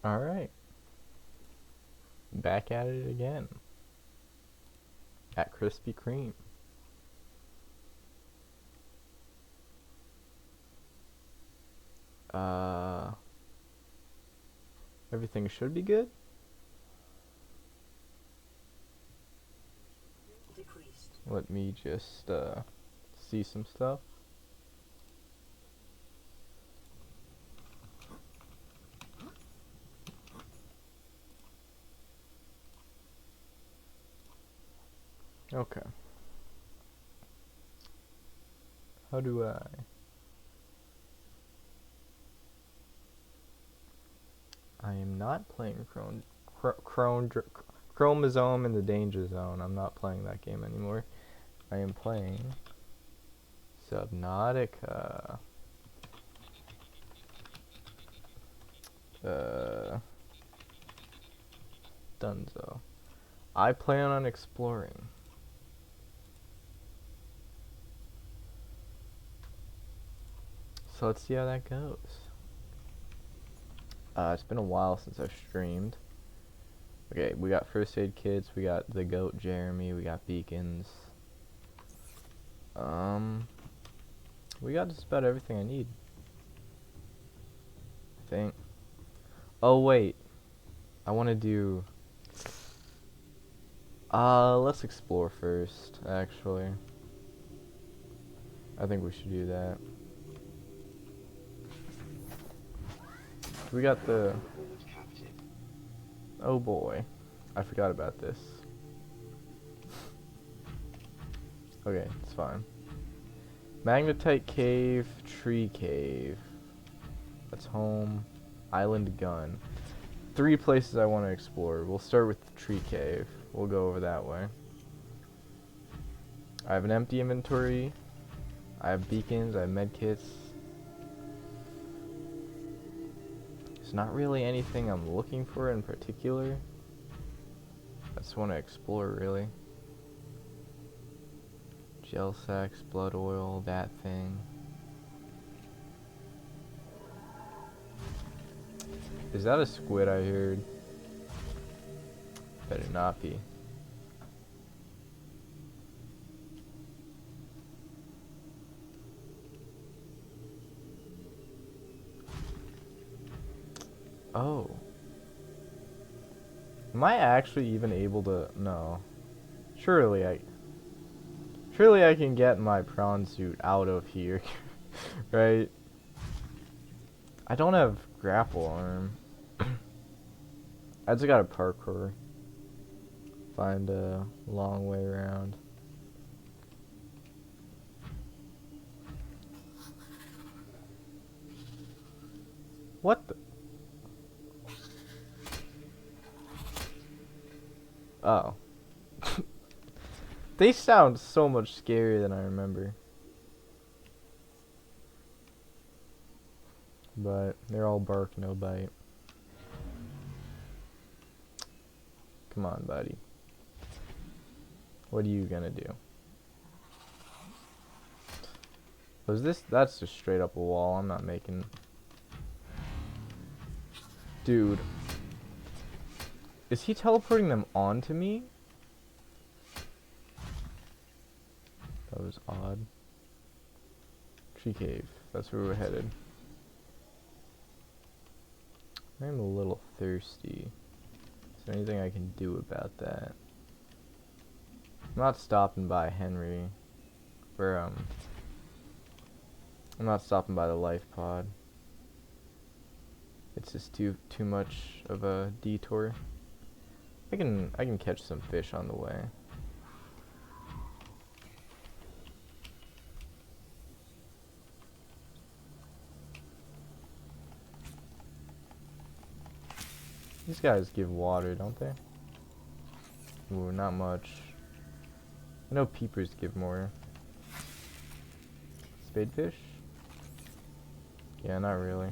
Alright, back at it again. At Krispy Kreme. Uh, Everything should be good? Let me just, see some stuff. Okay. How do I... I am not playing Chromosome in the Danger Zone. I'm not playing that game anymore. I am playing Subnautica. Dunzo. I plan on exploring. So let's see how that goes. It's been a while since I've streamed. Okay, we got first aid kits, we got the goat Jeremy, we got beacons. We got just about everything I need, I think. Oh wait, I want to do... let's explore first, actually. I think we should do that. We got the... Oh boy, I forgot about this. Okay, it's fine. Magnetite cave, tree cave. That's home. Island gun. 3 places I want to explore. We'll start with the tree cave. We'll go over that way. I have an empty inventory. I have beacons, I have medkits. There's not really anything I'm looking for in particular. I just want to explore, really. Gel sacks, blood oil, that thing. Is that a squid I heard? Better not be. Oh. Am I actually even able to... No. Surely I can get my prawn suit out of here. Right? I don't have grapple arm. I just gotta parkour. Find a long way around. What the... Oh. They sound so much scarier than I remember. But they're all bark, no bite. Come on, buddy. What are you gonna do? Was this... That's just straight up a wall. I'm not making... Dude. Is he teleporting them onto me? That was odd. Tree cave. That's where we're headed. I'm a little thirsty. Is there anything I can do about that? I'm not stopping by Henry. I'm not stopping by the life pod. It's just too much of a detour. I can catch some fish on the way. These guys give water, don't they? Ooh, not much. I know peepers give more. Spadefish? Yeah, not really.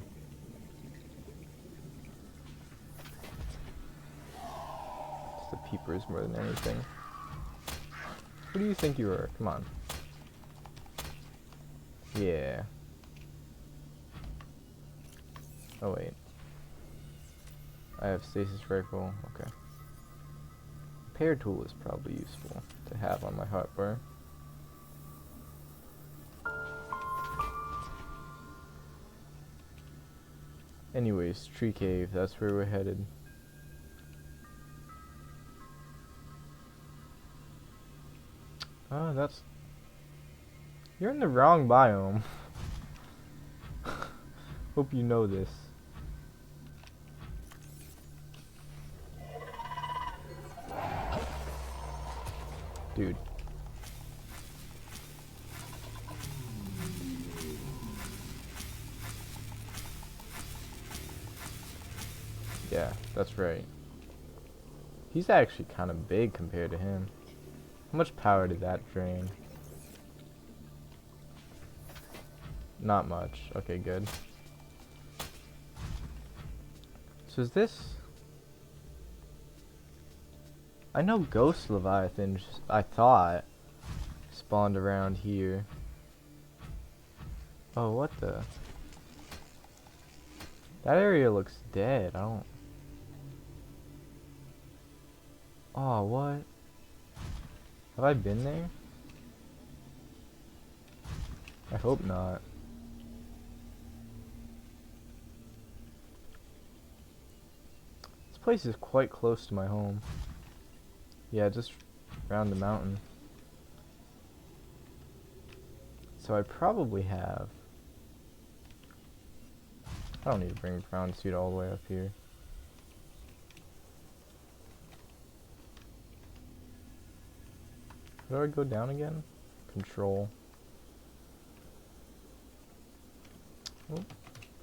It's the peepers more than anything. Who do you think you are? Come on. Yeah. Oh wait. I have stasis rifle. Okay. Repair tool is probably useful to have on my hotbar. Anyways, tree cave, that's where we're headed. Oh, that's... You're in the wrong biome. Hope you know this. Dude. Yeah, that's right. He's actually kind of big compared to him. How much power did that drain? Not much. Okay, good. So is this... I know ghost leviathans, I thought, spawned around here. Oh, what the... That area looks dead. I don't... Oh, what? Have I been there? I hope not. This place is quite close to my home. Yeah, just around the mountain. So I probably have... I don't need to bring brown suit all the way up here. How do I go down again? Control. Oh,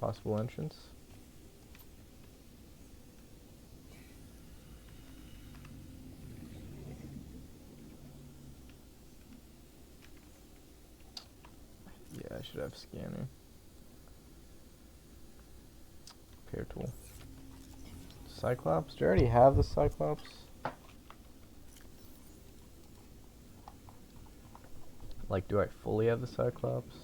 possible entrance. Yeah, I should have scanner. Repair tool. Cyclops? Do I already have the Cyclops? Like, do I fully have the Cyclops?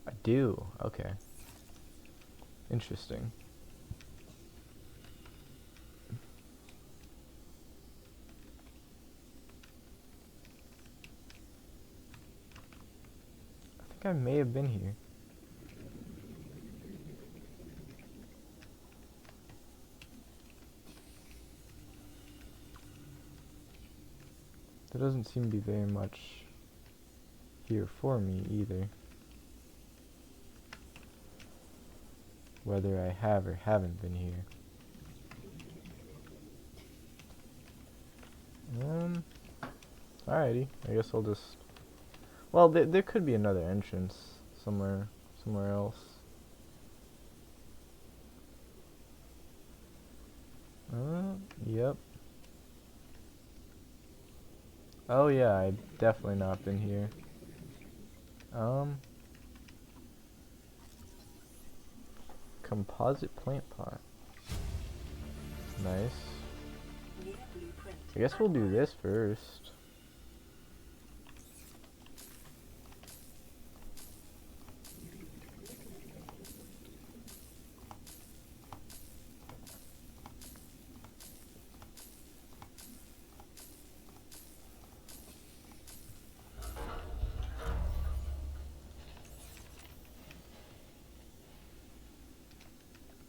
I do. Okay. Interesting. I think I may have been here. There doesn't seem to be very much here for me either. Whether I have or haven't been here. Alrighty. I guess I'll just... Well, there could be another entrance somewhere else. Yep. Oh yeah, I've definitely not been here. Composite plant pot. Nice. I guess we'll do this first.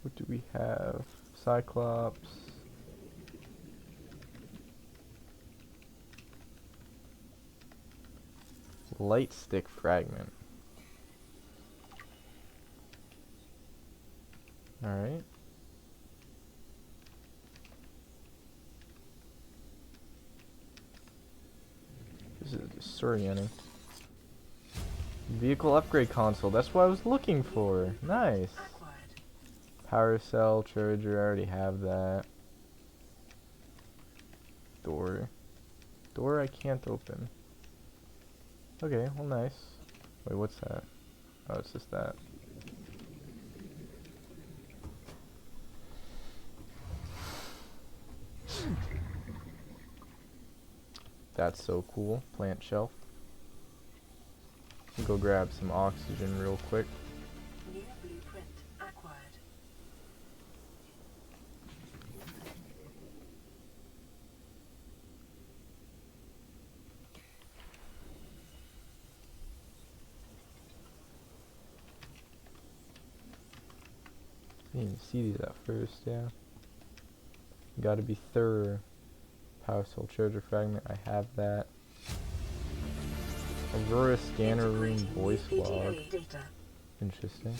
What do we have? Cyclops. Light stick fragment. Alright. This is disorienting. Vehicle upgrade console. That's what I was looking for. Nice. Power cell, charger, I already have that. Door. Door I can't open. Okay, well nice. Wait, what's that? Oh, it's just that. That's so cool. Plant shelf. Go grab some oxygen real quick. Didn't even see these at first, yeah. Gotta be thorough. Power cell treasure fragment, I have that. Aurora scanner room voice log. Interesting.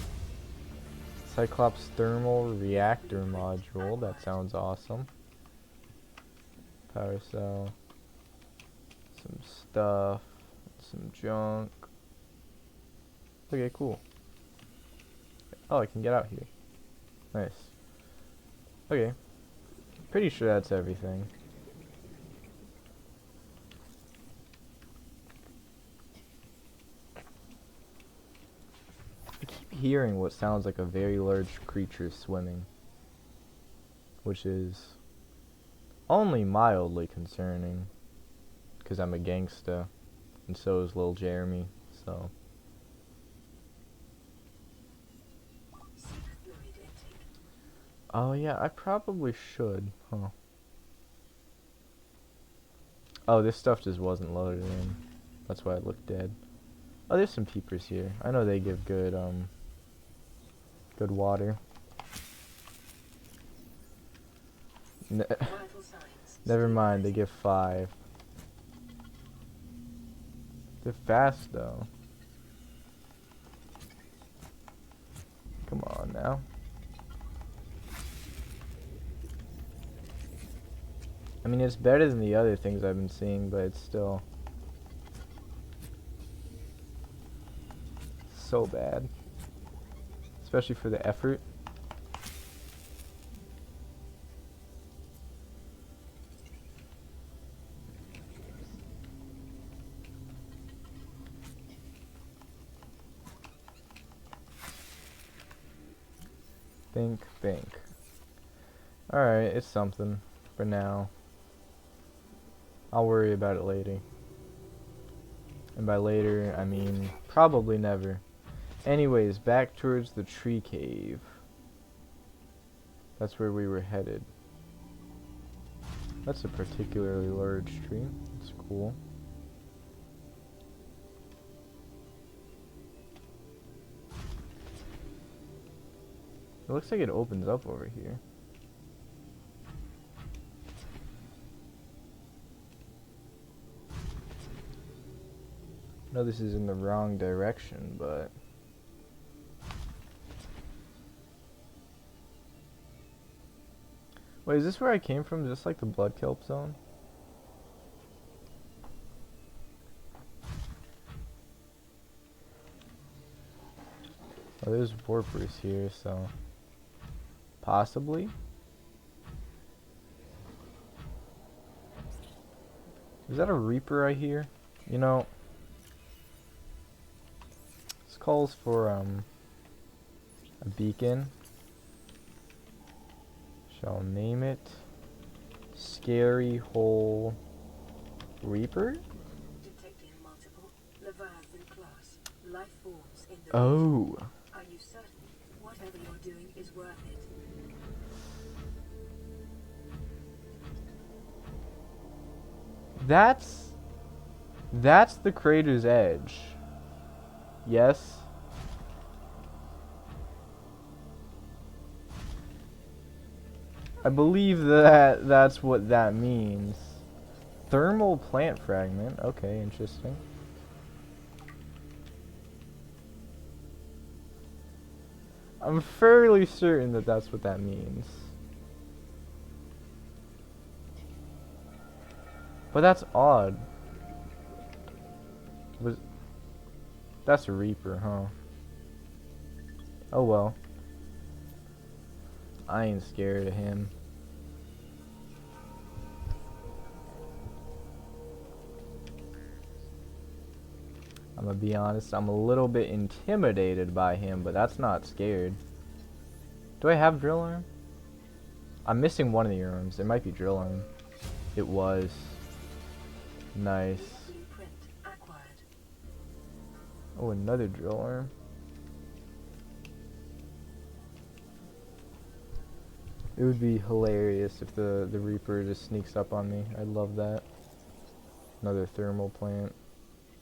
Cyclops thermal reactor module, that sounds awesome. Power cell. Some stuff. Some junk. Okay, cool. Oh, I can get out here. Nice. Okay. Pretty sure that's everything. I keep hearing what sounds like a very large creature swimming, which is only mildly concerning, because I'm a gangsta, and so is little Jeremy, so. Oh yeah, I probably should, huh. Oh, this stuff just wasn't loaded in. That's why it looked dead. Oh, there's some peepers here. I know they give good, good water. Never mind, they give 5. They're fast, though. Come on, now. I mean, it's better than the other things I've been seeing, but it's still so bad. Especially for the effort. Think. Alright, it's something for now. I'll worry about it later. And by later, I mean probably never. Anyways, back towards the tree cave. That's where we were headed. That's a particularly large tree. It's cool. It looks like it opens up over here. I know this is in the wrong direction, but wait, is this where I came from? Is this like the blood kelp zone? Oh, there's warpers here, so possibly. Is that a reaper I hear? You know, this calls for a beacon. Shall name it Scary Hole Reaper? Detecting multiple Leviathan class life forms in the Oh. region. Are you certain whatever you're doing is worth it? That's the crater's edge. Yes. I believe that that's what that means. Thermal plant fragment. Okay, interesting. I'm fairly certain that that's what that means. But that's odd. That's a reaper, huh? Oh well. I ain't scared of him. I'm gonna be honest, I'm a little bit intimidated by him, but that's not scared. Do I have drill arm? I'm missing one of the arms. It might be drill arm. It was. Nice. Oh, another drill arm. It would be hilarious if the Reaper just sneaks up on me. I'd love that. Another thermal plant.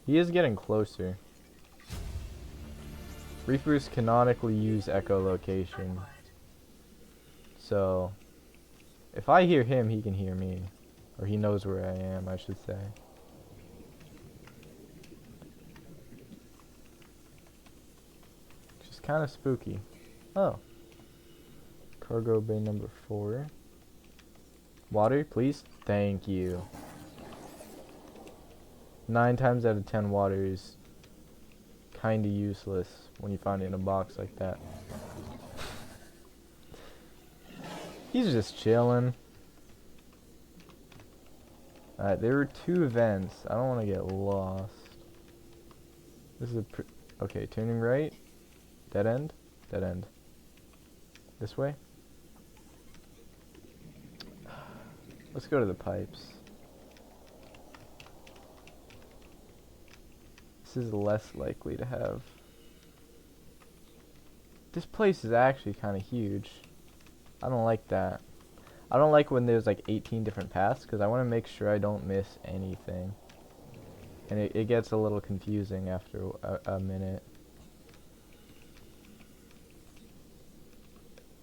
He is getting closer. Reapers canonically use echolocation. So if I hear him, he can hear me. Or he knows where I am, I should say. Which is kind of spooky. Oh. Cargo bay number 4. Water, please? Thank you. 9 times out of 10 water is kinda useless when you find it in a box like that. He's just chilling. Alright, there were 2 vents. I don't want to get lost. This is a okay, turning right. Dead end. Dead end. This way. Let's go to the pipes. This is less likely to have. This place is actually kind of huge. I don't like that. I don't like when there's like 18 different paths because I want to make sure I don't miss anything. And it gets a little confusing after a minute.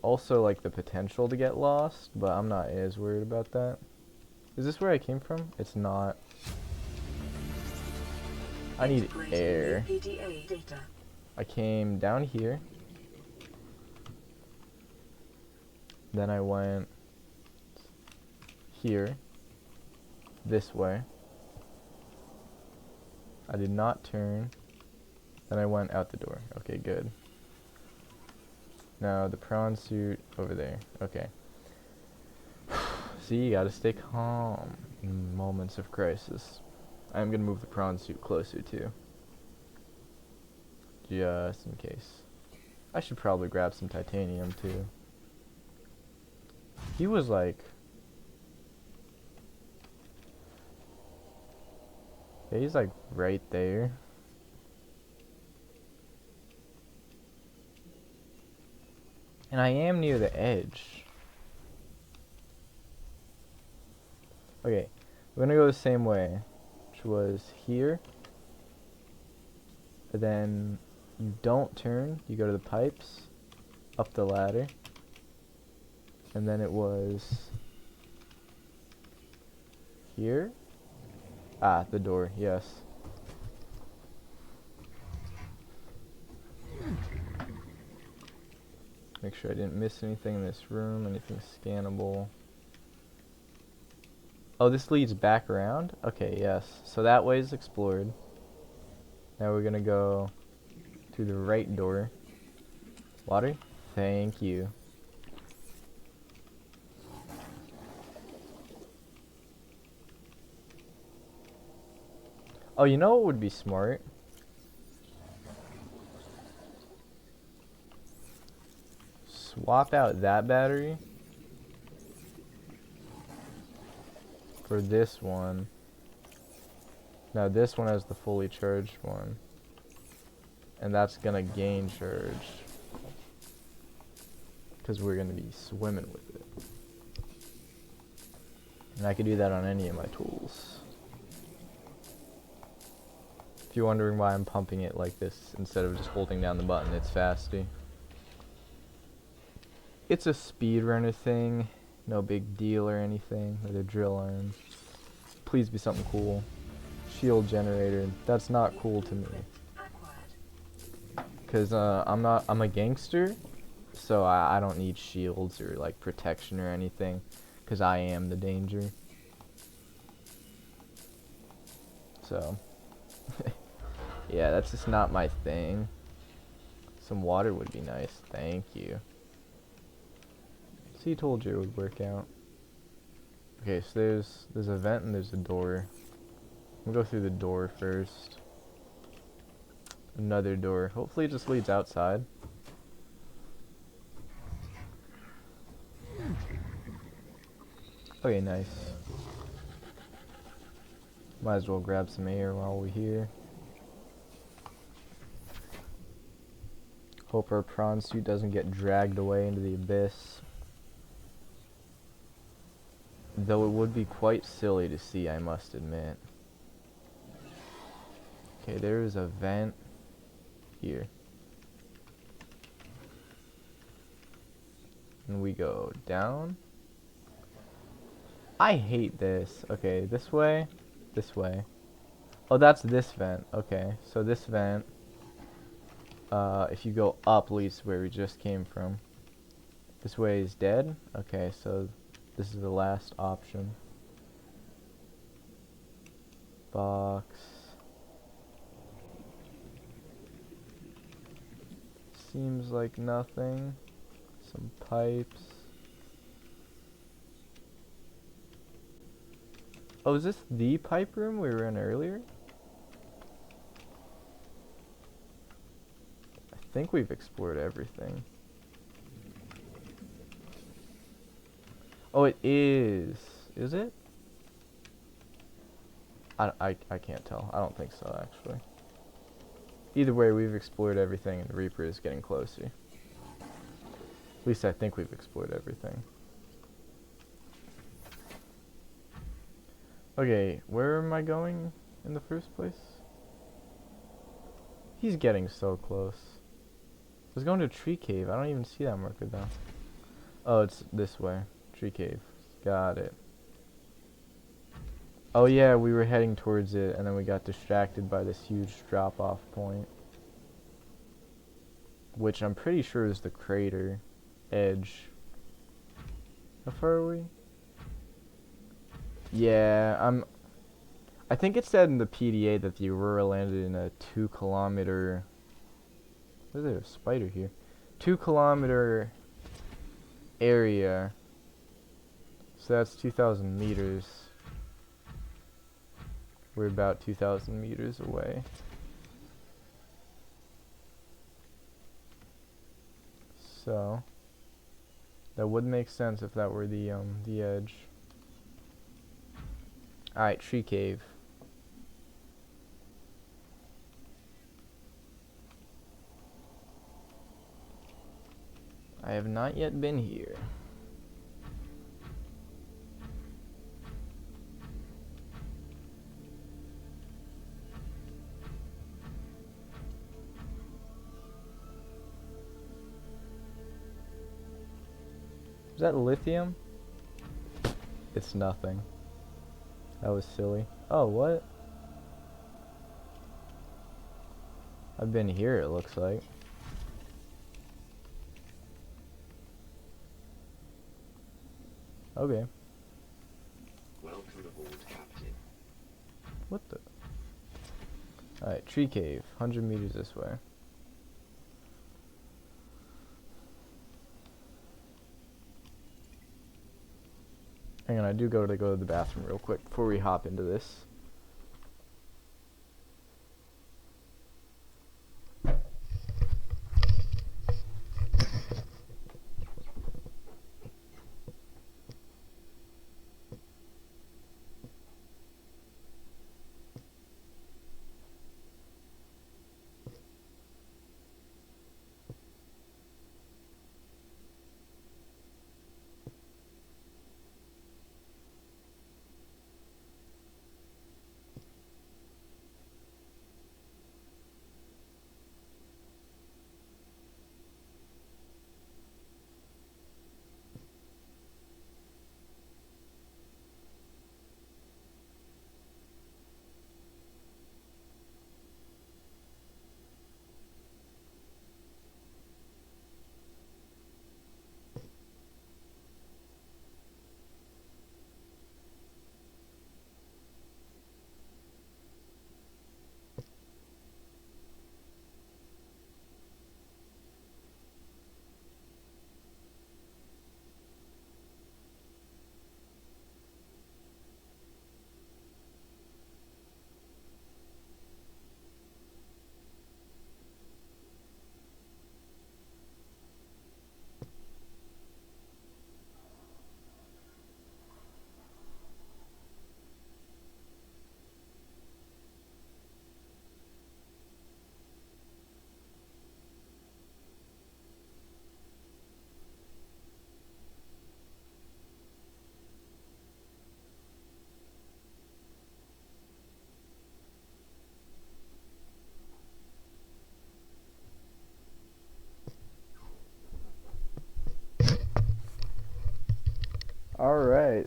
Also like the potential to get lost, but I'm not as worried about that. Is this where I came from? It's not. I need air. I came down here. Then I went here. This way. I did not turn. Then I went out the door. Okay, good. Now the prawn suit over there. Okay. See, you gotta stay calm in moments of crisis. I'm gonna move the prawn suit closer too. Just in case. I should probably grab some titanium too. He was like... yeah, he's like right there. And I am near the edge. Okay, we're gonna go the same way, which was here. And then you don't turn, you go to the pipes, up the ladder. And then it was here. Ah, the door, yes. Make sure I didn't miss anything in this room, anything scannable. Oh, this leads back around? Okay, yes. So that way is explored. Now we're gonna go to the right door. Water? Thank you. Oh, you know what would be smart? Swap out that battery for this one. Now this one has the fully charged one. And that's gonna gain charge. Because we're gonna be swimming with it. And I can do that on any of my tools. If you're wondering why I'm pumping it like this instead of just holding down the button, it's faster. It's a speedrunner thing, no big deal or anything, like a drill arm. Please be something cool. Shield generator, that's not cool to me. Cause I'm a gangster, so I don't need shields or like protection or anything, cause I am the danger. So, yeah, that's just not my thing. Some water would be nice, thank you. See, told you it would work out. Okay, so there's a vent and there's a door. We'll go through the door first. Another door. Hopefully it just leads outside. Okay, nice. Might as well grab some air while we're here. Hope our prawn suit doesn't get dragged away into the abyss. Though it would be quite silly to see, I must admit. Okay, there is a vent here. And we go down. I hate this. Okay, this way. This way. Oh, that's this vent. Okay, so this vent, if you go up, leads where we just came from. This way is dead. Okay, so this is the last option. Box. Seems like nothing. Some pipes. Oh, is this the pipe room we were in earlier? I think we've explored everything. Oh, it is. Is it? I can't tell. I don't think so, actually. Either way, we've explored everything, and the Reaper is getting closer. At least I think we've explored everything. Okay, where am I going in the first place? He's getting so close. I was going to Tree Cave. I don't even see that marker though. Oh, it's this way. Tree Cave. Got it. Oh yeah, we were heading towards it, and then we got distracted by this huge drop-off point. Which I'm pretty sure is the crater edge. How far are we? Yeah, I think it said in the PDA that the Aurora landed in a 2-kilometer... What is there? A spider here. 2-kilometer area. So that's 2,000 meters. We're about 2,000 meters away. So that would make sense if that were the edge. Alright, Tree Cave. I have not yet been here. Is that lithium? It's nothing. That was silly. Oh, what? I've been here, it looks like. Okay. Welcome aboard, Captain. What the? Alright, Tree Cave. 100 meters this way. Hang on, I do go to the bathroom real quick before we hop into this.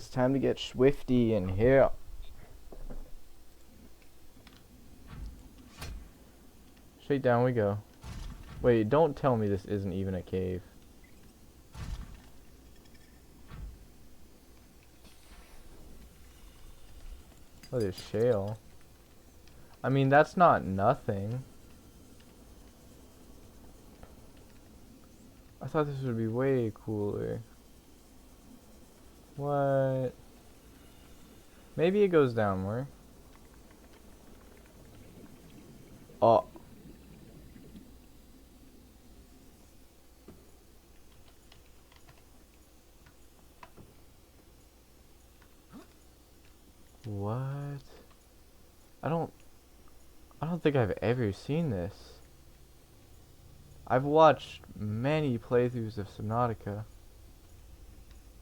It's time to get swifty in here. Straight down we go. Wait, don't tell me this isn't even a cave. Oh, there's shale. I mean, that's not nothing. I thought this would be way cooler. What? Maybe it goes down more. Oh. What? I don't think I've ever seen this. I've watched many playthroughs of Subnautica.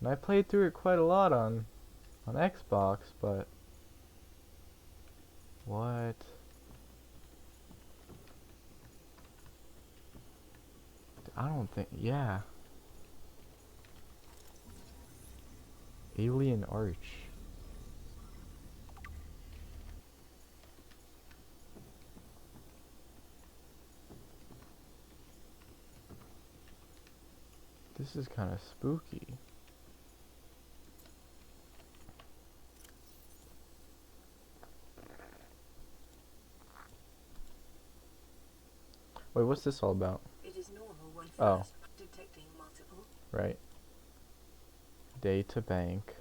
And I played through it quite a lot on Xbox, but what? I don't think, yeah. Alien Arch. This is kind of spooky. Wait, what's this all about? It is normal when Oh. first detecting multiple. Right. Data bank.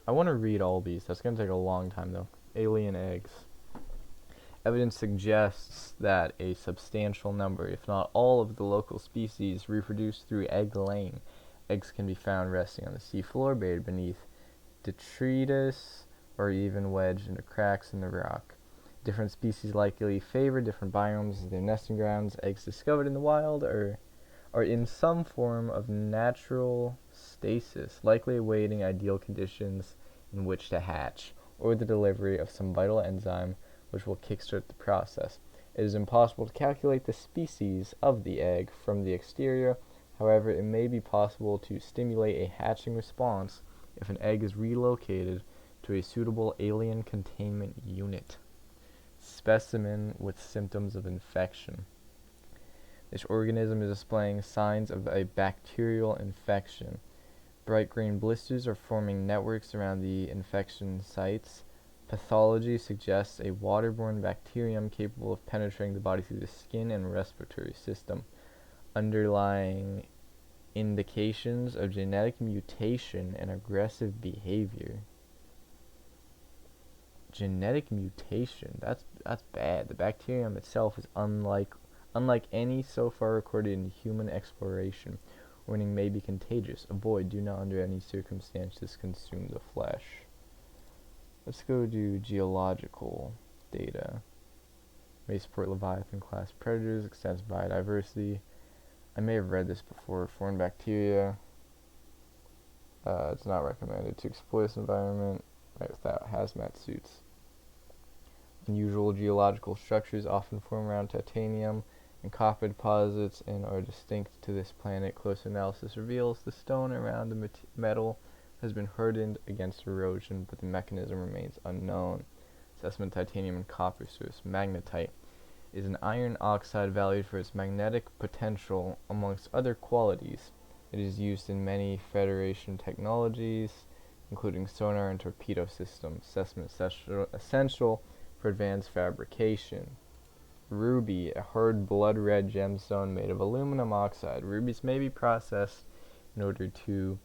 I want to read all these. That's going to take a long time though. Alien eggs. Evidence suggests that a substantial number, if not all, of the local species reproduce through egg laying. Eggs can be found resting on the seafloor, buried beneath detritus, or even wedged into cracks in the rock. Different species likely favor different biomes as their nesting grounds. Eggs discovered in the wild are in some form of natural stasis, likely awaiting ideal conditions in which to hatch, or the delivery of some vital enzyme which will kickstart the process. It is impossible to calculate the species of the egg from the exterior. However, it may be possible to stimulate a hatching response if an egg is relocated to a suitable alien containment unit. Specimen with symptoms of infection. This organism is displaying signs of a bacterial infection. Bright green blisters are forming networks around the infection sites. Pathology suggests a waterborne bacterium capable of penetrating the body through the skin and respiratory system. Underlying indications of genetic mutation and aggressive behavior. Genetic mutation, that's bad. The bacterium itself is unlike any so far recorded in human exploration. Warning: may be contagious. Avoid, do not under any circumstances consume the flesh. Let's go to geological data. May support Leviathan class predators, extensive biodiversity. I may have read this before. Foreign bacteria. It's not recommended to exploit this environment without hazmat suits. Unusual geological structures often form around titanium and copper deposits and are distinct to this planet. Close analysis reveals the stone around the metal has been hardened against erosion, but the mechanism remains unknown. Assessment: titanium and copper source. Magnetite is an iron oxide valued for its magnetic potential amongst other qualities. It is used in many Federation technologies, including sonar and torpedo systems. Assessment: essential for advanced fabrication. Ruby, a hard blood red gemstone made of aluminum oxide. Rubies may be processed in order to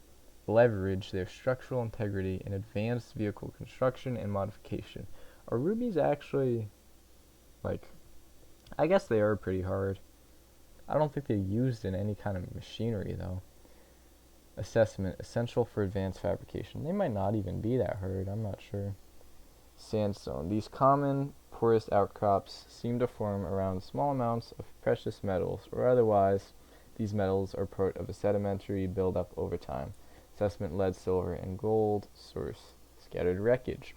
leverage their structural integrity in advanced vehicle construction and modification. Are rubies actually, like, I guess they are pretty hard. I don't think they're used in any kind of machinery though. Assessment: essential for advanced fabrication. They might not even be that hard, I'm not sure. Sandstone. These common porous outcrops seem to form around small amounts of precious metals, or otherwise these metals are part of a sedimentary buildup over time. Assessment: lead, silver, and gold. Source: scattered wreckage.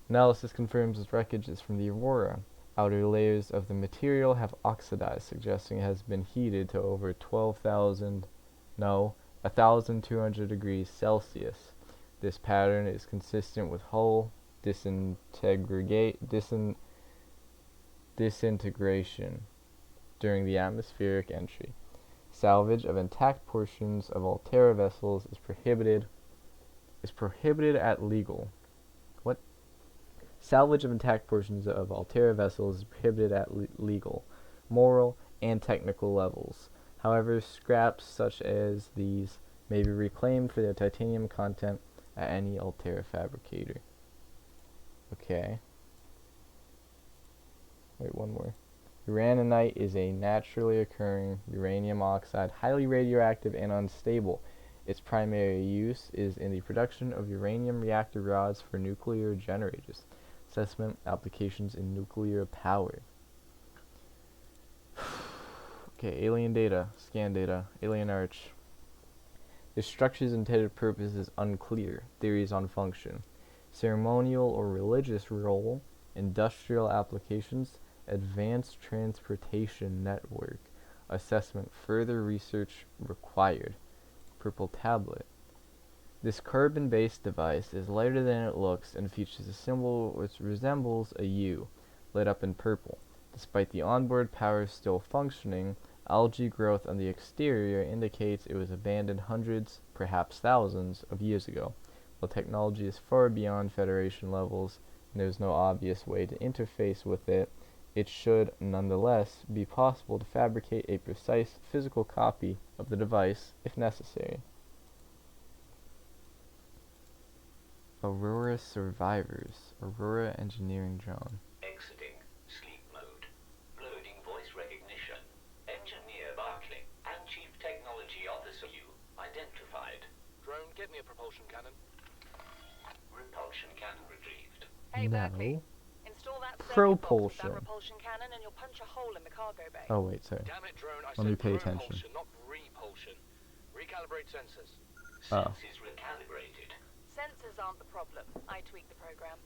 Analysis confirms this wreckage is from the Aurora. Outer layers of the material have oxidized, suggesting it has been heated to over 1,200 degrees Celsius. This pattern is consistent with hull disintegration during the atmospheric entry. Salvage of intact portions of Altera vessels is prohibited at legal. What? Salvage of intact portions of Altera vessels is prohibited at legal, moral, and technical levels. However, scraps such as these may be reclaimed for their titanium content at any Altera fabricator. Okay. Wait, one more. Uraninite is a naturally occurring uranium oxide, highly radioactive and unstable. Its primary use is in the production of uranium reactor rods for nuclear generators. Assessment applications in nuclear power. Okay, alien data, scan data, alien arch. The structure's intended purpose is unclear. Theories on function. Ceremonial or religious role, industrial applications, advanced transportation network. Assessment, further research required. Purple tablet. This carbon-based device is lighter than it looks and features a symbol which resembles a U, lit up in purple. Despite the onboard power still functioning, algae growth on the exterior indicates it was abandoned hundreds, perhaps thousands, of years ago. While technology is far beyond Federation levels and there is no obvious way to interface with it, it should nonetheless be possible to fabricate a precise physical copy of the device if necessary. Aurora survivors. Aurora engineering drone. Exiting sleep mode. Loading voice recognition. Engineer Barclay and Chief Technology Officer you identified. Drone, get me a propulsion cannon. Repulsion cannon retrieved. Hey, No. Berkeley. Install that Propulsion. that repulsion cannon and you'll punch a hole in the cargo bay. Oh wait, sorry. Damn it, drone, I Let me said pay attention. propulsion, not repulsion. Recalibrate sensors. Oh. Senses recalibrated. Sensors aren't the problem. I tweak the program.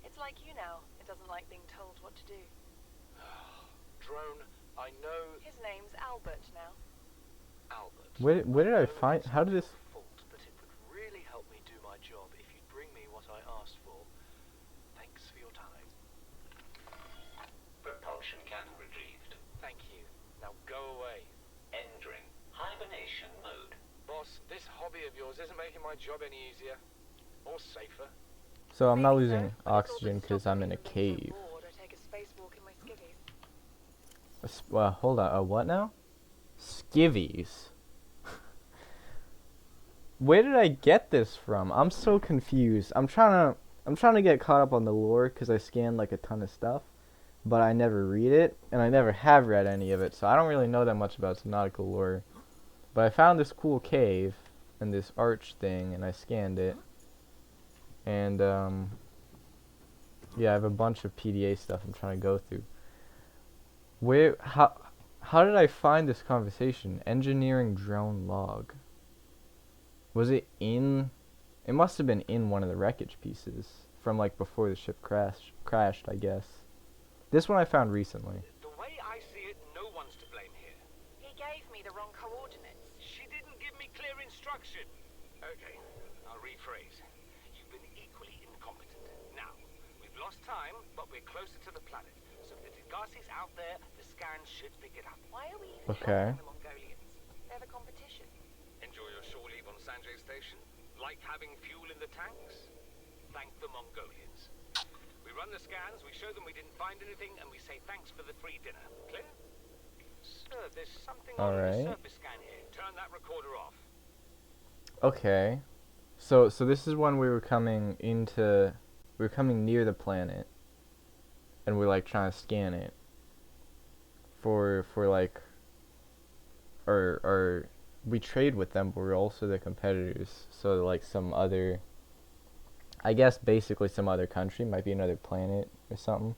It's like you now. It doesn't like being told what to do. Drone, I know His name's Albert now. Albert. Where did I know find? it's How not did this? your fault, but it would really help me do my job if you'd bring me what I asked for. Thanks for your time. Propulsion cannon retrieved. Thank you. Now go away. Entering hibernation mode. Boss, this hobby of yours isn't making my job any easier. Or safer. So I'm not Maybe losing so, but it's all oxygen that because stops I'm me in a from being so cave. bored, I take a spacewalk in my skivvies. Hold on. A what now? Skivvies. Where did I get this from? I'm so confused. I'm trying to get caught up on the lore because I scanned like a ton of stuff, but I never read it and I never have read any of it, so I don't really know that much about Subnautica lore. But I found this cool cave and this arch thing, and I scanned it. And yeah, I have a bunch of PDA stuff I'm trying to go through. How did I find this conversation? Engineering drone log. Was it in? It must have been in one of the wreckage pieces from like before the ship crashed, I guess. This one I found recently. The way I see it, no one's to blame here. He gave me the wrong coordinates. She didn't give me clear instruction. Okay, I'll rephrase. You've been equally incompetent. Now, we've lost time, but we're closer to the planet. So if the Degassi's out there, the scans should pick it up. Why are we Okay. helping the Mongolians? They're the competition. Enjoy your shore leave on Sanjay Station? Like having fuel in the tanks? Thank the Mongolians. We run the scans, we show them we didn't find anything, and we say thanks for the free dinner. Clear? Sir, there's something on Alright. the surface scan here. Turn that recorder off. Okay. So this is when we were coming near the planet, and we're like trying to scan it for like or we trade with them, but we're also the competitors. So like some other, I guess basically some other country, might be another planet or something.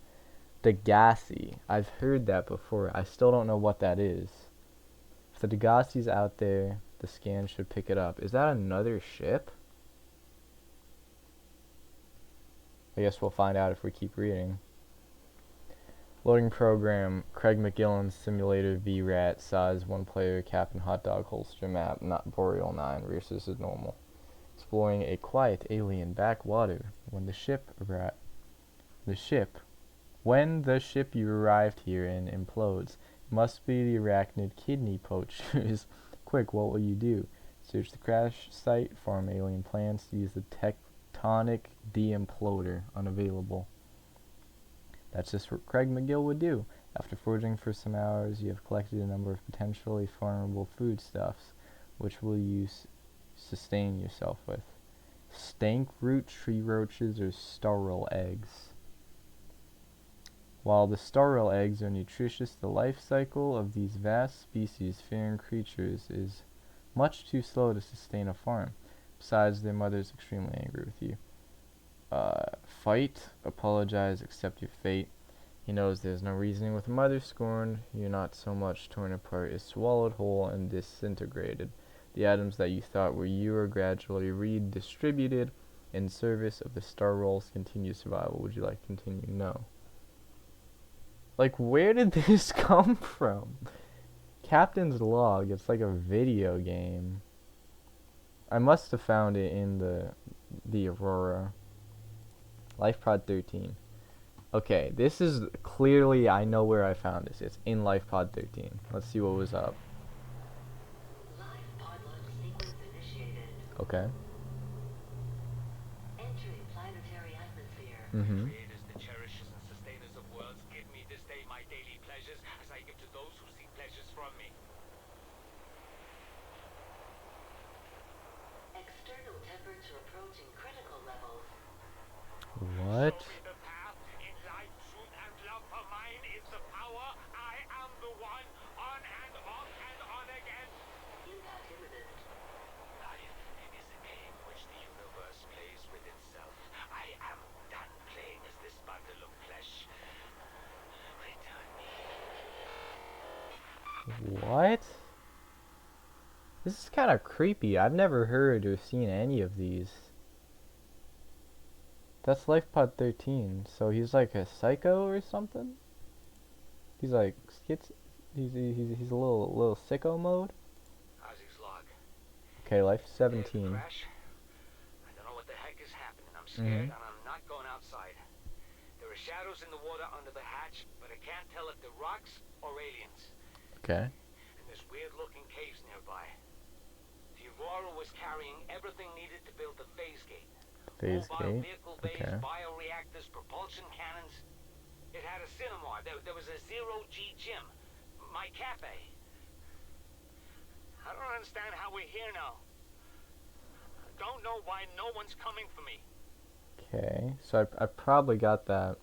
Degassi. I've heard that before. I still don't know what that is. If the Degassi's out there, the scan should pick it up. Is that another ship? I guess we'll find out if we keep reading. Loading program, Craig McGillen's Simulator VRAT, size 1 player, Captain Hot Dog holster map, not Boreal 9, resources is normal. Exploring a quiet alien backwater. When the ship you arrived here in implodes, it must be the arachnid kidney poachers. Quick, what will you do? Search the crash site, farm alien plants, use the tectonic de-imploder, unavailable. That's just what Craig McGill would do. After foraging for some hours, you have collected a number of potentially farmable foodstuffs. Which will you sustain yourself with? Stank root, tree roaches, or starl eggs? While the starl eggs are nutritious, the life cycle of these vast species-faring creatures is much too slow to sustain a farm. Besides, their mother is extremely angry with you. Fight, apologize, accept your fate. He knows there's no reasoning with a mother scorned. You're not so much torn apart as swallowed whole and disintegrated. The atoms that you thought were you are gradually redistributed in service of the star roll's continued survival. Would you like to continue? No. Like, where did this come from? Captain's log. It's like a video game. I must have found it in the Aurora. LifePod 13. Okay, this is clearly, I know where I found this. It's in LifePod 13. Let's see what was up. LifePod launch sequence initiated. Okay. Entering planetary atmosphere. Mm-hmm. Creators, the cherishers and sustainers of worlds, give me this day my daily pleasures as I give to those who seek pleasures from me. External temperature approaching critical levels. What? Show me the path in life, truth, and love, for mine is the power. I am the one, on and off and on again. Impact imminent. Life is a game which the universe plays with itself. I am done playing as this bundle of flesh. Return me. What? This is kind of creepy. I've never heard or seen any of these. That's LifePod 13. So he's like a psycho or something? He's like he's a little sicko mode. How's his log? Okay, life There's the 17. crash. I don't know what the heck is happening. I'm scared and I'm not going outside. There are shadows in the water under the hatch, but I can't tell if they're rocks or aliens. Okay. And there's weird-looking caves nearby. The Aurora was carrying everything needed to build the phase gate. Phase Mobile gate. vehicle bays, Okay. bioreactors, propulsion cannons. It had a cinema. There was a zero-G gym. My cafe. I don't understand how we're here now. I don't know why no one's coming for me. Okay. So I probably got that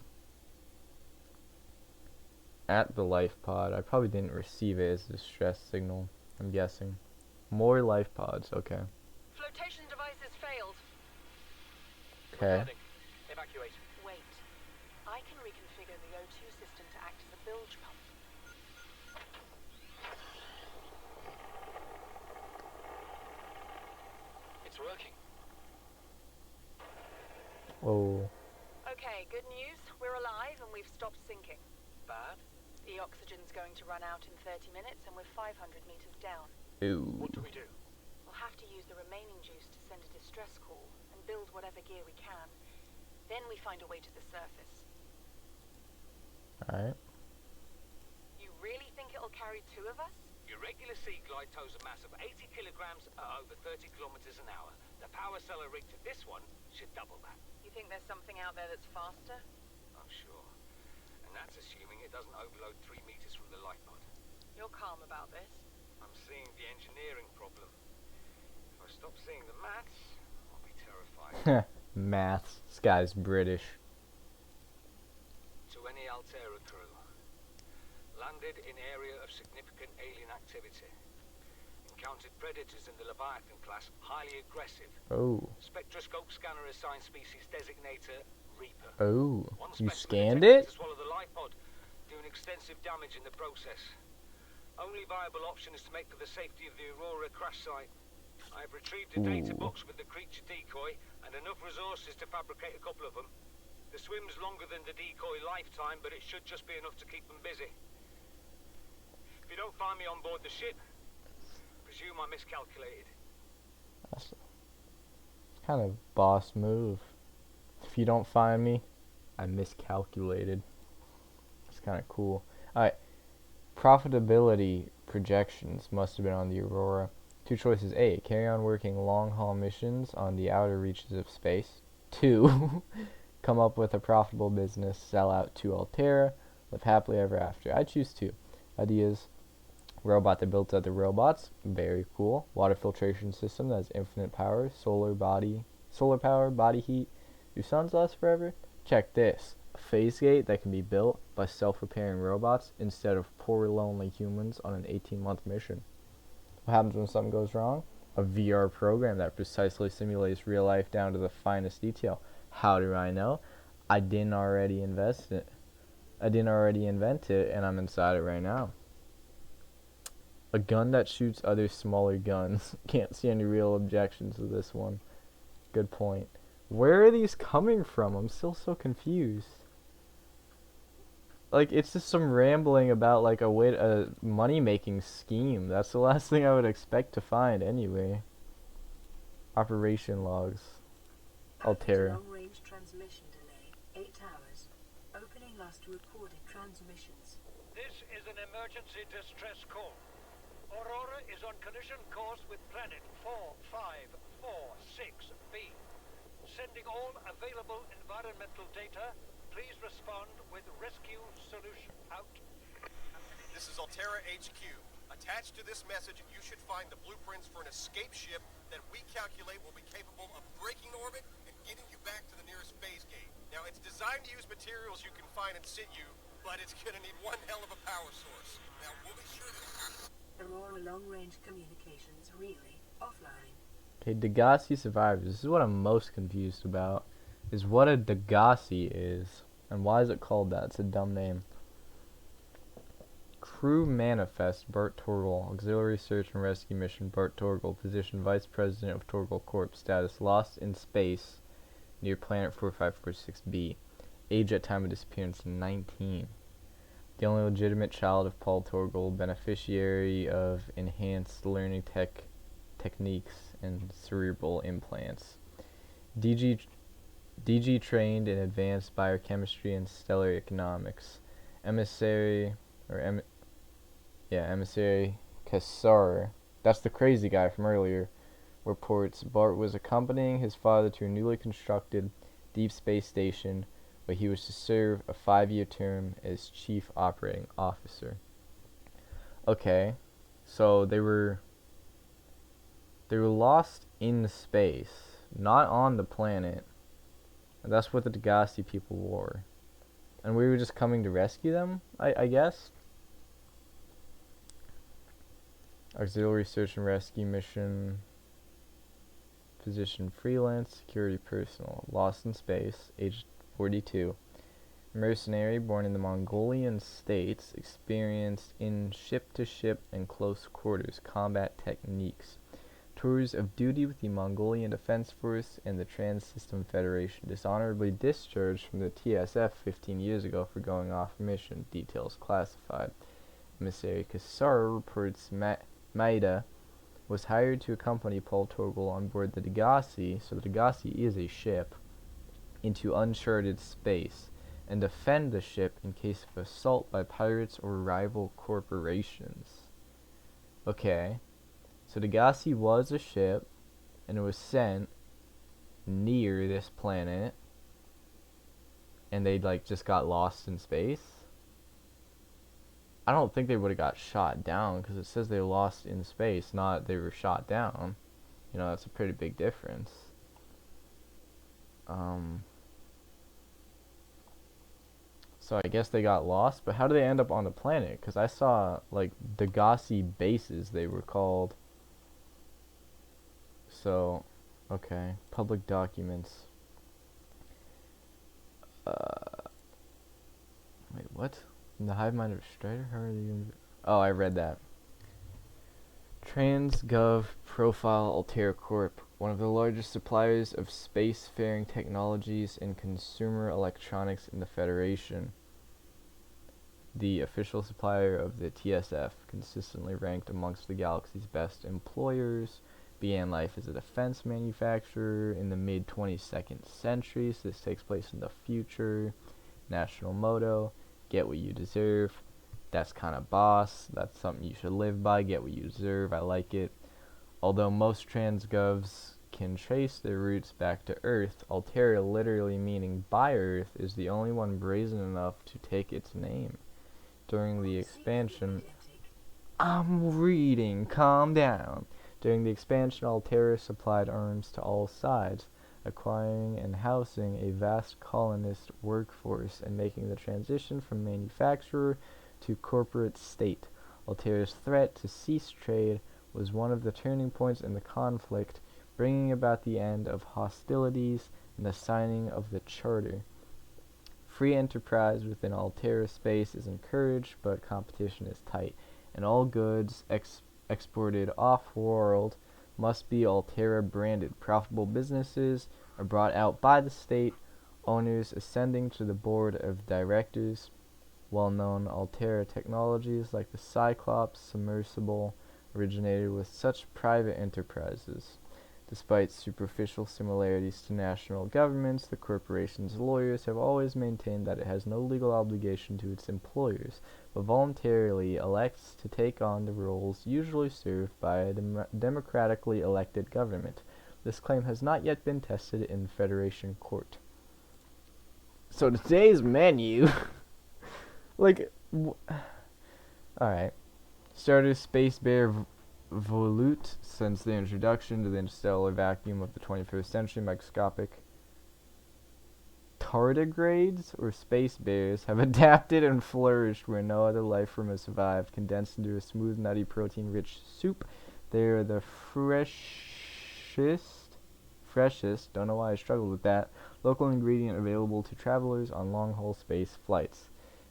at the life pod. I probably didn't receive it as a distress signal, I'm guessing. More life pods. Okay. Flotation devices failed. Okay. Evacuate. Wait. I can reconfigure the O2 system to act as a bilge pump. It's working. Oh. Okay, good news. We're alive and we've stopped sinking. Bad? The oxygen's going to run out in 30 minutes and we're 500 meters down. Ooh. What do we do? We'll have to use the remaining juice to send a distress call and build whatever gear we can. Then we find a way to the surface. Alright. You really think it'll carry two of us? Your regular sea glide tows a mass of 80 kilograms at over 30 kilometers an hour. The power cell rigged to this one should double that. You think there's something out there that's faster? I'm sure. And that's assuming it doesn't overload 3 meters from the light pod. You're calm about this. I'm seeing the engineering problem. If I stop seeing the maths, I'll be terrified. Maths. This guy's British. To any Altera crew. Landed in area of significant alien activity. Encountered predators in the Leviathan class, highly aggressive. Oh. Spectroscope scanner assigned species designator Reaper. Oh. One You specimen scanned attempted it? to swallow the life pod, doing extensive damage in the process. Only viable option is to make for the safety of the Aurora crash site. I have retrieved a data Ooh. box with the creature decoy and enough resources to fabricate a couple of them. The swim's longer than the decoy lifetime, but it should just be enough to keep them busy. If you don't find me on board the ship, presume I miscalculated. That's kind of boss move. If you don't find me, I miscalculated. It's kind of cool. Alright, profitability projections must have been on the Aurora. Two choices. A, carry on working long-haul missions on the outer reaches of space. 2, come up with a profitable business, sell out to Altera, live happily ever after. I choose 2. Ideas. Robot that built other robots. Very cool. Water filtration system that has infinite power. Solar power, body heat. Do suns last forever? Check this. A phase gate that can be built by self-repairing robots instead of poor lonely humans on an 18-month mission. What happens when something goes wrong? A VR program that precisely simulates real life down to the finest detail. How do I know? I didn't already invent it, and I'm inside it right now. A gun that shoots other smaller guns. Can't see any real objections to this one. Good point. Where are these coming from? I'm still so confused. Like, it's just some rambling about, like, a money-making scheme. That's the last thing I would expect to find, anyway. Operation logs. Altera. Long-range transmission delay, 8 hours. Opening last recorded transmissions. This is an emergency distress call. Aurora is on collision course with planet 4546b. Sending all available environmental data. Please respond with rescue solution. Out. This is Altera HQ. Attached to this message, you should find the blueprints for an escape ship that we calculate will be capable of breaking orbit and getting you back to the nearest phase gate. Now, it's designed to use materials you can find in situ, but it's gonna need one hell of a power source. Now, we'll be sure that... Aurora long-range communications relay offline. Okay, Degassi survivors. This is what I'm most confused about. Is what a Degassi is. And why is it called that? It's a dumb name. Crew manifest, Bert Torgal. Auxiliary search and rescue mission, Bert Torgal. Position Vice President of Torgal Corp. Status lost in space near planet 4546b. Age at time of disappearance 19. The only legitimate child of Paul Torgal, beneficiary of enhanced learning techniques and cerebral implants. DG trained in advanced biochemistry and stellar economics. Emissary Kassar, that's the crazy guy from earlier, reports Bart was accompanying his father to a newly constructed deep space station where he was to serve a 5-year term as chief operating officer. Okay, so they were lost in space, not on the planet. And that's what the Degassi people were. And we were just coming to rescue them, I guess? Auxiliary search and rescue mission. Position freelance, security personnel. Lost in space, age 42. Mercenary, born in the Mongolian states, experienced in ship-to-ship and close quarters combat techniques. Tours of duty with the Mongolian Defense Force and the Trans-System Federation. Dishonorably discharged from the TSF 15 years ago for going off mission. Details classified. Emissary Kassar reports Maida was hired to accompany Paul Torgal on board the Degassi, so the Degassi is a ship, into uncharted space, and defend the ship in case of assault by pirates or rival corporations. Okay. So Degassi was a ship, and it was sent near this planet, and they like just got lost in space. I don't think they would have got shot down, because it says they were lost in space, not they were shot down. You know, that's a pretty big difference. So I guess they got lost, but how do they end up on the planet? Because I saw like Degassi bases, they were called. So, okay, public documents. Wait, what? In the hive mind of Strider? How are they gonna... Oh, I read that. TransGov Profile Altera Corp. one of the largest suppliers of spacefaring technologies and consumer electronics in the Federation. The official supplier of the TSF, consistently ranked amongst the galaxy's best employers, began life as a defense manufacturer in the mid-22nd century, so this takes place in the future. National motto, get what you deserve. That's kind of boss. That's something you should live by. Get what you deserve. I like it. Although most transgovs can trace their roots back to Earth, Altera, literally meaning by Earth, is the only one brazen enough to take its name. During the expansion... I'm reading, calm down. During the expansion, Altera supplied arms to all sides, acquiring and housing a vast colonist workforce and making the transition from manufacturer to corporate state. Altera's threat to cease trade was one of the turning points in the conflict, bringing about the end of hostilities and the signing of the Charter. Free enterprise within Altera space is encouraged, but competition is tight, and all goods exported off-world must be Altera branded. Profitable businesses are brought out by the state, owners ascending to the board of directors. Well-known Altera technologies like the Cyclops submersible originated with such private enterprises. Despite superficial similarities to national governments, the corporation's lawyers have always maintained that it has no legal obligation to its employers, but voluntarily elects to take on the roles usually served by a democratically elected government. This claim has not yet been tested in Federation court. So today's menu... Alright. Starter Space Bear Volute. Since the introduction to the interstellar vacuum of the 21st century, microscopic tardigrades, or space bears, have adapted and flourished where no other life form has survived. Condensed into a smooth, nutty, protein-rich soup, they are the freshest, don't know why I struggled with that, local ingredient available to travelers on long-haul space flights.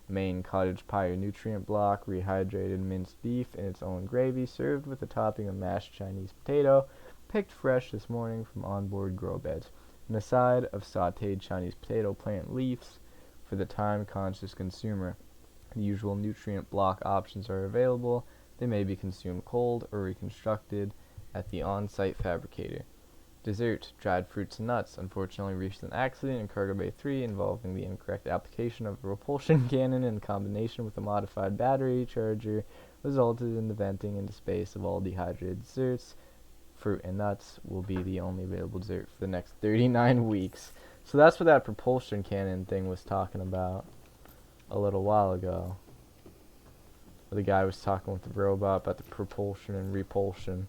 Main cottage pie or nutrient block, rehydrated minced beef in its own gravy, served with a topping of mashed Chinese potato, picked fresh this morning from onboard grow beds, and a side of sautéed Chinese potato plant leaves for the time-conscious consumer. The usual nutrient block options are available. They may be consumed cold or reconstructed at the on-site fabricator. Dessert, dried fruits and nuts. Unfortunately reached an accident in Cargo Bay 3 involving the incorrect application of a repulsion cannon in combination with a modified battery charger resulted in the venting into space of all dehydrated desserts. Fruit and nuts will be the only available dessert for the next 39 weeks. So that's what that propulsion cannon thing was talking about a little while ago. The guy was talking with the robot about the propulsion and repulsion.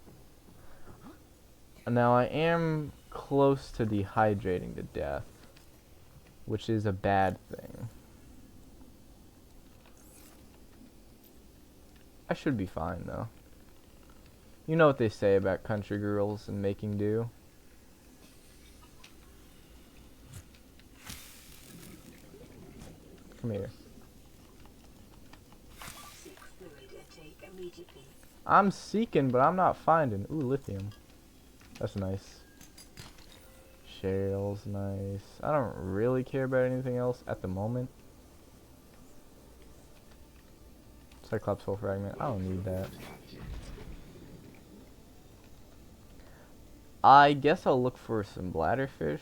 Now, I am close to dehydrating to death, which is a bad thing. I should be fine, though. You know what they say about country girls and making do. Come here. Seek fluid intake immediately. I'm seeking, but I'm not finding. Ooh, lithium. That's nice. Shale's nice. I don't really care about anything else at the moment. Cyclops full fragment. I don't need that. I guess I'll look for some bladderfish.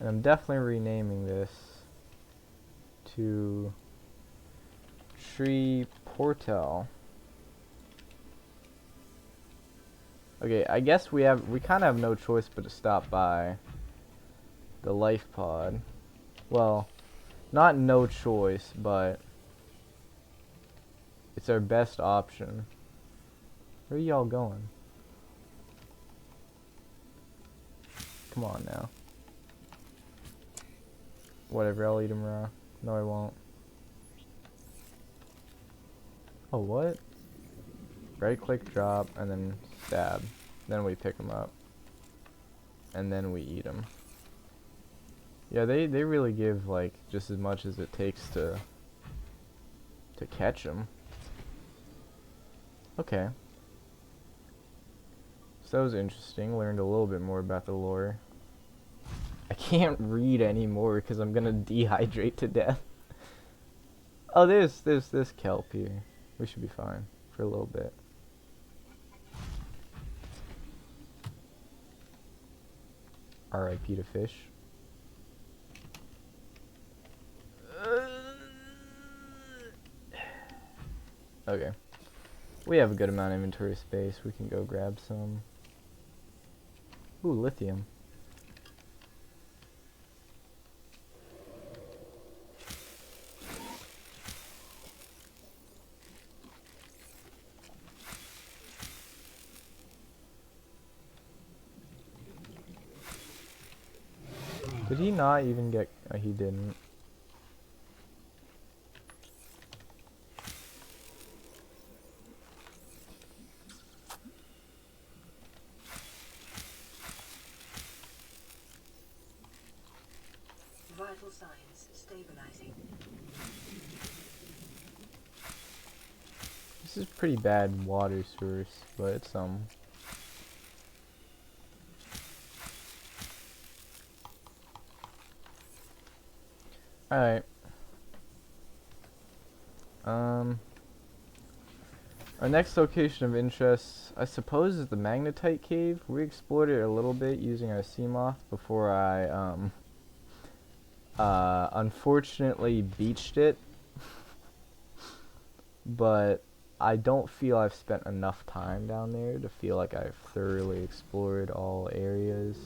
And I'm definitely renaming this to Tree Portal. Okay, I guess we kind of have no choice but to stop by the life pod. Well, not no choice, but it's our best option. Where are y'all going? Come on now. Whatever, I'll eat him raw. No, I won't. Oh, what? Right click, drop, and then stab. Then we pick them up. And then we eat them. Yeah, they really give, like, just as much as it takes to catch them. Okay. that was interesting. Learned a little bit more about the lore. I can't read anymore because I'm gonna dehydrate to death. Oh, there's this kelp here. We should be fine for a little bit. R.I.P. to fish. Okay. We have a good amount of inventory space. We can go grab some. Ooh, lithium. Did he not even get... he didn't. Vital signs stabilizing. This is pretty bad water source, but it's Alright. Our next location of interest, I suppose, is the Magnetite Cave. We explored it a little bit using our Seamoth before I, unfortunately beached it. But I don't feel I've spent enough time down there to feel like I've thoroughly explored all areas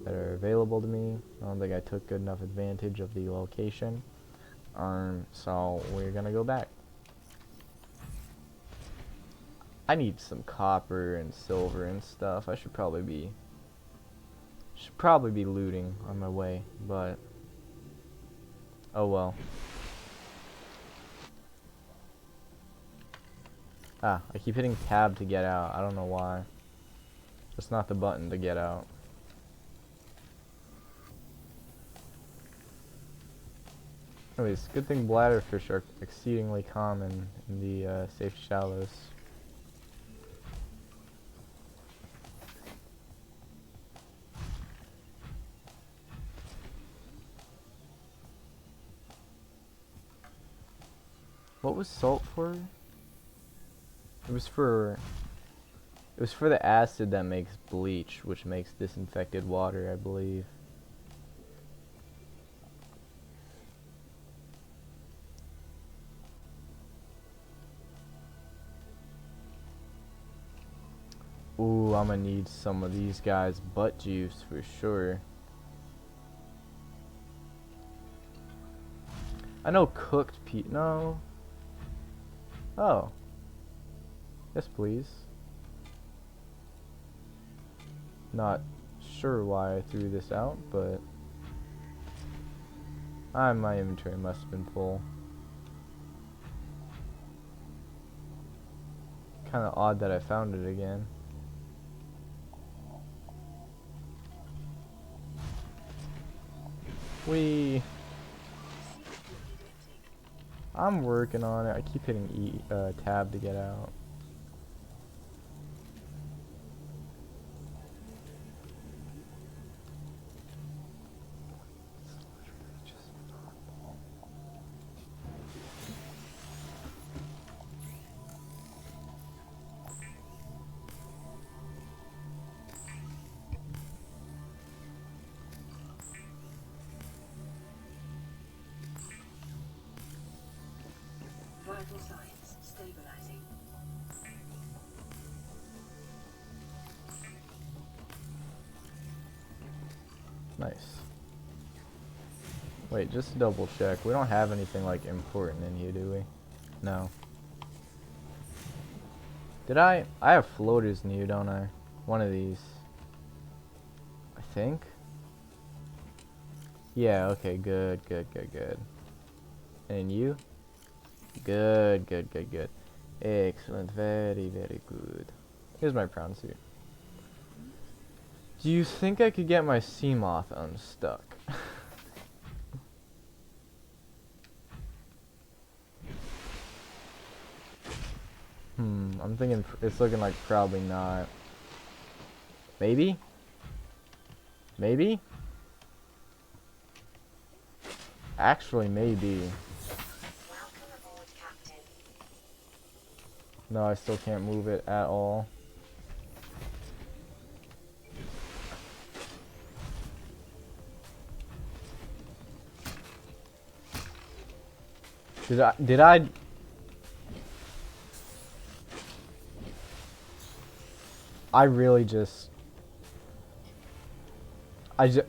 that are available to me. I don't think I took good enough advantage of the location. So we're gonna go back. I need some copper and silver and stuff. I should probably be looting on my way, but oh well. Ah, I keep hitting tab to get out. I don't know why. It's not the button to get out. Anyways, good thing bladderfish are exceedingly common in the safe shallows. What was salt for? It was for the acid that makes bleach, which makes disinfected water, I believe. Ooh, I'm gonna need some of these guys' butt juice for sure. I know cooked no. Oh. Yes, please. Not sure why I threw this out, but my inventory must have been full. Kinda odd that I found it again. I'm working on it. I keep hitting tab to get out. Vital signs stabilizing. Nice. Wait, just to double check. We don't have anything like important in here, do we? No. Did I have floaters in here, don't I? One of these. I think. Yeah, okay, good. And you? Good. Excellent, very good. Here's my prawn suit. Do you think I could get my Seamoth unstuck? I'm thinking it's looking like probably not. Maybe? Maybe? Actually, maybe. Welcome aboard, Captain. No, I still can't move it at all. Did I really just I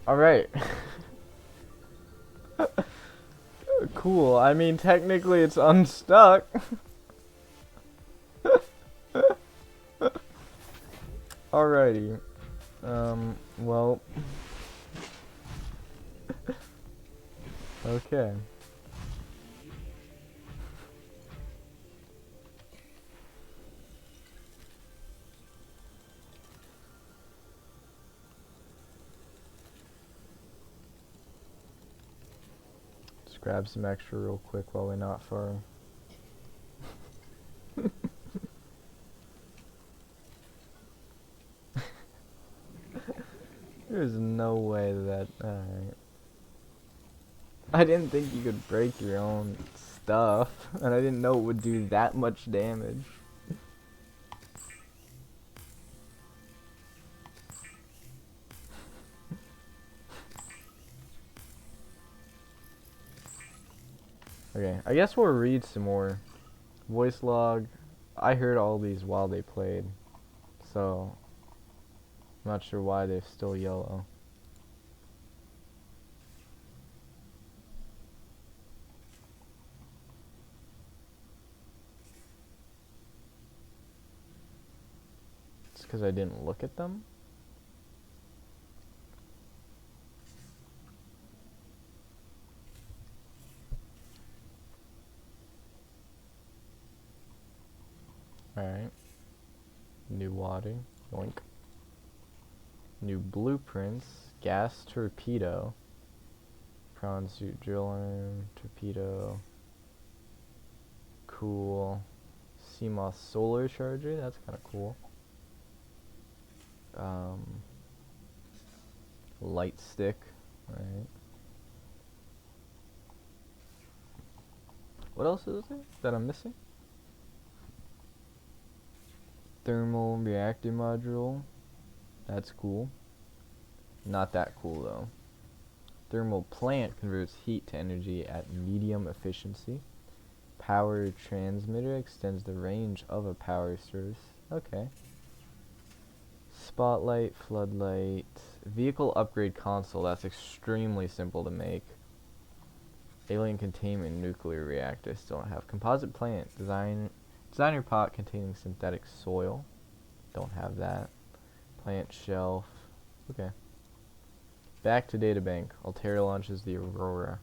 all right. Cool. I mean, technically it's unstuck. Alrighty. Well. Okay. Just grab some extra real quick while we're not far. There's no way that. Alright. I didn't think you could break your own stuff, and I didn't know it would do that much damage. Okay, I guess we'll read some more. Voice log. I heard all these while they played, so I'm not sure why they're still yellow. It's because I didn't look at them? Alright. New water. Yoink. New blueprints. Gas torpedo. Prawn suit drill arm. Torpedo. Cool. CMOS solar charger. That's kind of cool. Light stick. Alright. What else is there that I'm missing? Thermal reactor module. That's cool. Not that cool though. Thermal plant converts heat to energy at medium efficiency. Power transmitter extends the range of a power source. Okay. Spotlight, floodlight, vehicle upgrade console. That's extremely simple to make. Alien containment nuclear reactor. Still don't have. Composite plant designer pot containing synthetic soil. Don't have that. Plant shelf. Okay. Back to databank. Altair launches the Aurora.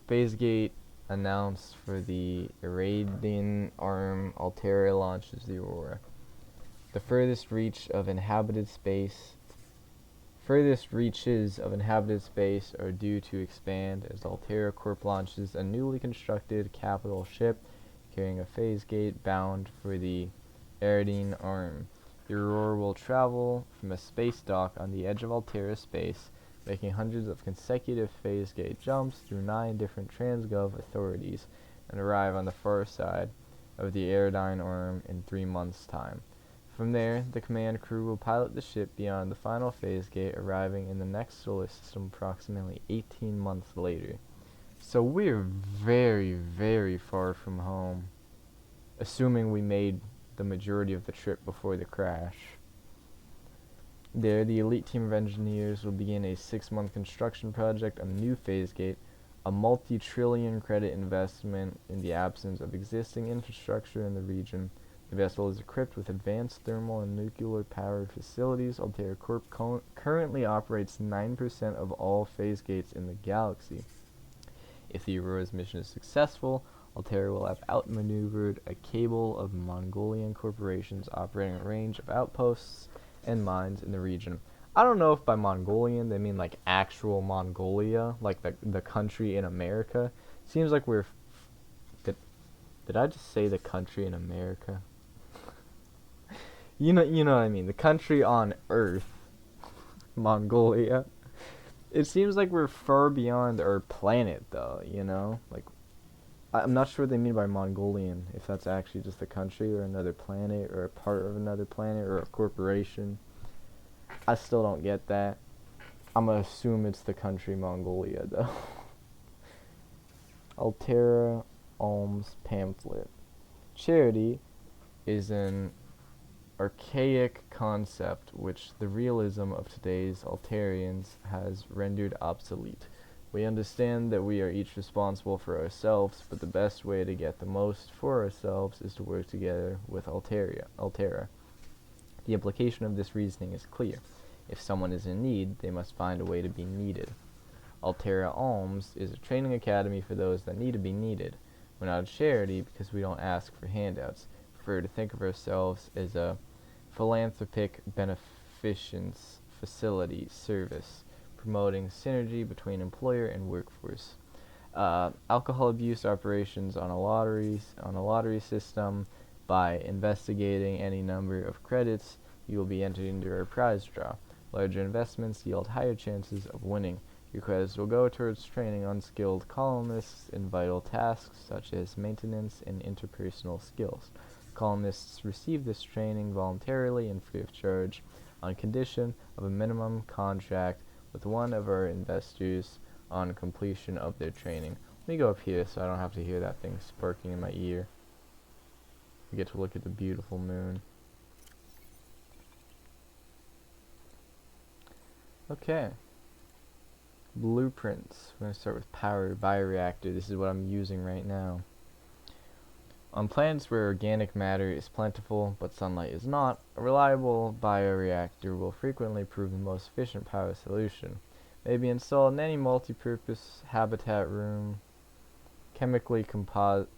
Phase gate announced for the Irradian arm. Altair launches the Aurora. The furthest reaches of inhabited space are due to expand as Altair Corp launches a newly constructed capital ship carrying a phase gate bound for the Irradian arm. The Aurora will travel from a space dock on the edge of Altair space, making hundreds of consecutive phase gate jumps through 9 different Transgov authorities, and arrive on the far side of the Irradian arm in 3 months' time. From there, the command crew will pilot the ship beyond the final phase gate, arriving in the next solar system approximately 18 months later. So we're very, very far from home, assuming we made the majority of the trip before the crash. There, the elite team of engineers will begin a 6-month construction project on the new phase gate, a multi-trillion credit investment in the absence of existing infrastructure in the region. The vessel is equipped with advanced thermal and nuclear-powered facilities. Altair Corp currently operates 9% of all phase gates in the galaxy. If the Aurora's mission is successful, Altair will have outmaneuvered a cabal of Mongolian corporations operating a range of outposts and mines in the region. I don't know if by Mongolian they mean like actual Mongolia, like the country in America. Seems like we're Did I just say the country in America? You know what I mean. The country on Earth, Mongolia. It seems like we're far beyond our planet, though. You know, like I'm not sure what they mean by Mongolian. If that's actually just a country or another planet or a part of another planet or a corporation. I still don't get that. I'm gonna assume it's the country Mongolia, though. Altera Alms pamphlet. Charity is an archaic concept which the realism of today's Altarians has rendered obsolete. We understand that we are each responsible for ourselves, but the best way to get the most for ourselves is to work together with Altera. The implication of this reasoning is clear. If someone is in need, they must find a way to be needed. Altera Alms is a training academy for those that need to be needed. We're not a charity because we don't ask for handouts. We prefer to think of ourselves as a philanthropic beneficence facility service, promoting synergy between employer and workforce. Alcohol abuse operations on a lottery system. By investigating any number of credits, you will be entered into our prize draw. Larger investments yield higher chances of winning. Your credits will go towards training unskilled colonists in vital tasks such as maintenance and interpersonal skills. Colonists receive this training voluntarily and free of charge on condition of a minimum contract with one of our investors on completion of their training. Let me go up here so I don't have to hear that thing sparking in my ear. We get to look at the beautiful moon. Okay. Blueprints. We're going to start with power bioreactor. This is what I'm using right now. On planets where organic matter is plentiful but sunlight is not, a reliable bioreactor will frequently prove the most efficient power solution. May be installed in any multi-purpose habitat room. Chemically composed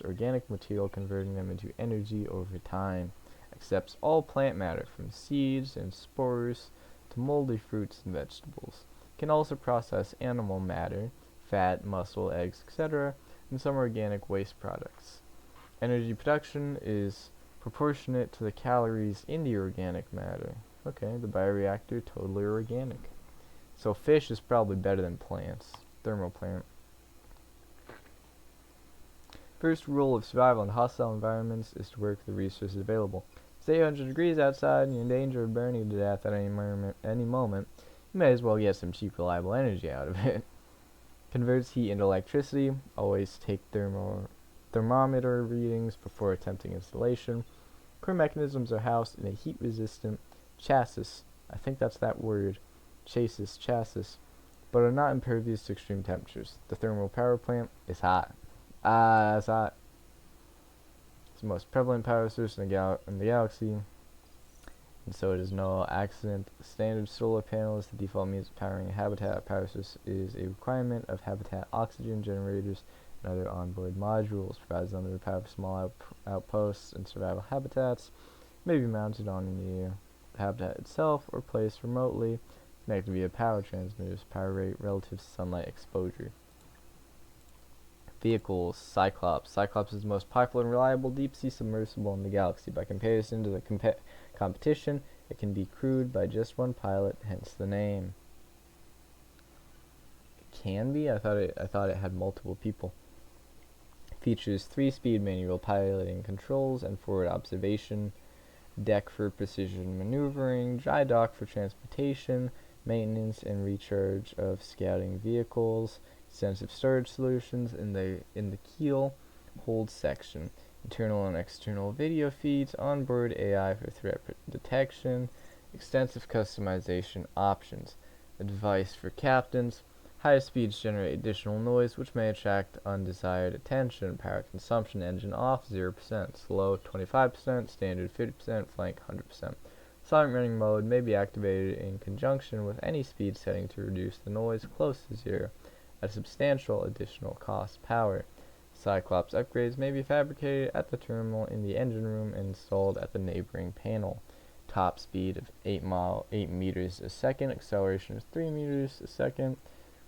organic material, converting them into energy over time. Accepts all plant matter from seeds and spores to moldy fruits and vegetables. Can also process animal matter, fat, muscle, eggs, etc., and some organic waste products. Energy production is proportionate to the calories in the organic matter. Okay, the bioreactor, totally organic. So fish is probably better than plants. Thermal plant. First rule of survival in hostile environments is to work the resources available. Stay 100 degrees outside and you're in danger of burning to death at any moment. You may as well get some cheap, reliable energy out of it. Converts heat into electricity. Always take thermometer readings before attempting installation. Core mechanisms are housed in a heat-resistant chassis. I think that's that word. Chassis. But are not impervious to extreme temperatures. The thermal power plant is hot. It's hot. It's the most prevalent power source in the galaxy. And so it is no accident. Standard solar panel is the default means of powering a habitat. Power source is a requirement of habitat. Oxygen generators and other onboard modules provides unlimited power for small outposts and survival habitats. May be mounted on the habitat itself or placed remotely, connected via power transmitters. Power rate relative to sunlight exposure. Vehicles. Cyclops. Cyclops is the most popular and reliable deep-sea submersible in the galaxy. By comparison to the competition, it can be crewed by just one pilot, hence the name. It can be? I thought it had multiple people. Features 3-speed manual piloting controls and forward observation, deck for precision maneuvering, dry dock for transportation, maintenance and recharge of scouting vehicles, extensive storage solutions in the keel hold section, internal and external video feeds, onboard AI for threat detection, extensive customization options, a device for captains. High speeds generate additional noise which may attract undesired attention. Power consumption engine off 0%, slow 25%, standard 50%, flank 100%. Silent running mode may be activated in conjunction with any speed setting to reduce the noise close to zero at substantial additional cost. Power. Cyclops upgrades may be fabricated at the terminal in the engine room and installed at the neighboring panel. Top speed of 8 meters a second, acceleration is 3 meters a second.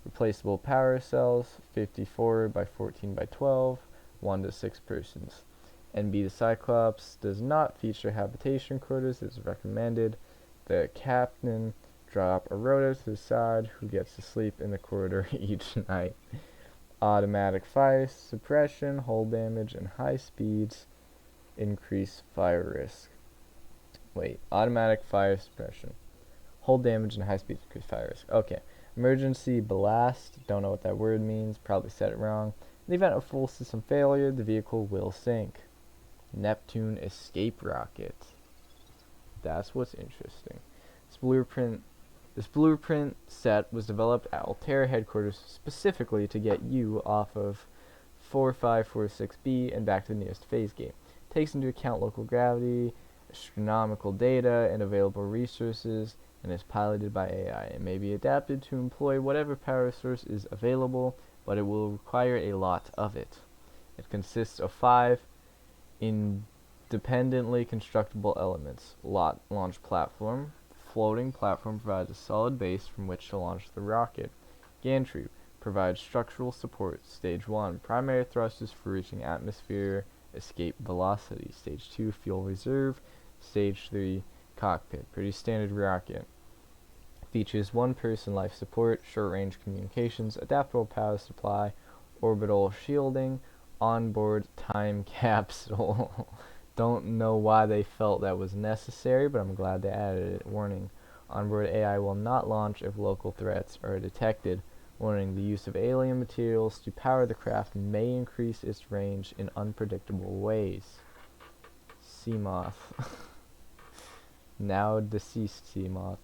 Replaceable power cells, 54 by 14 by 12, 1 to 6 persons. NB the Cyclops does not feature habitation quarters. It is recommended the captain drop a rotor to the side who gets to sleep in the corridor each night. Automatic fire suppression, hull damage, and high speeds increase fire risk. Wait, automatic fire suppression. Hull damage and high speeds increase fire risk. Okay. Emergency blast. Don't know what that word means. Probably said it wrong. In the event of full system failure, the vehicle will sink. Neptune escape rocket. That's what's interesting. This blueprint set was developed at Altera headquarters specifically to get you off of 4546B and back to the nearest phase gate. It takes into account local gravity, astronomical data, and available resources, and is piloted by AI. It may be adapted to employ whatever power source is available, but it will require a lot of it. It consists of 5 independently constructible elements. Launch platform. Floating platform provides a solid base from which to launch the rocket. Gantry provides structural support. Stage 1. Primary thrusters for reaching atmosphere escape velocity. Stage 2. Fuel reserve. Stage 3. Cockpit. Pretty standard rocket. Features 1-person life support, short-range communications, adaptable power supply, orbital shielding, onboard time capsule. Don't know why they felt that was necessary, but I'm glad they added it. Warning: onboard AI will not launch if local threats are detected. Warning: the use of alien materials to power the craft may increase its range in unpredictable ways. Seamoth. Now deceased Seamoth.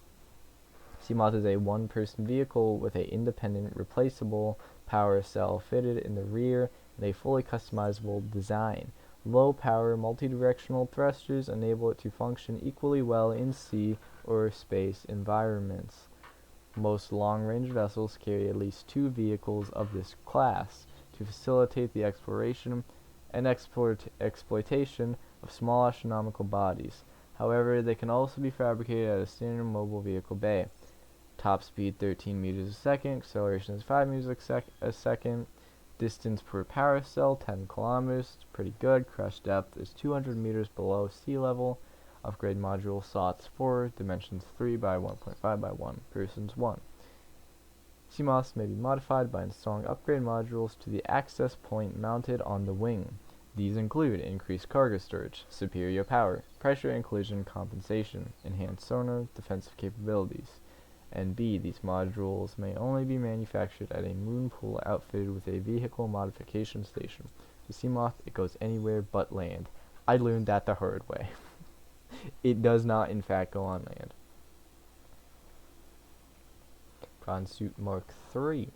Seamoth is a 1-person vehicle with an independent, replaceable power cell fitted in the rear and a fully customizable design. Low-power, multi-directional thrusters enable it to function equally well in sea or space environments. Most long-range vessels carry at least 2 vehicles of this class to facilitate the exploration and exploitation of small astronomical bodies. However, they can also be fabricated at a standard mobile vehicle bay. Top speed 13 meters a second, acceleration is 5 meters a second, distance per power cell 10 kilometers, it's pretty good. Crush depth is 200 meters below sea level. Upgrade module slots 4, dimensions 3 by 1.5 by 1, persons 1. Seamoths may be modified by installing upgrade modules to the access point mounted on the wing. These include increased cargo storage, superior power, pressure and collision compensation, enhanced sonar, defensive capabilities. And B, these modules may only be manufactured at a moon pool outfitted with a vehicle modification station. The Seamoth, it goes anywhere but land. I learned that the hard way. It does not, in fact, go on land. Prawn Suit Mark III.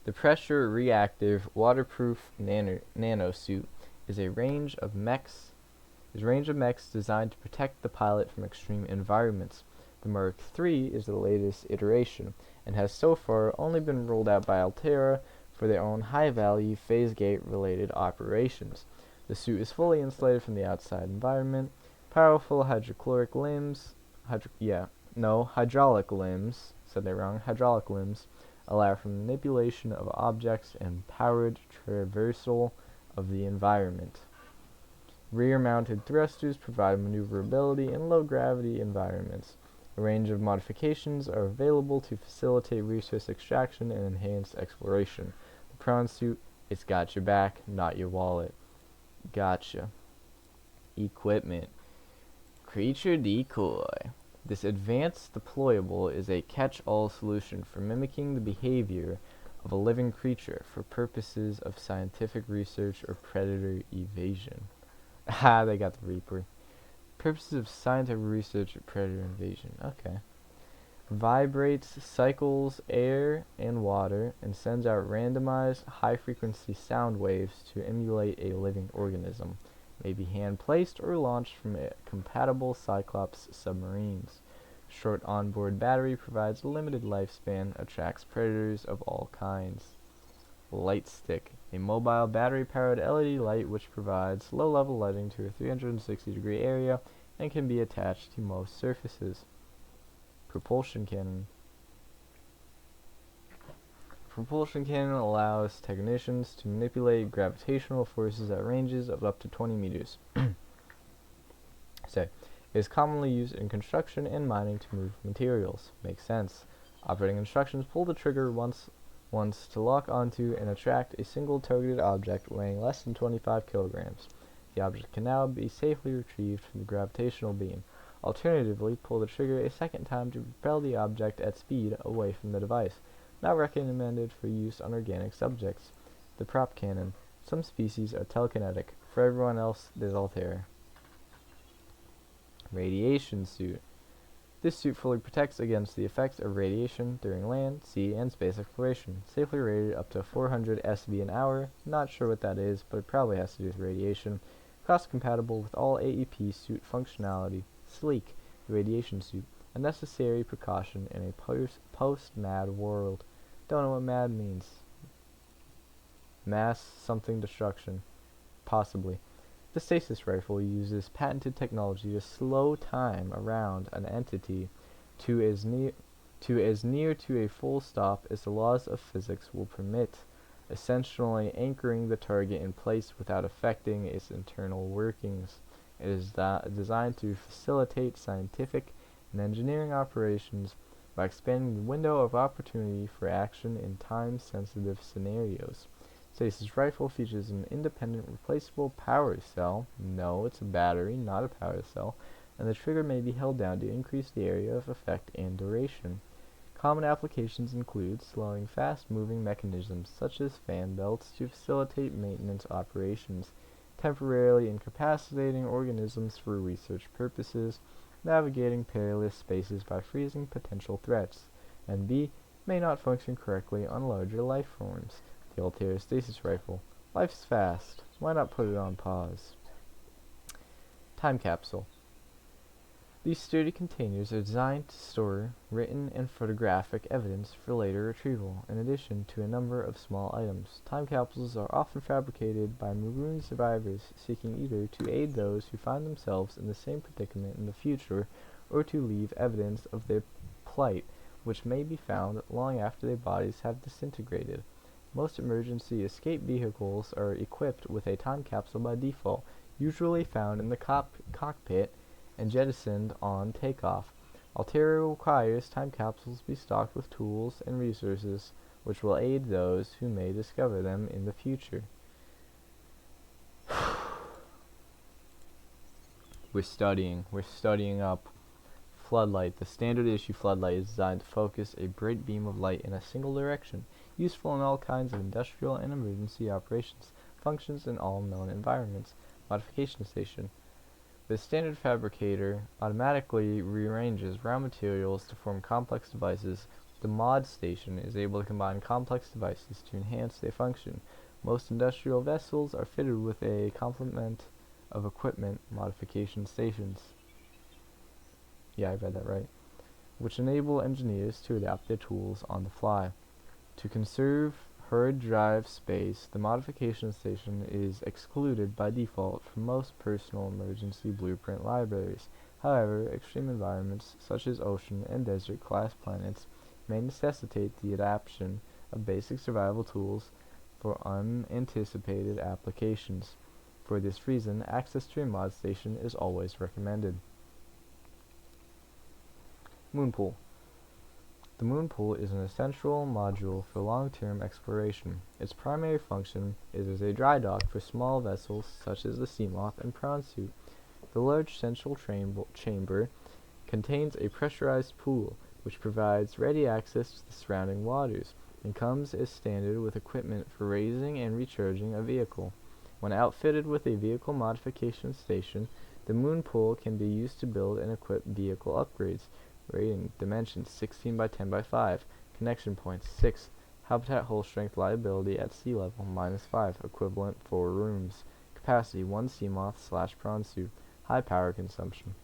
The pressure reactive waterproof nanosuit is a range of mechs designed to protect the pilot from extreme environments. The Mark III is the latest iteration and has so far only been rolled out by Altera for their own high-value phase gate related operations. The suit is fully insulated from the outside environment. Powerful hydraulic limbs, hydraulic limbs allow for manipulation of objects and powered traversal of the environment. Rear-mounted thrusters provide maneuverability in low-gravity environments. A range of modifications are available to facilitate resource extraction and enhance exploration. The prawn suit, it's got your back, not your wallet. Gotcha. Equipment. Creature decoy. This advanced deployable is a catch-all solution for mimicking the behavior of a living creature for purposes of scientific research or predator evasion. Ah, they got the Reaper. Purposes of scientific research or predator invasion. Okay. Vibrates, cycles air and water, and sends out randomized high-frequency sound waves to emulate a living organism. May be hand-placed or launched from compatible Cyclops submarines. Short onboard battery provides limited lifespan, attracts predators of all kinds. Light stick, a mobile battery-powered LED light which provides low-level lighting to a 360-degree area and can be attached to most surfaces. Propulsion cannon. propulsion cannon allows technicians to manipulate gravitational forces at ranges of up to 20 meters. It is commonly used in construction and mining to move materials. Makes sense. Operating instructions: pull the trigger once to lock onto and attract a single targeted object weighing less than 25 kilograms. The object can now be safely retrieved from the gravitational beam. Alternatively, pull the trigger a second time to propel the object at speed away from the device. Not recommended for use on organic subjects. The prop cannon. Some species are telekinetic. For everyone else, there's Altera. Radiation suit. This suit fully protects against the effects of radiation during land, sea, and space exploration. Safely rated up to 400 SV an hour. Not sure what that is, but it probably has to do with radiation. Cost compatible with all AEP suit functionality. Sleek. The radiation suit. A necessary precaution in a post-MAD world. Don't know what MAD means. Mass something destruction. Possibly. The stasis rifle uses patented technology to slow time around an entity to as near to a full stop as the laws of physics will permit, essentially anchoring the target in place without affecting its internal workings. It is designed to facilitate scientific and engineering operations by expanding the window of opportunity for action in time-sensitive scenarios. Stasis rifle features an independent replaceable power cell. No, it's a battery, not a power cell, and the trigger may be held down to increase the area of effect and duration. Common applications include slowing fast-moving mechanisms such as fan belts to facilitate maintenance operations, temporarily incapacitating organisms for research purposes, navigating perilous spaces by freezing potential threats, and B, may not function correctly on larger life forms. The Altera stasis rifle. Life's fast. Why not put it on pause? Time capsule. These sturdy containers are designed to store written and photographic evidence for later retrieval, in addition to a number of small items. Time capsules are often fabricated by marooned survivors seeking either to aid those who find themselves in the same predicament in the future, or to leave evidence of their plight, which may be found long after their bodies have disintegrated. Most emergency escape vehicles are equipped with a time capsule by default, usually found in the cockpit and jettisoned on takeoff. Altera requires time capsules be stocked with tools and resources which will aid those who may discover them in the future. We're studying up. Floodlight. The standard issue floodlight is designed to focus a bright beam of light in a single direction, useful in all kinds of industrial and emergency operations, functions in all known environments. Modification station. The standard fabricator automatically rearranges raw materials to form complex devices. The mod station is able to combine complex devices to enhance their function. Most industrial vessels are fitted with a complement of equipment modification stations. Yeah, I read that right. Which enable engineers to adapt their tools on the fly. To conserve hard drive space, the modification station is excluded by default from most personal emergency blueprint libraries. However, extreme environments such as ocean and desert class planets may necessitate the adaptation of basic survival tools for unanticipated applications. For this reason, access to a mod station is always recommended. Moonpool. The Moonpool is an essential module for long-term exploration. Its primary function is as a dry dock for small vessels such as the Seamoth and Prawn Suit. The large central chamber contains a pressurized pool, which provides ready access to the surrounding waters, and comes as standard with equipment for raising and recharging a vehicle. When outfitted with a vehicle modification station, the Moonpool can be used to build and equip vehicle upgrades. Rating dimensions 16 by 10 by 5. Connection points 6. Habitat hull strength liability at sea level -5, equivalent 4 rooms. Capacity 1 Seamoth/prawn suit. High power consumption.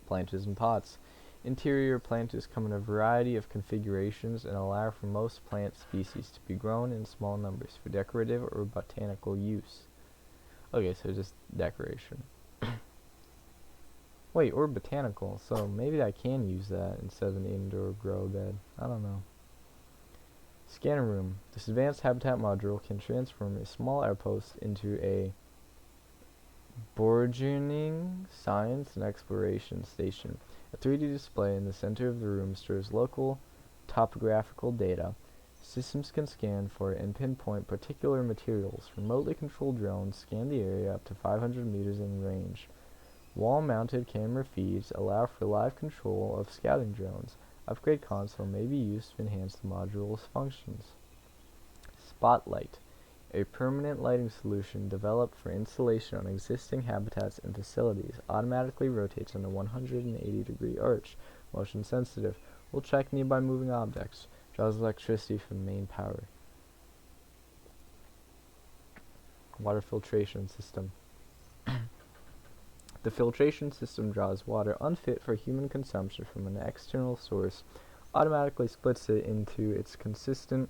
Planters and pots. Interior planters come in a variety of configurations and allow for most plant species to be grown in small numbers for decorative or botanical use. Okay, so just decoration. Wait, or botanical, so maybe I can use that instead of an indoor grow bed. I don't know. Scanner room. This advanced habitat module can transform a small outpost into a burgeoning science and exploration station. A 3D display in the center of the room stores local topographical data. Systems can scan for and pinpoint particular materials. Remotely controlled drones scan the area up to 500 meters in range. Wall-mounted camera feeds allow for live control of scouting drones. Upgrade console may be used to enhance the module's functions. Spotlight. A permanent lighting solution developed for installation on existing habitats and facilities. Automatically rotates on a 180-degree arch. Motion sensitive. Will check nearby moving objects. Draws electricity from main power. Water filtration system. The filtration system draws water unfit for human consumption from an external source, automatically splits it into its consistent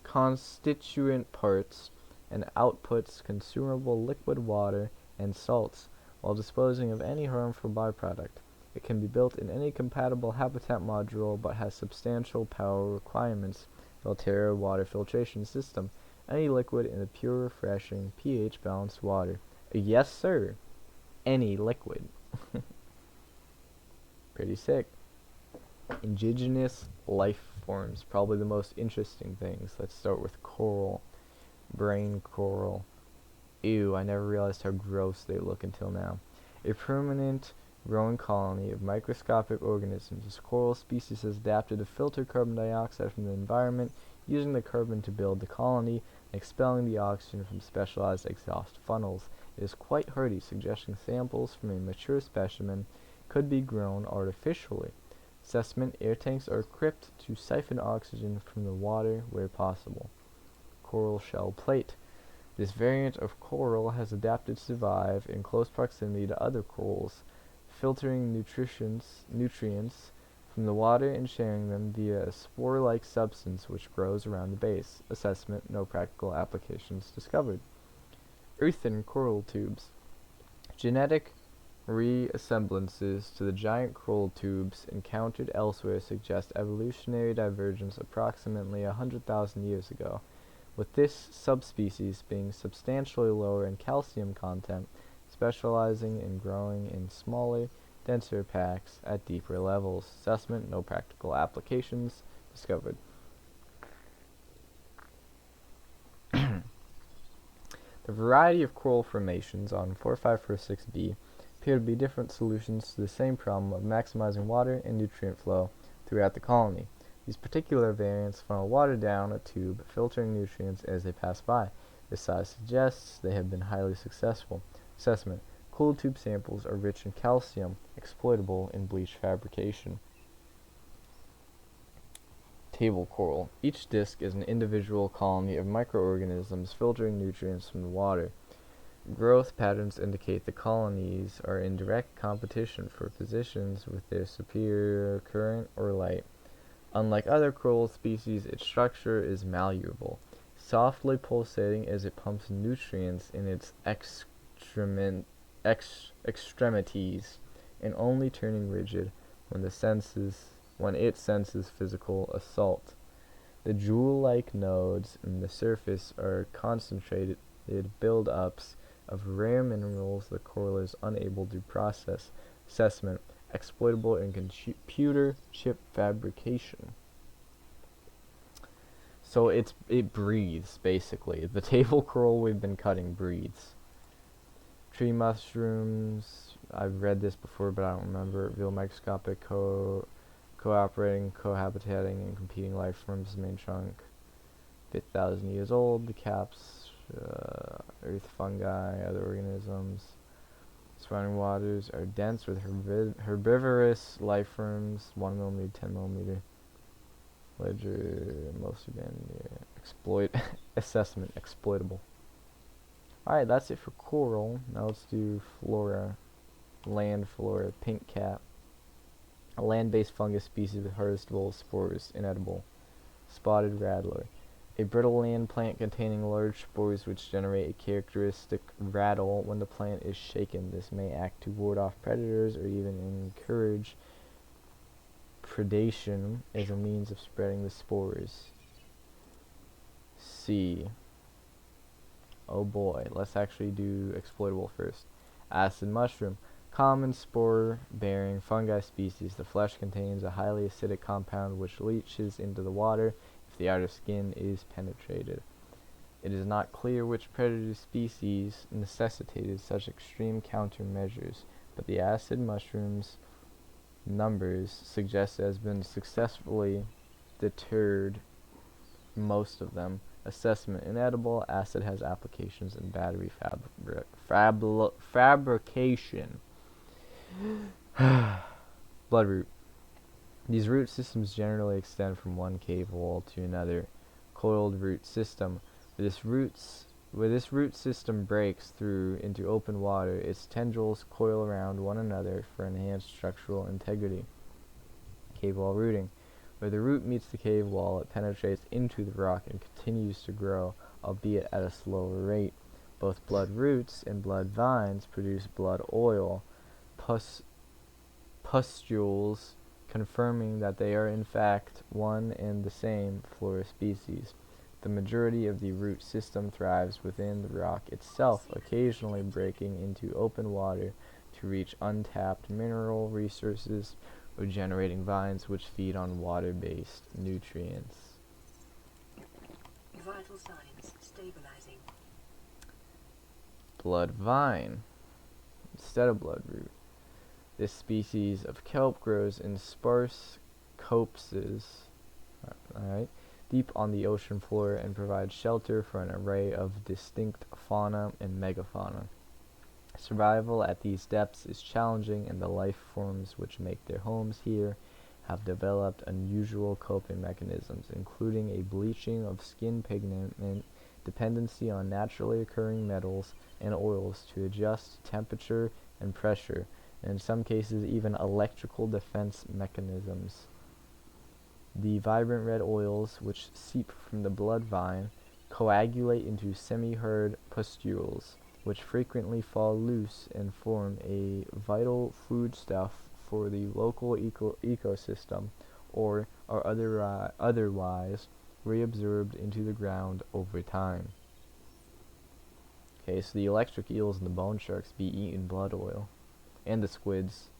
constituent parts, and outputs consumable liquid water and salts, while disposing of any harmful byproduct. It can be built in any compatible habitat module, but has substantial power requirements. Valterra water filtration system. Any liquid in a pure, refreshing, pH-balanced water. Yes, sir. Any liquid. Pretty sick. Indigenous life forms. Probably the most interesting things. Let's start with coral. Brain coral. Ew, I never realized how gross they look until now. A permanent growing colony of microscopic organisms. This coral species has adapted to filter carbon dioxide from the environment, using the carbon to build the colony, and expelling the oxygen from specialized exhaust funnels. It is quite hardy, suggesting samples from a mature specimen could be grown artificially. Assessment: air tanks are equipped to siphon oxygen from the water where possible. Coral shell plate. This variant of coral has adapted to survive in close proximity to other corals, filtering nutrients from the water and sharing them via a spore-like substance which grows around the base. Assessment: no practical applications discovered. Earthen coral tubes. Genetic reassemblances to the giant coral tubes encountered elsewhere suggest evolutionary divergence approximately 100,000 years ago, with this subspecies being substantially lower in calcium content, specializing in growing in smaller, denser packs at deeper levels. Assessment: no practical applications discovered. The variety of coral formations on 4546b appear to be different solutions to the same problem of maximizing water and nutrient flow throughout the colony. These particular variants funnel water down a tube, filtering nutrients as they pass by. This size suggests they have been highly successful. Assessment: cooled tube samples are rich in calcium, exploitable in bleach fabrication. Table coral. Each disc is an individual colony of microorganisms filtering nutrients from the water. Growth patterns indicate the colonies are in direct competition for positions with their superior current or light. Unlike other coral species, its structure is malleable, softly pulsating as it pumps nutrients in its extremities, and only turning rigid when it senses physical assault. The jewel-like nodes in the surface are concentrated build-ups of rare minerals the coral is unable to process. Assessment: exploitable in computer chip fabrication. So it breathes, basically. The table coral we've been cutting breathes. Tree mushrooms. I've read this before, but I don't remember. Reveal microscopic cooperating, cohabitating, and competing life forms. Main chunk. 50,000 years old. The caps. Earth fungi, other organisms. Surrounding waters are dense with herbivorous life forms. 1 mm, 10 mm. Ledger, mostly been assessment, exploitable. Alright, that's it for coral. Now let's do flora. Land flora. Pink cap. A land-based fungus species with harvestable spores, inedible. Spotted rattler. A brittle land plant containing large spores which generate a characteristic rattle when the plant is shaken. This may act to ward off predators or even encourage predation is a means of spreading the spores. C. Oh boy, let's actually do exploitable first. Acid mushroom. Common spore-bearing fungi species. The flesh contains a highly acidic compound which leaches into the water if the outer skin is penetrated. It is not clear which predator species necessitated such extreme countermeasures, but the acid mushroom's numbers suggest it has been successfully deterred most of them. Assessment: inedible. Acid has applications in battery fabrication. Bloodroot. These root systems generally extend from one cave wall to another. Coiled root system. Where this root system breaks through into open water, its tendrils coil around one another for enhanced structural integrity. Cave wall rooting. Where the root meets the cave wall, it penetrates into the rock and continues to grow, albeit at a slower rate. Both blood roots and blood vines produce blood oil, pustules, confirming that they are in fact one and the same flora species. The majority of the root system thrives within the rock itself, occasionally breaking into open water to reach untapped mineral resources or generating vines which feed on water-based nutrients. Vital signs stabilizing. Blood vine instead of bloodroot. This species of kelp grows in sparse copses, deep on the ocean floor and provides shelter for an array of distinct fauna and megafauna. Survival at these depths is challenging, and the life forms which make their homes here have developed unusual coping mechanisms, including a bleaching of skin pigment, dependency on naturally occurring metals and oils to adjust temperature and pressure, and in some cases even electrical defense mechanisms. The vibrant red oils which seep from the blood vine coagulate into semi-hard pustules, which frequently fall loose and form a vital foodstuff for the local ecosystem, or are otherwise reabsorbed into the ground over time. Okay, so the electric eels and the bone sharks be eating blood oil, and the squids.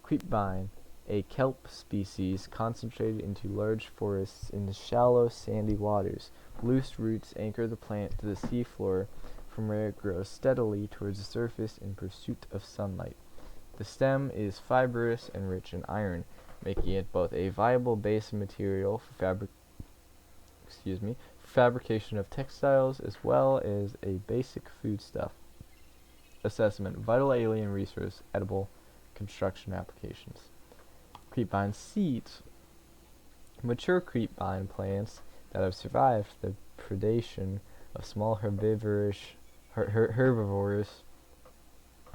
Creepvine, a kelp species concentrated into large forests in the shallow, sandy waters. Loose roots anchor the plant to the seafloor, from where it grows steadily towards the surface in pursuit of sunlight. The stem is fibrous and rich in iron, making it both a viable base material for fabrication of textiles as well as a basic foodstuff. Assessment: vital alien resource, edible, construction applications. Creepvine seeds. Mature creepvine plants that have survived the predation of small herbivores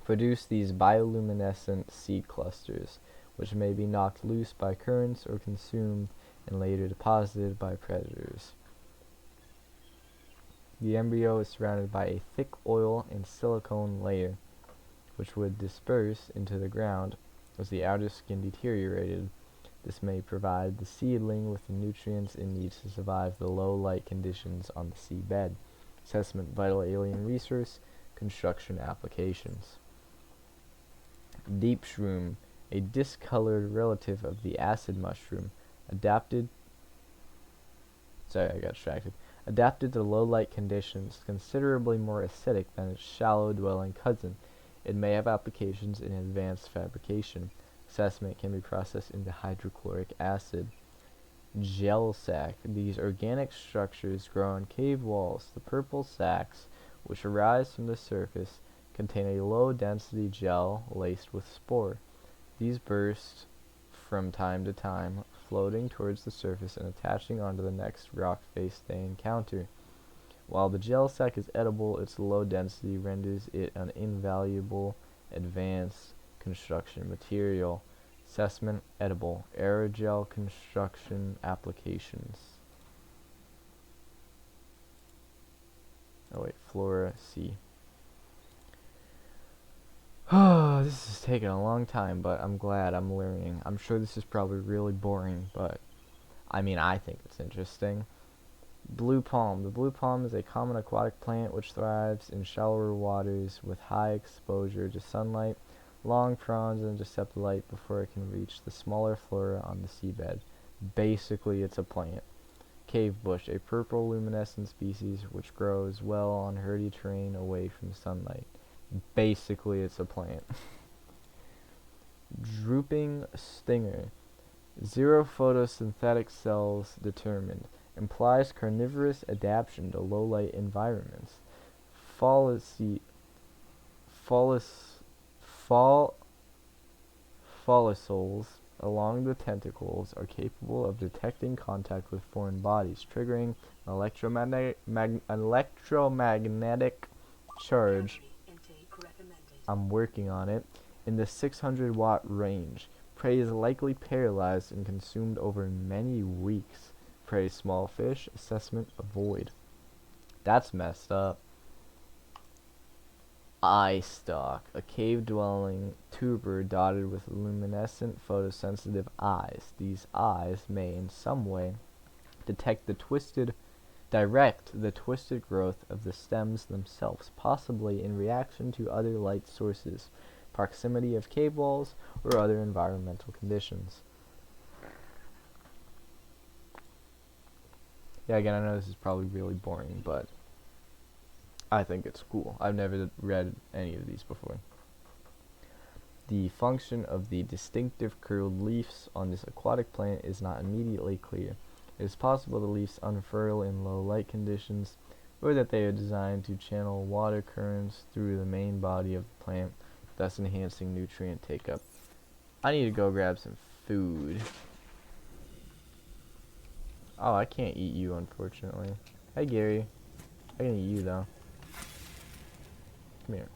produce these bioluminescent seed clusters, which may be knocked loose by currents or consumed and later deposited by predators. The embryo is surrounded by a thick oil and silicone layer, which would disperse into the ground as the outer skin deteriorated. This may provide the seedling with the nutrients it needs to survive the low light conditions on the seabed. Assessment: vital alien resource, construction applications. Deep shroom, a discolored relative of the acid mushroom, adapted to low light conditions, considerably more acidic than its shallow dwelling cousin. It may have applications in advanced fabrication. Assessment: can be processed into hydrochloric acid. Gel sac. These organic structures grow on cave walls. The purple sacs, which arise from the surface, contain a low-density gel laced with spore. These burst from time to time, floating towards the surface and attaching onto the next rock face they encounter. While the gel sac is edible, its low density renders it an invaluable advanced construction material. Assessment: edible. Aerogel construction applications. Flora C. Oh, this is taken a long time, but I'm glad I'm learning. I'm sure this is probably really boring, but I mean, I think it's interesting. Blue palm. The blue palm is a common aquatic plant which thrives in shallower waters with high exposure to sunlight. Long fronds intercept light before it can reach the smaller flora on the seabed. Basically, it's a plant. Cave bush, a purple luminescent species which grows well on herdy terrain away from sunlight. Basically, it's a plant. Drooping stinger. Zero photosynthetic cells determined. Implies carnivorous adaptation to low-light environments. Follisoles along the tentacles are capable of detecting contact with foreign bodies, triggering an electromagnetic charge. Intake recommended. I'm working on it. In the 600-watt range. Prey is likely paralyzed and consumed over many weeks. Prey small fish. Assessment avoid. That's messed up. Eye stalk. A cave-dwelling tuber dotted with luminescent photosensitive eyes. These eyes may in some way direct the twisted growth of the stems themselves, possibly in reaction to other light sources, proximity of cave walls, or other environmental conditions. Yeah, again, I know this is probably really boring, but I think it's cool. I've never read any of these before. The function of the distinctive curled leaves on this aquatic plant is not immediately clear. It is possible the leaves unfurl in low light conditions, or that they are designed to channel water currents through the main body of the plant, thus enhancing nutrient take-up. I need to go grab some food. Oh, I can't eat you, unfortunately. Hey, Gary. I can eat you, though. Come here.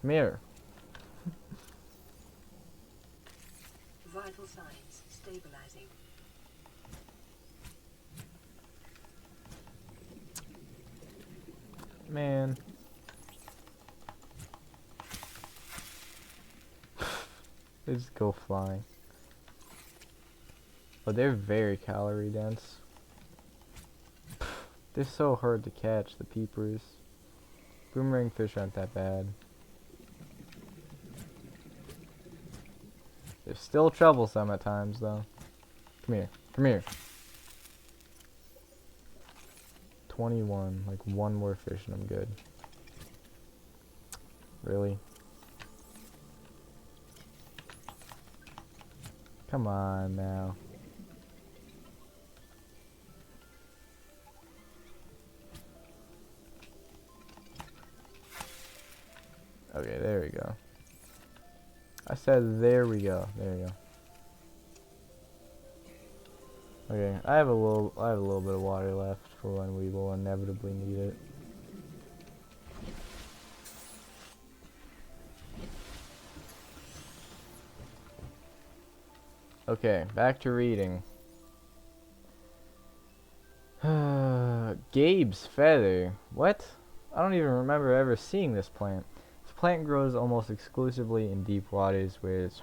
Come here. Vital signs stabilizing. Man. They just go flying. But they're very calorie dense. They're so hard to catch, the peepers. Boomerang fish aren't that bad. They're still troublesome at times, though. Come here. Come here. 21. Like, one more fish and I'm good. Really? Come on, now. Okay, there we go. I said there we go. There we go. Okay, I have a little bit of water left for when we will inevitably need it. Okay, back to reading. Gabe's feather. What? I don't even remember ever seeing this plant. This plant grows almost exclusively in deep waters where its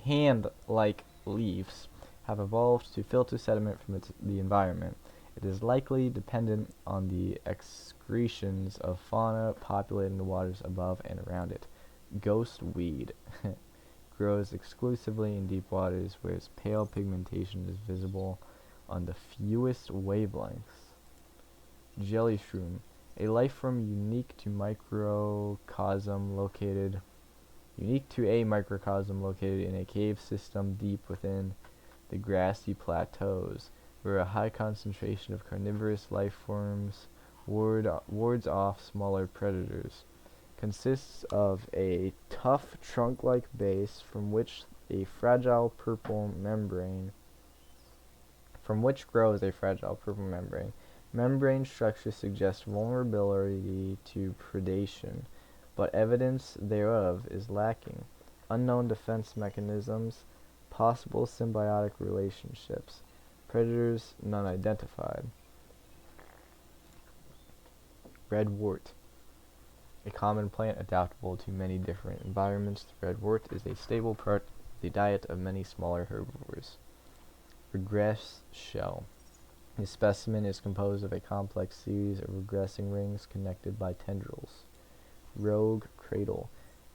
hand-like leaves have evolved to filter sediment from the environment. It is likely dependent on the excretions of fauna populating the waters above and around it. Ghost weed. Grows exclusively in deep waters where its pale pigmentation is visible on the fewest wavelengths. Jelly shroom. A life form unique to a microcosm located in a cave system deep within the grassy plateaus, where a high concentration of carnivorous life forms wards off smaller predators. Consists of a tough trunk-like base from which grows a fragile purple membrane. Membrane structure suggests vulnerability to predation, but evidence thereof is lacking. Unknown defense mechanisms, possible symbiotic relationships, predators none identified. Red wart. A common plant adaptable to many different environments, the redwort is a staple part of the diet of many smaller herbivores. Regress shell. This specimen is composed of a complex series of regressing rings connected by tendrils. Rogue cradle.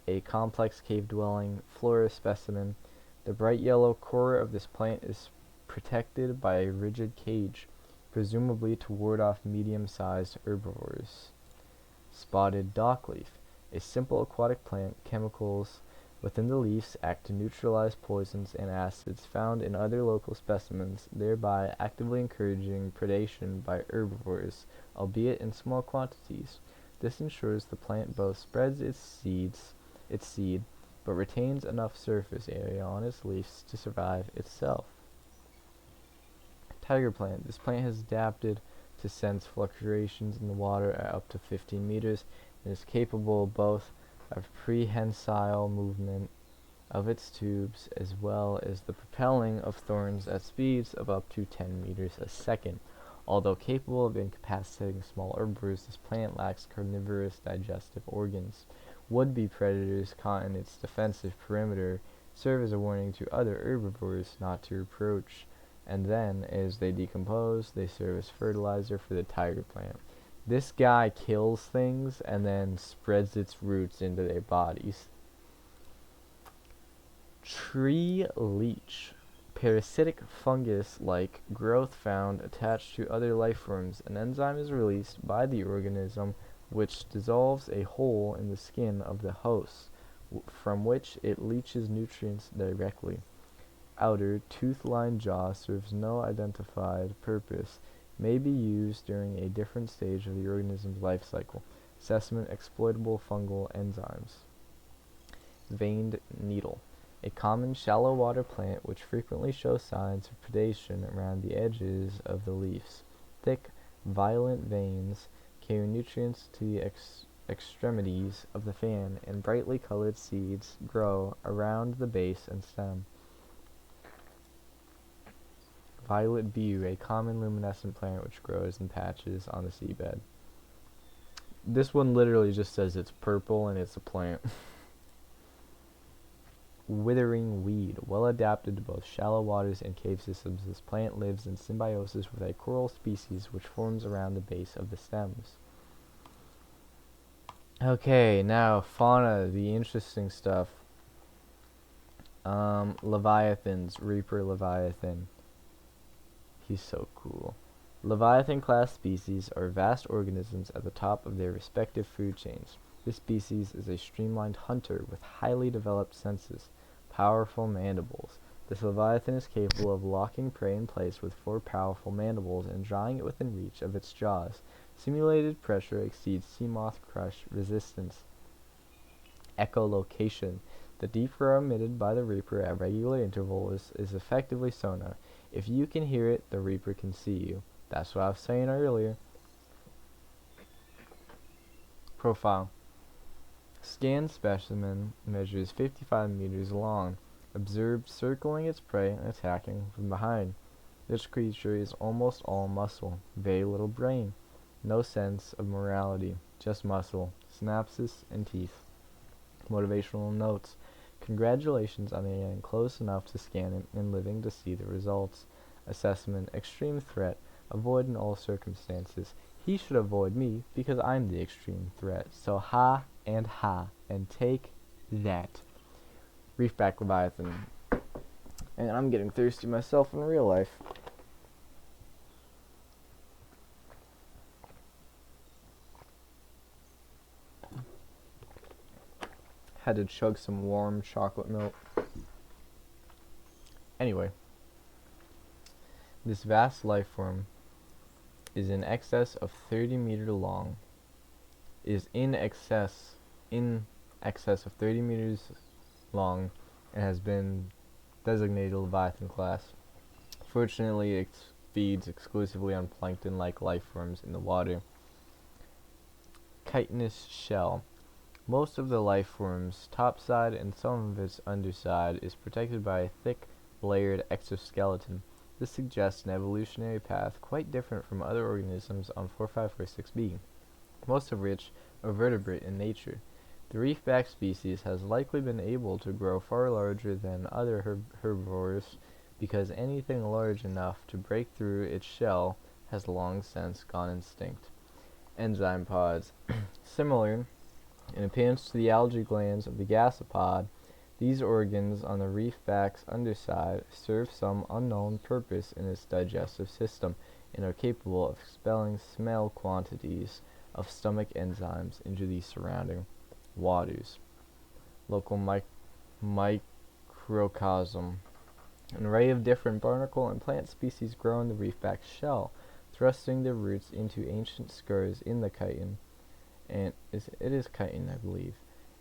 A complex cave-dwelling flora specimen. The bright yellow core of this plant is protected by a rigid cage, presumably to ward off medium-sized herbivores. Spotted dockleaf. A simple aquatic plant. Chemicals within the leaves act to neutralize poisons and acids found in other local specimens, thereby actively encouraging predation by herbivores, albeit in small quantities. This ensures the plant both spreads its seed, but retains enough surface area on its leaves to survive itself. Tiger plant. This plant has adapted to sense fluctuations in the water at up to 15 meters and is capable both of prehensile movement of its tubes as well as the propelling of thorns at speeds of up to 10 meters a second. Although capable of incapacitating small herbivores, this plant lacks carnivorous digestive organs. Would-be predators caught in its defensive perimeter serve as a warning to other herbivores not to approach, and then, as they decompose, they serve as fertilizer for the tiger plant. This guy kills things and then spreads its roots into their bodies. Tree leech. Parasitic fungus-like growth found attached to other life forms. An enzyme is released by the organism which dissolves a hole in the skin of the host, from which it leaches nutrients directly. Outer, tooth-lined jaw serves no identified purpose, may be used during a different stage of the organism's life cycle. Assessment: exploitable fungal enzymes. Veined needle. A common shallow water plant which frequently shows signs of predation around the edges of the leaves. Thick, violent veins carry nutrients to the extremities of the fan, and brightly colored seeds grow around the base and stem. Violet bew, a common luminescent plant which grows in patches on the seabed. This one literally just says it's purple and it's a plant. Withering weed. Well adapted to both shallow waters and cave systems, this plant lives in symbiosis with a coral species which forms around the base of the stems. Okay, now fauna, the interesting stuff. Leviathans, Reaper Leviathan. He's so cool. Leviathan class species are vast organisms at the top of their respective food chains. This species is a streamlined hunter with highly developed senses, powerful mandibles. This leviathan is capable of locking prey in place with 4 powerful mandibles and drawing it within reach of its jaws. Simulated pressure exceeds sea moth crush resistance. Echolocation. The deep roar emitted by the Reaper at regular intervals is effectively sonar. If you can hear it, the Reaper can see you. That's what I was saying earlier. Profile. Scanned specimen measures 55 meters long. Observed circling its prey and attacking from behind. This creature is almost all muscle, very little brain. No sense of morality, just muscle, synapses, and teeth. Motivational notes. Congratulations on getting close enough to scan it and living to see the results. Assessment: extreme threat. Avoid in all circumstances. He should avoid me because I'm the extreme threat. So ha, and take that. Reefback Leviathan. And I'm getting thirsty myself in real life. Had to chug some warm chocolate milk. Anyway, this vast life form is in excess of 30 meters long. In excess of 30 meters long and has been designated Leviathan class. Fortunately, it feeds exclusively on plankton-like life forms in the water. Chitinous shell. Most of the life form's topside and some of its underside is protected by a thick, layered exoskeleton. This suggests an evolutionary path quite different from other organisms on 4546b, most of which a vertebrate in nature. The reefback species has likely been able to grow far larger than other herbivores because anything large enough to break through its shell has long since gone extinct. Enzyme pods. Similar in appearance to the algae glands of the gasopod, these organs on the reefback's underside serve some unknown purpose in its digestive system and are capable of expelling small quantities of stomach enzymes into the surrounding waters. Local microcosm. An array of different barnacle and plant species grow in the reefback's shell, thrusting their roots into ancient scars in the chitin, and it is chitin, I believe,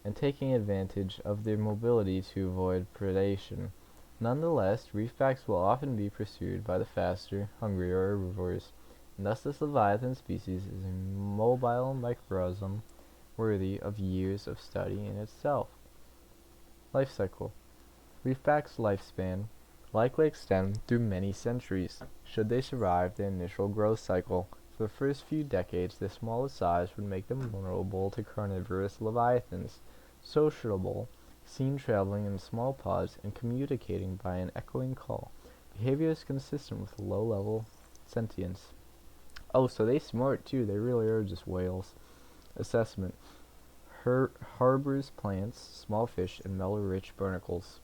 and taking advantage of their mobility to avoid predation. Nonetheless, reefbacks will often be pursued by the faster, hungrier herbivores, and thus this leviathan species is a mobile microorganism worthy of years of study in itself. Life cycle. Reefbacks' lifespan likely extend through many centuries, should they survive the initial growth cycle. For the first few decades, their smallest size would make them vulnerable to carnivorous leviathans, sociable, seen traveling in small pods and communicating by an echoing call. Behavior is consistent with low-level sentience. Oh, so they smart too. They really are just whales. Assessment. Harbors plants, small fish, and metal-rich barnacles.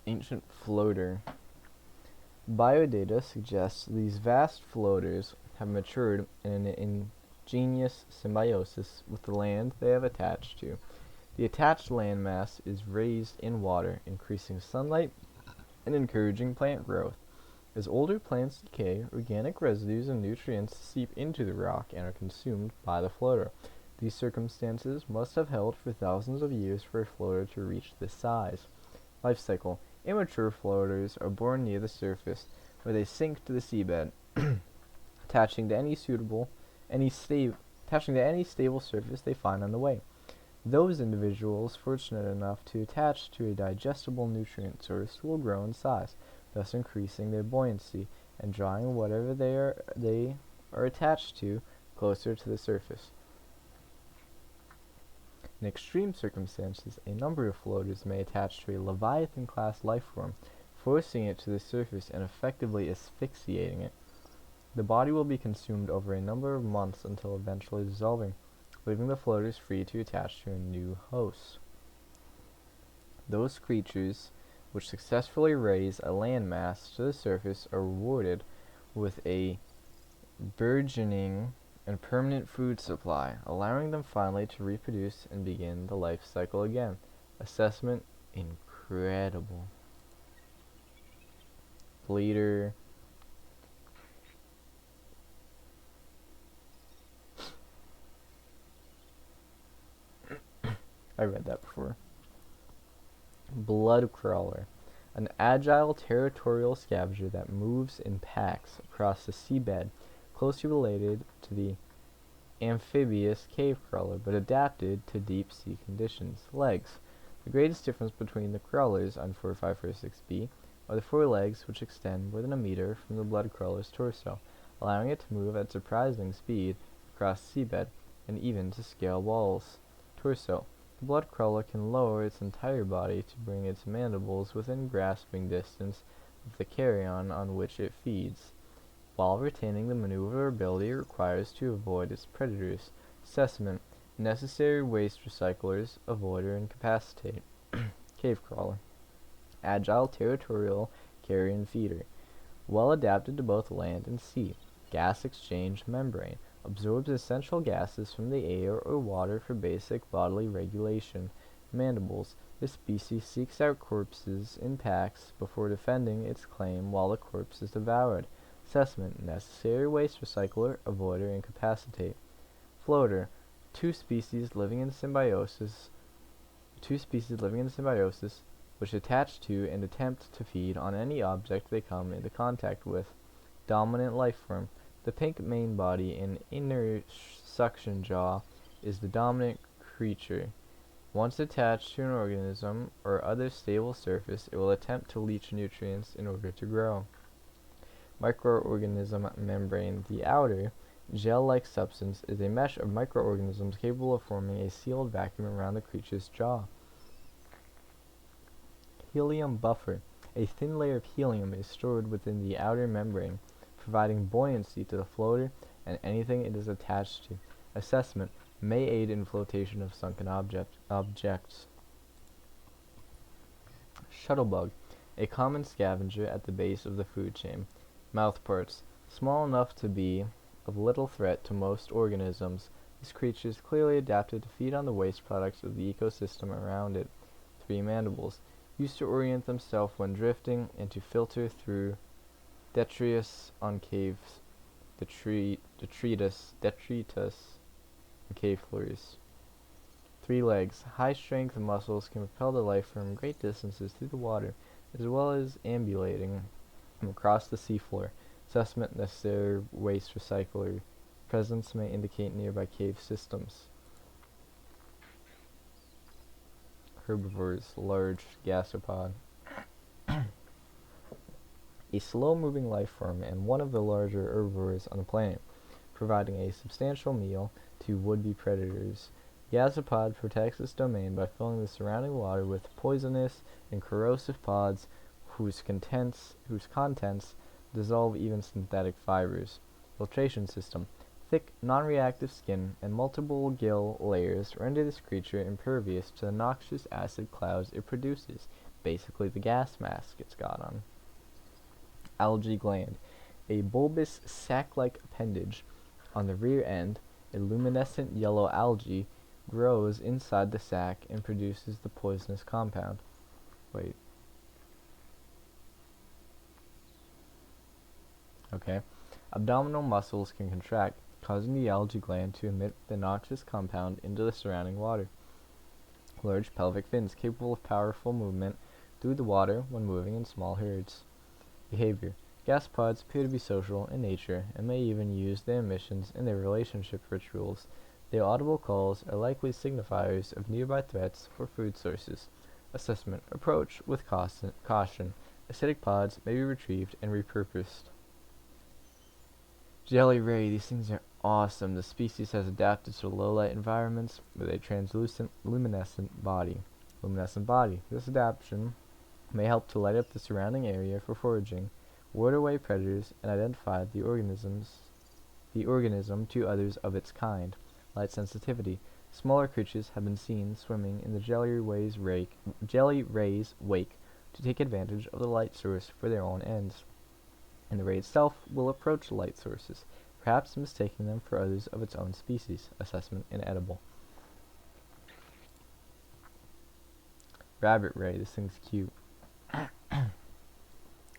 Ancient floater. Biodata suggests these vast floaters have matured in an ingenious symbiosis with the land they have attached to. The attached landmass is raised in water, increasing sunlight and encouraging plant growth. As older plants decay, organic residues and nutrients seep into the rock and are consumed by the floater. These circumstances must have held for thousands of years for a floater to reach this size. Life cycle. Immature floaters are born near the surface, where they sink to the seabed, attaching to any stable surface they find on the way. Those individuals fortunate enough to attach to a digestible nutrient source will grow in size, thus increasing their buoyancy and drawing whatever they are attached to closer to the surface. In extreme circumstances, a number of floaters may attach to a Leviathan-class lifeform, forcing it to the surface and effectively asphyxiating it. The body will be consumed over a number of months until eventually dissolving, leaving the floaters free to attach to a new host. Those creatures which successfully raise a landmass to the surface are rewarded with a burgeoning and permanent food supply, allowing them finally to reproduce and begin the life cycle again. Assessment: incredible. Bleeder. I read that before. Blood crawler. An agile territorial scavenger that moves in packs across the seabed, closely related to the amphibious cave crawler, but adapted to deep sea conditions. Legs. The greatest difference between the crawlers on 4546b are the four legs, which extend more than a meter from the blood crawler's torso, allowing it to move at surprising speed across the seabed and even to scale walls. Torso. The blood crawler can lower its entire body to bring its mandibles within grasping distance of the carrion on which it feeds, while retaining the maneuverability it requires to avoid its predators. Assessment: necessary waste recyclers, avoid or incapacitate. Cave crawler. Agile territorial carrion feeder. Well adapted to both land and sea. Gas exchange membrane. Absorbs essential gases from the air or water for basic bodily regulation. Mandibles. This species seeks out corpses in packs before defending its claim while the corpse is devoured. Assessment: necessary waste recycler, avoid or incapacitate. Floater. Two species living in symbiosis which attach to and attempt to feed on any object they come into contact with. Dominant life form. The pink main body and inner suction jaw is the dominant creature, Once attached to an organism or other stable surface, it will attempt to leach nutrients in order to grow. Microorganism membrane. The outer, gel-like substance is a mesh of microorganisms capable of forming a sealed vacuum around the creature's jaw. Helium buffer. A thin layer of helium is stored within the outer membrane, providing buoyancy to the floater and anything it is attached to. Assessment may aid in flotation of sunken objects. Shuttlebug. A common scavenger at the base of the food chain. Mouthparts. Small enough to be of little threat to most organisms, this creature is clearly adapted to feed on the waste products of the ecosystem around it. 3 mandibles. Used to orient themselves when drifting and to filter through detritus on caves. Detritus on cave floors. 3 legs. High strength muscles can propel the life from great distances through the water, as well as ambulating across the seafloor. Assessment necessary waste recycler. Presence may indicate nearby cave systems. Herbivores. Large gasopod. A slow-moving life form and one of the larger herbivores on the planet, providing a substantial meal to would-be predators. Gasopod protects its domain by filling the surrounding water with poisonous and corrosive pods whose contents dissolve even synthetic fibers. Filtration system. Thick, non-reactive skin and multiple gill layers render this creature impervious to the noxious acid clouds it produces, basically the gas mask it's got on. Algae gland. A bulbous sac-like appendage on the rear end, a luminescent yellow algae grows inside the sac and produces the poisonous compound. Wait. Okay. Abdominal muscles can contract, causing the algae gland to emit the noxious compound into the surrounding water. Large pelvic fins capable of powerful movement through the water when moving in small herds. Behavior. Gasopods appear to be social in nature and may even use their emissions in their relationship rituals. Their audible calls are likely signifiers of nearby threats for food sources. Assessment. Approach with caution. Acidic pods may be retrieved and repurposed. Jelly ray. These things are awesome. The species has adapted to low-light environments with a translucent, luminescent body. This adaptation may help to light up the surrounding area for foraging, ward away predators, and identify the organism to others of its kind. Light sensitivity. Smaller creatures have been seen swimming in the jelly ray's wake to take advantage of the light source for their own ends, and the ray itself will approach the light sources, perhaps mistaking them for others of its own species. Assessment inedible. Rabbit ray. This thing's cute.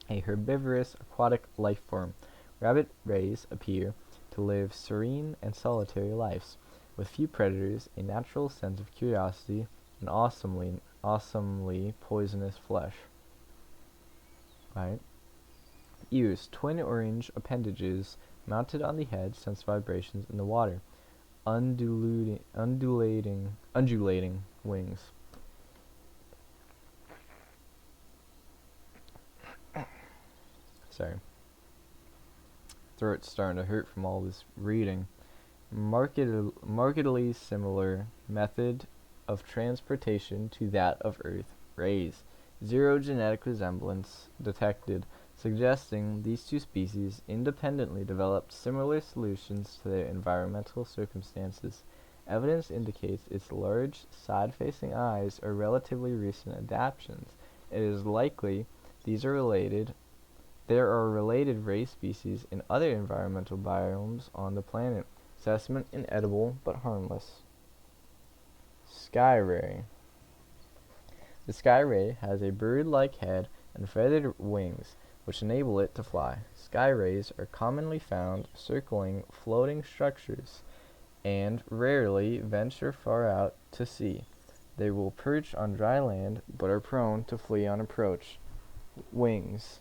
A herbivorous aquatic life form. Rabbit rays appear to live serene and solitary lives, with few predators, a natural sense of curiosity, and awesomely poisonous flesh. Right? Ears. Twin orange appendages mounted on the head sense vibrations in the water. Undulating wings. Sorry. Throat's starting to hurt from all this reading. Markedly similar method of transportation to that of Earth. Rays. 0 genetic resemblance detected, suggesting these two species independently developed similar solutions to their environmental circumstances. Evidence indicates its large, side-facing eyes are relatively recent adaptations. It is likely there are related ray species in other environmental biomes on the planet. Assessment inedible but harmless. Sky ray. The sky ray has a bird-like head and feathered wings, which enable it to fly. Sky rays are commonly found circling floating structures and rarely venture far out to sea. They will perch on dry land but are prone to flee on approach. Wings.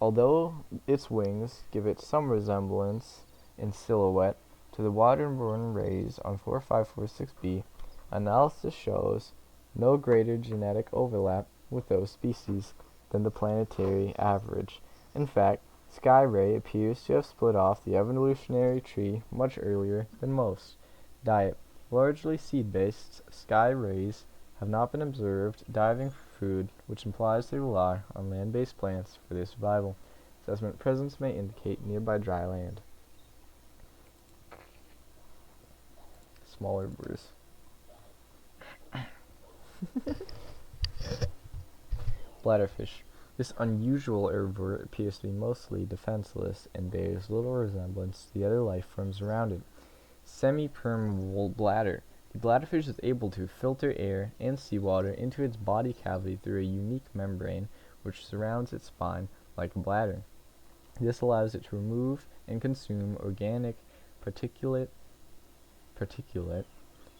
Although its wings give it some resemblance in silhouette to the waterborne rays on 4546b, analysis shows no greater genetic overlap with those species than the planetary average. In fact, Sky Ray appears to have split off the evolutionary tree much earlier than most. Diet. Largely seed-based, Sky Rays have not been observed diving for food, which implies they rely on land-based plants for their survival. Assessment. Presence may indicate nearby dry land. Small herbivores. Bladderfish. This unusual herbivore appears to be mostly defenseless and bears little resemblance to the other life forms around it. Semi-permeable bladder. The bladderfish is able to filter air and seawater into its body cavity through a unique membrane which surrounds its spine like a bladder. This allows it to remove and consume organic particulate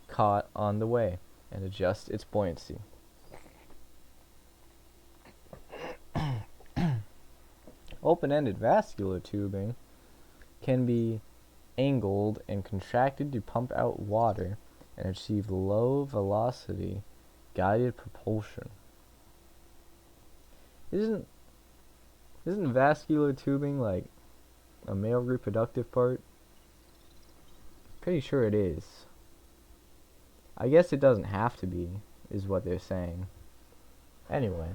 caught on the way and adjust its buoyancy. Open-ended vascular tubing can be angled and contracted to pump out water and achieve low-velocity guided propulsion. Isn't vascular tubing like a male reproductive part? Pretty sure it is. I guess it doesn't have to be, is what they're saying. Anyway,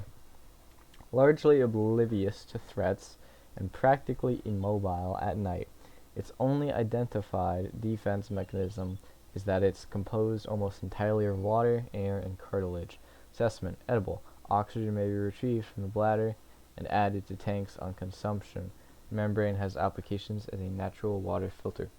largely oblivious to threats and practically immobile at night, its only identified defense mechanism is that it's composed almost entirely of water, air, and cartilage. Assessment. Edible. Oxygen may be retrieved from the bladder and added to tanks on consumption. The membrane has applications as a natural water filter.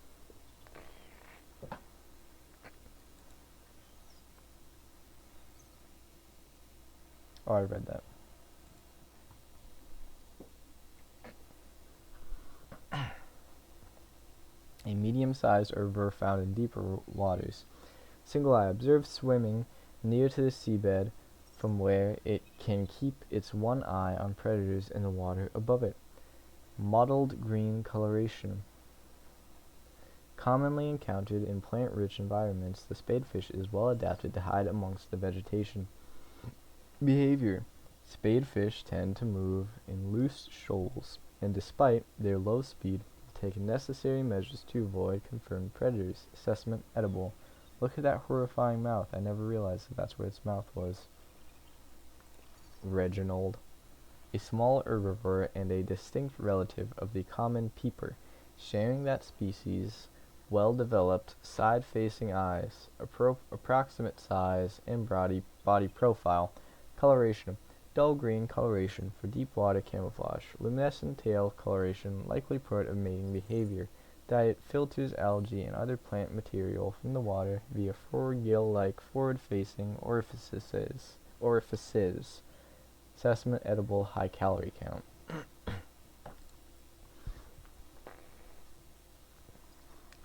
Oh, I read that. A medium-sized herbivore found in deeper waters. Single eye observed swimming near to the seabed, from where it can keep its one eye on predators in the water above it. Mottled green coloration. Commonly encountered in plant-rich environments, the spadefish is well adapted to hide amongst the vegetation. Behavior. Spadefish tend to move in loose shoals, and despite their low speed, take necessary measures to avoid confirmed predators. Assessment. Edible. Look at that horrifying mouth. I never realized that that's where its mouth was. Reginald. A small herbivore and a distinct relative of the common peeper, sharing that species' well-developed side-facing eyes, approximate size, and body profile. Coloration. Dull green coloration for deep water camouflage. Luminescent tail coloration, likely part of mating behavior. Diet filters algae and other plant material from the water via four gill-like forward-facing orifices. Assessment. Edible. High calorie count.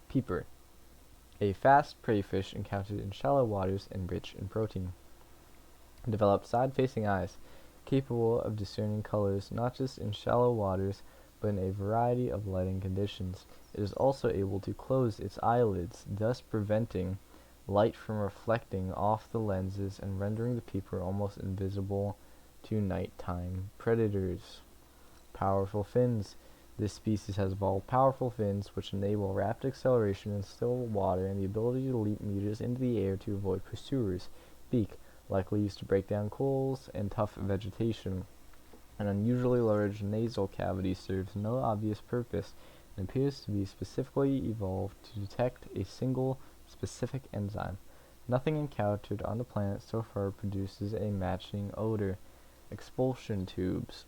Peeper. A fast prey fish encountered in shallow waters and rich in protein. Developed side-facing eyes, capable of discerning colors not just in shallow waters, but in a variety of lighting conditions. It is also able to close its eyelids, thus preventing light from reflecting off the lenses and rendering the peeper almost invisible to nighttime predators. Powerful fins. This species has evolved powerful fins which enable rapid acceleration in still water and the ability to leap meters into the air to avoid pursuers. Beak. Likely used to break down coals and tough vegetation. An unusually large nasal cavity serves no obvious purpose and appears to be specifically evolved to detect a single specific enzyme. Nothing encountered on the planet so far produces a matching odor. Expulsion tubes.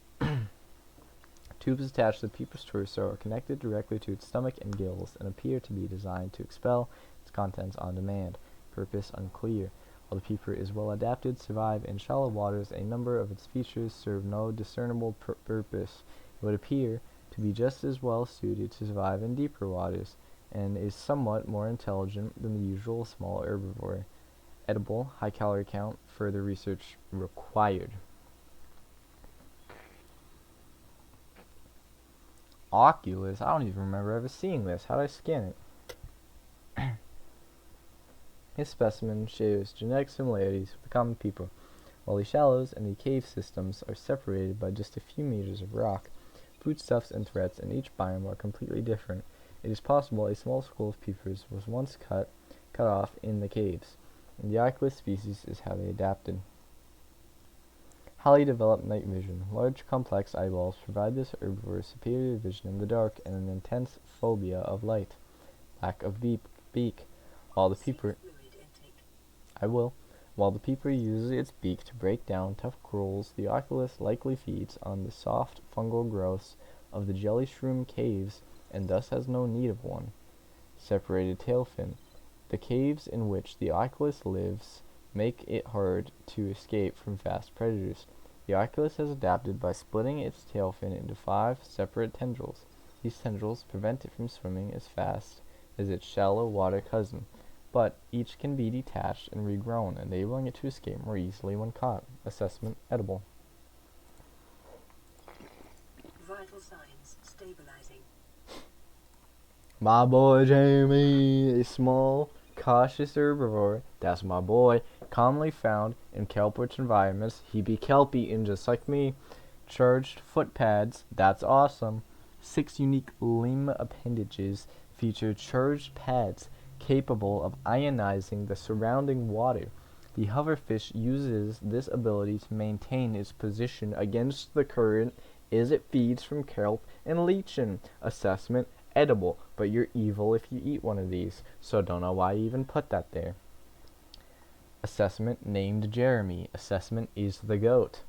Tubes attached to the peeper's torso are connected directly to its stomach and gills and appear to be designed to expel its contents on demand. Purpose unclear. While the peeper is well adapted to survive in shallow waters, a number of its features serve no discernible purpose. It would appear to be just as well suited to survive in deeper waters, and is somewhat more intelligent than the usual small herbivore. Edible. High calorie count. Further research required. Oculus? I don't even remember ever seeing this. How did I scan it? His specimen shares genetic similarities with the common people. While the shallows and the cave systems are separated by just a few meters of rock, foodstuffs and threats in each biome are completely different. It is possible a small school of peepers was once cut off in the caves, and the Oculus species is how they adapted. Highly developed night vision. Large, complex eyeballs provide this herbivore superior vision in the dark and an intense phobia of light. Lack of beak. While the peeper... I will. While the peeper uses its beak to break down tough corals, the Oculus likely feeds on the soft fungal growths of the jelly shroom caves and thus has no need of one. Separated tail fin. The caves in which the Oculus lives make it hard to escape from fast predators. The Oculus has adapted by splitting its tail fin into 5 separate tendrils. These tendrils prevent it from swimming as fast as its shallow water cousin, but each can be detached and regrown, enabling it to escape more easily when caught. Assessment: edible. Vital signs stabilizing. My boy Jamie, a small, cautious herbivore. That's my boy. Commonly found in kelp-rich environments. He be kelp-eating just like me. Charged foot pads. That's awesome. 6 unique limb appendages feature charged pads capable of ionizing the surrounding water. The hoverfish uses this ability to maintain its position against the current as it feeds from kelp and lichen. Assessment: edible, but you're evil if you eat one of these, so don't know why you even put that there. Assessment: named Jeremy. Assessment: is the goat.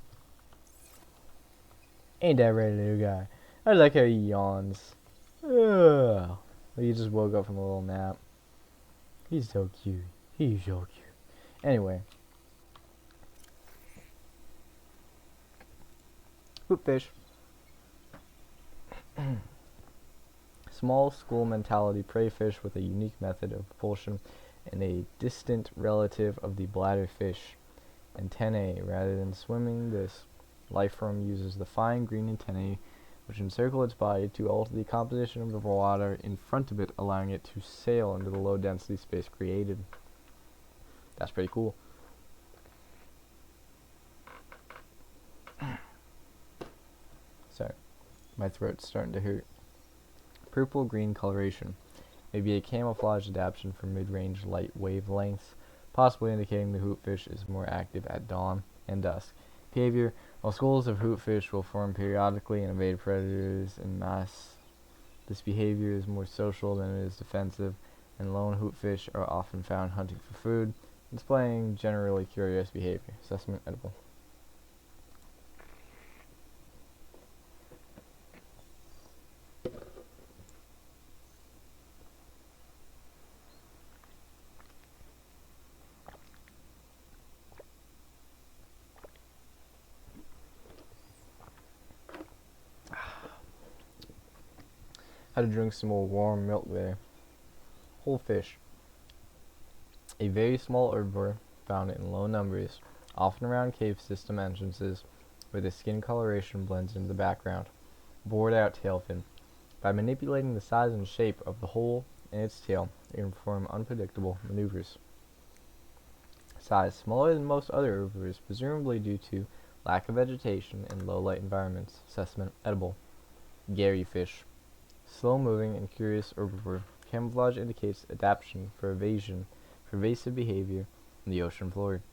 Ain't that right, little guy? I like how he yawns. Ugh. He just woke up from a little nap. He's so cute. He's so cute. Anyway. Hoopfish. Small school mentality prey fish with a unique method of propulsion and a distant relative of the bladderfish. Antennae. Rather than swimming, this life form uses the fine green antennae which encircle its body to alter the composition of the water in front of it, allowing it to sail into the low density space created. That's pretty cool. Sorry, my throat's starting to hurt. Purple-green coloration may be a camouflage adaptation for mid-range light wavelengths, possibly indicating the hoopfish is more active at dawn and dusk. Behavior: while schools of hoopfish will form periodically and evade predators en masse, this behavior is more social than it is defensive, and lone hoopfish are often found hunting for food, displaying generally curious behavior. Assessment: edible. Had to drink some more warm milk there. Whole fish. A very small herbivore found in low numbers, often around cave system entrances, where the skin coloration blends into the background. Bored out tail fin. By manipulating the size and shape of the hole in its tail, it can perform unpredictable maneuvers. Size: smaller than most other herbivores, presumably due to lack of vegetation in low light environments. Assessment: edible. Gary fish. Slow-moving and curious herbivore. Camouflage indicates adaptation for pervasive behavior in the ocean floor.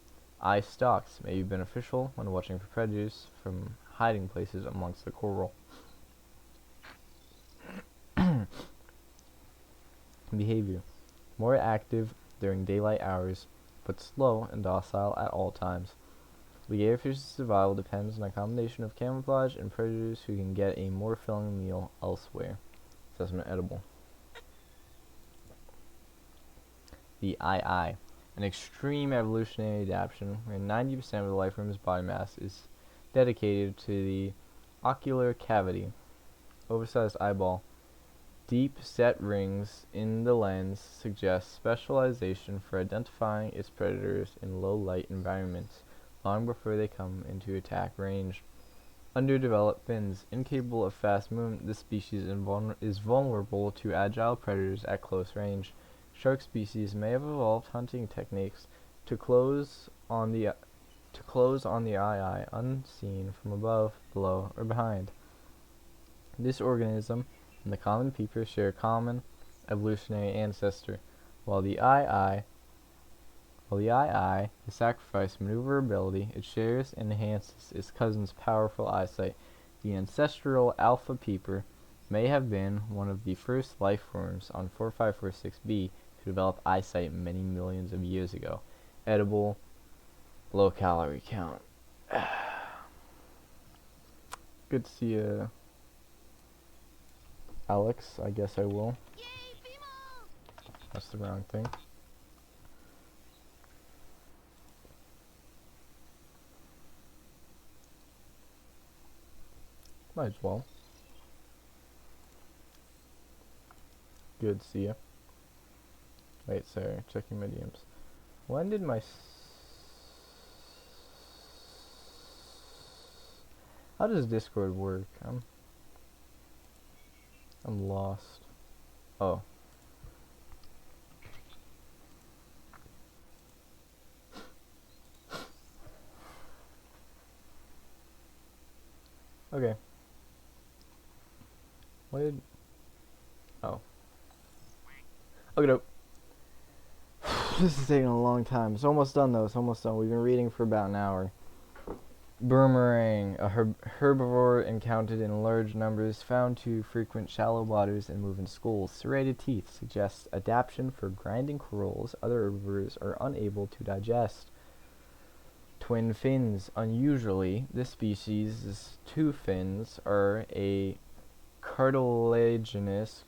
Eye stalks may be beneficial when watching for predators from hiding places amongst the coral. Behavior: more active during daylight hours, but slow and docile at all times. The garfish's survival depends on a combination of camouflage and predators who can get a more filling meal elsewhere. Assessment: edible. The eye. An extreme evolutionary adaptation where 90% of the life form's body mass is dedicated to the ocular cavity. Oversized eyeball. Deep set rings in the lens suggest specialization for identifying its predators in low light environments, long before they come into attack range. Underdeveloped fins. Incapable of fast movement, this species is vulnerable to agile predators at close range. Shark species may have evolved hunting techniques to close on the eye unseen from above, below, or behind. This organism and the common peeper share a common evolutionary ancestor, while the eye has sacrificed maneuverability, it shares and enhances its cousin's powerful eyesight. The ancestral alpha peeper may have been one of the first life forms on 4546b to develop eyesight many millions of years ago. Edible, low calorie count. Good to see you, Alex. I guess I will. That's the wrong thing. Might as well. Good to see you. Wait, sorry, checking my DMs. When did my how does Discord work? I'm lost. Oh. Okay. What did... Oh. Okay, nope. This is taking a long time. It's almost done, though. It's almost done. We've been reading for about an hour. Boomerang, a herbivore encountered in large numbers, found to frequent shallow waters and move in schools. Serrated teeth suggests adaptation for grinding corals other herbivores are unable to digest. Twin fins. Unusually, this species' two fins are a cartilaginous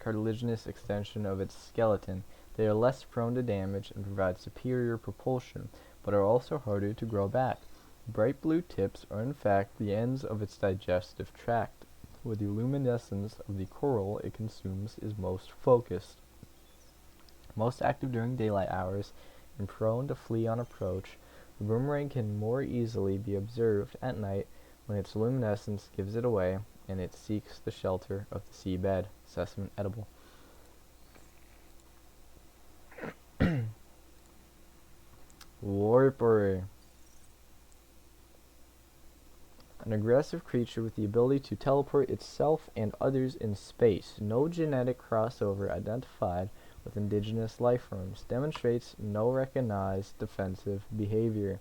extension of its skeleton. They are less prone to damage and provide superior propulsion, but are also harder to grow back. Bright blue tips are in fact the ends of its digestive tract, where the luminescence of the coral it consumes is most focused. Most active during daylight hours and prone to flee on approach, the boomerang can more easily be observed at night when its luminescence gives it away and it seeks the shelter of the seabed. Assessment edible. Warper. An aggressive creature with the ability to teleport itself and others in space. No genetic crossover identified with indigenous life forms. Demonstrates no recognized defensive behavior.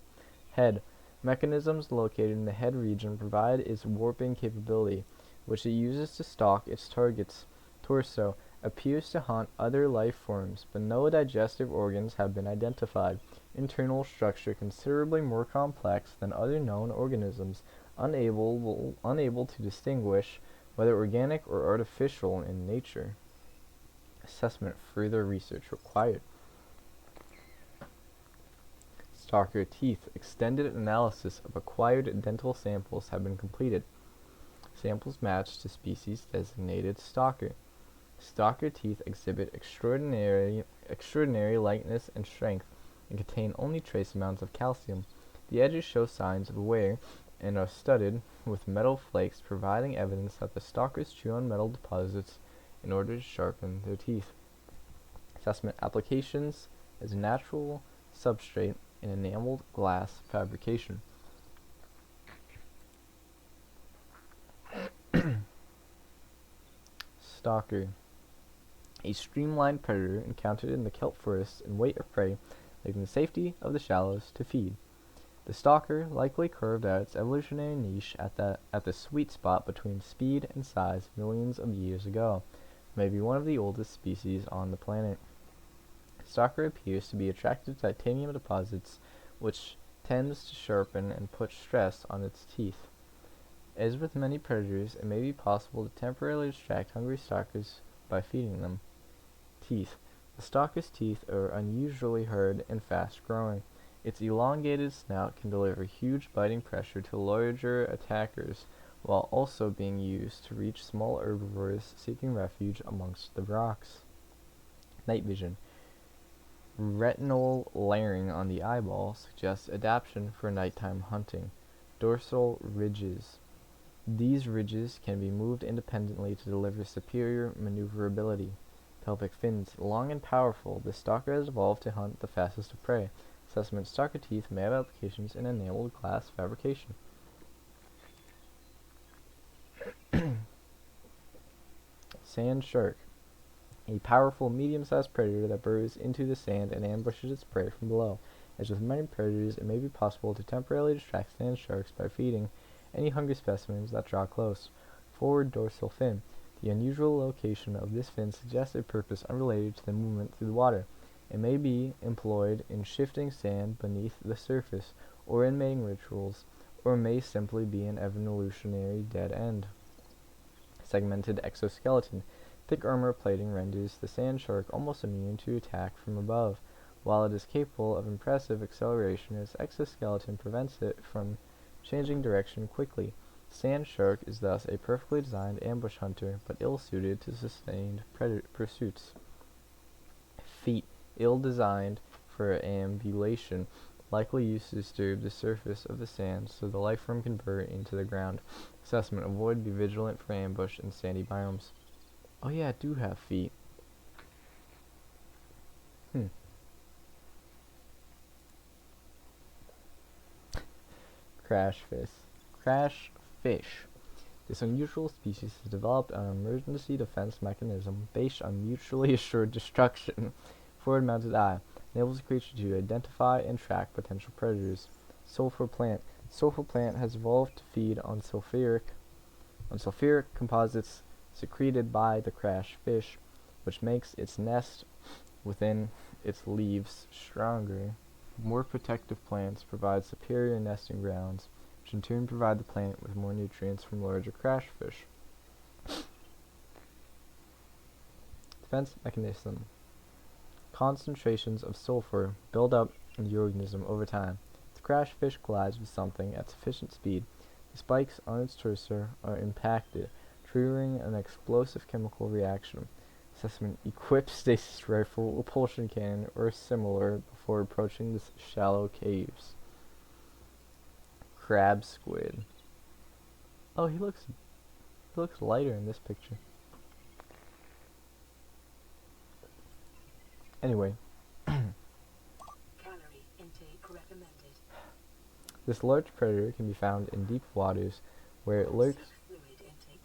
Head. Mechanisms located in the head region provide its warping capability, which it uses to stalk its target's torso. Appears to haunt other life forms, but no digestive organs have been identified. Internal structure considerably more complex than other known organisms, unable to distinguish whether organic or artificial in nature. Assessment. Further research required. Stalker teeth. Extended analysis of acquired dental samples have been completed. Samples match to species designated stalker. Stalker teeth exhibit extraordinary lightness and strength and contain only trace amounts of calcium. The edges show signs of wear and are studded with metal flakes, providing evidence that the stalkers chew on metal deposits in order to sharpen their teeth. Assessment. Applications as a natural substrate in enameled glass fabrication. Stalker. A streamlined predator encountered in the kelp forests and weight of prey, leaving the safety of the shallows to feed. The stalker likely carved out its evolutionary niche at the sweet spot between speed and size millions of years ago. May be one of the oldest species on the planet. Stalker appears to be attracted to titanium deposits, which tends to sharpen and put stress on its teeth. As with many predators, it may be possible to temporarily distract hungry stalkers by feeding them. Teeth. The stalker's teeth are unusually hard and fast-growing. Its elongated snout can deliver huge biting pressure to larger attackers, while also being used to reach small herbivores seeking refuge amongst the rocks. Night vision. Retinal layering on the eyeball suggests adaptation for nighttime hunting. Dorsal ridges. These ridges can be moved independently to deliver superior maneuverability. pelvic fins. Long and powerful, the stalker has evolved to hunt the fastest of prey. Assessment: stalker teeth may have applications in enameled glass fabrication. Sand shark. A powerful, medium-sized predator that burrows into the sand and ambushes its prey from below. As with many predators, it may be possible to temporarily distract sand sharks by feeding any hungry specimens that draw close. Forward dorsal fin. The unusual location of this fin suggests a purpose unrelated to the movement through the water. It may be employed in shifting sand beneath the surface, or in mating rituals, or may simply be an evolutionary dead end. Segmented exoskeleton. Thick armor plating renders the sand shark almost immune to attack from above. While it is capable of impressive acceleration, its exoskeleton prevents it from changing direction quickly. Sand shark is thus a perfectly designed ambush hunter, but ill-suited to sustained pursuits. Feet. Ill-designed for ambulation, likely used to disturb the surface of the sand so the life form can burrow into the ground. Assessment: avoid, be vigilant for ambush in sandy biomes. Oh yeah, I do have feet. Crash fish. Crash fish. This unusual species has developed an emergency defense mechanism based on mutually assured destruction. Forward-mounted eye enables the creature to identify and track potential predators. Sulfur plant. Sulfur plant has evolved to feed on sulfuric composites secreted by the crash fish, which makes its nest within its leaves stronger. More protective plants provide superior nesting grounds, which in turn provide the plant with more nutrients from larger crash fish. Defense mechanism. Concentrations of sulfur build up in the organism over time. The crash fish collides with something at sufficient speed. The spikes on its torso are impacted, triggering an explosive chemical reaction. Assessment: equip stasis rifle, repulsion cannon, or similar before approaching the shallow caves. Crab squid. Oh, he looks lighter in this picture. Anyway, Calorie intake recommended. this large predator can be found in deep waters, where it lurks Safe fluid intake.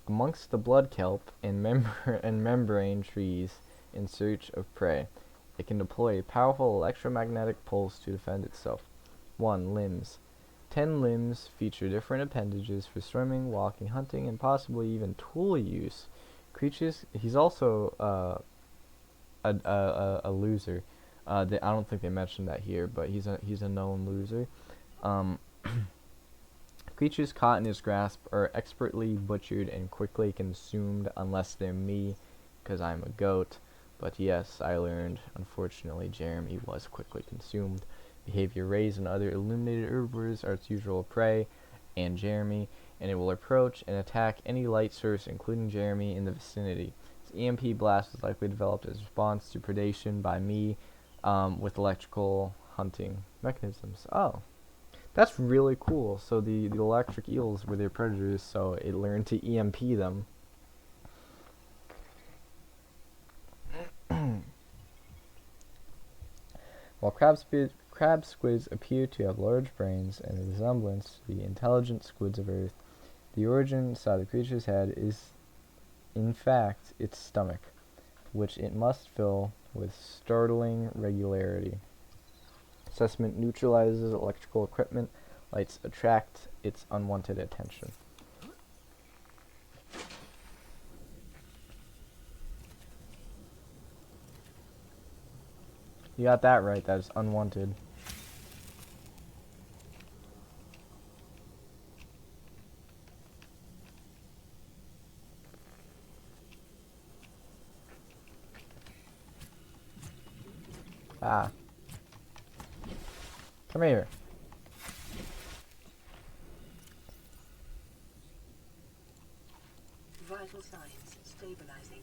amongst the blood kelp and membrane trees in search of prey. It can deploy a powerful electromagnetic pulse to defend itself. 1. Limbs. 10 limbs feature different appendages for swimming, walking, hunting, and possibly even tool use. Creatures. He's also a loser. I don't think they mentioned that here, but he's a known loser. Creatures caught in his grasp are expertly butchered and quickly consumed unless they're me, because I'm a goat. But yes, I learned, unfortunately, Jeremy was quickly consumed. Behavior: rays and other illuminated herbivores are its usual prey, and Jeremy, and it will approach and attack any light source, including Jeremy, in the vicinity. Its EMP blast was likely developed as a response to predation by me, with electrical hunting mechanisms. Oh. That's really cool. So the electric eels were their predators, so it learned to EMP them. While crab squids appear to have large brains and a resemblance to the intelligent squids of Earth, the origin inside the creature's head is, in fact, its stomach, which it must fill with startling regularity. Assessment: neutralizes electrical equipment. Lights attract its unwanted attention. You got that right, that is unwanted. Ah. Come here. Vital signs stabilizing.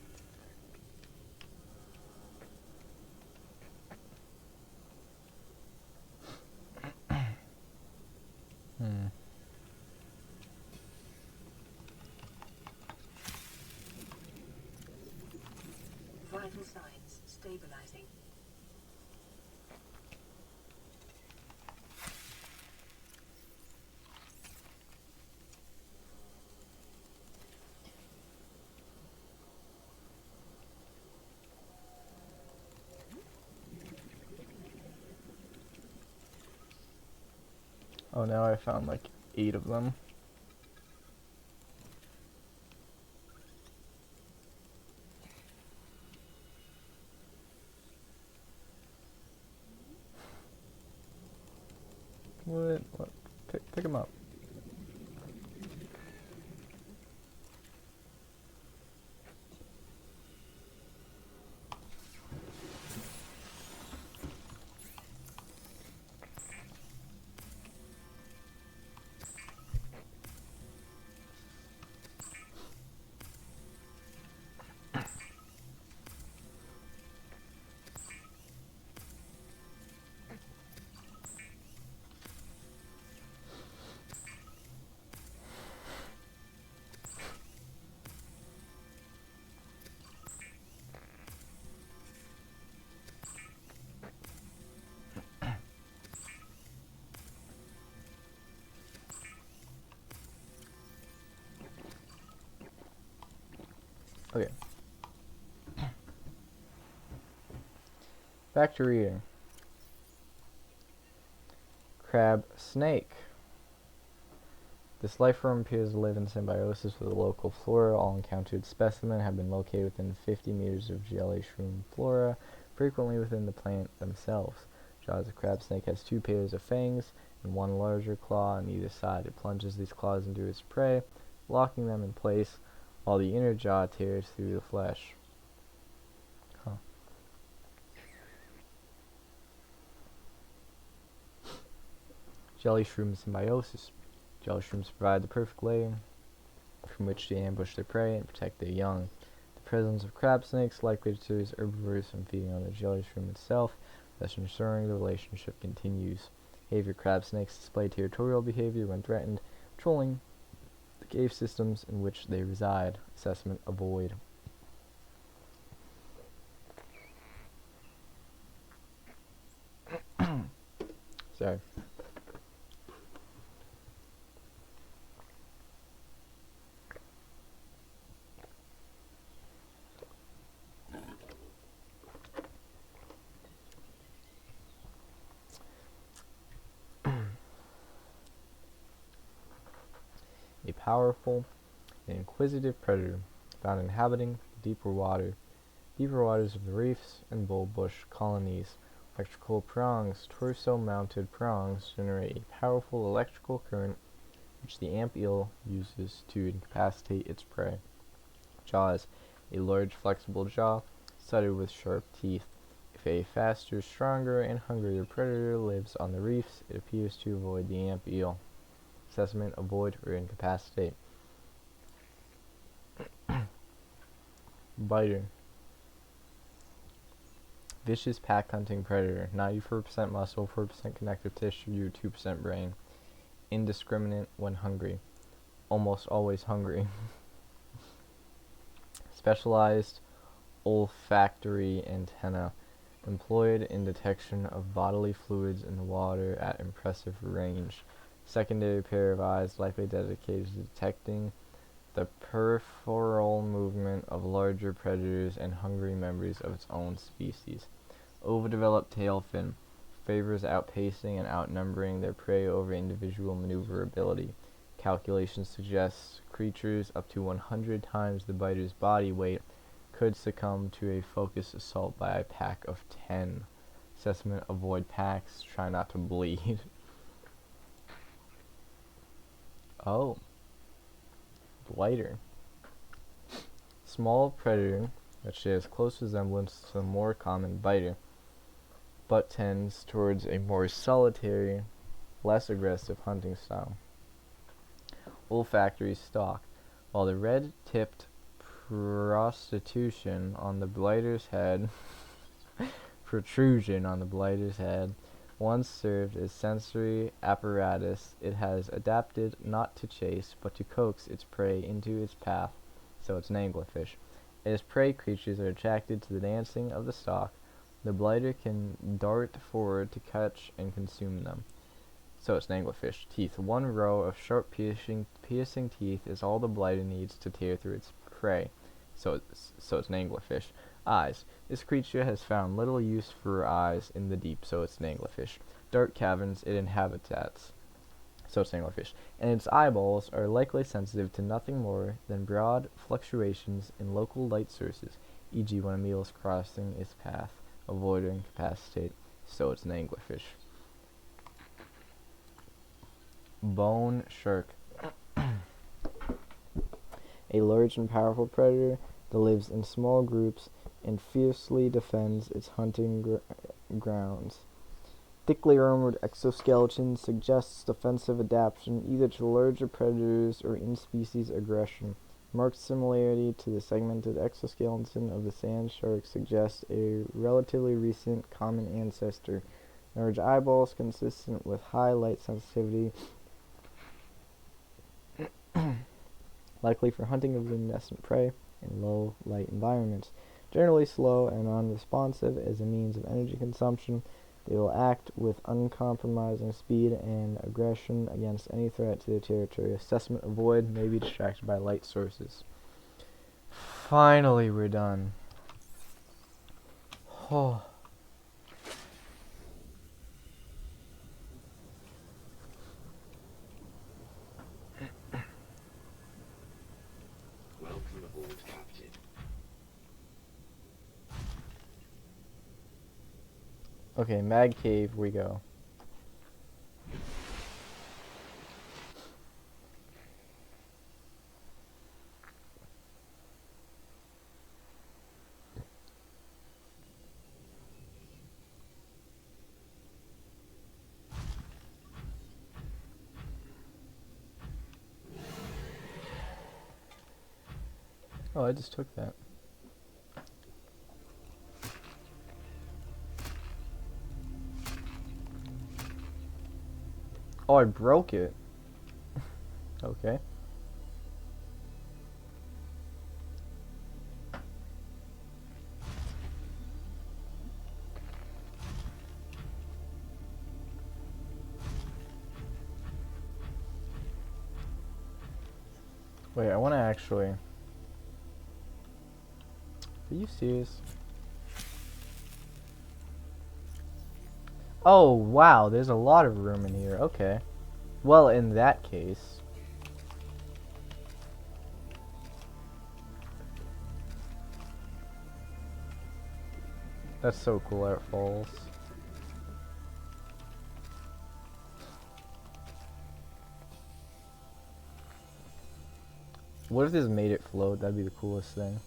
Vital signs stabilizing. Oh, now I found like 8 of them. What? Pick them up. Okay. Back to reading. Crab snake. This life form appears to live in symbiosis with the local flora. All encountered specimens have been located within 50 meters of jelly shroom flora, frequently within the plant themselves. Jaws of crab snake has 2 pairs of fangs and 1 larger claw on either side. It plunges these claws into its prey, locking them in place, while the inner jaw tears through the flesh. Huh. Jelly shroom symbiosis. Jelly shrooms provide the perfect lair from which to ambush their prey and protect their young. The presence of crab snakes likely deters herbivores from feeding on the jelly shroom itself, thus ensuring the relationship continues. Behavior: crab snakes display territorial behavior when threatened, patrolling the cave systems in which they reside. Assessment: avoid. Sorry. A powerful and inquisitive predator found inhabiting deeper waters of the reefs and bullbush colonies. Electrical prongs, torso-mounted prongs, generate a powerful electrical current which the amp eel uses to incapacitate its prey. Jaws: a large flexible jaw, studded with sharp teeth. If a faster, stronger, and hungrier predator lives on the reefs, it appears to avoid the amp eel. Assessment: avoid or incapacitate. Biter. Vicious pack hunting predator. 94% muscle, 4% connective tissue, 2% brain. Indiscriminate when hungry. Almost always hungry. Specialized olfactory antenna. Employed in detection of bodily fluids in the water at impressive range. Secondary pair of eyes likely dedicated to detecting the peripheral movement of larger predators and hungry members of its own species. Overdeveloped tail fin favors outpacing and outnumbering their prey over individual maneuverability. Calculations suggest creatures up to 100 times the biter's body weight could succumb to a focused assault by a pack of 10. Assessment: avoid packs, try not to bleed. Oh. Blighter. Small predator that shares close resemblance to the more common biter, but tends towards a more solitary, less aggressive hunting style. Olfactory stalk. While the red-tipped protrusion on the blighter's head once served as sensory apparatus, it has adapted not to chase, but to coax its prey into its path, so it's an anglerfish. As prey creatures are attracted to the dancing of the stalk, the blighter can dart forward to catch and consume them. So it's an anglerfish. Teeth. One row of sharp piercing teeth is all the blighter needs to tear through its prey. So it's an anglerfish. Eyes. This creature has found little use for eyes in the deep, so it's an anglerfish. Dark caverns it inhabits, so it's an anglerfish. And its eyeballs are likely sensitive to nothing more than broad fluctuations in local light sources, e.g. when a meal is crossing its path, avoid or incapacitate, so it's an anglerfish. Bone shark. A large and powerful predator that lives in small groups and fiercely defends its hunting grounds. Thickly armored exoskeleton suggests defensive adaptation either to larger predators or in-species aggression. Marked similarity to the segmented exoskeleton of the sand shark suggests a relatively recent common ancestor. Large eyeballs consistent with high light sensitivity, likely for hunting of luminescent prey in low light environments. Generally slow and unresponsive as a means of energy consumption, they will act with uncompromising speed and aggression against any threat to their territory. Assessment: avoid, may be distracted by light sources. Finally, we're done. Oh. Welcome aboard, Captain. Okay, Mag Cave we go. Oh, I just took that. Oh, I broke it. Okay. Wait, I want to actually... Are you serious? Oh, wow, there's a lot of room in here. Okay. Well, in that case... That's so cool how it falls. What if this made it float? That'd be the coolest thing.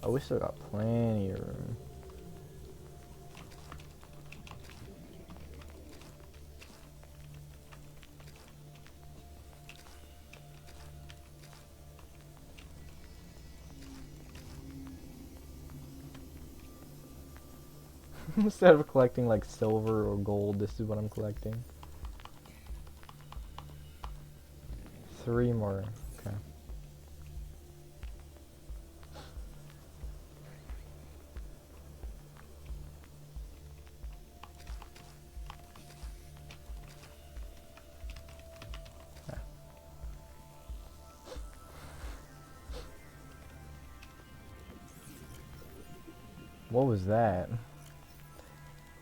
Oh, we still got plenty of room. Instead of collecting like silver or gold, this is what I'm collecting. 3 more. Okay. What was that?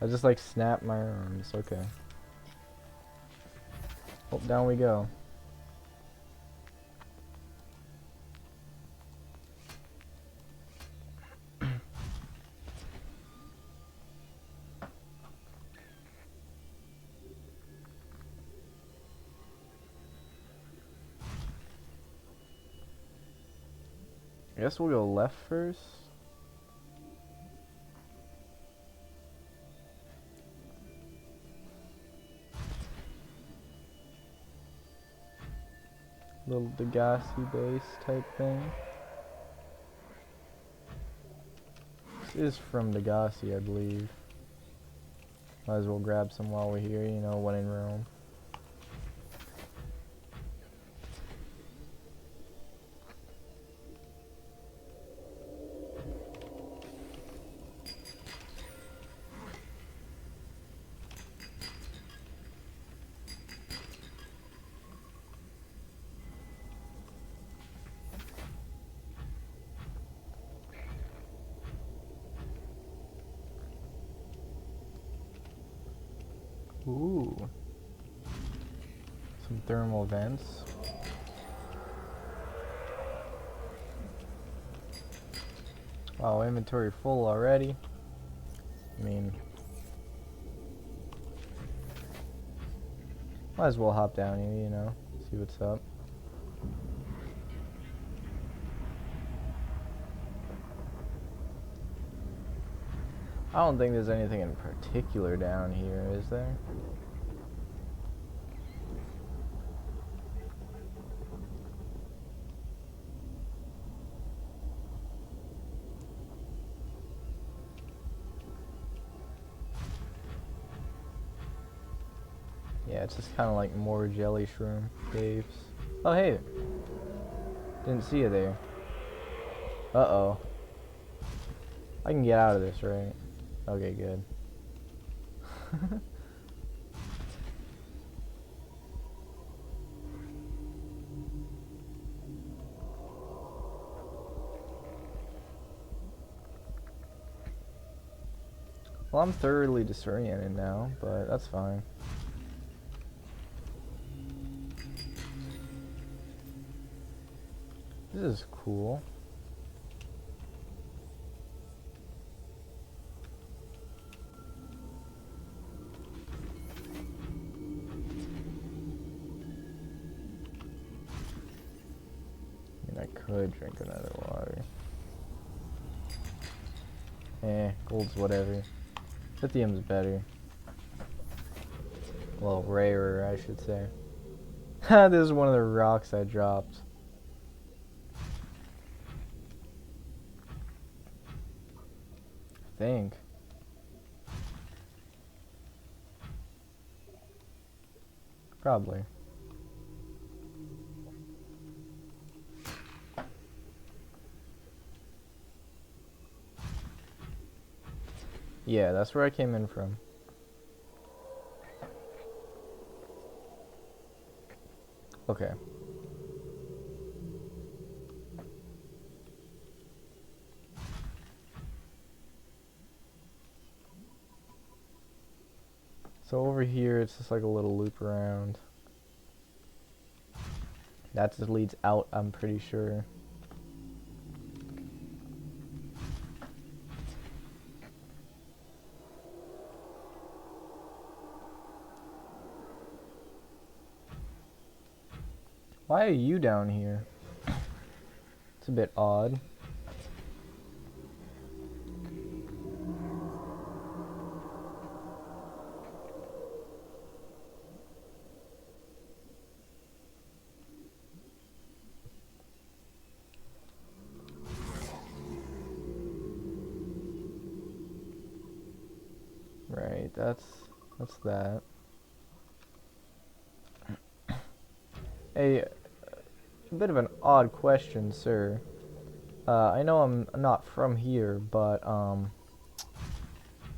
I just like snapped my arms. Okay. Oh, down we go. I guess we'll go left first. Little Degassi base type thing. This is from Degassi, I believe. Might as well grab some while we're here, you know, when in Rome. Ooh. Some thermal vents. Wow, inventory full already. I mean, might as well hop down here, you know, see what's up. I don't think there's anything in particular down here, is there? Yeah, it's just kind of like more jelly shroom caves. Oh, hey. Didn't see you there. Uh-oh. I can get out of this, right? Okay, good. Well, I'm thoroughly disoriented now, but that's fine. This is cool. I mean, I could drink another water. Gold's whatever. Lithium's better. Well, rarer, I should say. This is one of the rocks I dropped. I think. Probably. Yeah, that's where I came in from. Okay. So over here, it's just like a little loop around. That just leads out, I'm pretty sure. Why are you down here? It's a bit odd. Right, that's that. Hey, a bit of an odd question, sir. I know I'm not from here, but I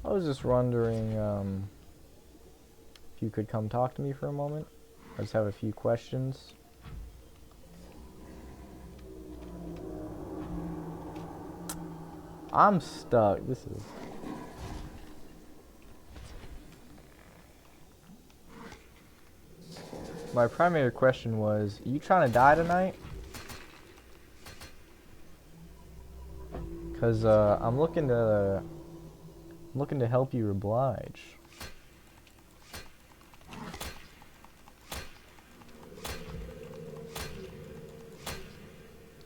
was just wondering if you could come talk to me for a moment. I just have a few questions. I'm stuck. This is... My primary question was, you trying to die tonight? Cause I'm looking to help you oblige.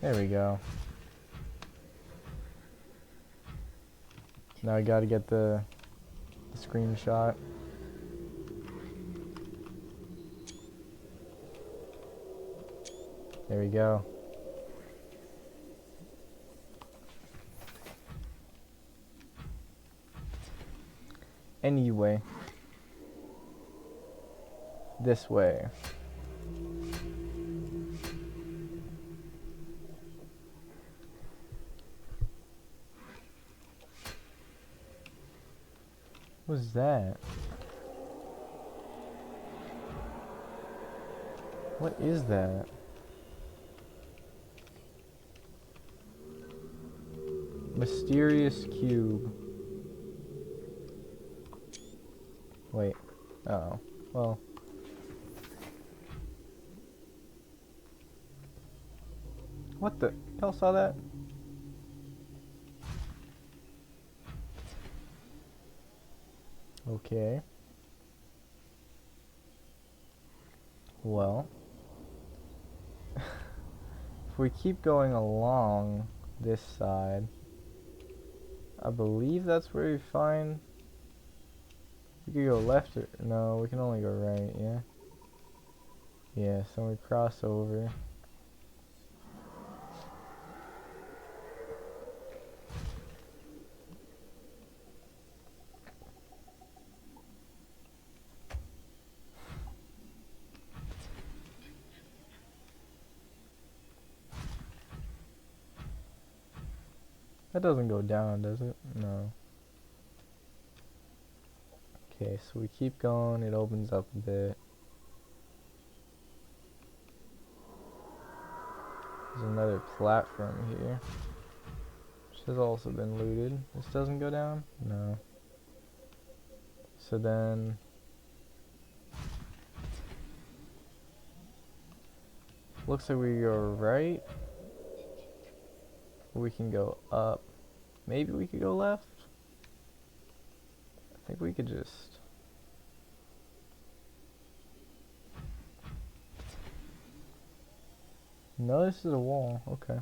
There we go. Now I gotta get the screenshot. There we go. Anyway. This way. What's that? What is that? Mysterious cube. Wait. Oh, well. What the? Y'all saw that? Okay. Well. If we keep going along this side, I believe that's where we find... We could go left or... No, we can only go right, yeah? Yeah, so we cross over. That doesn't go down, does it? No. Okay, so we keep going, it opens up a bit. There's another platform here, which has also been looted. This doesn't go down? No. So then... Looks like we go right. We can go up. Maybe we could go left? I think we could just... No, this is a wall. Okay.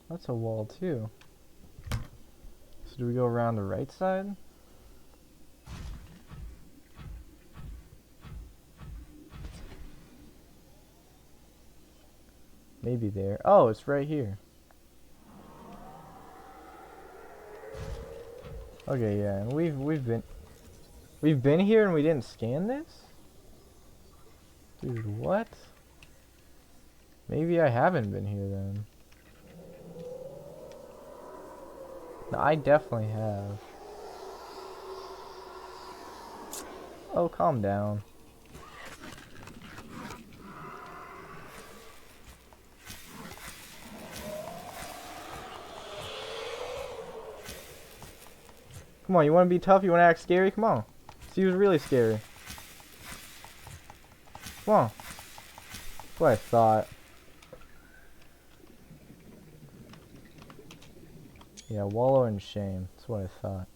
That's a wall too. So do we go around the right side? Maybe there. Oh, it's right here. Okay, yeah, and we've been here and we didn't scan this? Dude, what? Maybe I haven't been here then. No, I definitely have. Oh, calm down. Come on, you want to be tough? You want to act scary? Come on. See who's really scary. Come on. That's what I thought. Yeah, wallow in shame. That's what I thought.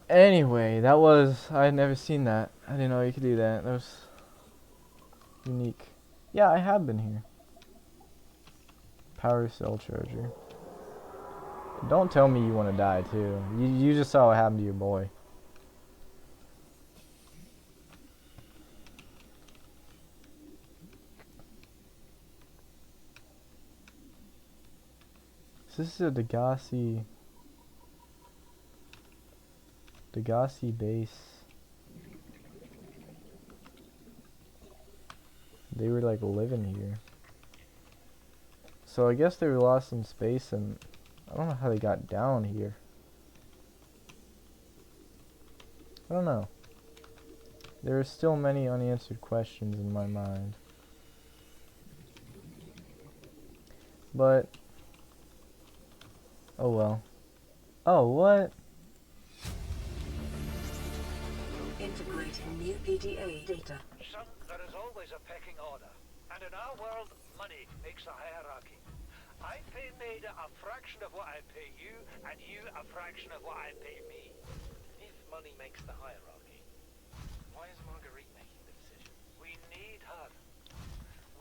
Anyway, that was... I had never seen that. I didn't know you could do that. That was... unique. Yeah, I have been here. Power cell charger. Don't tell me you want to die too. You just saw what happened to your boy. So this is a Degassi base. They were like living here. So I guess they were lost in space, and I don't know how they got down here. I don't know. There are still many unanswered questions in my mind. But oh well. Oh, what? Integrating new PDA data. Son, there is always a pecking order. And in our world, money makes a hierarchy. I pay Maida a fraction of what I pay you, and you a fraction of what I pay me. If money makes the hierarchy, why is Marguerite making the decision? We need her.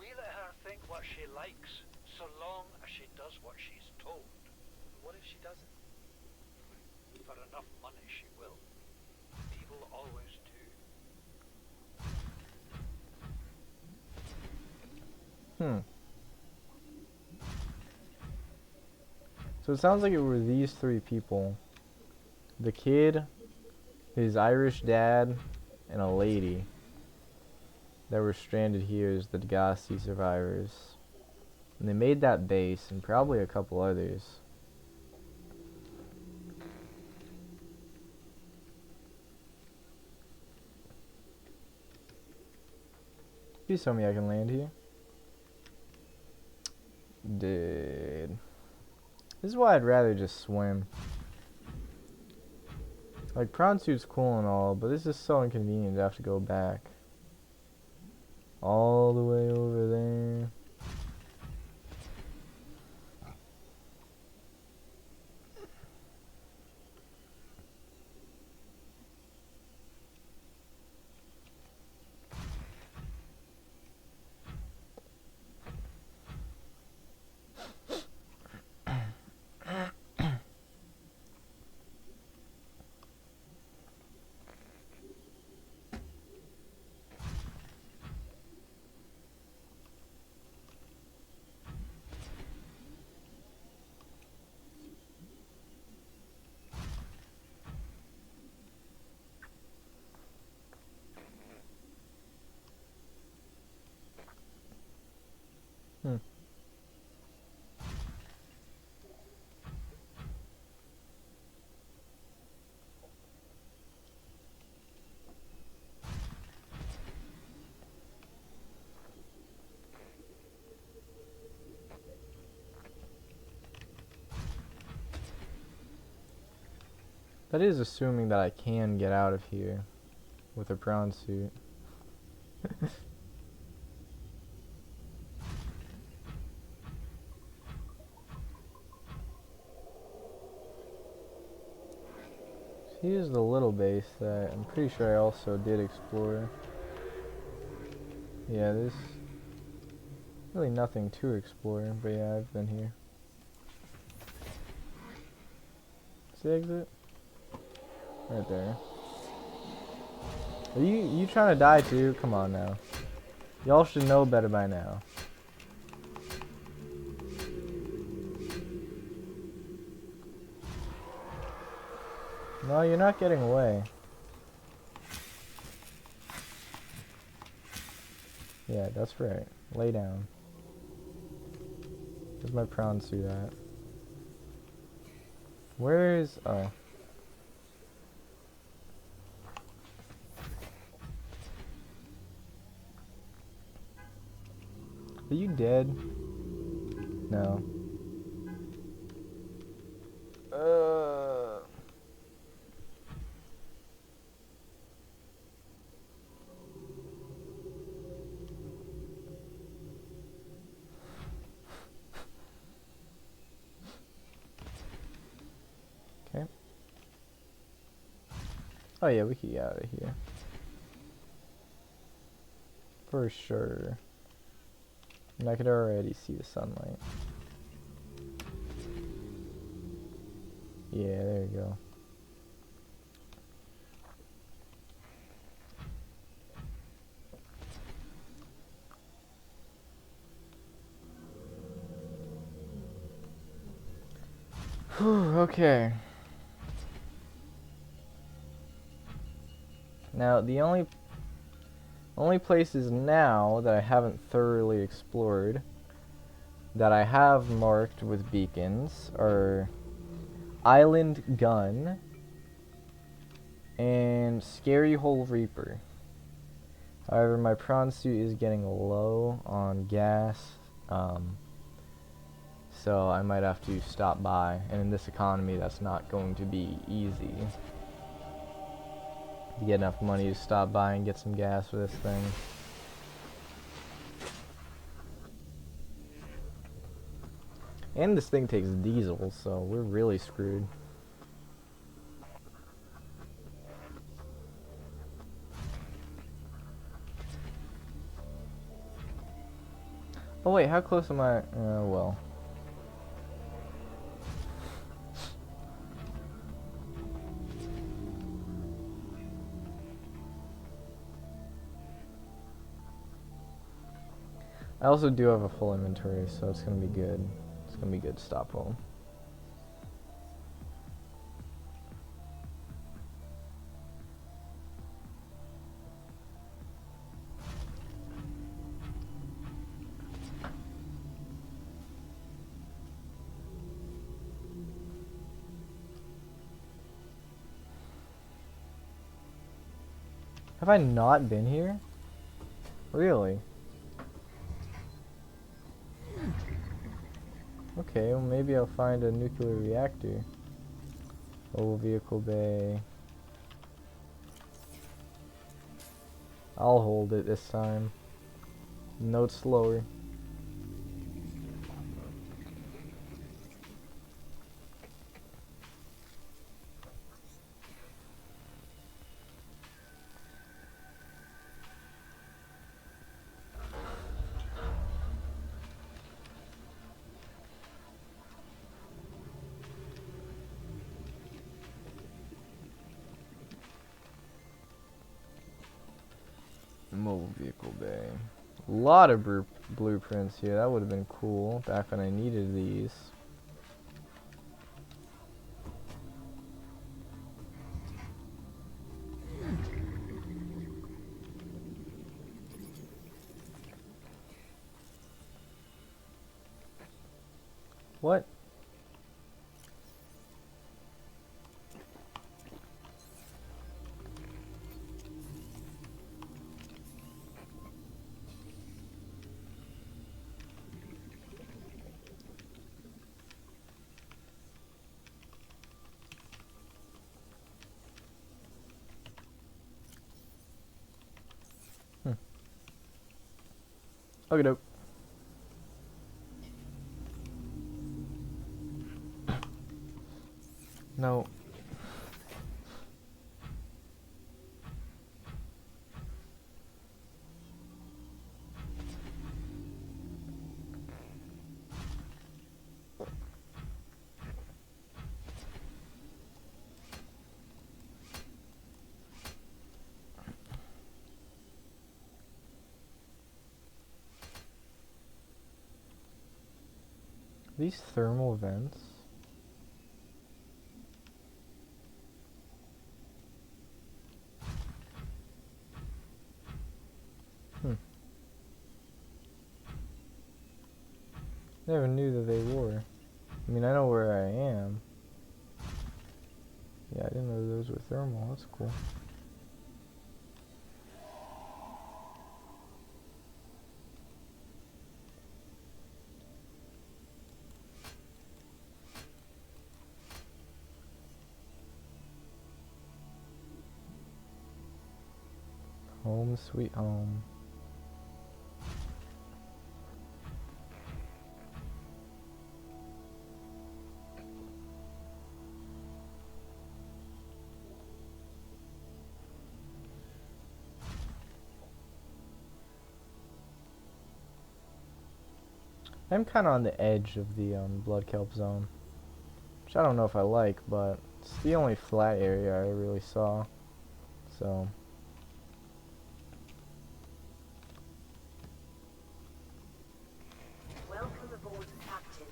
We let her think what she likes, so long as she does what she's told. What if she doesn't? For enough money, she will. People always do. So it sounds like it were these three people. The kid, his Irish dad, and a lady that were stranded here as the Degassi survivors. And they made that base, and probably a couple others. Please tell me I can land here. Dude. This is why I'd rather just swim. Like, prawn suit's cool and all, but this is so inconvenient to have to go back. All the way over there. That is assuming that I can get out of here with a prawn suit. Here's the little base that I'm pretty sure I also did explore. Yeah, there's really nothing to explore, but yeah, I've been here. What's the exit? Right there. Are you trying to die too? Come on now. Y'all should know better by now. No, you're not getting away. Yeah, that's right. Lay down. Where's my prawn suit at? Where is... oh. Are you dead? No. Okay. Oh yeah, we can get out of here. For sure. And I could already see the sunlight. Yeah, there you go. Whew, okay. Now, the only places now that I haven't thoroughly explored that I have marked with beacons are Island Gun and Scary Hole Reaper. However, my prawn suit is getting low on gas, so I might have to stop by, and in this economy that's not going to be easy to get enough money to stop by and get some gas for this thing. And this thing takes diesel, so we're really screwed. Oh wait, how close am I? Well. I also do have a full inventory, so it's gonna be good. It's gonna be good to stop home. Have I not been here? Really? Okay, well maybe I'll find a nuclear reactor. Oh, vehicle bay. I'll hold it this time. Note slower. Mobile vehicle bay. A lot of blueprints here. That would have been cool back when I needed these. What? Okay, dope. No. These thermal vents. Never knew that they were. I mean, I know where I am. Yeah, I didn't know those were thermal. That's cool. Home sweet home. I'm kind of on the edge of the blood kelp zone, which I don't know if I like, but it's the only flat area I really saw. So Welcome aboard, Captain.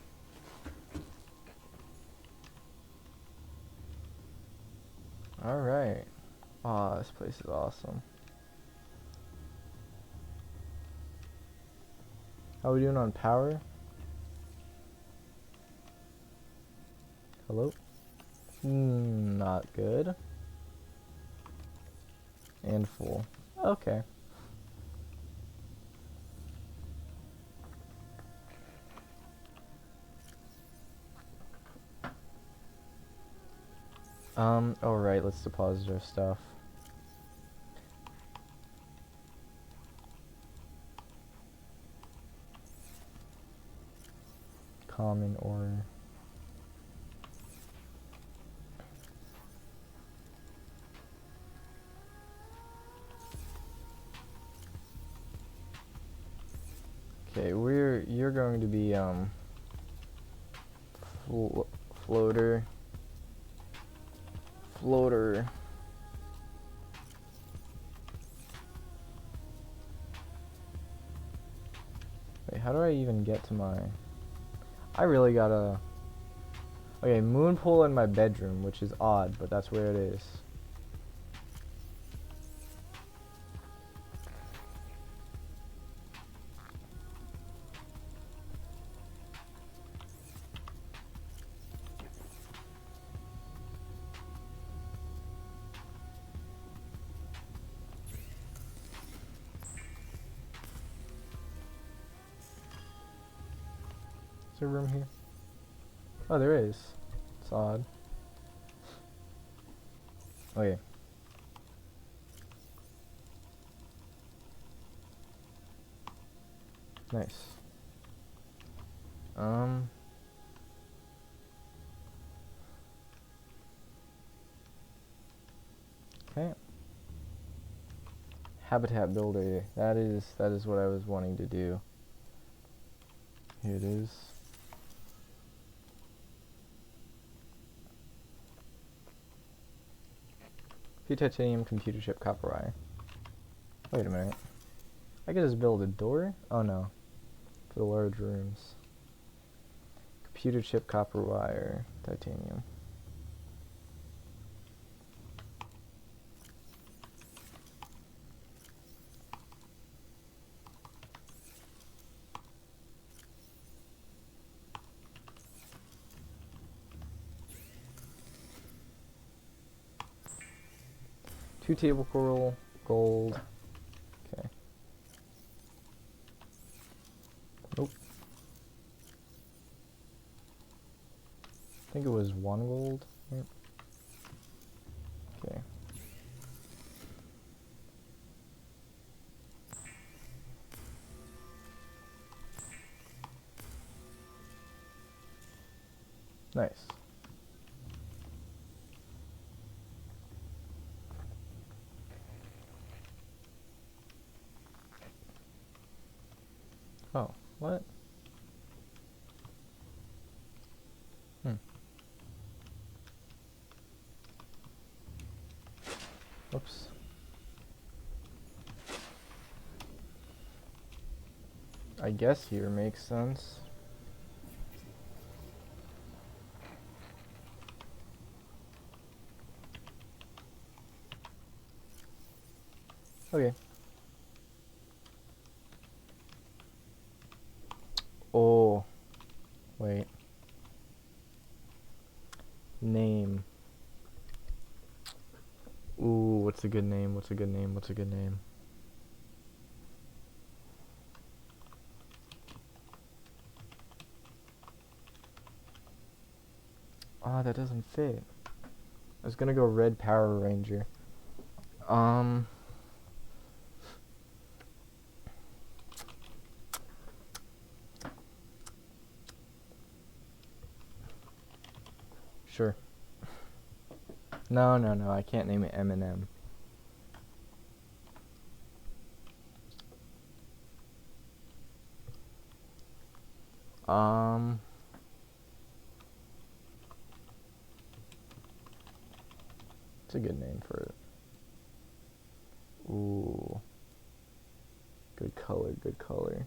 all right. Oh, this place is awesome. How are we doing on power? Hello? Not good. And full. Okay. Alright, let's deposit our stuff. Common ore. Okay, you're going to be floater. Wait, how do I even get to my... I really gotta... Okay, moon pool in my bedroom, which is odd, but that's where it is. Is there room here? Oh, there is. It's odd. Okay. Nice. Okay. Habitat builder. That is what I was wanting to do. Here it is. Titanium computer chip copper wire. Wait a minute. I could just build a door? Oh no. For the large rooms. Computer chip copper wire. Titanium. Two table coral, gold. Okay. Nope. I think it was one gold. Right? Okay. Nice. Oh, what? Oops. I guess here makes sense. Okay. Oh. Wait. Name. Ooh, what's a good name? What's a good name? What's a good name? Ah, that doesn't fit. I was gonna go Red Power Ranger. Sure. No, I can't name it M&M. It's a good name for it. Ooh. Good color, good color.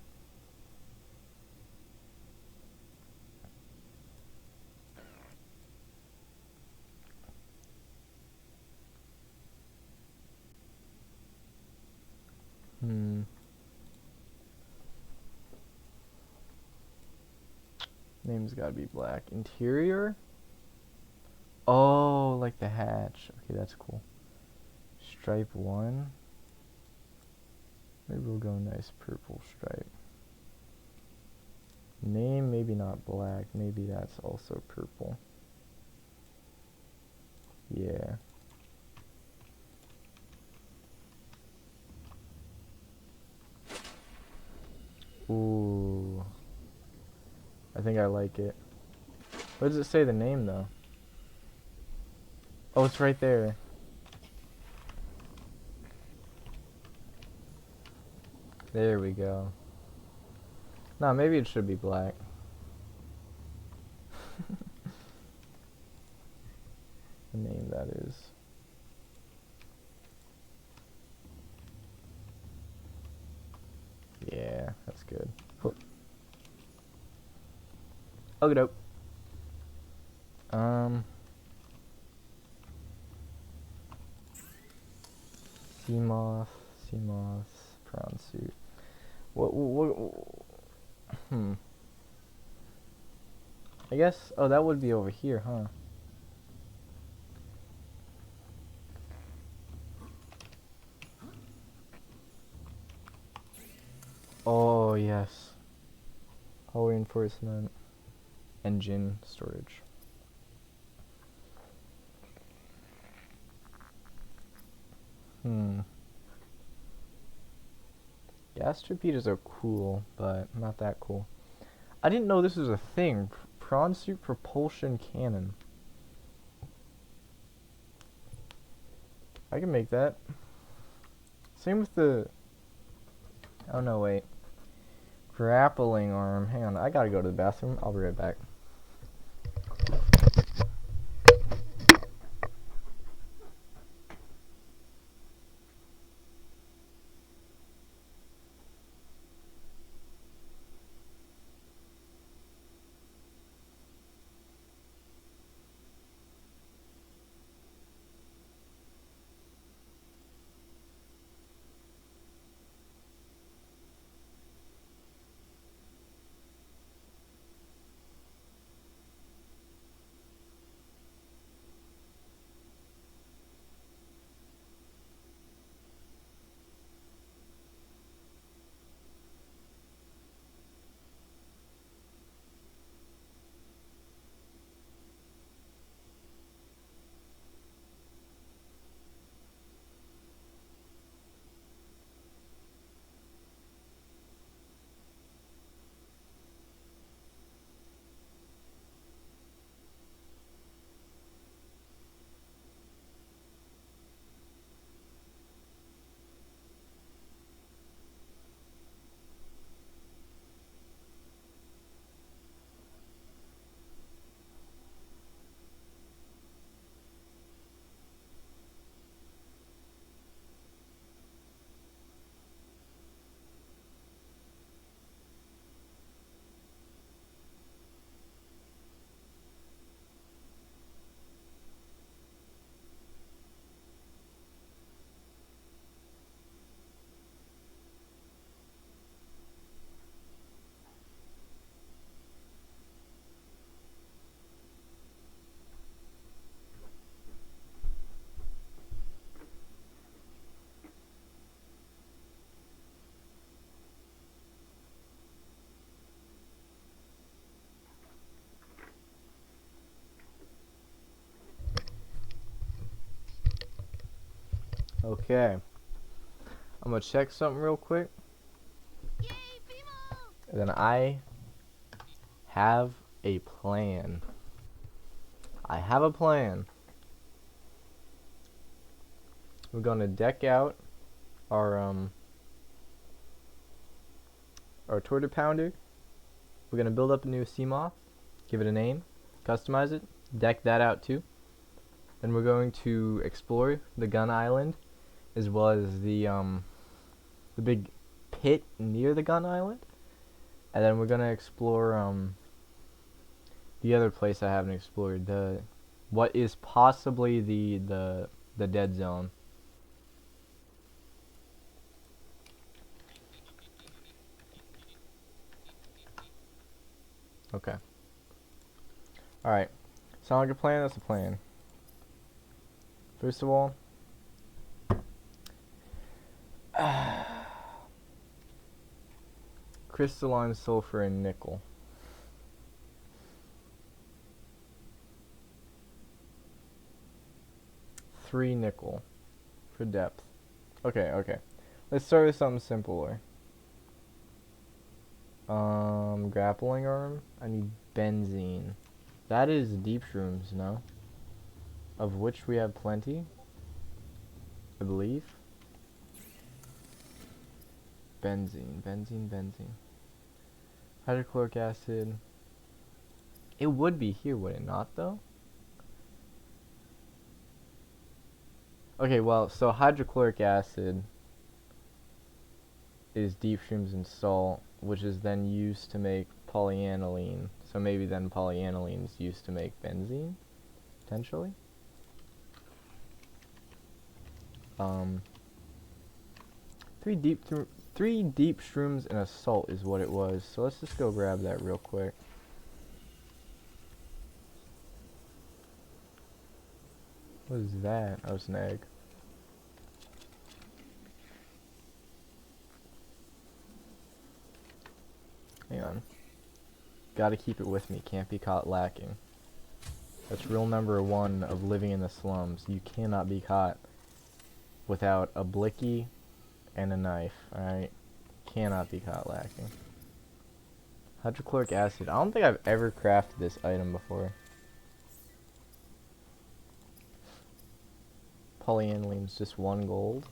Name's gotta be black. Interior? Oh, like the hatch. Okay, that's cool. Stripe 1. Maybe we'll go nice purple stripe. Name, maybe not black. Maybe that's also purple. Yeah. Ooh. I think I like it. What does it say the name though? Oh, it's right there. There we go. Nah, maybe it should be black. The name that is. Yeah, that's good. Okay, dope. Seamoth, prawn suit. What, I guess, oh, that would be over here, huh? Oh, yes. Hull reinforcement. engine storage. Gas torpedoes are cool, but not that cool. I didn't know this was a thing. Prawn suit propulsion cannon. I can make that. Same with the... Oh no, wait. Grappling arm. Hang on, I gotta go to the bathroom. I'll be right back. Okay. I'm gonna check something real quick. And then I have a plan. I have a plan. We're gonna deck out our torture pounder. We're gonna build up a new Seamoth, give it a name, customize it, deck that out too. Then we're going to explore the gun island, as well as the big pit near the gun island. And then we're gonna explore the other place I haven't explored, what is possibly the dead zone. Okay. Alright. Sound like a plan? That's a plan. First of all, crystalline sulfur and nickel. Three nickel for depth. Okay, okay. Let's start with something simpler. Grappling arm. I need benzene. That is deep shrooms, no? Of which we have plenty, I believe. Benzene. Hydrochloric acid. It would be here, would it not, though? Okay, well, so hydrochloric acid is deep shrooms and salt, which is then used to make polyaniline. So maybe then polyaniline is used to make benzene, potentially. Three deep shrooms and a salt is what it was. So let's just go grab that real quick. What is that? Oh, it's an egg. Hang on. Gotta keep it with me. Can't be caught lacking. That's rule number 1 of living in the slums. You cannot be caught without a blicky and a knife. Alright? Cannot be caught lacking. Hydrochloric acid. I don't think I've ever crafted this item before. Polyanilene's just 1 gold.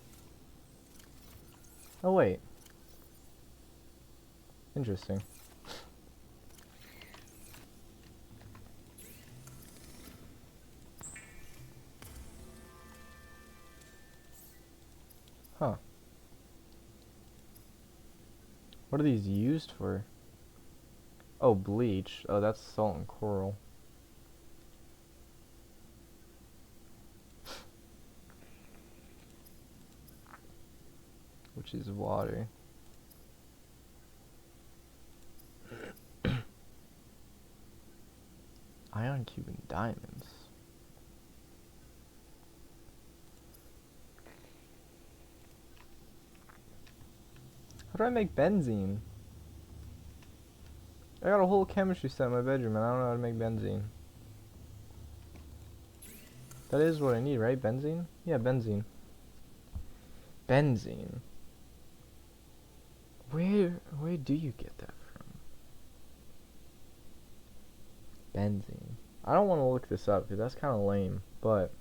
Oh wait. Interesting. Huh. What are these used for? Oh, bleach. Oh, that's salt and coral. Which is water. Ion cube and diamonds. How do I make benzene? I got a whole chemistry set in my bedroom and I don't know how to make benzene. That is what I need, right? Benzene? Yeah, benzene. Benzene. Where do you get that from? Benzene. I don't want to look this up because that's kind of lame, but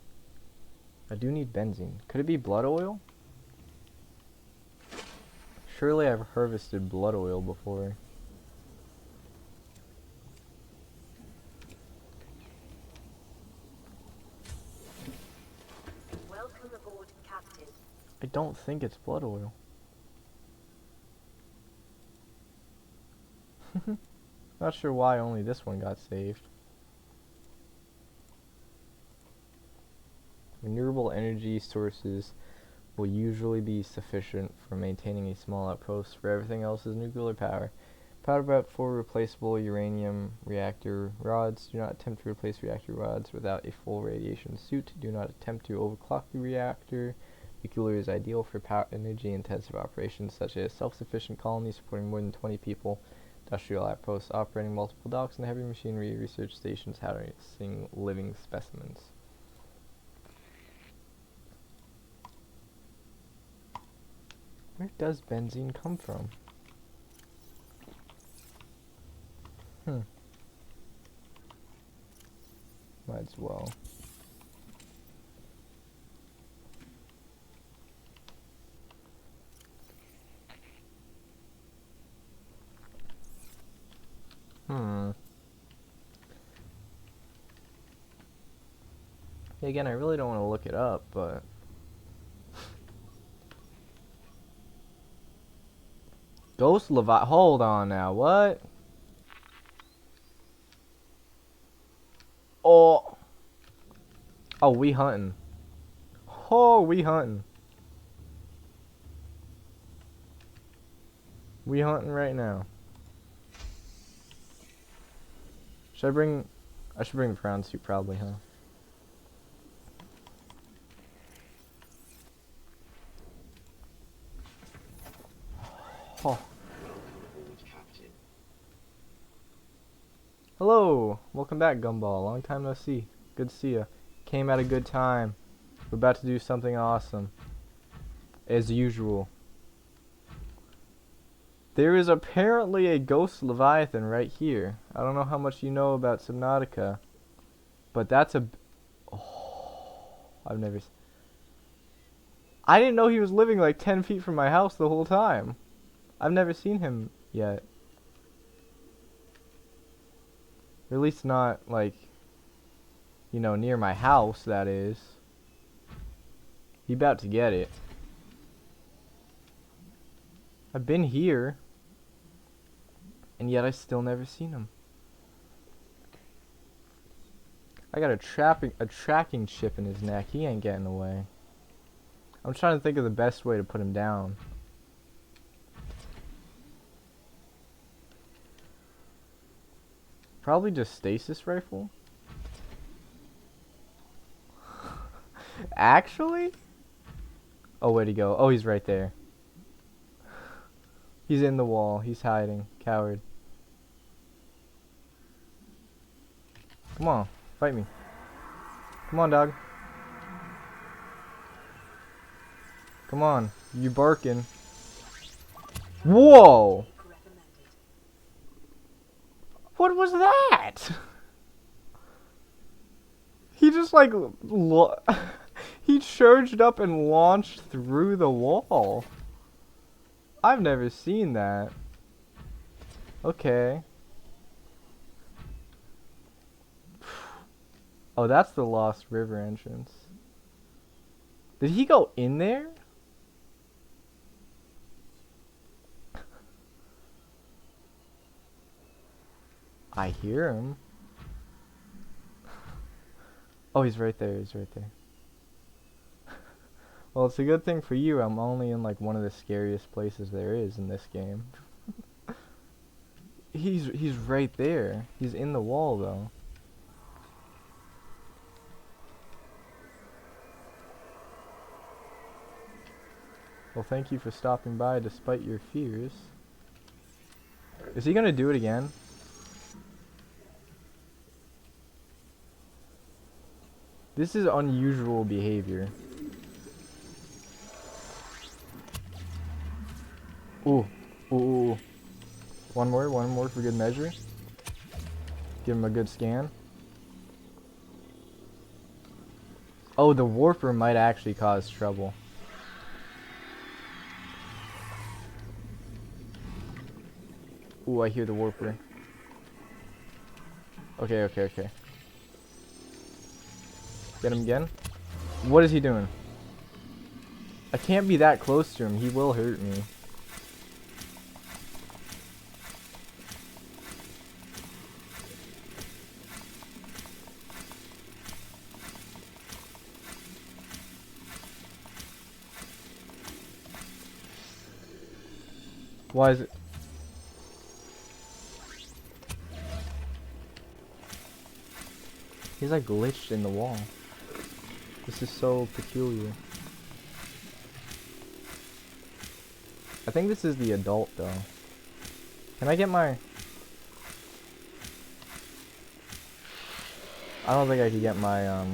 I do need benzene. Could it be blood oil? Surely I've harvested blood oil before. Welcome aboard, Captain. I don't think it's blood oil. Not sure why only this one got saved. Renewable energy sources will usually be sufficient for maintaining a small outpost, for everything else is nuclear power. Powder about 4 replaceable uranium reactor rods. Do not attempt to replace reactor rods without a full radiation suit. Do not attempt to overclock the reactor. Nuclear is ideal for energy-intensive operations such as self-sufficient colonies supporting more than 20 people, industrial outposts operating multiple docks, and heavy machinery research stations housing living specimens. Where does benzene come from? Might as well. Yeah, again, I really don't want to look it up, but Ghost Levi. Hold on now. What? Oh. Oh, we hunting. Oh, we hunting. We hunting right now. Should I bring... I should bring the brown suit probably, huh? Oh. Hello! Welcome back, Gumball. Long time no see. Good to see ya. Came at a good time. We're about to do something awesome. As usual. There is apparently a ghost Leviathan right here. I don't know how much you know about Subnautica, but that's a... Oh, I've never... I didn't know he was living like 10 feet from my house the whole time. I've never seen him yet. Or at least not, like, you know, near my house, that is. He about to get it. I've been here. And yet I still never seen him. I got a tracking chip in his neck. He ain't getting away. I'm trying to think of the best way to put him down. Probably just stasis rifle. Actually? Oh, where'd he go? Oh, he's right there. He's in the wall. He's hiding. Coward. Come on, fight me. Come on, dog. Come on, you barking. Whoa! What was that? He just like he charged up and launched through the wall. I've never seen that. Okay. Oh, that's the Lost River entrance. Did he go in there? I hear him. Oh, he's right there. He's right there. Well, it's a good thing for you. I'm only in like one of the scariest places there is in this game. He's right there. He's in the wall though. Well, thank you for stopping by despite your fears. Is he gonna do it again? This is unusual behavior. Ooh. Ooh, ooh, ooh. One more for good measure. Give him a good scan. Oh, the warper might actually cause trouble. Ooh, I hear the warper. Okay, okay, okay. Get him again. What is he doing? I can't be that close to him. He will hurt me. Why is it? He's like glitched in the wall. This is so peculiar. I think this is the adult though. Can I get my... I don't think I could get my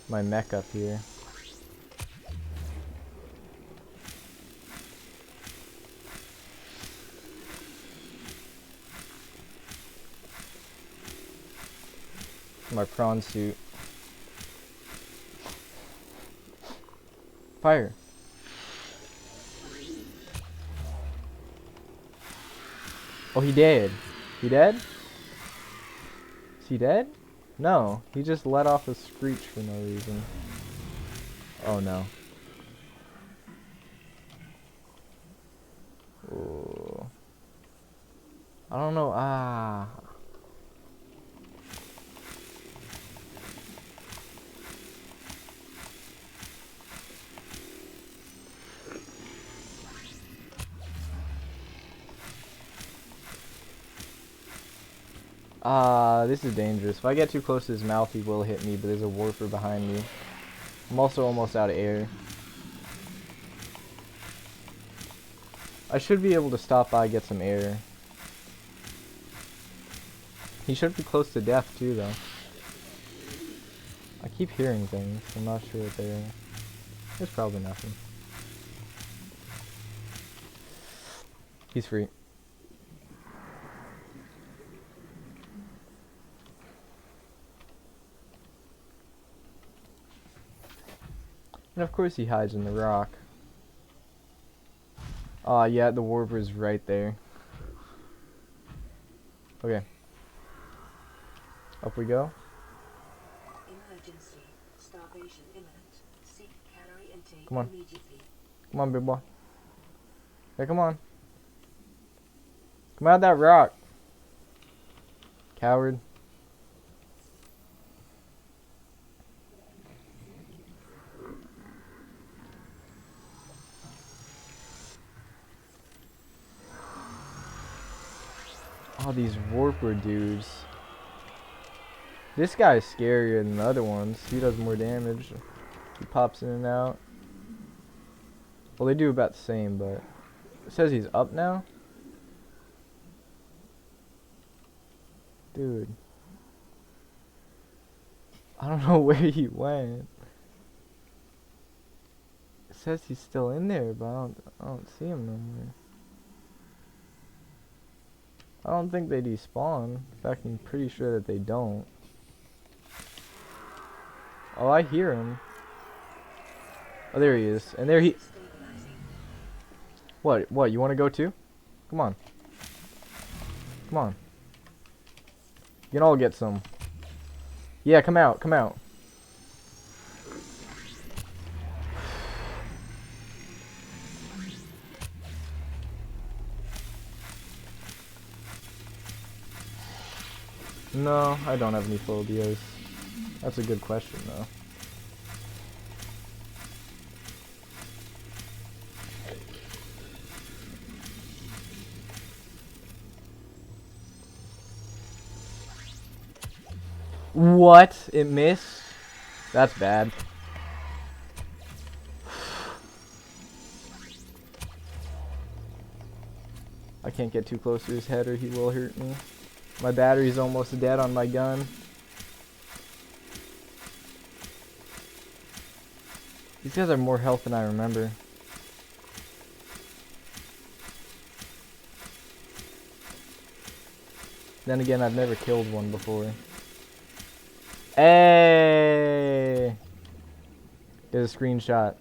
my mech up here. My prawn suit. Fire. Oh, he dead. He dead? Is he dead? No, he just let off a screech for no reason. Oh no. Ooh. I don't know. Ah. This is dangerous. If I get too close to his mouth, he will hit me, but there's a warper behind me. I'm also almost out of air. I should be able to stop by and get some air. He should be close to death too, though. I keep hearing things. I'm not sure what they are. There's probably nothing. He's free. And of course he hides in the rock. Yeah, the warper's right there. Okay. Up we go. Emergency. Starvation imminent. Seek calorie intake Come on. immediately. Come on, big boy. Hey, come on. Come out of that rock. Coward. Oh, these warper dudes. This guy's scarier than the other ones. He does more damage. He pops in and out. Well, they do about the same, but... It says he's up now? Dude. I don't know where he went. It says he's still in there, but I don't see him no more. I don't think they despawn. In fact, I'm pretty sure that they don't. Oh, I hear him. Oh, there he is. And there he... What? You want to go too? Come on. Come on. You can all get some. Yeah, come out. Come out. No, I don't have any phobias. That's a good question, though. What? It missed? That's bad. I can't get too close to his head or he will hurt me. My battery's almost dead on my gun. These guys have more health than I remember. Then again, I've never killed one before. Hey! Here's a screenshot.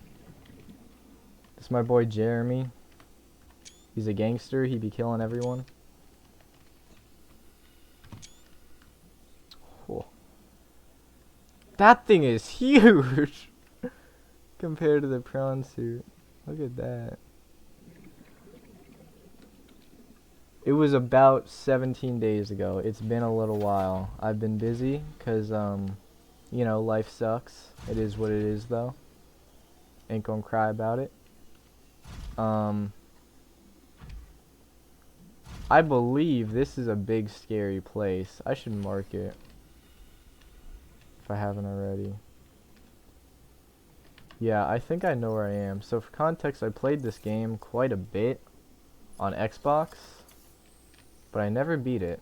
This is my boy Jeremy. He's a gangster. He be killing everyone. Oh. That thing is huge compared to the prawn suit. Look at that. It was about 17 days ago. It's been a little while. I've been busy because, you know, life sucks. It is what it is, though. Ain't gonna cry about it. I believe this is a big, scary place. I should mark it if I haven't already. Yeah, I think I know where I am. So for context, I played this game quite a bit on Xbox, but I never beat it.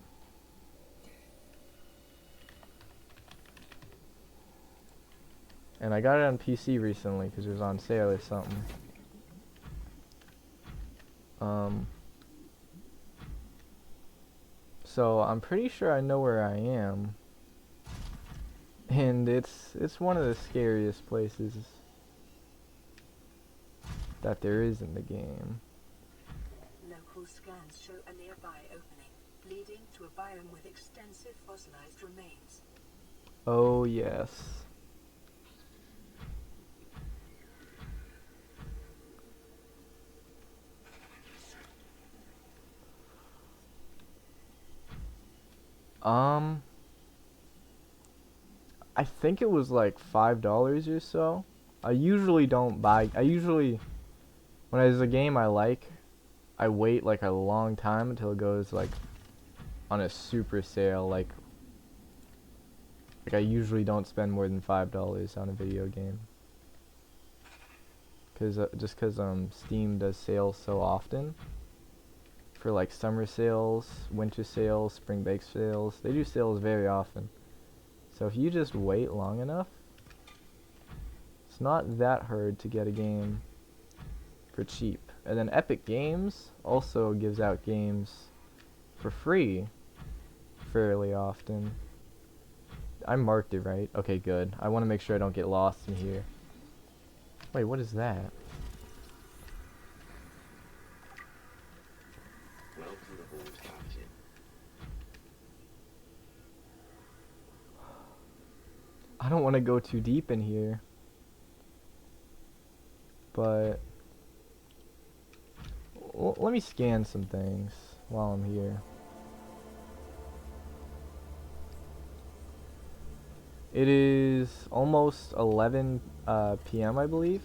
And I got it on PC recently because it was on sale or something. So I'm pretty sure I know where I am. And it's one of the scariest places that there is in the game. Local scans show a nearby opening, leading to a biome with extensive fossilized remains. Oh yes. I think it was like $5 or so. I usually don't buy. When there's a game I like, I wait like a long time until it goes like on a super sale. Like I usually don't spend more than $5 on a video game. Just cause Steam does sales so often. For like summer sales, winter sales, spring break sales, they do sales very often. So if you just wait long enough, it's not that hard to get a game for cheap. And then Epic Games also gives out games for free fairly often. I marked it right. Okay, good. I want to make sure I don't get lost in here. Wait, what is that? Welcome aboard, Captain. I don't want to go too deep in here. But let me scan some things while I'm here. It is almost 11 p.m. I believe.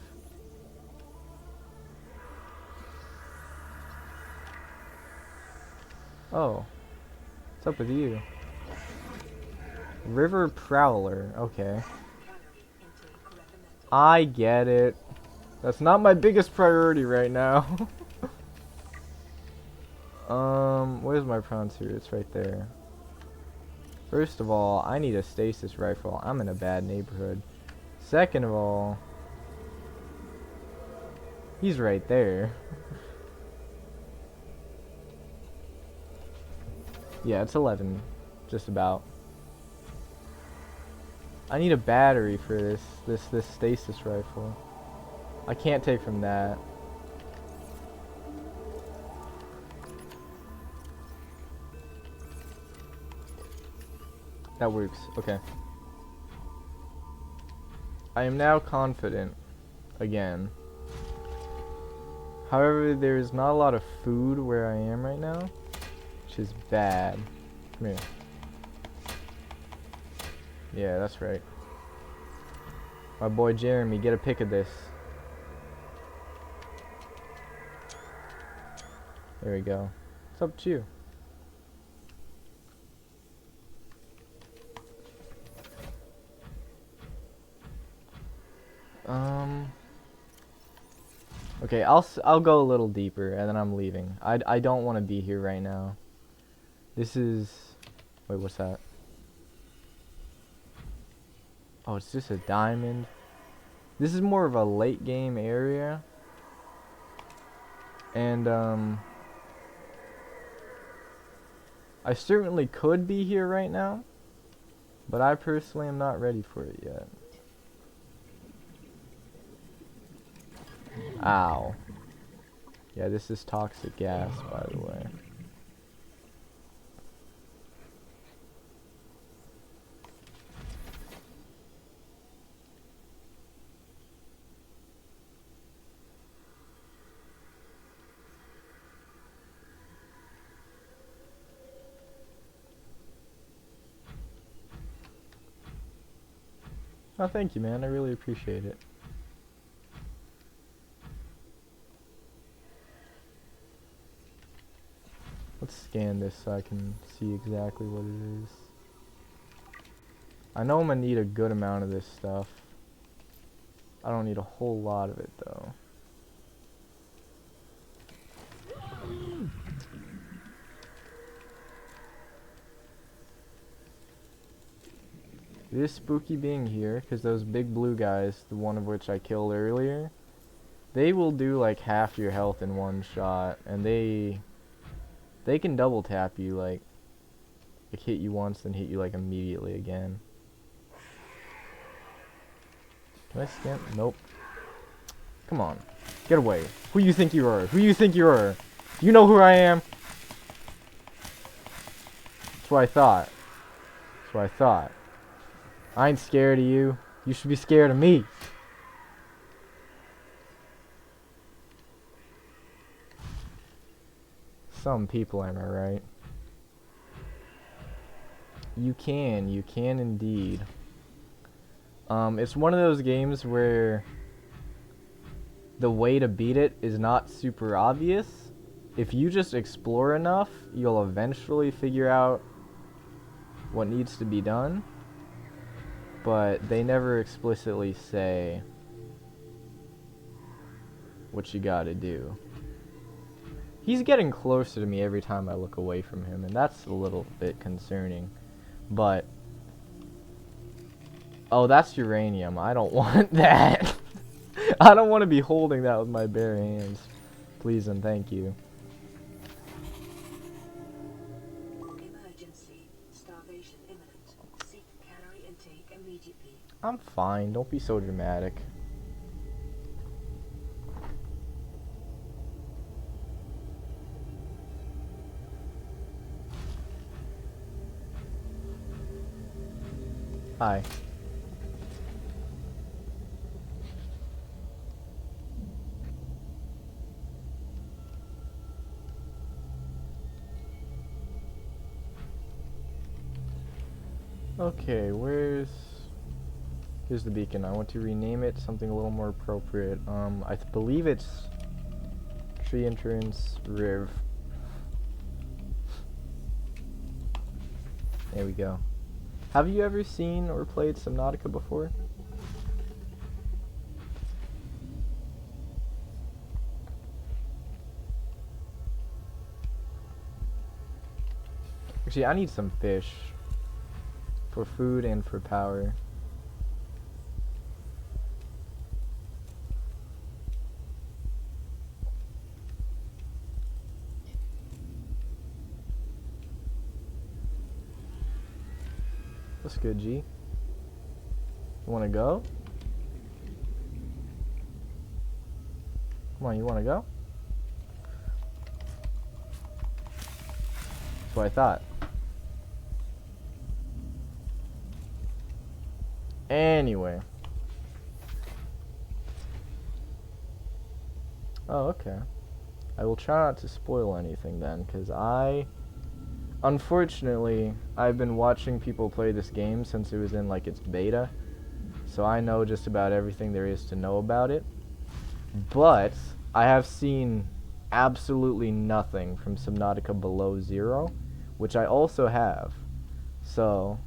Oh, what's up with you? River Prowler, okay. I get it. That's not my biggest priority right now. Where's my prawn suit? It's right there. First of all, I need a stasis rifle. I'm in a bad neighborhood. Second of all, he's right there. Yeah, it's 11. Just about. I need a battery for this stasis rifle. I can't take from that. That works. Okay. I am now confident again. However, there is not a lot of food where I am right now, which is bad. Come here. Yeah, that's right. My boy Jeremy, get a pic of this. There we go. It's up to you. Okay, I'll go a little deeper and then I'm leaving. I don't want to be here right now. This is, wait, what's that? Oh, it's just a diamond. This is more of a late game area. And I certainly could be here right now, but I personally am not ready for it yet. Ow. Yeah, this is toxic gas, by the way. Oh, thank you, man. I really appreciate it. Let's scan this so I can see exactly what it is. I know I'm gonna need a good amount of this stuff. I don't need a whole lot of it, though. It is spooky being here, because those big blue guys, the one of which I killed earlier, they will do like half your health in one shot, and they can double tap you, like hit you once, then hit you like immediately again. Can I scan? Nope. Come on. Get away. Who you think you are? Who you think you are? You know who I am? That's what I thought. That's what I thought. I ain't scared of you. You should be scared of me. Some people, am I right? You can indeed. It's one of those games where the way to beat it is not super obvious. If you just explore enough, you'll eventually figure out what needs to be done. But they never explicitly say what you gotta do. He's getting closer to me every time I look away from him, and that's a little bit concerning. But oh, that's uranium. I don't want that. I don't want to be holding that with my bare hands. Please and thank you. Emergency. Starvation imminent. Seek calorie intake immediately. I'm fine. Don't be so dramatic. Hi. Okay, here's the beacon. I want to rename it something a little more appropriate. I believe it's Tree Entrance Riv. There we go. Have you ever seen or played Subnautica before? Actually, I need some fish. For food and for power. What's good, G? You wanna go? Come on, you wanna go? That's what I thought. Anyway. Oh, okay. I will try not to spoil anything then, because unfortunately, I've been watching people play this game since it was in, like, its beta. So I know just about everything there is to know about it. But I have seen absolutely nothing from Subnautica Below Zero, which I also have. So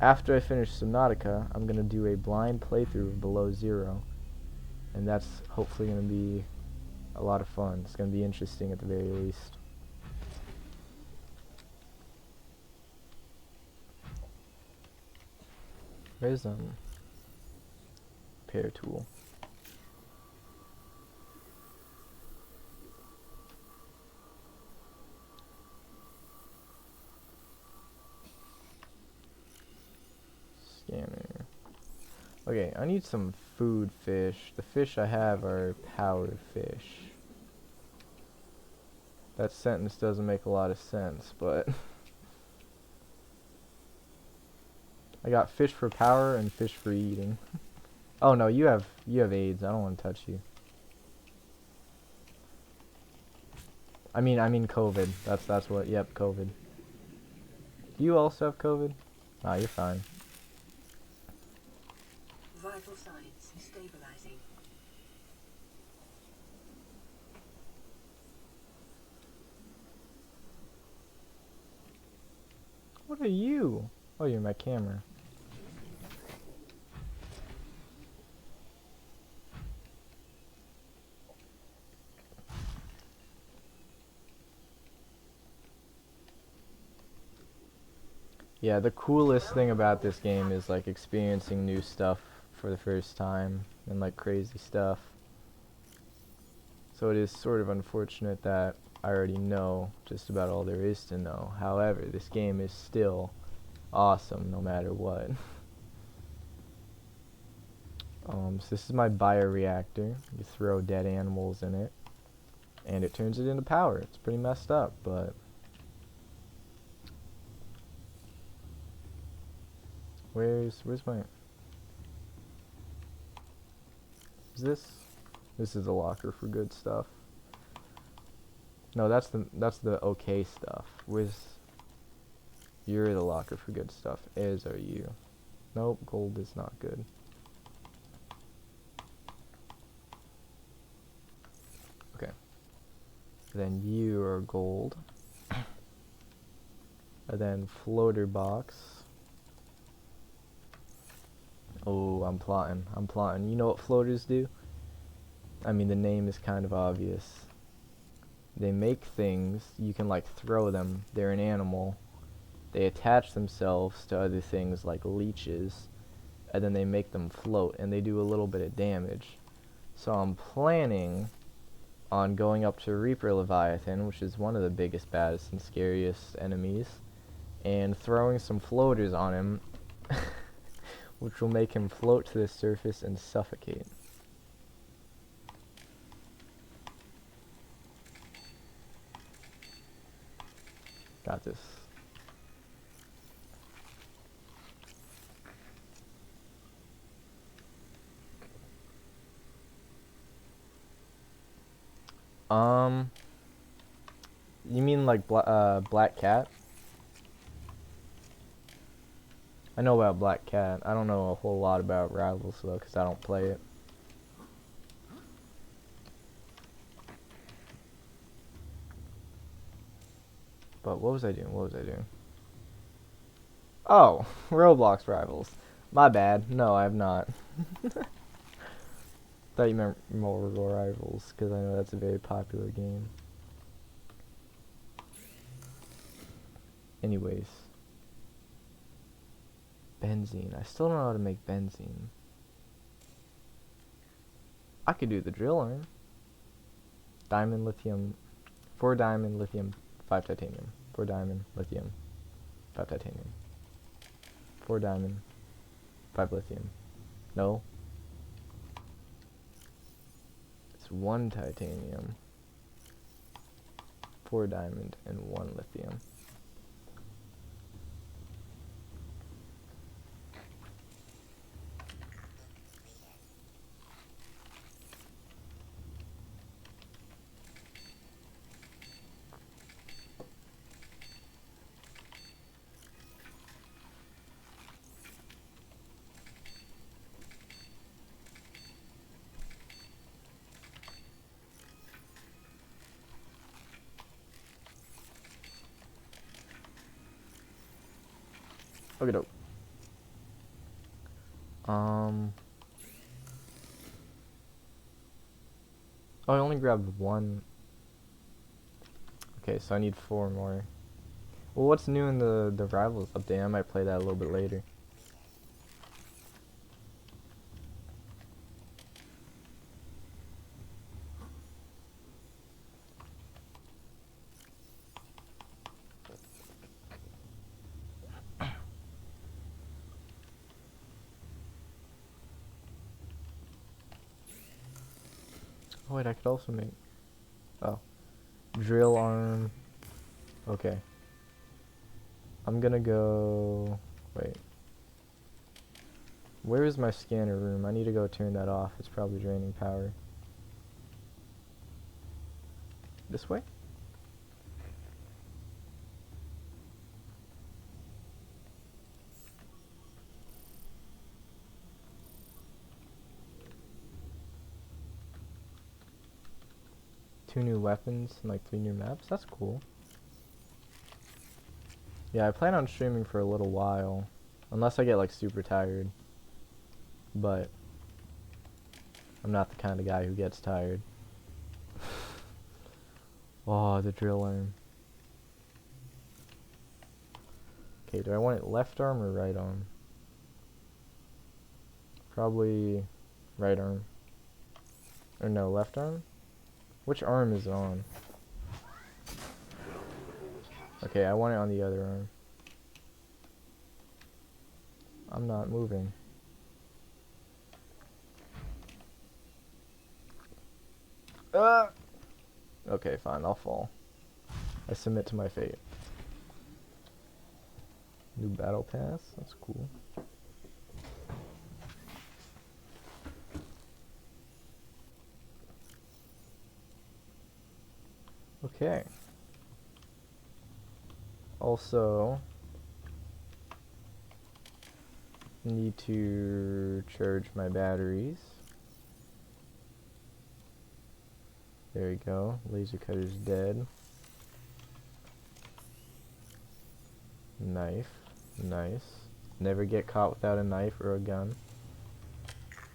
after I finish Subnautica, I'm going to do a blind playthrough of Below Zero. And that's hopefully going to be a lot of fun. It's going to be interesting at the very least. Where's repair tool? Scanner. Okay, I need some food fish. The fish I have are powered fish. That sentence doesn't make a lot of sense, but I got fish for power and fish for eating. Oh no, you have AIDS. I don't want to touch you. I mean COVID. That's what. Yep, COVID. Do you also have COVID? Ah, you're fine. Vital signs stabilizing. What are you? Oh, you're my camera. Yeah, the coolest thing about this game is like experiencing new stuff for the first time and like crazy stuff. So it is sort of unfortunate that I already know just about all there is to know. However, this game is still awesome no matter what. So this is my bioreactor. You throw dead animals in it and it turns it into power. It's pretty messed up, but where's my... Is this? This is a locker for good stuff. No, that's the okay stuff. You're the locker for good stuff. As are you. Nope, gold is not good. Okay. Then you are gold. And then floater box. Oh, I'm plotting. You know what floaters do? I mean, the name is kind of obvious. They make things, you can like throw them, they're an animal. They attach themselves to other things like leeches, and then they make them float, and they do a little bit of damage. So I'm planning on going up to Reaper Leviathan, which is one of the biggest, baddest, and scariest enemies, and throwing some floaters on him, which will make him float to the surface and suffocate. Got this. You mean like Black Cat? I know about Black Cat. I don't know a whole lot about Rivals though, because I don't play it. But what was I doing? Oh, Roblox Rivals. My bad. No, I have not. Thought you meant Marvel Rivals, because I know that's a very popular game. Anyways. benzene. I still don't know how to make benzene. I could do the drill iron. Diamond, lithium, 4 diamond, lithium, 5 titanium. 4 diamond, lithium, 5 titanium. 4 diamond, 5 lithium. No. It's 1 titanium, 4 diamond, and 1 lithium. Okay, dope. Oh, I only grabbed 1. Okay, so I need 4 more. Well, what's new in the Rivals update? I might play that a little bit later. Oh wait, I could also make... Oh. Drill arm. Okay. I'm gonna go... Wait. Where is my scanner room? I need to go turn that off. It's probably draining power. This way? Two new weapons and like 3 new maps. That's cool. Yeah, I plan on streaming for a little while. Unless I get like super tired. But I'm not the kind of guy who gets tired. Oh, the drill arm. Okay, do I want it left arm or right arm? Probably right arm. Or no, left arm? Which arm is it on? Okay, I want it on the other arm. I'm not moving. Okay, fine, I'll fall. I submit to my fate. New battle pass? That's cool. Okay. Also, need to charge my batteries. There we go. Laser cutter's dead. Knife. Nice. Never get caught without a knife or a gun.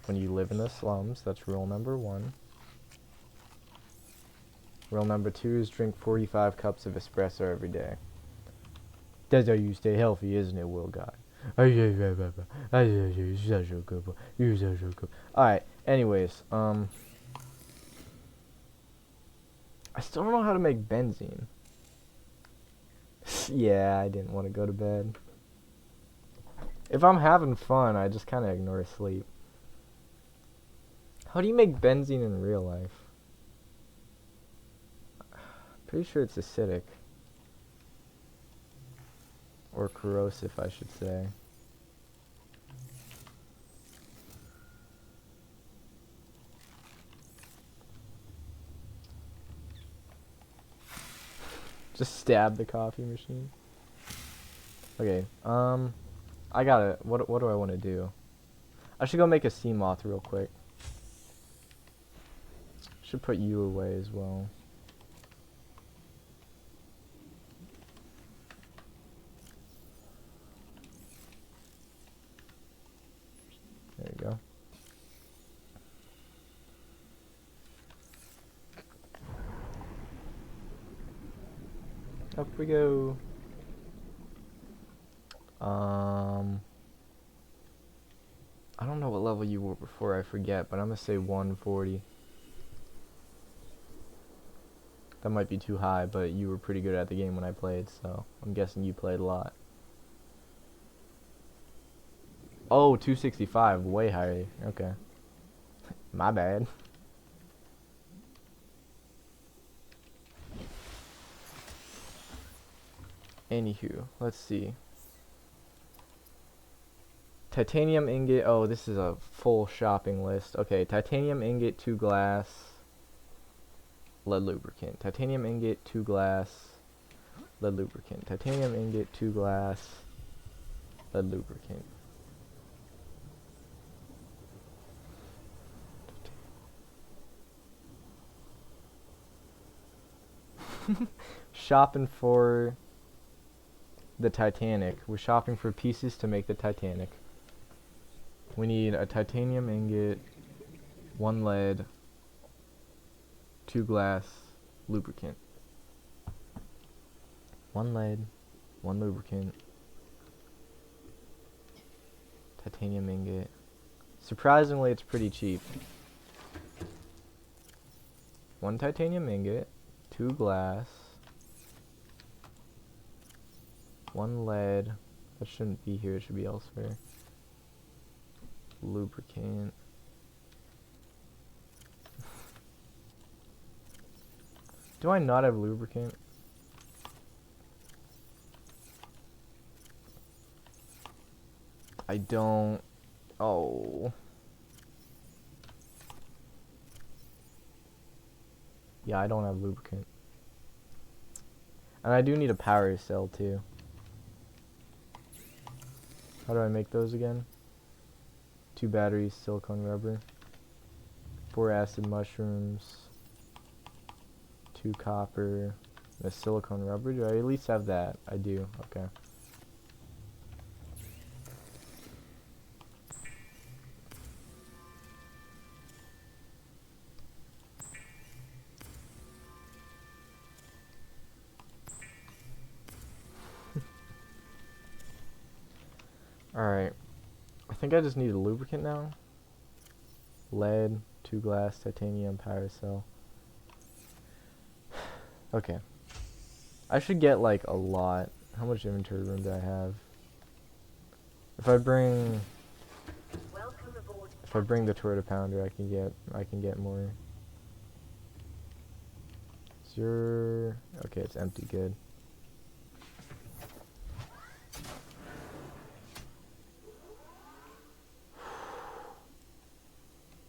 When you live in the slums, that's rule number 1. Rule number 2 is drink 45 cups of espresso every day. That's how you stay healthy, isn't it, Will Guy? Alright, anyways, I still don't know how to make benzene. Yeah, I didn't want to go to bed. If I'm having fun, I just kind of ignore sleep. How do you make benzene in real life? Pretty sure it's acidic. Or corrosive, I should say. Just stab the coffee machine. Okay, I got it. What do I want to do? I should go make a sea moth real quick. Should put you away as well. There you go. Up we go. I don't know what level you were before, I forget, but I'm gonna say 140. That might be too high, but you were pretty good at the game when I played, so I'm guessing you played a lot. Oh, 265, way higher. Okay. My bad. Anywho, let's see. Titanium ingot. Oh, this is a full shopping list. Okay, titanium ingot, 2 glass, lead lubricant. Titanium ingot, 2 glass, lead lubricant. Titanium ingot, 2 glass, lead lubricant. Shopping for the Titanic. We're shopping for pieces to make the Titanic. We need a titanium ingot, 1 lead, 2 glass, lubricant. 1 lead, 1 lubricant, titanium ingot. Surprisingly, it's pretty cheap. 1 titanium ingot, 2 glass, 1 lead. That shouldn't be here, it should be elsewhere. Lubricant. Do I not have lubricant? I don't. Oh. Yeah, I don't have lubricant. And I do need a power cell too. How do I make those again? 2 batteries, silicone rubber, 4 acid mushrooms, 2 copper, a silicone rubber. Do I at least have that? I do. Okay. Alright. I think I just need a lubricant now. Lead, 2 glass, titanium, power cell. Okay. I should get like a lot. How much inventory room do I have? If I bring the Toyota Pounder, I can get more. Is your okay, it's empty, good.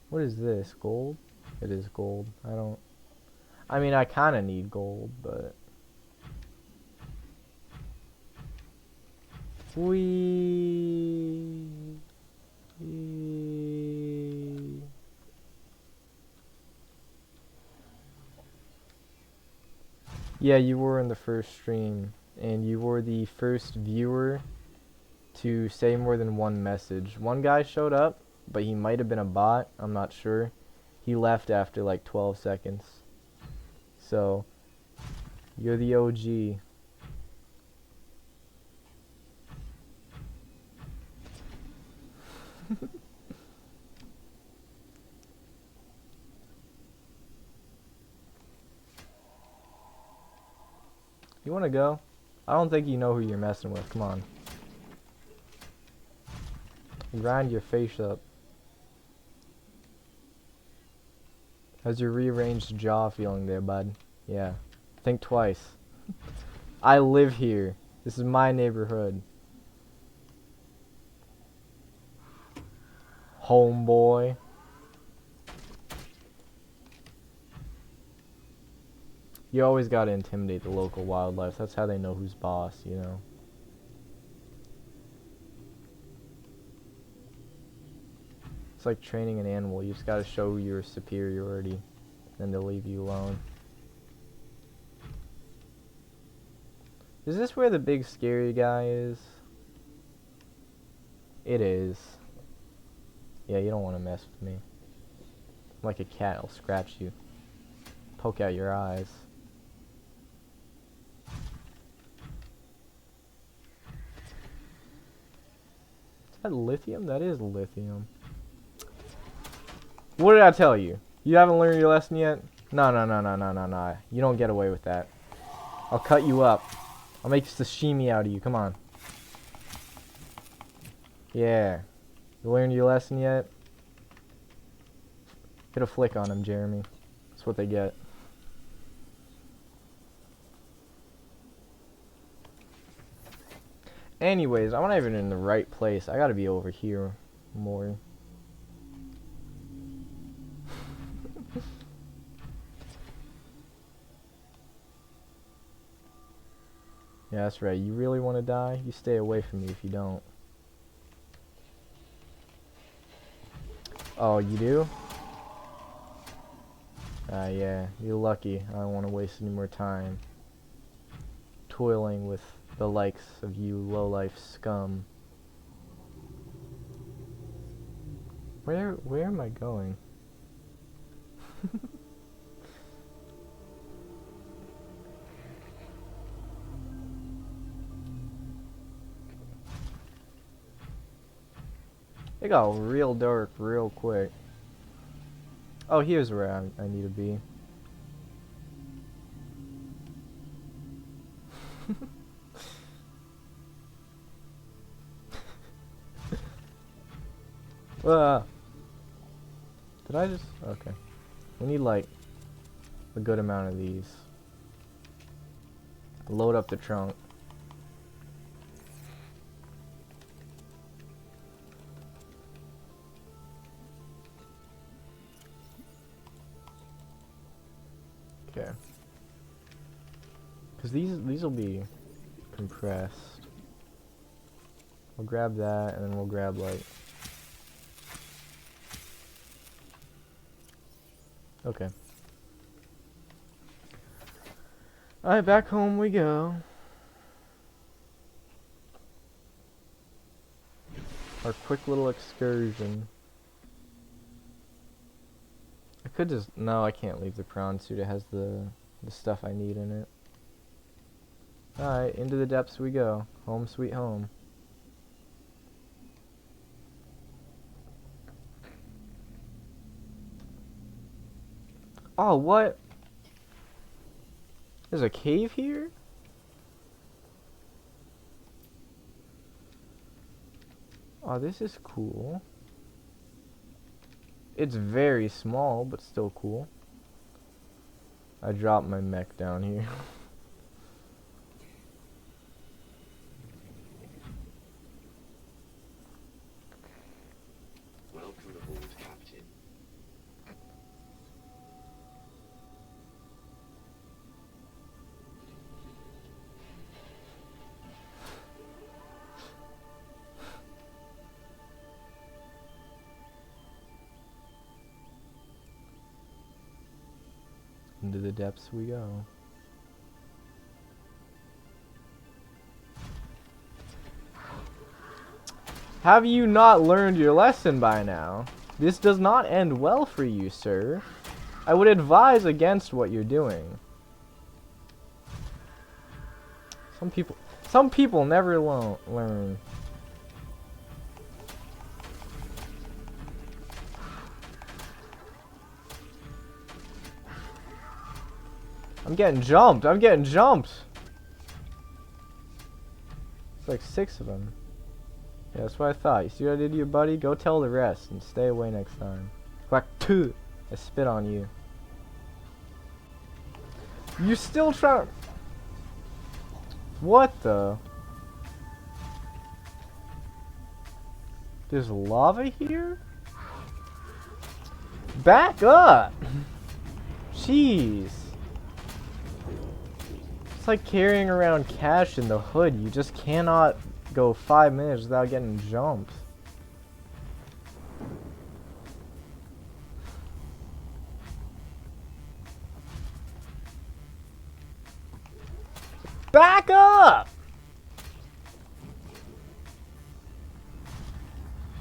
What is this? Gold? It is gold. I mean, I kind of need gold, but... Yeah, you were in the first stream, and you were the first viewer to say more than 1 message. One guy showed up, but he might have been a bot, I'm not sure. He left after like 12 seconds. So, you're the OG. You wanna go? I don't think you know who you're messing with, come on. Grind your face up. How's your rearranged jaw feeling there, bud? Yeah. Think twice. I live here. This is my neighborhood. Homeboy. You always gotta intimidate the local wildlife. That's how they know who's boss, you know? It's like training an animal. You just gotta show your superiority, then they'll leave you alone. Is this where the big scary guy is? It is. Yeah, you don't want to mess with me. I'm like a cat, I'll scratch you. Poke out your eyes. Is that lithium? That is lithium. What did I tell you? You haven't learned your lesson yet? No, no, no, no, no, no, no. You don't get away with that. I'll cut you up. I'll make sashimi out of you. Come on. Yeah. You learned your lesson yet? Get a flick on him, Jeremy. That's what they get. Anyways, I'm not even in the right place. I gotta be over here more. Yeah, that's right. You really want to die? You stay away from me if you don't. Oh, you do? Yeah. You're lucky. I don't want to waste any more time toiling with the likes of you low-life scum. Where am I going? It got real dark real quick. Oh, here's where I need to be. Did I just... Okay. We need, like, a good amount of these. Load up the trunk. Okay. Because these will be compressed. We'll grab that, and then we'll grab, like... Okay. Alright, back home we go. Our quick little excursion. I could just... No, I can't leave the prawn suit. It has the stuff I need in it. Alright, into the depths we go. Home sweet home. Oh, what? There's a cave here? Oh, this is cool. It's very small, but still cool. I dropped my mech down here. Welcome aboard, Captain. Into the depths we go. Have you not learned your lesson by now? This does not end well for you, sir. I would advise against what you're doing. Some people never learn. I'm getting jumped. I'm getting jumped. It's like 6 of them. Yeah, that's what I thought. You see what I did to you, buddy? Go tell the rest and stay away next time. Quack 2. I spit on you. You still trying? What the? There's lava here? Back up! Jeez. It's like carrying around cash in the hood. You just cannot go 5 minutes without getting jumped. Back up!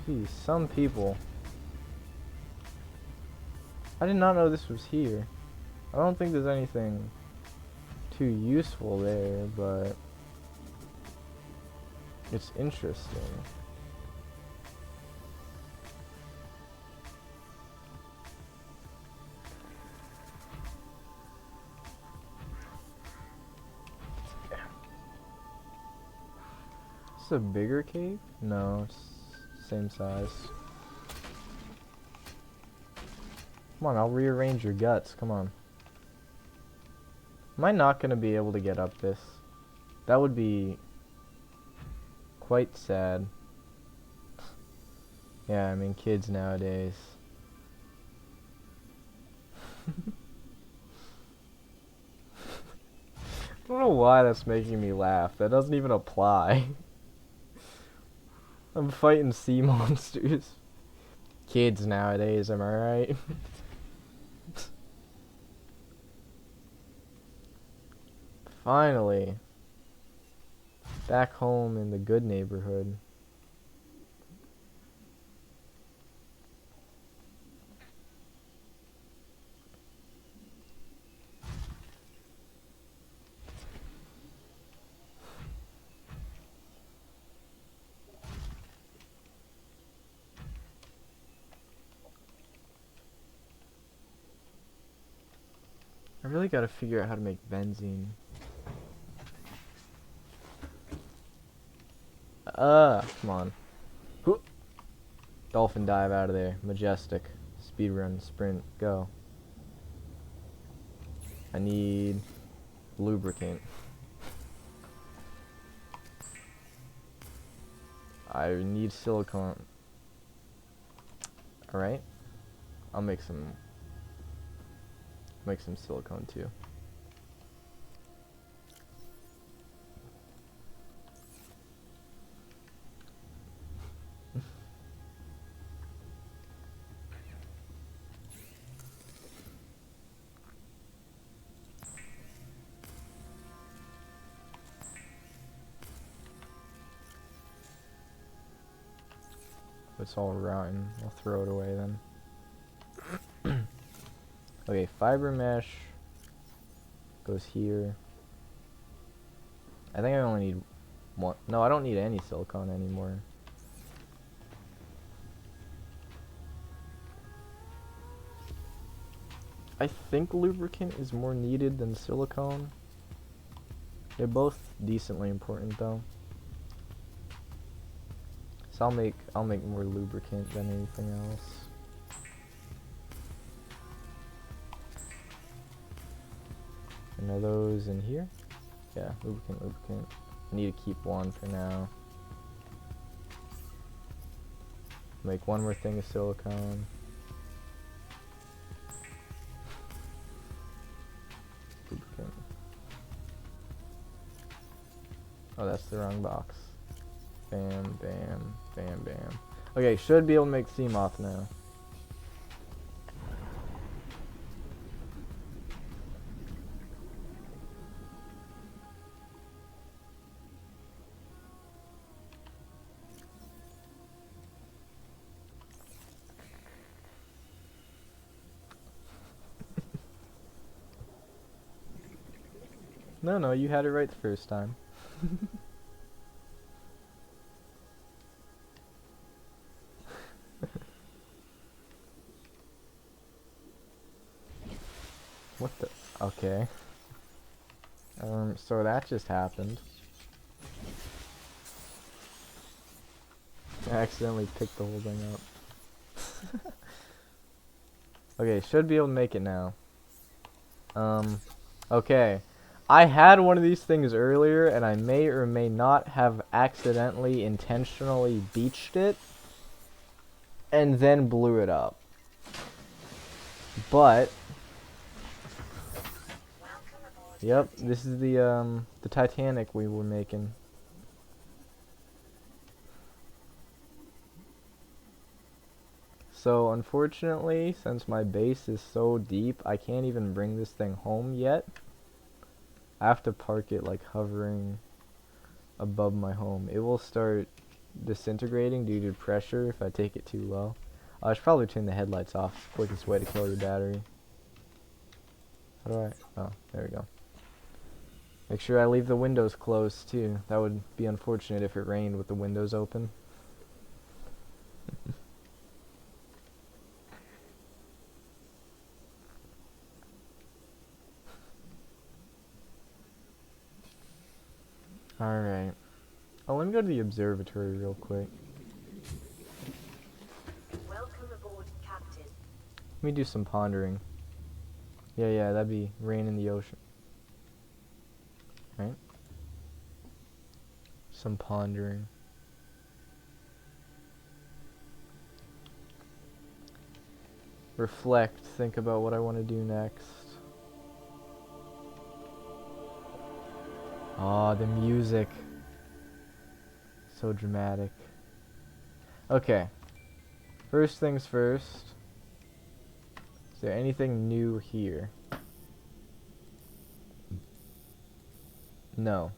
Geez, some people. I did not know this was here. I don't think there's anything too useful there, but it's interesting. this a bigger cave? No, it's same size. Come on, I'll rearrange your guts. Come on. Am I not gonna be able to get up this? That would be quite sad. Yeah, I mean, kids nowadays. I don't know why that's making me laugh. That doesn't even apply. I'm fighting sea monsters. Kids nowadays, am I right? Finally. Back home in the good neighborhood. I really gotta figure out how to make benzene. Come on. Whoop. Dolphin dive out of there. Majestic. Speedrun, sprint, go. I need lubricant. I need silicone. Alright. I'll make some silicone too. It's all rotten. I'll throw it away then. Okay, fiber mesh goes here. I think I only need one. No, I don't need any silicone anymore. I think lubricant is more needed than silicone. They're both decently important though. So I'll make more lubricant than anything else. And are those in here? Yeah, lubricant. I need to keep one for now. Make one more thing of silicone. Lubricant. Oh, that's the wrong box. Bam, bam, bam, bam. Okay, should be able to make sea moth now. No, you had it right the first time. What the? Okay. So that just happened. I accidentally picked the whole thing up. Okay, should be able to make it now. Okay. I had one of these things earlier, and I may or may not have accidentally, intentionally beached it, and then blew it up. But yep, this is the Titanic we were making. So unfortunately, since my base is so deep, I can't even bring this thing home yet. I have to park it like hovering above my home. It will start disintegrating due to pressure if I take it too low. I should probably turn the headlights off. Quickest way to kill your battery. How do I? Oh, there we go. Make sure I leave the windows closed too. That would be unfortunate if it rained with the windows open. Alright. Oh, let me go to the observatory real quick. Welcome aboard, Captain. Let me do some pondering. Yeah, that'd be rain in the ocean. Right? Some pondering. Reflect, think about what I want to do next. Ah, the music. So dramatic. Okay. First things first. Is there anything new here? No.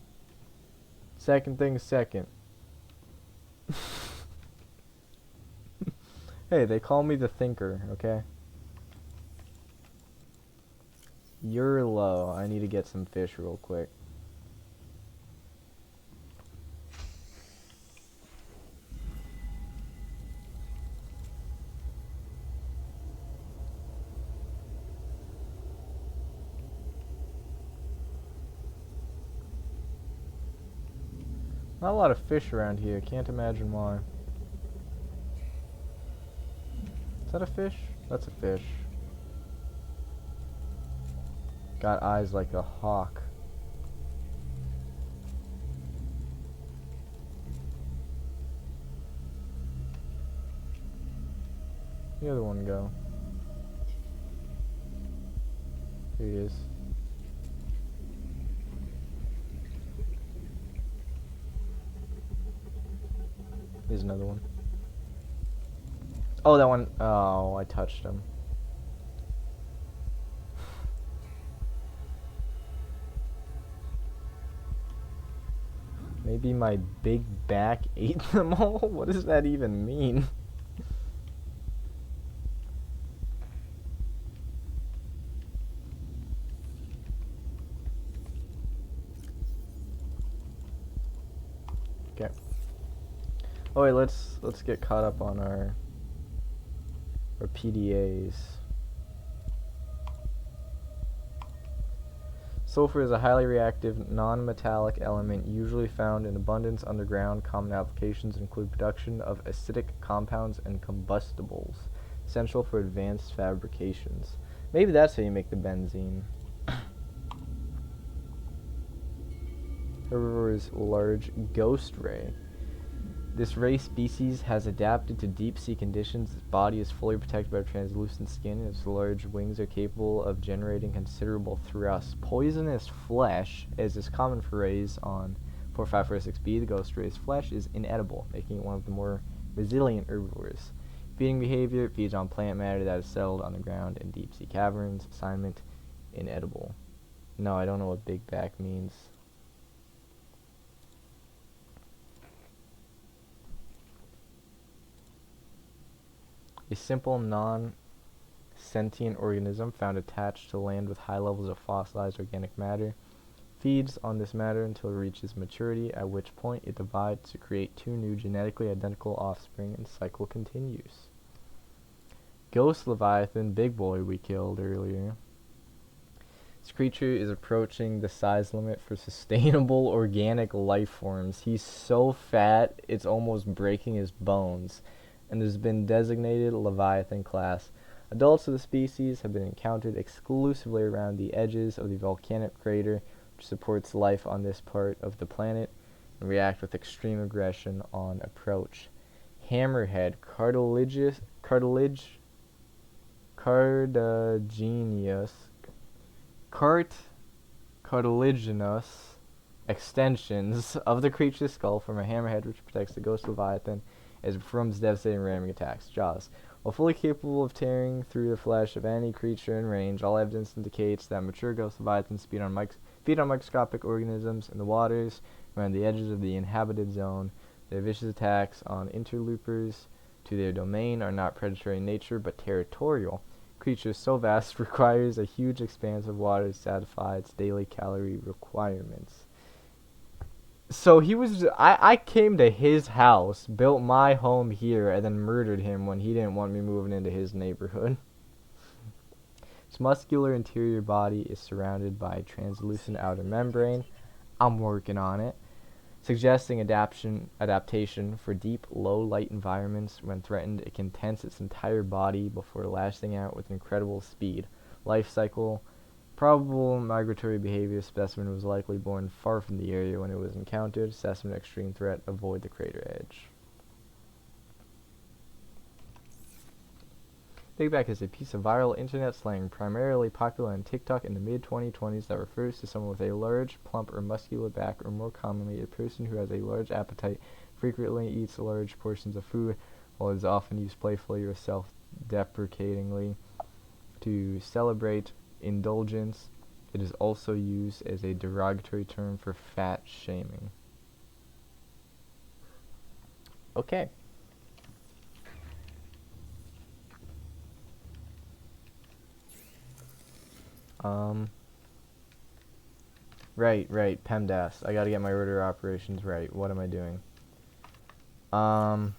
Second thing second. Hey, they call me the thinker, okay? You're low. I need to get some fish real quick. Not a lot of fish around here. Can't imagine why. Is that a fish? That's a fish. Got eyes like a hawk. The other one go. Here he is. Here's another one. Oh, that one. Oh, I touched him. Maybe my big back ate them all? What does that even mean? Okay. Oh wait, let's get caught up on our PDAs. Sulfur is a highly reactive, non-metallic element usually found in abundance underground. Common applications include production of acidic compounds and combustibles, essential for advanced fabrications. Maybe that's how you make the benzene. Herbivore's large ghost ray. This ray species has adapted to deep-sea conditions. Its body is fully protected by translucent skin, and its large wings are capable of generating considerable thrust. Poisonous flesh, as is common for rays on 4546b, the ghost ray's flesh is inedible, making it one of the more resilient herbivores. Feeding behavior: it feeds on plant matter that is settled on the ground in deep-sea caverns. Assignment: inedible. No, I don't know what big back means. A simple, non-sentient organism found attached to land with high levels of fossilized organic matter. Feeds on this matter until it reaches maturity, at which point it divides to create two new genetically identical offspring, and cycle continues. Ghost Leviathan, big boy we killed earlier. This creature is approaching the size limit for sustainable organic life forms. He's so fat, it's almost breaking his bones, and has been designated Leviathan class. Adults of the species have been encountered exclusively around the edges of the volcanic crater, which supports life on this part of the planet, and react with extreme aggression on approach. Hammerhead, cartilaginous extensions of the creature's skull from a hammerhead which protects the ghost Leviathan as it performs devastating ramming attacks. Jaws. While fully capable of tearing through the flesh of any creature in range, all evidence indicates that mature ghost leviathans feed on microscopic organisms in the waters around the edges of the inhabited zone. Their vicious attacks on interlopers to their domain are not predatory in nature, but territorial. Creatures so vast requires a huge expanse of water to satisfy its daily calorie requirements. So he was, I came to his house, built my home here, and then murdered him when he didn't want me moving into his neighborhood. Its muscular interior body is surrounded by a translucent outer membrane. I'm working on it. suggesting adaptation for deep, low-light environments. When threatened, it can tense its entire body before lashing out with incredible speed. Life cycle. Probable migratory behavior. Specimen was likely born far from the area when it was encountered. Specimen extreme threat. Avoid the crater edge. Pigback is a piece of viral internet slang primarily popular on TikTok in the mid-2020s that refers to someone with a large, plump, or muscular back, or more commonly, a person who has a large appetite, frequently eats large portions of food, while it is often used playfully or self-deprecatingly to celebrate indulgence. It is also used as a derogatory term for fat shaming. Okay. Right, PEMDAS. I gotta get my order operations right. What am I doing? Well,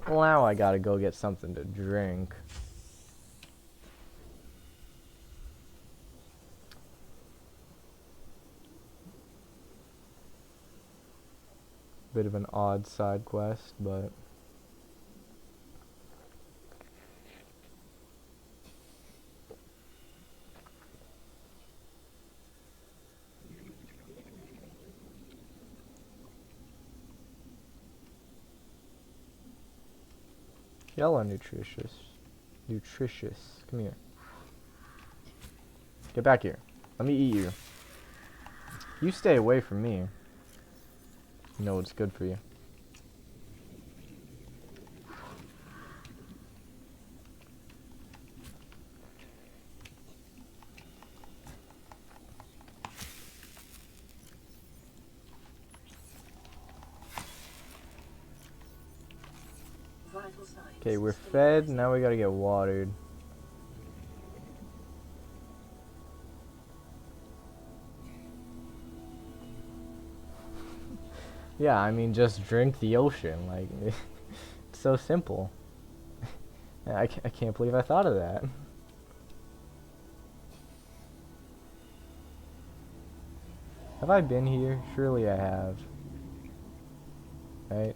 now I gotta go get something to drink. Bit of an odd side quest, but... Y'all are nutritious. Nutritious. Come here. Get back here. Let me eat you. You stay away from me. You know what's good for you. Okay, we're fed. Now we gotta get watered. Yeah, I mean, just drink the ocean. Like, it's so simple. I can't believe I thought of that. Have I been here? Surely I have. Right?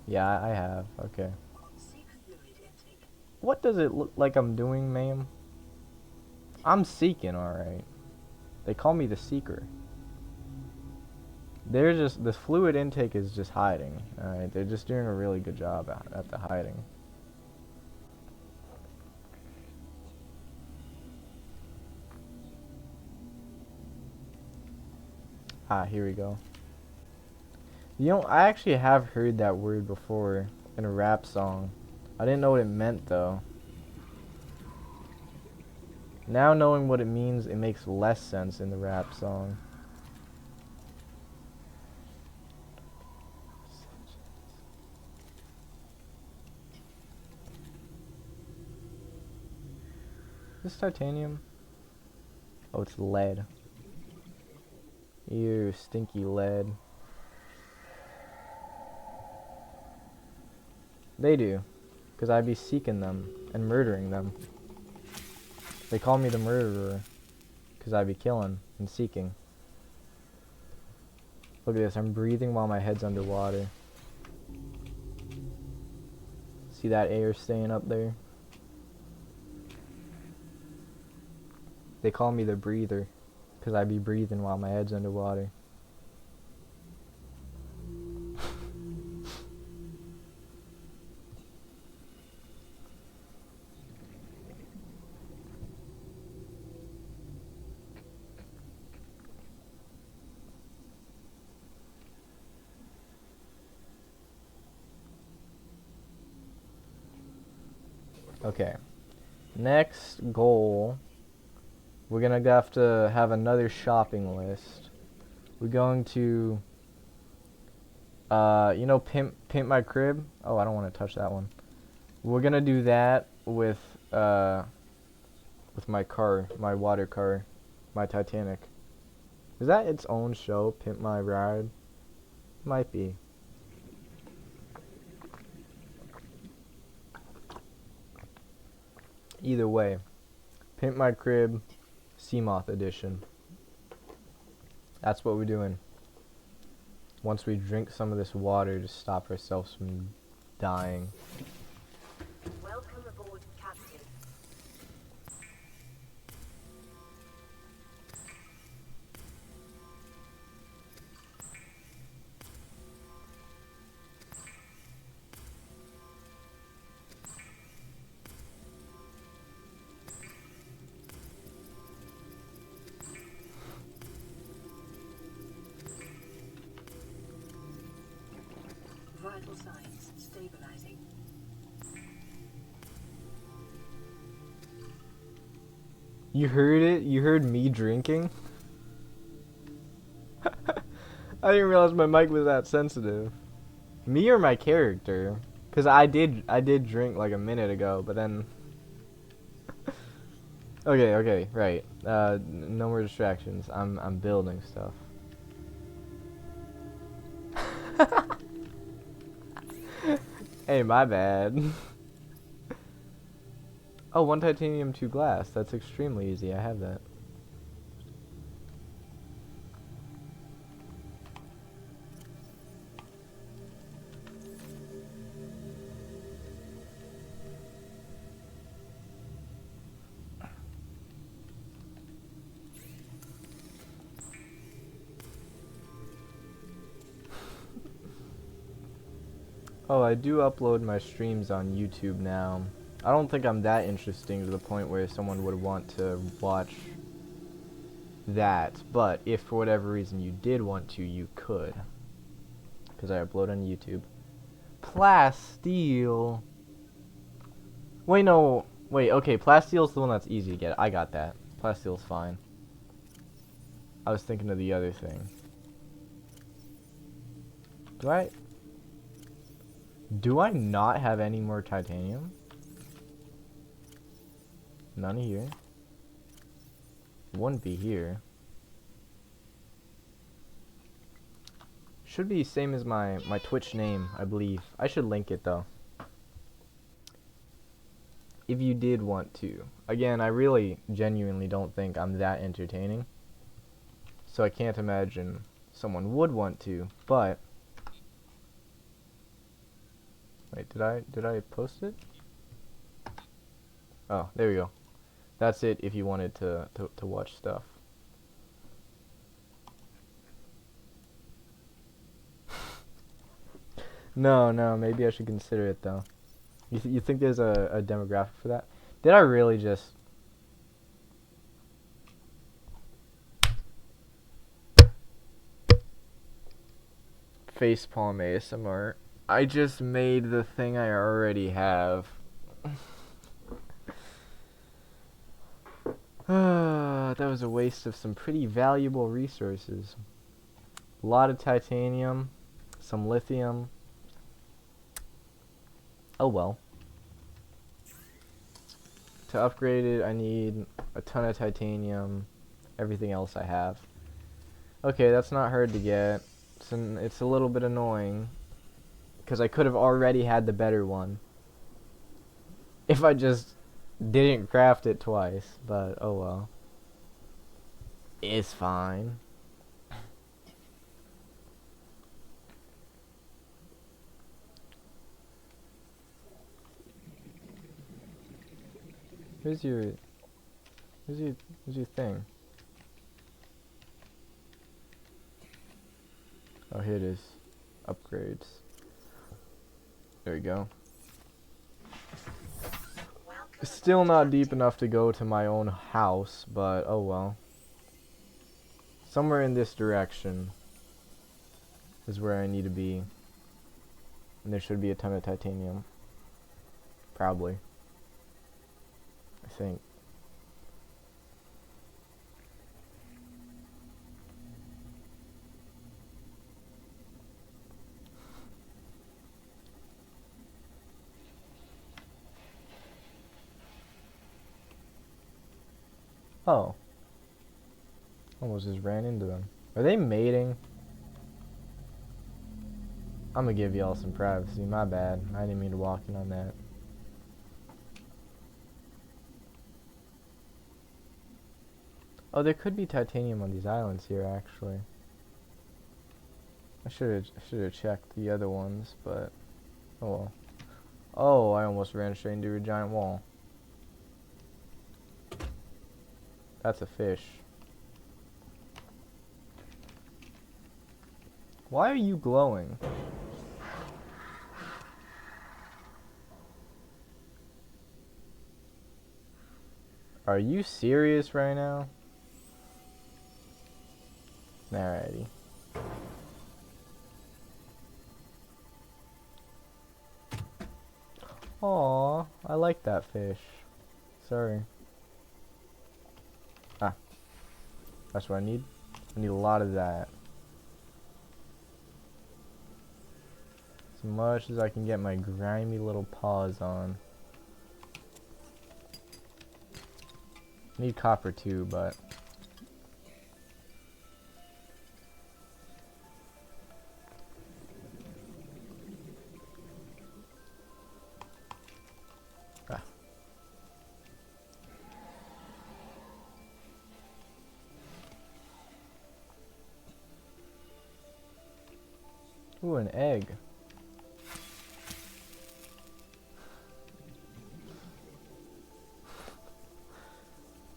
Yeah, I have. Okay. What does it look like I'm doing, ma'am? I'm seeking, alright. They call me the seeker. They're just, the fluid intake is just hiding. Alright, they're just doing a really good job at the hiding. Ah, here we go. You know, I actually have heard that word before in a rap song. I didn't know what it meant, though. Now knowing what it means, it makes less sense in the rap song. Is this titanium? Oh, it's lead. Ew, stinky lead. They do, because I be seeking them and murdering them. They call me the murderer, because I be killing and seeking. Look at this, I'm breathing while my head's underwater. See that air staying up there? They call me the breather, because I be breathing while my head's underwater. Okay, next goal, we're gonna have to have another shopping list. We're going to, you know, pimp my crib. Oh, I don't want to touch that one. We're gonna do that with my car, my water car, my Titanic. Is that its own show, Pimp My Ride? Might be. Either way, Pimp My Crib, Seamoth edition. That's what we're doing. Once we drink some of this water to stop ourselves from dying. Welcome aboard, Captain. Vital signs stabilizing. You heard it? You heard me drinking? I didn't realize my mic was that sensitive. Me or my character? Cause I did drink like a minute ago, but then okay, right. No more distractions. I'm building stuff. Hey, my bad. Oh, 1 titanium, 2 glass. That's extremely easy. I have that. Oh, I do upload my streams on YouTube now. I don't think I'm that interesting to the point where someone would want to watch that, but if for whatever reason you did want to, you could. Because I upload on YouTube. Plasteel. Wait, no. Wait, okay, Plasteel's the one that's easy to get. I got that. Plasteel's fine. I was thinking of the other thing. Do I not have any more titanium? None here. Wouldn't be here. Should be same as my Twitch name, I believe. I should link it though. If you did want to. Again, I really genuinely don't think I'm that entertaining. So I can't imagine someone would want to, but wait, did I post it? Oh, there we go. That's it if you wanted to watch stuff. No, maybe I should consider it though. You think there's a demographic for that? Did I really just... Facepalm ASMR. I just made the thing I already have. That was a waste of some pretty valuable resources. A lot of titanium, some lithium. Oh well. To upgrade it, I need a ton of titanium. Everything else I have. Okay, that's not hard to get. It's a little bit annoying, because I could have already had the better one if I just didn't craft it twice, but oh well. It's fine. Where's your thing? Oh, here it is. Upgrades. There we go. It's still not deep enough to go to my own house, but oh well. Somewhere in this direction is where I need to be. And there should be a ton of titanium. Probably. I think. Oh. Almost just ran into them. Are they mating? I'm gonna give y'all some privacy. My bad. I didn't mean to walk in on that. Oh, there could be titanium on these islands here, actually. I should have checked the other ones, but oh well. Oh, I almost ran straight into a giant wall. That's a fish. Why are you glowing? Are you serious right now? Alrighty. Aw, I like that fish. Sorry. Ah, that's what I need. I need a lot of that. As much as I can get my grimy little paws on. I need copper too, but ooh, an egg.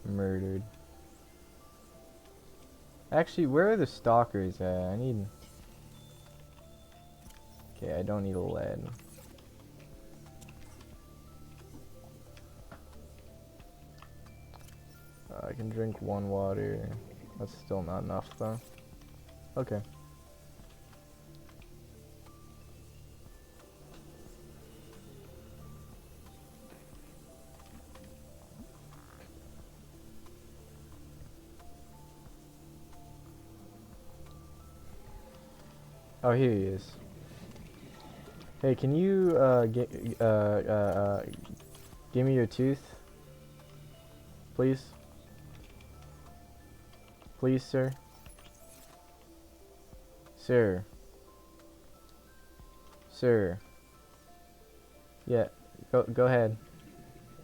Murdered. Actually, where are the stalkers at? I need... Okay, I don't need a lead. I can drink one water. That's still not enough, though. Okay. Oh, here he is. Hey, can you give me your tooth, please? Please, sir. Sir. Sir. Yeah, go ahead.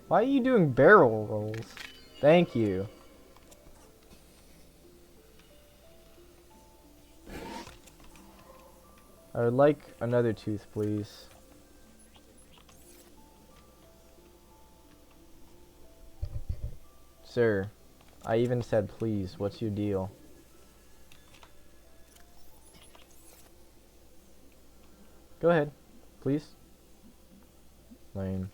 Why are you doing barrel rolls? Thank you. I would like another tooth, please. Sir, I even said please. What's your deal? Go ahead, please. Lame.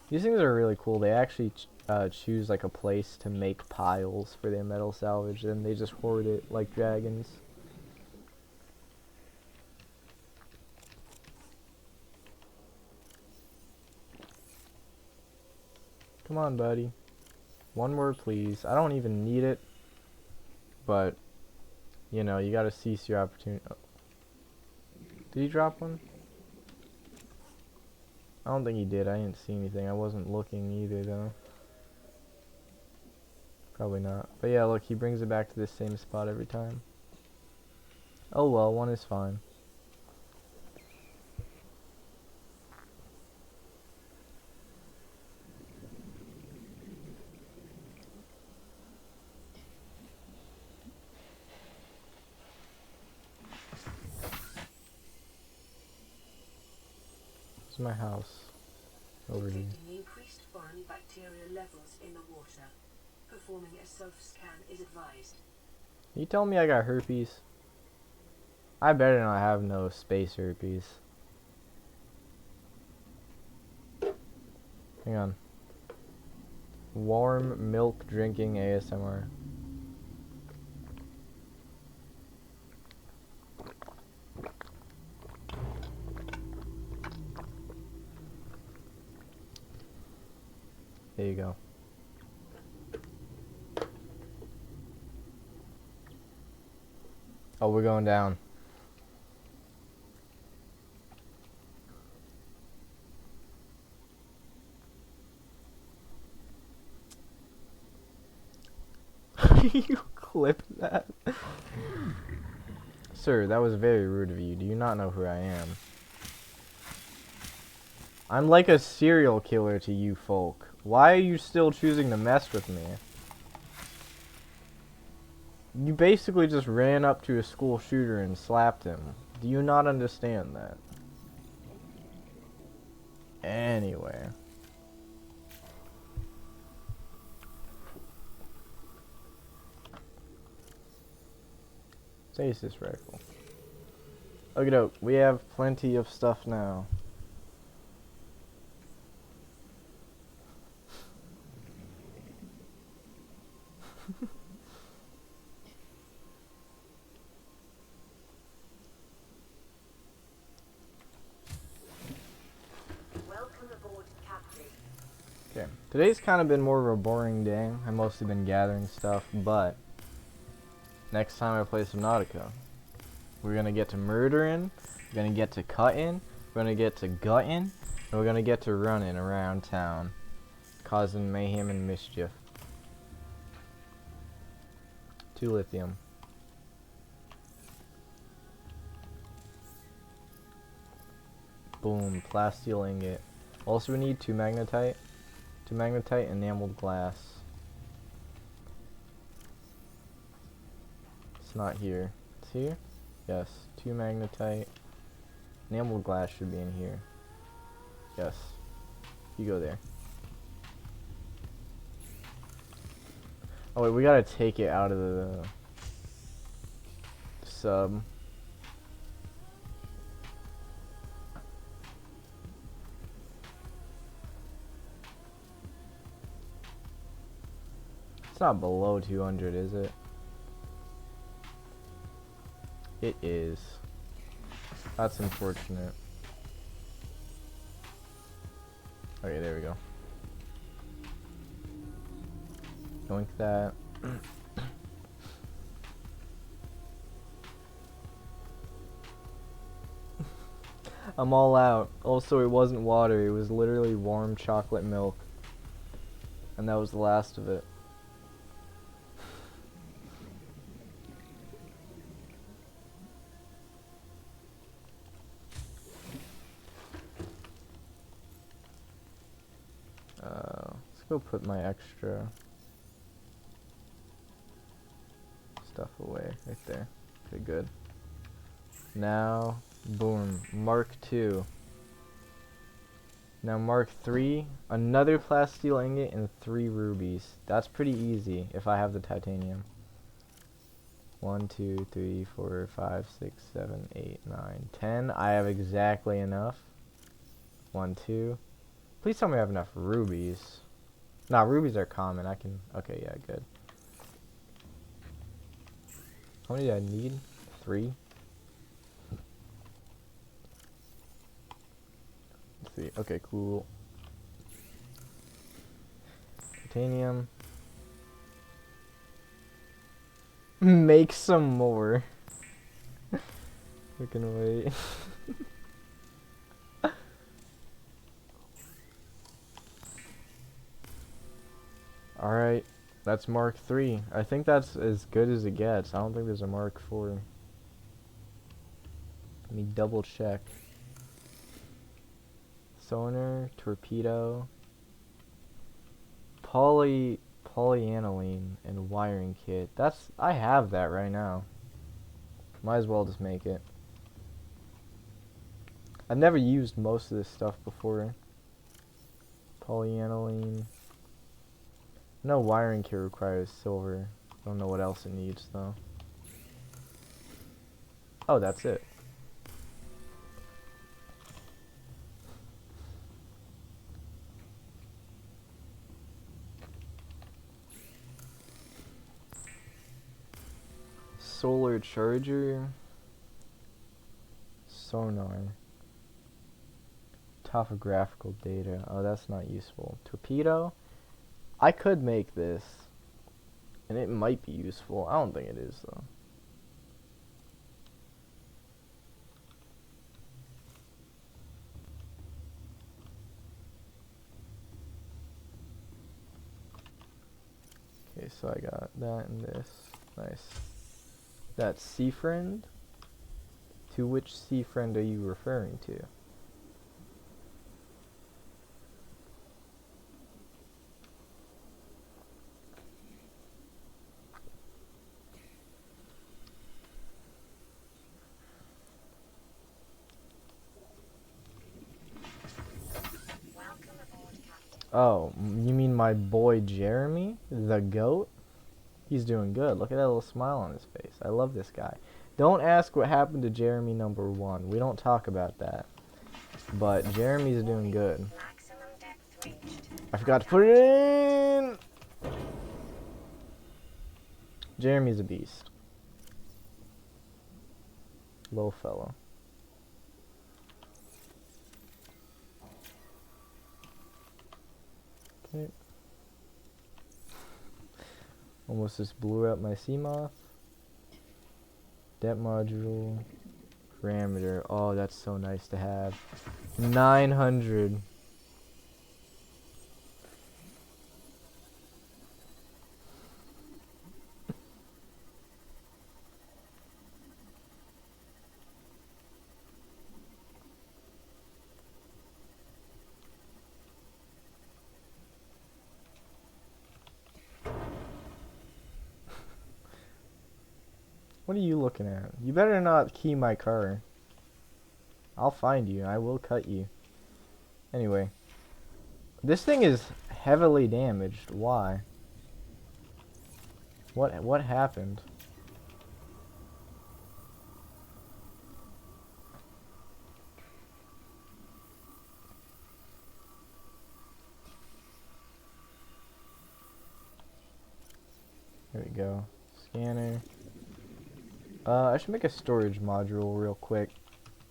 These things are really cool. They actually choose like a place to make piles for their metal salvage, and they just hoard it like dragons. Come on, buddy. One more, please. I don't even need it, but you know, you gotta seize your opportunity. Oh. Did he drop one? I don't think he did. I didn't see anything. I wasn't looking either, though. Probably not. But yeah, look, he brings it back to the same spot every time. Oh well, one is fine. This is my house. Over here. Detecting increased foreign bacterial levels in the water. Performing a self-scan is advised. You tell me I got herpes? I better not have no space herpes. Hang on. Warm milk drinking ASMR. There you go. Oh, we're going down. You clip that? Sir, that was very rude of you. Do you not know who I am? I'm like a serial killer to you folk. Why are you still choosing to mess with me? You basically just ran up to a school shooter and slapped him. Do you not understand that? Anyway. Stasis rifle. Okie doke, we have plenty of stuff now. Welcome aboard, Captain. Okay, today's kind of been more of a boring day. I've mostly been gathering stuff, but next time I play Subnautica, we're gonna get to murdering, we're gonna get to cutting, we're gonna get to gutting, and we're gonna get to running around town, causing mayhem and mischief. 2 lithium. Boom, plasteel ingot. Also we need 2 magnetite. 2 magnetite, enameled glass. It's not here. It's here? Yes. 2 magnetite. Enameled glass should be in here. Yes. You go there. Oh wait, we gotta take it out of the sub. It's not below 200, is it? It is. That's unfortunate. Okay, there we go. Doink that. I'm all out. Also, it wasn't water. It was literally warm chocolate milk. And that was the last of it. Let's go put my extra stuff away right there. Okay, good. Now, boom, Mark II. Now Mark III, another plasteel ingot and 3 rubies. That's pretty easy if I have the titanium. 1, 2, 3, 4, 5, 6, 7, 8, 9, 10. I have exactly enough. 1, 2. Please tell me I have enough rubies. Nah, rubies are common. I can... Okay, yeah, good. How many do I need? 3? 3. Okay, cool. Titanium. Make some more. We can wait. Alright, that's Mark III. I think that's as good as it gets. I don't think there's a Mark IV. Let me double check. Sonar, torpedo, polyaniline, and wiring kit. I have that right now. Might as well just make it. I've never used most of this stuff before. Polyaniline. No wiring kit requires silver. I don't know what else it needs though. Oh, that's it. Solar charger. Sonar. Topographical data. Oh, that's not useful. Torpedo. I could make this, and it might be useful. I don't think it is, though. Okay, so I got that and this. Nice. That's sea friend. To which sea friend are you referring to? Oh, you mean my boy Jeremy, the goat? He's doing good. Look at that little smile on his face. I love this guy. Don't ask what happened to Jeremy number 1. We don't talk about that. But Jeremy's doing good. I forgot to put it in! Jeremy's a beast. Little fellow. Okay. Almost just blew out my CMOS. Depth module. Parameter. Oh, that's so nice to have. 900. What are you looking at? You better not key my car. I'll find you. I will cut you. Anyway. This thing is heavily damaged. Why? What happened? There we go. Scanner. I should make a storage module real quick,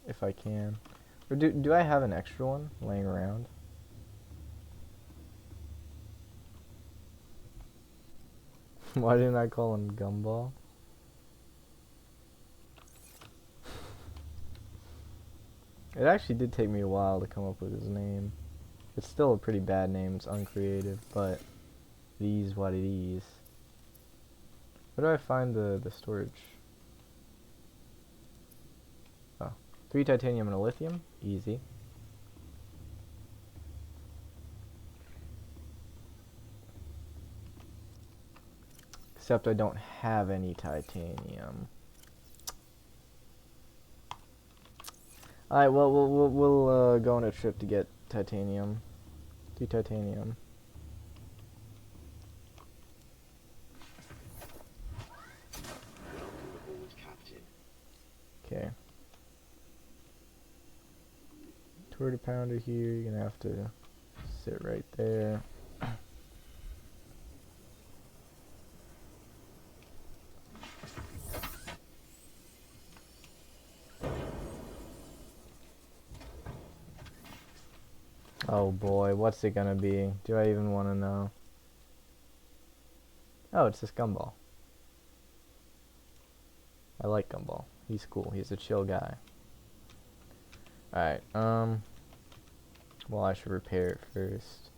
if I can. Or do I have an extra one laying around? Why didn't I call him Gumball? It actually did take me a while to come up with his name. It's still a pretty bad name, it's uncreative, but it is what it is. Where do I find the storage? Oh, 3 titanium and a lithium? Easy. Except I don't have any titanium. Alright, well, we'll go on a trip to get titanium. 3 titanium. Welcome aboard, Captain. Okay. Quarter pounder here, you're gonna have to sit right there. Oh boy, what's it gonna be? Do I even want to know? Oh, it's this Gumball. I like Gumball. He's cool. He's a chill guy. Alright, well, I should repair it first.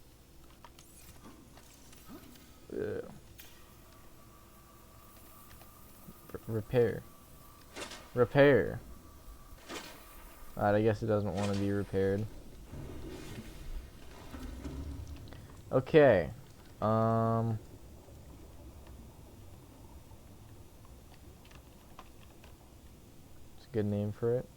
Repair. Repair. Alright, I guess it doesn't want to be repaired. Okay. It's a good name for it.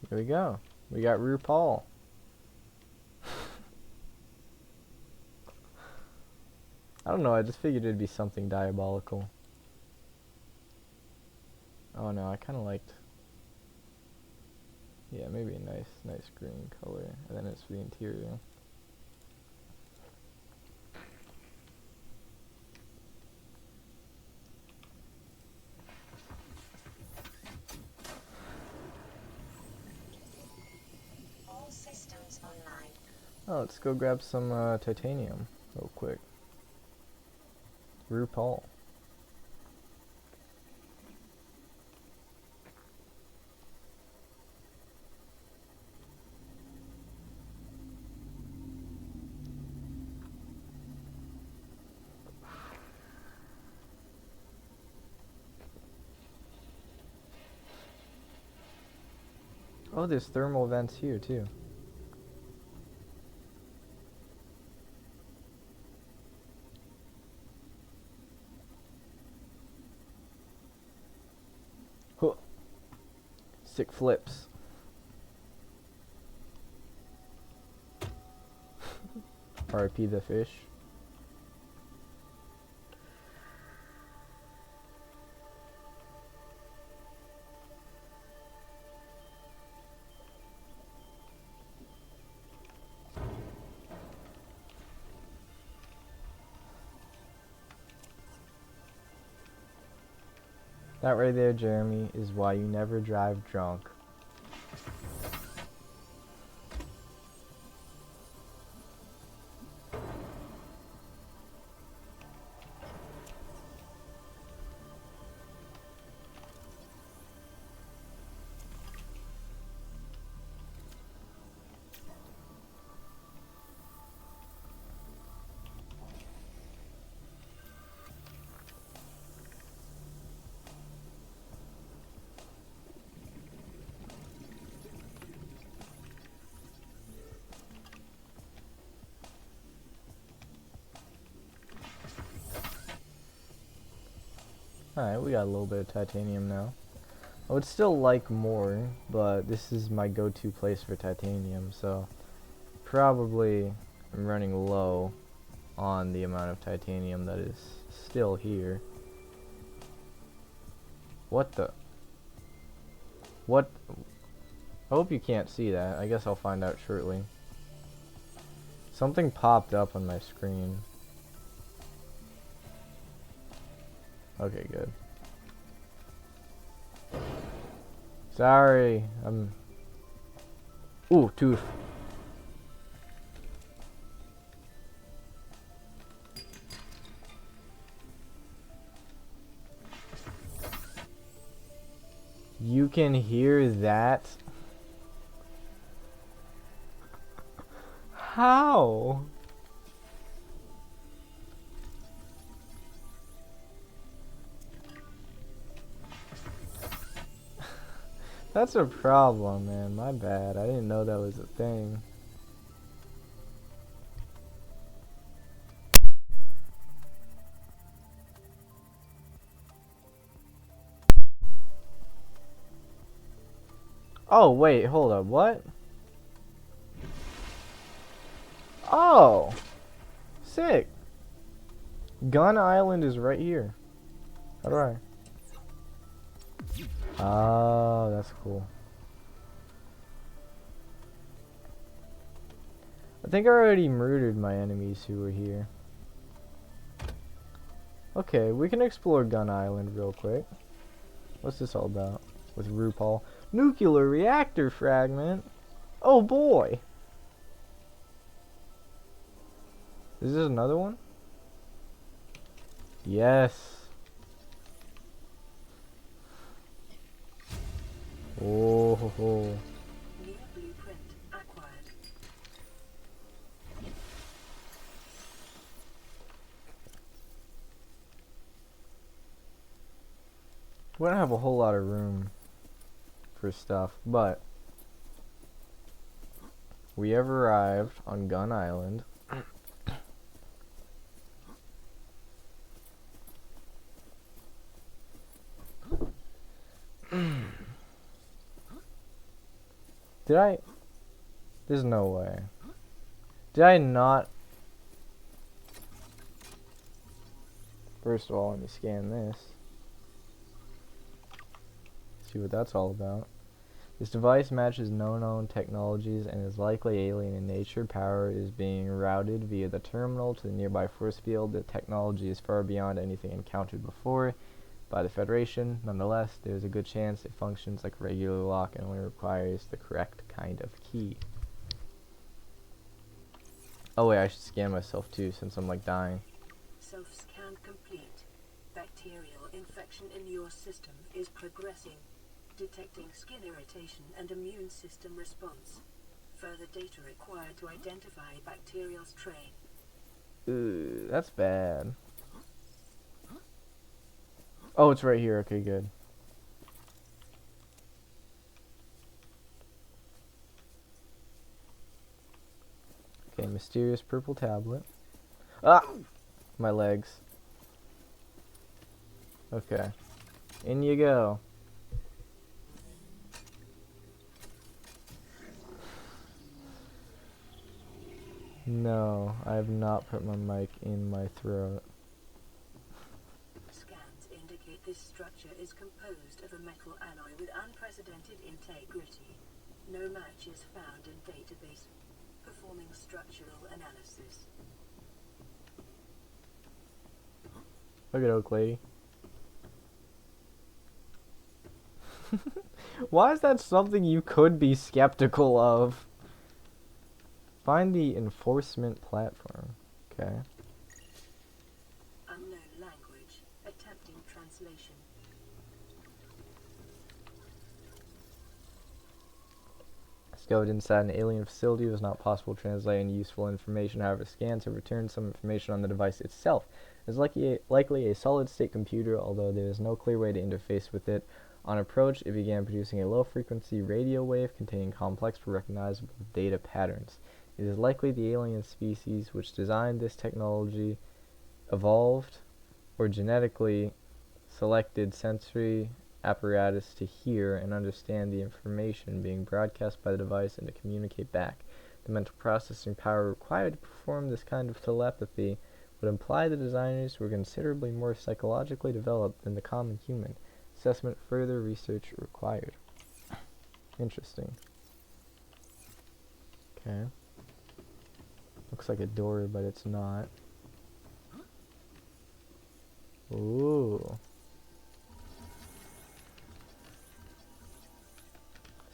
Here we go. We got RuPaul. I don't know, I just figured it'd be something diabolical. Oh no, I kinda liked... Yeah, maybe a nice green color. And then it's for the interior. Oh, let's go grab some titanium real quick. RuPaul. Oh, there's thermal vents here too. Huh. Sick flips. RIP the fish. That right there, Jeremy, is why you never drive drunk. Alright, we got a little bit of titanium now. I would still like more, but this is my go-to place for titanium, so probably I'm running low on the amount of titanium that is still here. What the? What? I hope you can't see that. I guess I'll find out shortly. Something popped up on my screen. Okay, good. Sorry, I'm... Ooh, tooth. You can hear that? How? That's a problem, man. My bad. I didn't know that was a thing. Oh, wait. Hold up. What? Oh! Sick. Gun Island is right here. How do I... Oh, that's cool. I think I already murdered my enemies who were here. Okay, we can explore Gun Island real quick. What's this all about? With RuPaul. Nuclear reactor fragment? Oh boy! Is this another one? Yes. Oh ho ho. New blueprint acquired. We don't have a whole lot of room for stuff, but we have arrived on Gun Island. Did I? There's no way. Did I not? First of all, let me scan this. See what that's all about. This device matches known technologies and is likely alien in nature. Power is being routed via the terminal to the nearby force field. The technology is far beyond anything encountered before by the Federation. Nonetheless, there is a good chance it functions like a regular lock and only requires the correct kind of key. Oh wait, I should scan myself too since I'm like dying. Self-scan complete. Bacterial infection in your system is progressing. Detecting skin irritation and immune system response. Further data required to identify bacterial strain. Ooh, that's bad. Oh, it's right here. Okay, good. mysterious purple tablet. Ah! My legs. Okay. In you go. No, I have not put my mic in my throat. Scans indicate this structure is composed of a metal alloy with unprecedented integrity. No match is found in database. Performing structural analysis. Look at Oak Lady. Why is that something you could be skeptical of? Find the enforcement platform. Okay. Unknown language. Attempting translation. Discovered inside an alien facility, it was not possible to translate any useful information. However, scans have returned some information on the device itself. It is likely a solid-state computer, although there is no clear way to interface with it. On approach, it began producing a low-frequency radio wave containing complex but recognizable data patterns. It is likely the alien species which designed this technology evolved or genetically selected sensory apparatus to hear and understand the information being broadcast by the device and to communicate back. The mental processing power required to perform this kind of telepathy would imply the designers were considerably more psychologically developed than the common human. Assessment further research required. Interesting. Okay. Looks like a door, but it's not. Ooh.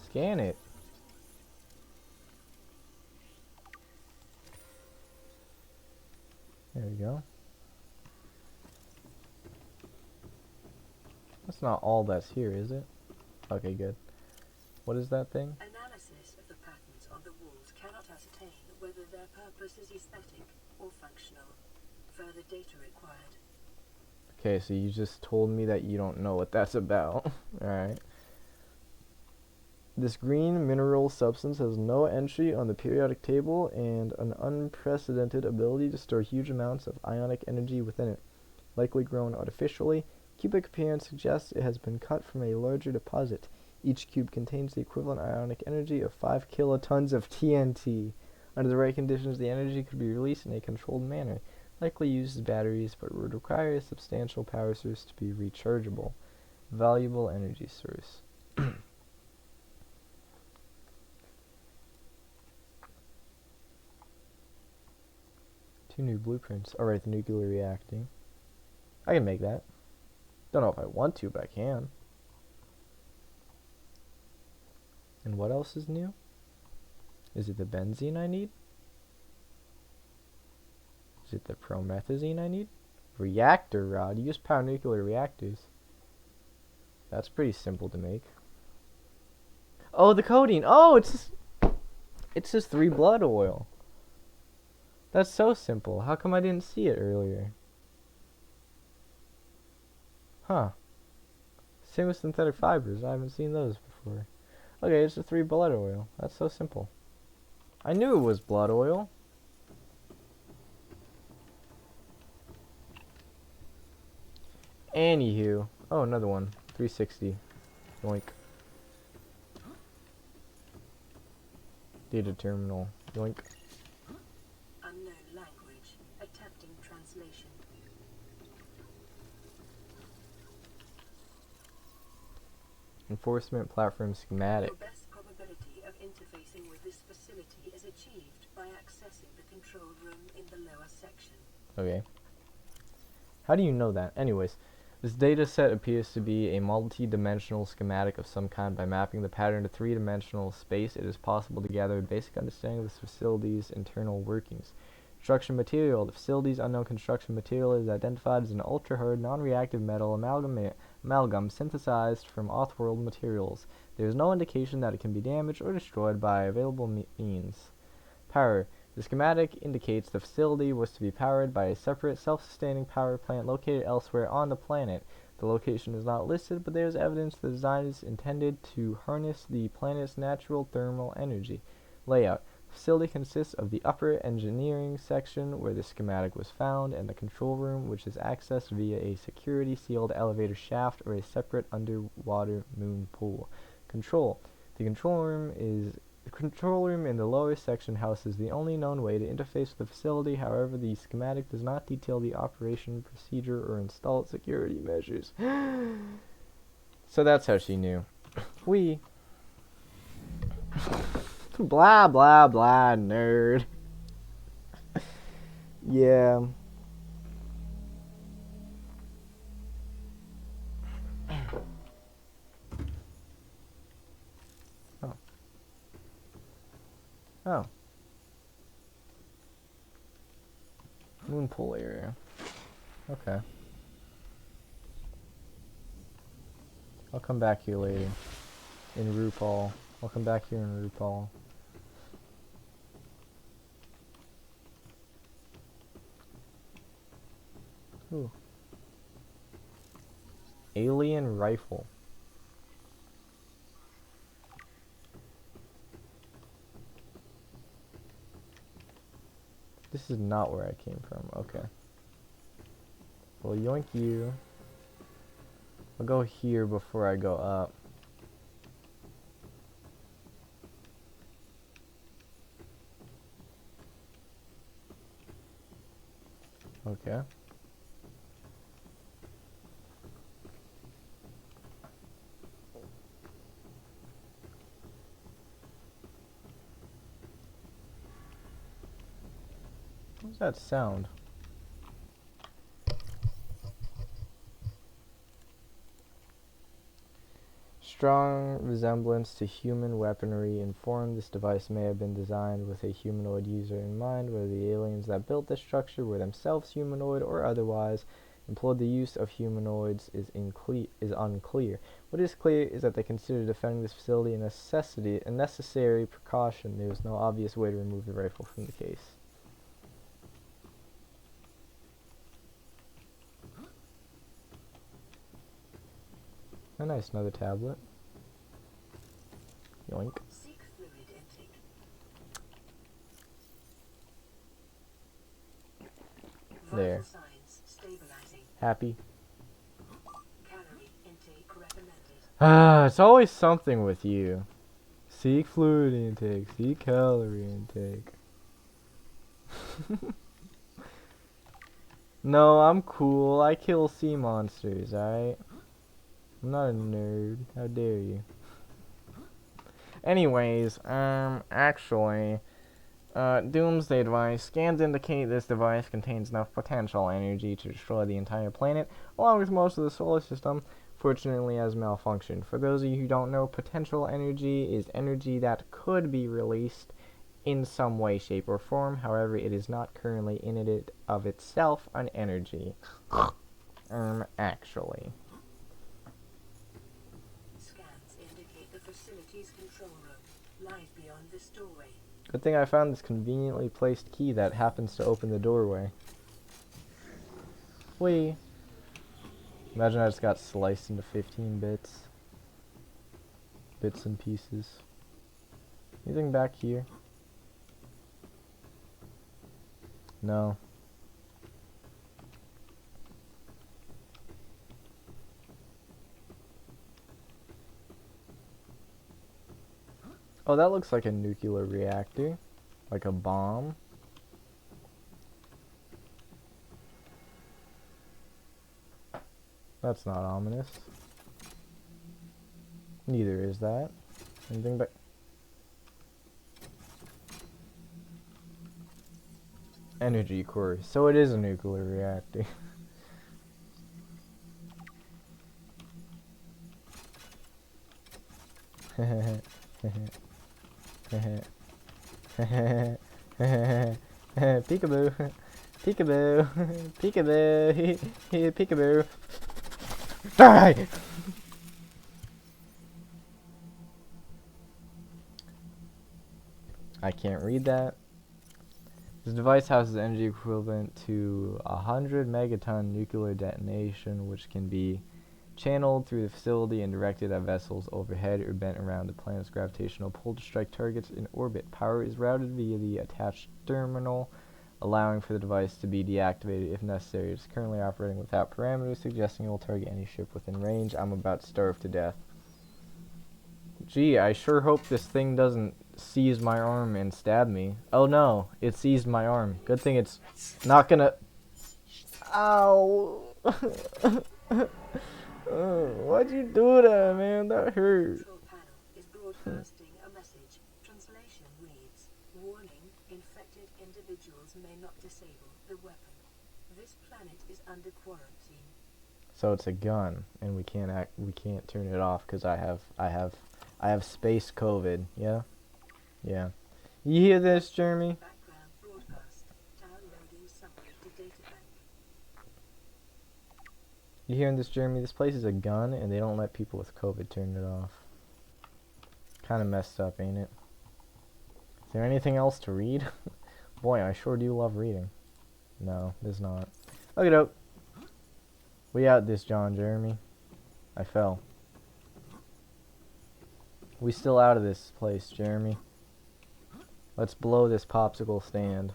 Scan it. There we go. That's not all that's here, is it? Okay, good. What is that thing? Analysis of the patterns on the walls cannot ascertain whether their purpose is aesthetic or functional. Further data required. Okay, so you just told me that you don't know what that's about. Alright. This green mineral substance has no entry on the periodic table and an unprecedented ability to store huge amounts of ionic energy within it. Likely grown artificially, cubic appearance suggests it has been cut from a larger deposit. Each cube contains the equivalent ionic energy of 5 kilotons of TNT. Under the right conditions, the energy could be released in a controlled manner. Likely uses batteries, but would require a substantial power source to be rechargeable. Valuable energy source. 2 new blueprints. Alright, the nuclear reacting. I can make that. Don't know if I want to, but I can. And what else is new? Is it the benzene I need? Is it the promethazine I need? Reactor rod. Use power nuclear reactors. That's pretty simple to make. Oh, the codeine. Oh, it's just 3 blood oil. That's so simple. How come I didn't see it earlier? Huh. Same with synthetic fibers. I haven't seen those before. Okay, it's just 3 blood oil. That's so simple. I knew it was blood oil. Anywho. Oh, another one. 360. Yoink. Data terminal. Yoink. Unknown language. Attempting translation. Enforcement platform schematic. Your best probability of interfacing with this facility is achieved by accessing the control room in the lower section. Okay. How do you know that? Anyways, this data set appears to be a multi-dimensional schematic of some kind. By mapping the pattern to 3-dimensional space, it is possible to gather a basic understanding of this facility's internal workings. Construction material. The facility's unknown construction material is identified as an ultra-hard, non-reactive metal amalgam synthesized from off-world materials. There is no indication that it can be damaged or destroyed by available means. Power. The schematic indicates the facility was to be powered by a separate, self-sustaining power plant located elsewhere on the planet. The location is not listed, but there is evidence the design is intended to harness the planet's natural thermal energy. Layout. Facility consists of the upper engineering section where the schematic was found and the control room, which is accessed via a security sealed elevator shaft or a separate underwater moon pool. Control. The control room in the lower section houses the only known way to interface with the facility. However, the schematic does not detail the operation procedure or install security measures. So that's how she knew. We blah blah blah, nerd. Yeah. Oh. Oh. Moon pool area. Okay. I'll come back here later. In RuPaul. I'll come back here in RuPaul. Ooh. Alien rifle. This is not where I came from. Okay. Well, yoink you. I'll go here before I go up. Okay. What's that sound? Strong resemblance to human weaponry informed this device may have been designed with a humanoid user in mind. Whether the aliens that built this structure were themselves humanoid or otherwise employed the use of humanoids is unclear. What is clear is that they considered defending this facility a necessary precaution. There was no obvious way to remove the rifle from the case. Oh, nice, another tablet. Yoink. Seek fluid intake. There. Vital signs stabilizing. Happy. Calorie intake recommended. Ah, it's always something with you. Seek fluid intake, seek calorie intake. No, I'm cool. I kill sea monsters, alright? I'm not a nerd. How dare you? Anyways, actually, Doomsday device. Scans indicate this device contains enough potential energy to destroy the entire planet, along with most of the solar system. Fortunately, has malfunctioned. For those of you who don't know, potential energy is energy that could be released in some way, shape, or form. However, it is not currently in it of itself an energy. Actually. Scans indicate the facility's control room lies beyond this doorway. Good thing I found this conveniently placed key that happens to open the doorway. Whee! Imagine I just got sliced into 15 bits. Bits and pieces. Anything back here? No. Oh, that looks like a nuclear reactor. Like a bomb. That's not ominous. Neither is that. Anything back? Energy core. So it is a nuclear reactor. Peekaboo. Peekaboo. Peekaboo. Peekaboo. Die! I can't read that. This device houses energy equivalent to 100 megaton nuclear detonation, which can be channeled through the facility and directed at vessels overhead or bent around the planet's gravitational pull to strike targets in orbit. Power is routed via the attached terminal, allowing for the device to be deactivated if necessary. It's currently operating without parameters, suggesting it will target any ship within range. I'm about to starve to death. Gee, I sure hope this thing doesn't seize my arm and stab me. Oh no, it seized my arm. Good thing it's not gonna... Ow! Why'd you do that, man? That hurt. Control panel is broadcasting a message. Translation reads, "Warning, infected individuals may not disable the weapon. This planet is under quarantine." So it's a gun, and we can't turn it off because I have space COVID. Yeah, yeah. You hear this, Jeremy? Background broadcast. Downloading summary to databank. You hearing this, Jeremy? This place is a gun, and they don't let people with COVID turn it off. Kind of messed up, ain't it? Is there anything else to read? Boy, I sure do love reading. No, there's not. Look it up. We out this, John Jeremy. I fell. We still out of this place, Jeremy. Let's blow this popsicle stand.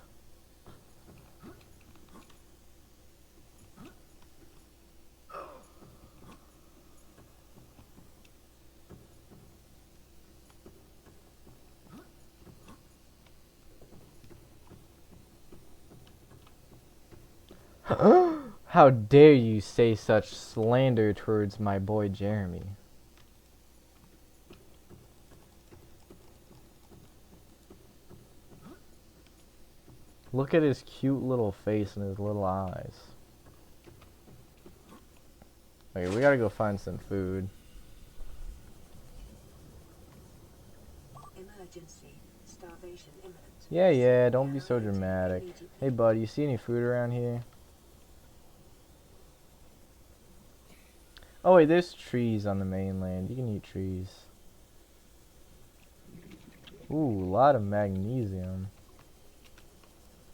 How dare you say such slander towards my boy Jeremy? Look at his cute little face and his little eyes. Okay, we gotta go find some food. Emergency. Starvation imminent. Yeah, don't be so dramatic. Hey, bud, you see any food around here? Oh, wait, there's trees on the mainland. You can eat trees. Ooh, a lot of magnesium.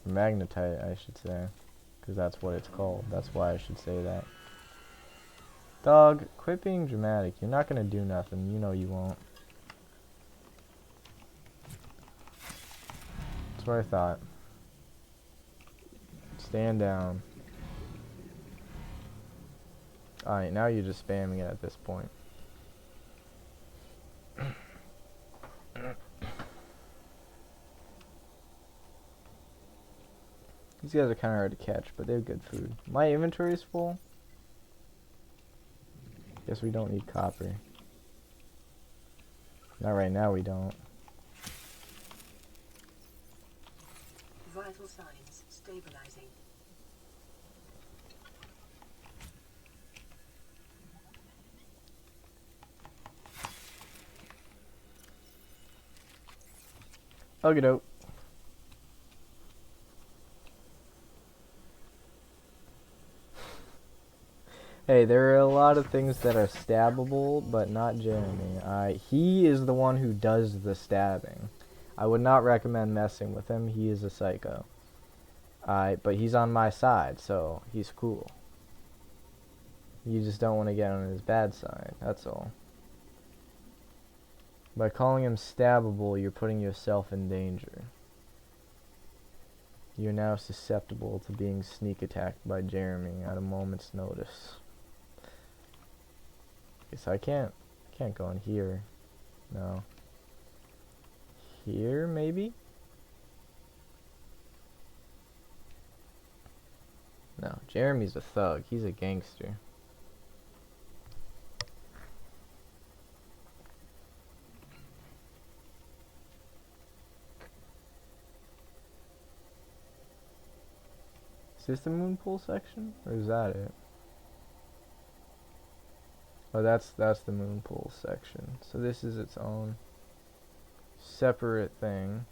Magnetite, I should say. Because that's what it's called. That's why I should say that. Dog, quit being dramatic. You're not gonna do nothing. You know you won't. That's what I thought. Stand down. Alright, now you're just spamming it at this point. These guys are kind of hard to catch, but they're good food. My inventory is full. Guess we don't need copper. Not right now, we don't. Vital signs stabilizing. Okie doke. Hey, there are a lot of things that are stabbable, but not Jeremy. He is the one who does the stabbing. I would not recommend messing with him. He is a psycho. But he's on my side, so he's cool. You just don't want to get on his bad side, that's all. By calling him stabbable, you're putting yourself in danger. You're now susceptible to being sneak attacked by Jeremy at a moment's notice. Guess I can't go in here. No. Here, maybe? No, Jeremy's a thug. He's a gangster. Is this the moon pool section? Or is that it? Oh, that's the moon pool section. So this is its own separate thing.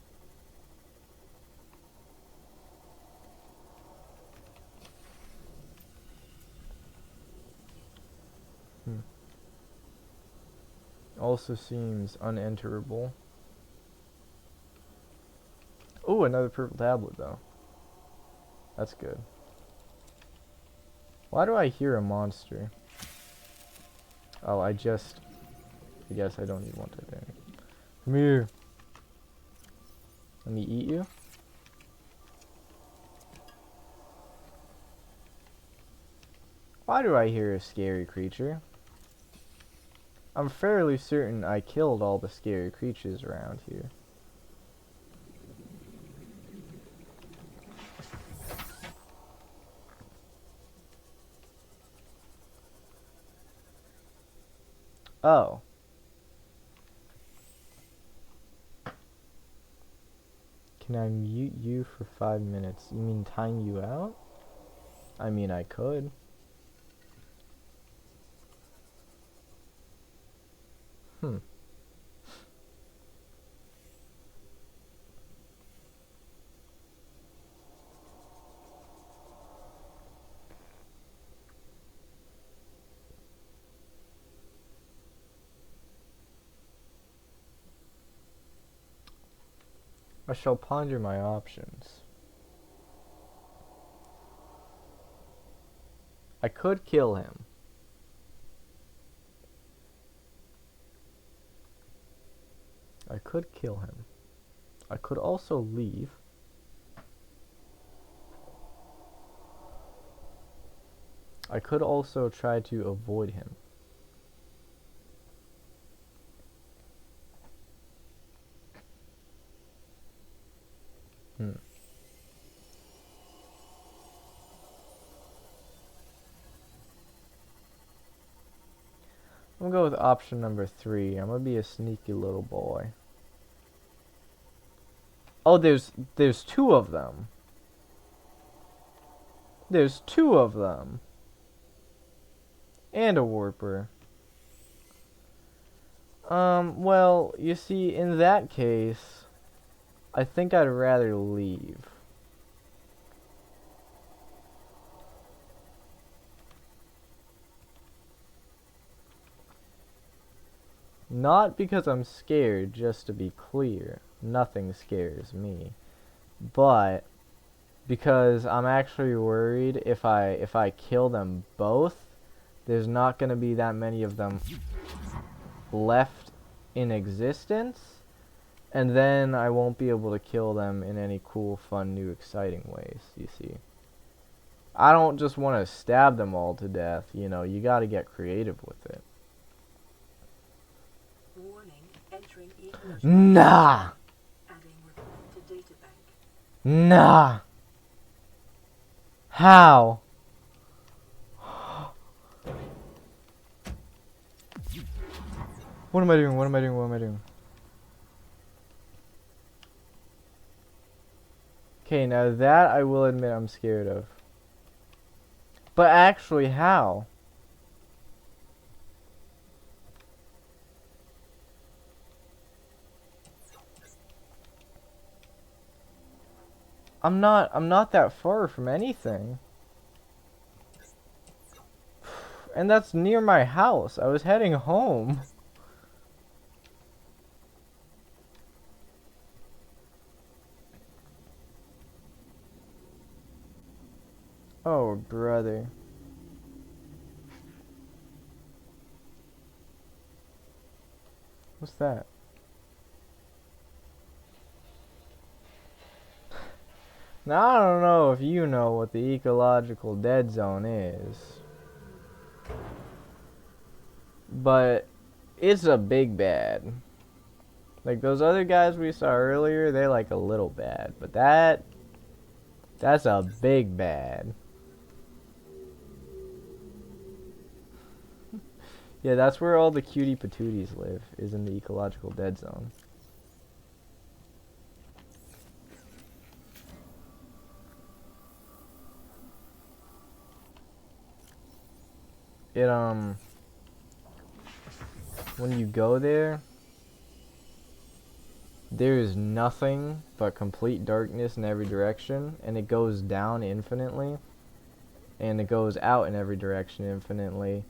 Also seems unenterable. Oh, another purple tablet though. That's good. Why do I hear a monster? Oh, I guess I don't need one Titanic. Come here. Let me eat you. Why do I hear a scary creature? I'm fairly certain I killed all the scary creatures around here. Oh. Can I mute you for 5 minutes? You mean time you out? I mean, I could. I shall ponder my options. I could kill him. I could kill him. I could also leave. I could also try to avoid him. I'm gonna go with option number 3. I'm gonna be a sneaky little boy. Oh, there's 2 of them. There's 2 of them. And a warper. Well, you see, in that case, I think I'd rather leave. Not because I'm scared, just to be clear. Nothing scares me. But because I'm actually worried if I kill them both, there's not going to be that many of them left in existence, and then I won't be able to kill them in any cool, fun, new, exciting ways, you see. I don't just want to stab them all to death, you know, you got to get creative with it. Warning, entering ecological. Nah! Adding report to data bank. Nah! How? What am I doing? What am I doing? What am I doing? Okay, now that I will admit I'm scared of. But actually, how? I'm not that far from anything. And that's near my house. I was heading home. Oh, brother. What's that? Now, I don't know if you know what the ecological dead zone is, but it's a big bad. Like those other guys we saw earlier, they're like a little bad, but that's a big bad. Yeah, that's where all the cutie patooties live, is in the ecological dead zone. It, when you go there, there is nothing but complete darkness in every direction, and it goes down infinitely, and it goes out in every direction infinitely,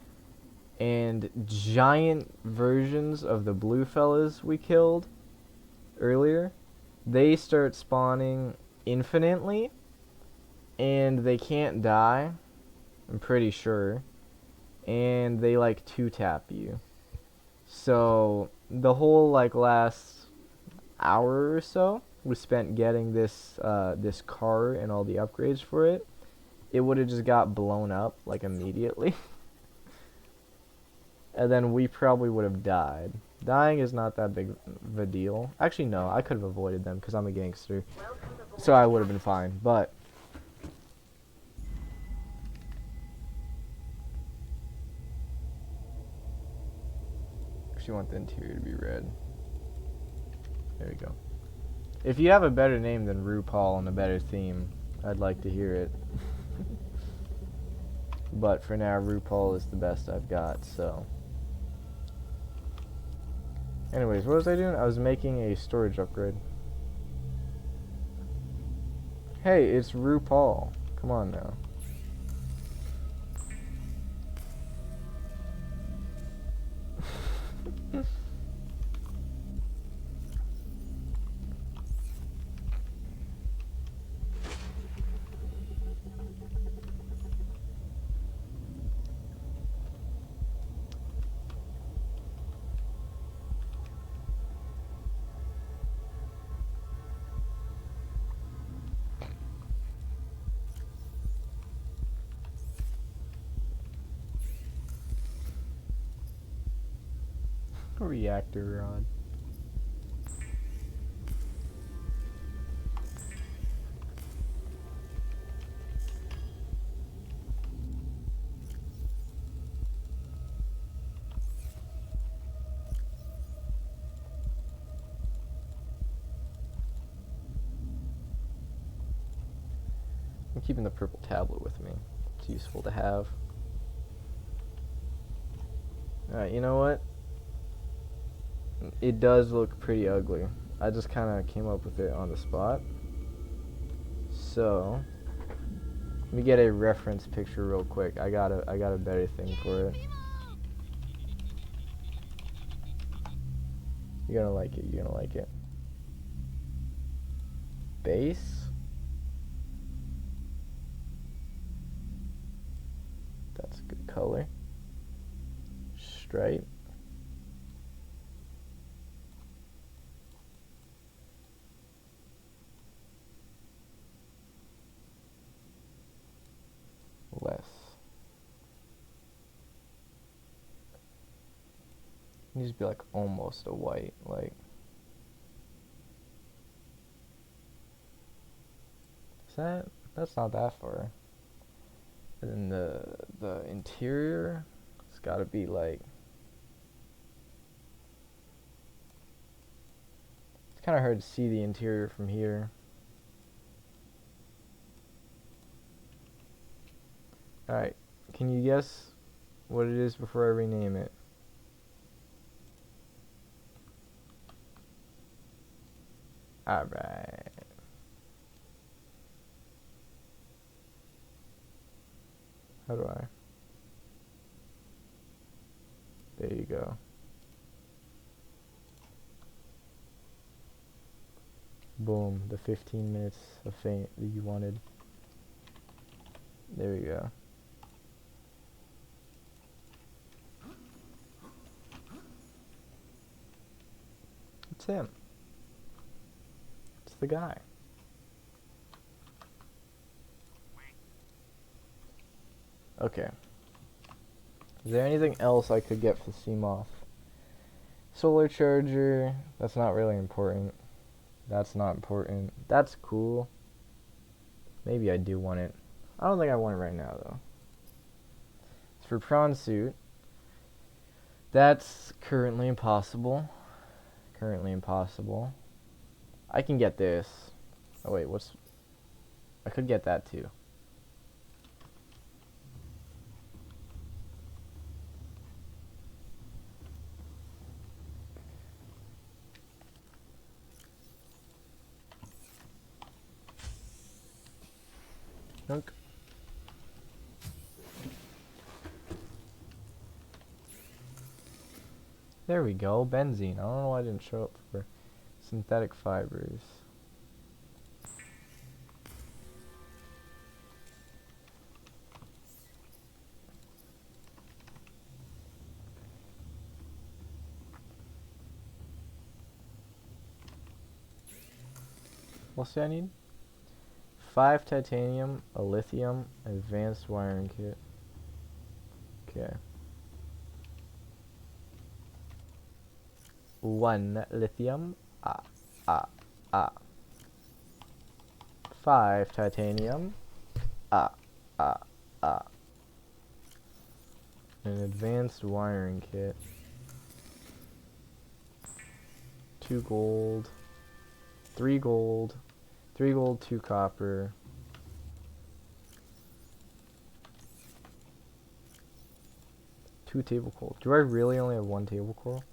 and giant versions of the blue fellas we killed earlier, they start spawning infinitely, and they can't die, I'm pretty sure. and they like 2-tap you. So the whole like last hour or so was spent getting this this car and all the upgrades for it. It would have just got blown up like immediately. And then we probably would have died. Dying is not that big of a deal. Actually, no, I could have avoided them because I'm a gangster. So I would have been fine, but... actually want the interior to be red. There we go. If you have a better name than RuPaul and a better theme, I'd like to hear it. But for now, RuPaul is the best I've got, so... anyways, what was I doing? I was making a storage upgrade. Hey, it's RuPaul. Come on now. Reactor rod. I'm keeping the purple tablet with me. It's useful to have. Alright, you know what? It does look pretty ugly. I just kind of came up with it on the spot. So, let me get a reference picture real quick. I got a better thing for it. You're gonna like it. You're gonna like it. Base. That's a good color. Stripe. Less. It needs to be like almost a white, like. Is that? That's not that far. And then the interior, it's got to be like. It's kind of hard to see the interior from here. Alright, can you guess what it is before I rename it? Alright. How do I? There you go. Boom, the 15 minutes of fame that you wanted. There you go. It's him. It's the guy. Okay. Is there anything else I could get for CMOS? Solar charger. That's not really important. That's not important. That's cool. Maybe I do want it. I don't think I want it right now, though. It's for prawn suit. That's currently impossible. Currently impossible. I can get this. Oh wait, what's... I could get that too. Nope. There we go, benzene. I don't know why I didn't show up for synthetic fibers. else do I need? 5 titanium, a lithium, advanced wiring kit. Okay. 1 lithium. 5 titanium. An advanced wiring kit. 2 gold. 3 gold. 3 gold, 2 copper. Two table coral. Do I really only have 1 table coral?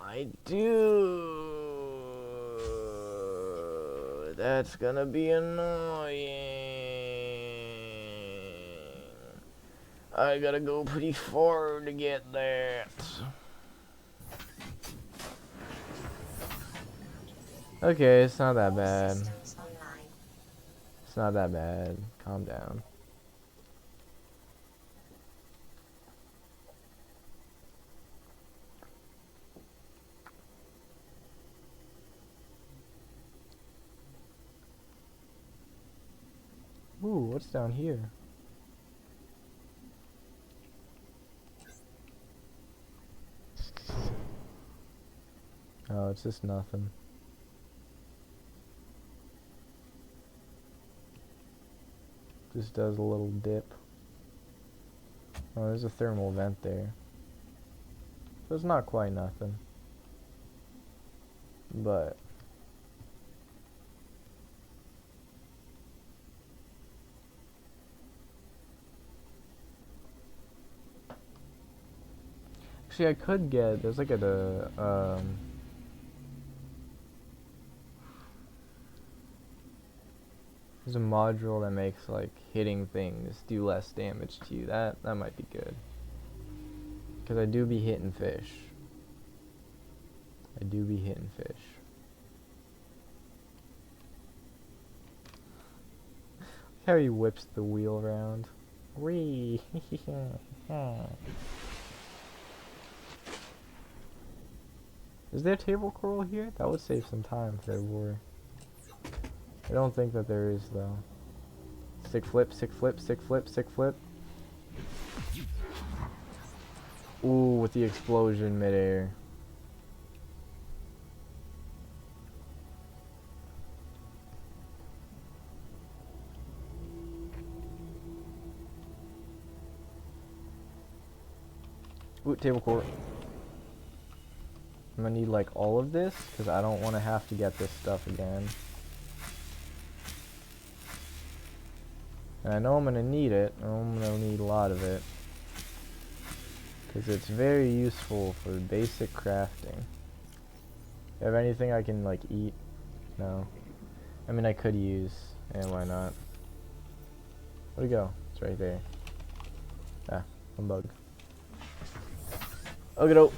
I do. That's gonna be annoying. I gotta go pretty far to get that. Okay, it's not that bad. It's not that bad. Calm down. Ooh, what's down here? Oh, it's just nothing. Just does a little dip. Oh, there's a thermal vent there. So it's not quite nothing. But actually I could get, there's like there's a module that makes like hitting things do less damage to you. That might be good. Because I do be hitting fish. I do be hitting fish. Look how he whips the wheel around. Whee! Is there table coral here? That would save some time for war. I don't think that there is though. Stick flip, stick flip, stick flip, stick flip. Ooh, with the explosion midair. Ooh, table coral. I'm gonna need like all of this because I don't want to have to get this stuff again. And I know I'm gonna need it. I'm gonna need a lot of it because it's very useful for basic crafting. You have anything I can like eat? No. I mean I could use, and why not? Where'd it go? It's right there. Ah, one bug. Okay,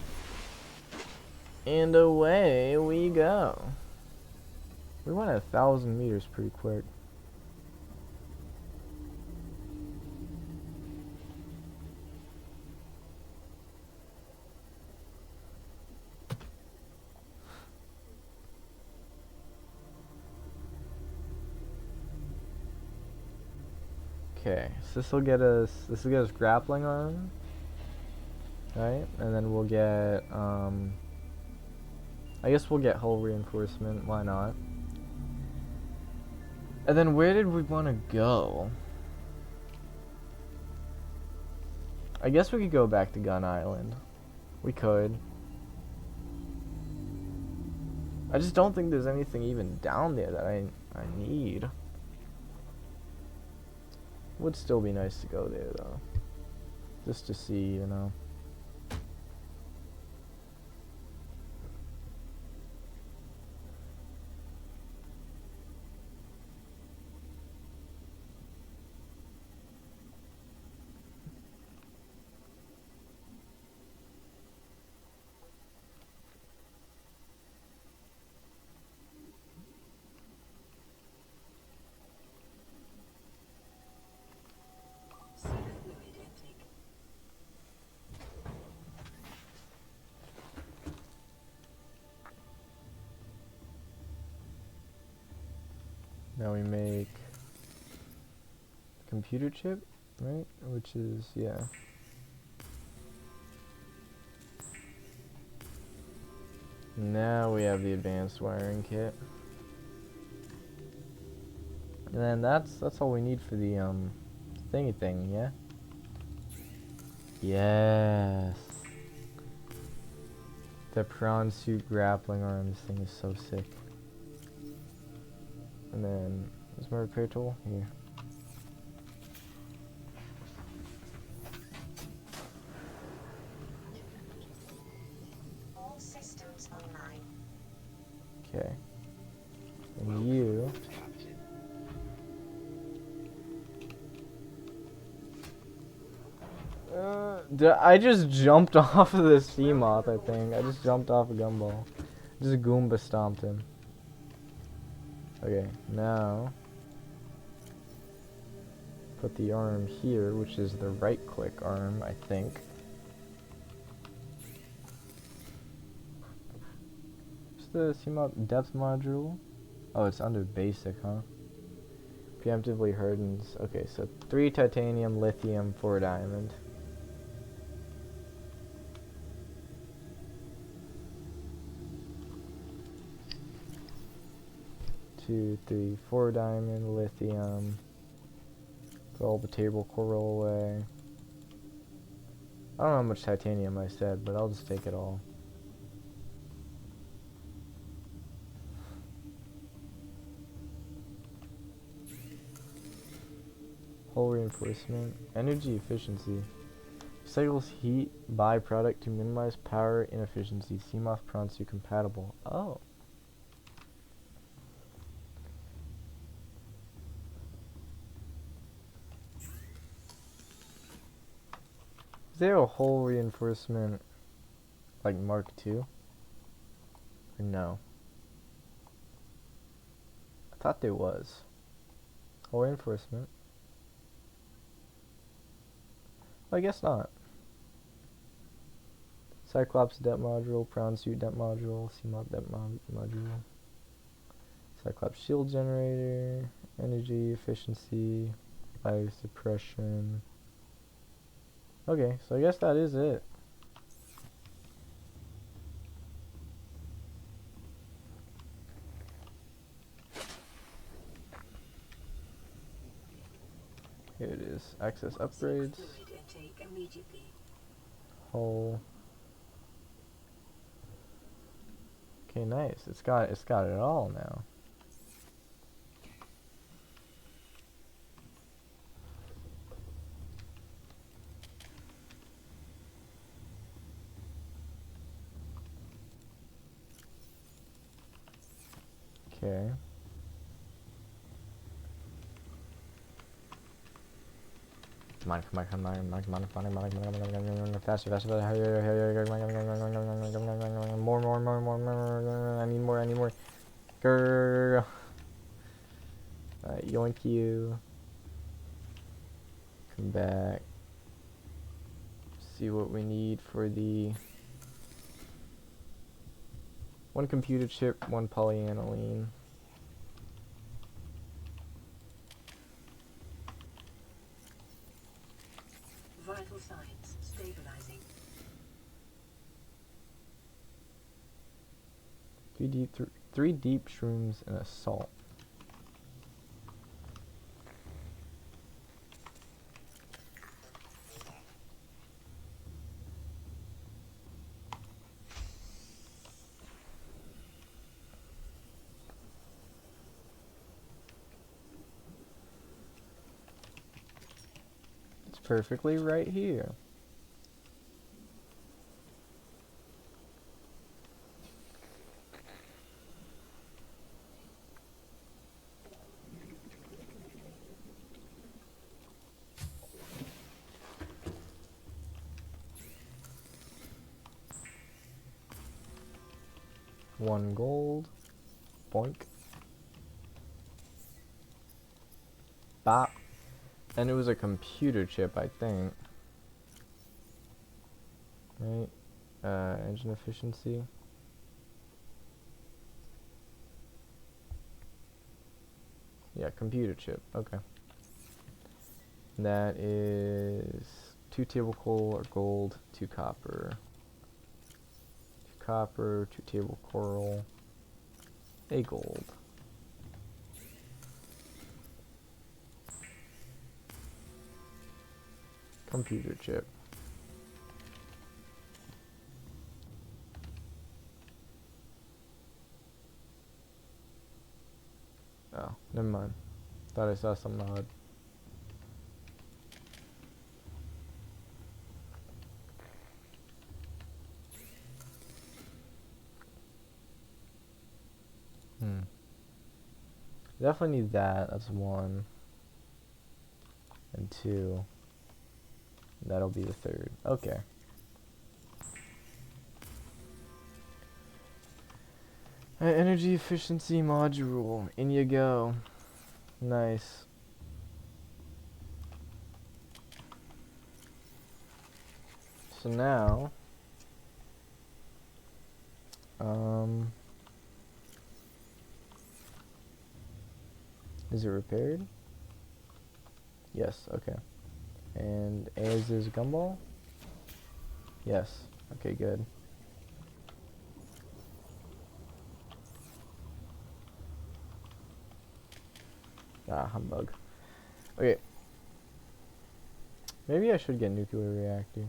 and away we go. We went 1,000 meters pretty quick. Okay, so this will get us grappling arm. Right? And then we'll get I guess we'll get hull reinforcement, why not? And then where did we want to go? I guess we could go back to Gun Island. We could. I just don't think there's anything even down there that I need. Would still be nice to go there though. Just to see, you know. Now we make computer chip, right? Which is, yeah. Now we have the advanced wiring kit. And then that's all we need for the thingy thing, yeah? Yes. The prawn suit grappling arm, this thing is so sick. And then is my repair tool? Here. All systems online. Okay. And you. I just jumped off of the sea moth, I think. I just jumped off a gumball. Just Goomba stomped him. Okay, now put the arm here, which is the right click arm, I think. What's the sea moth depth module? Oh, it's under basic, huh? Preemptively hardens. Okay, so 3 titanium, lithium, 4 diamond. 2, 3, 4 diamond, lithium. Throw all the table coral away. I don't know how much titanium I said, but I'll just take it all. Hull reinforcement. Energy efficiency. Recycles heat byproduct to minimize power inefficiency. Seamoth prawn suit compatible. Oh. Is there a hull reinforcement like Mark II? Or no? I thought there was. Hull reinforcement. Well, I guess not. Cyclops depth module, prawn suit depth module, Seamoth depth module. Cyclops shield generator, energy efficiency, fire suppression. Okay, so I guess that is it. Here it is. Access upgrades. Hull. Okay, nice. It's got it all now. Okay. Come on, faster, more, I need more, girl. Alright, yoink you. Come back. See what we need for the 1 computer chip, 1 polyaniline. Vital signs stabilizing. 3 deep shrooms and a salt. It's perfectly right here. One gold. Boink. Bop. And it was a computer chip, I think. Right? Engine efficiency. Yeah, computer chip. Okay. That is 2 table coal or gold, 2 copper. 2 copper, 2 table coral, a gold. Computer chip. Oh, never mind. Thought I saw something odd. Definitely need that. That's 1. And 2. That'll be the 3rd. Okay. Energy efficiency module. In you go. Nice. So now, is it repaired? Yes, okay. And as is gumball? Yes. Okay, good. Ah, humbug. Okay. Maybe I should get nuclear reactor.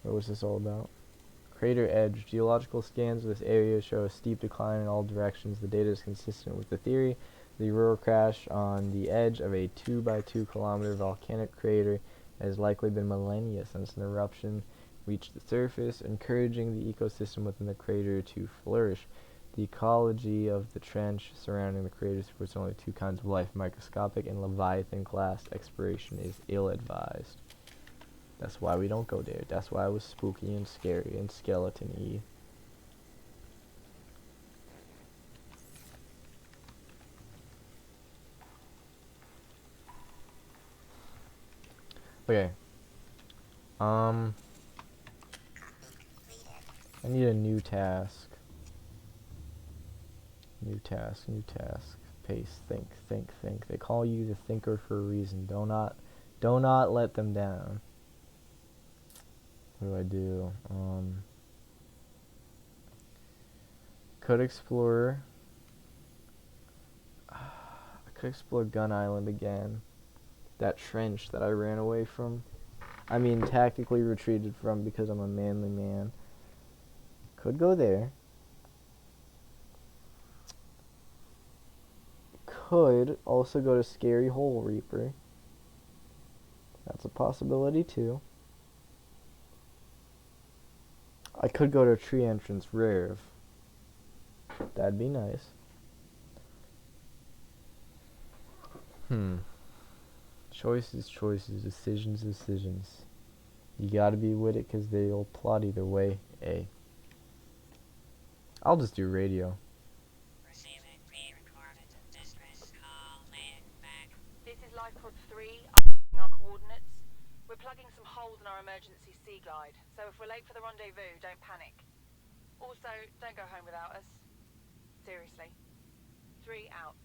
What was this all about? Crater edge. Geological scans of this area show a steep decline in all directions. The data is consistent with the theory. The aurora crash on the edge of a 2 by 2 kilometer volcanic crater has likely been millennia since an eruption reached the surface, encouraging the ecosystem within the crater to flourish. The ecology of the trench surrounding the crater supports only 2 kinds of life. Microscopic and Leviathan class exploration is ill-advised. That's why we don't go there. That's why it was spooky and scary and skeleton-y. Okay. I need a new task. New task, new task. Pace, think, think, think. They call you the thinker for a reason. Do not let them down. What do I do? Could explore. I could explore Gun Island again. That trench that I ran away from. I mean, tactically retreated from because I'm a manly man. Could go there. Could also go to Scary Hole Reaper. That's a possibility too. I could go to Tree Entrance Rev. That'd be nice. Choices, choices, decisions, decisions. You gotta be with it because they'll plot either way. I'll just do radio. Receiving pre-recorded distress call. Laying back. This is Lifepod 3. Updating our coordinates. We're plugging some holes in our emergency sea glide, so if we're late for the rendezvous, don't panic. Also, don't go home without us. Seriously. 3 out.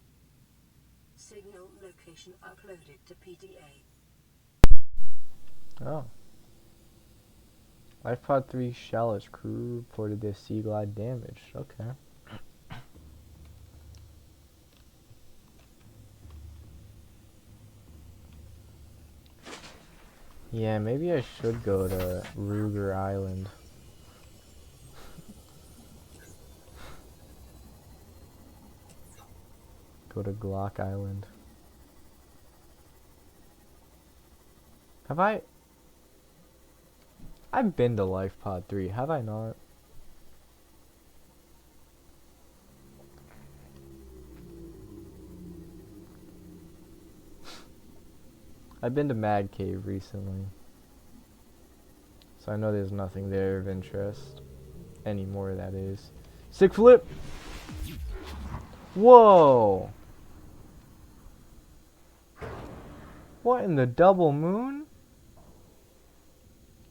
Signal location uploaded to PDA. Oh. Lifepod 3 Shallow's crew reported their sea glide damage. Okay. Yeah, maybe I should go to Ruger Island. Go to Glock Island. Have I? I've been to Lifepod 3, have I not? I've been to Mad Cave recently. So I know there's nothing there of interest. Anymore, that is. Sick flip! Whoa! What in the double moon?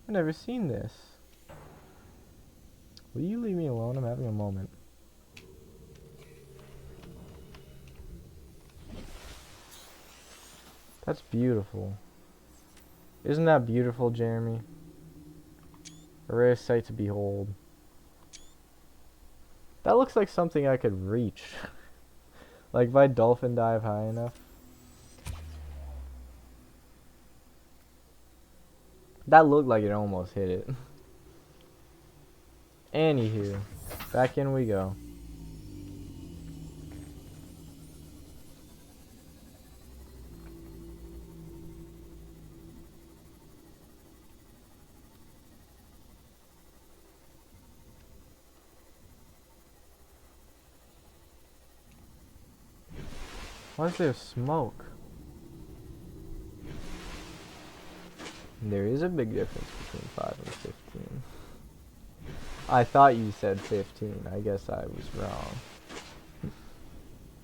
I've never seen this. Will you leave me alone? I'm having a moment. That's beautiful. Isn't that beautiful, Jeremy? A rare sight to behold. That looks like something I could reach. Like if I dolphin dive high enough. That looked like it almost hit it. Anywho, back in we go. Why is there smoke? There is a big difference between 5 and 15. I thought you said 15. I guess I was wrong.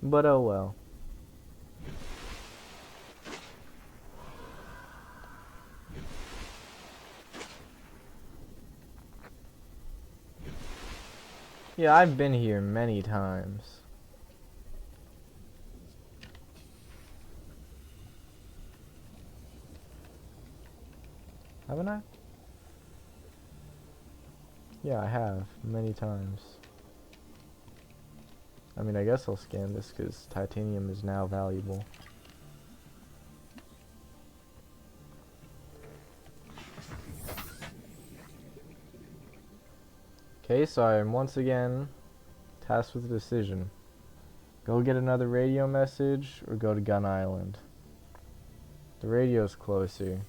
But oh well. Yeah, I've been here many times. Haven't I? Yeah, I have. Many times. I mean, I guess I'll scan this because titanium is now valuable. Okay, so I am once again tasked with a decision. Go get another radio message or go to Gun Island. The radio's closer.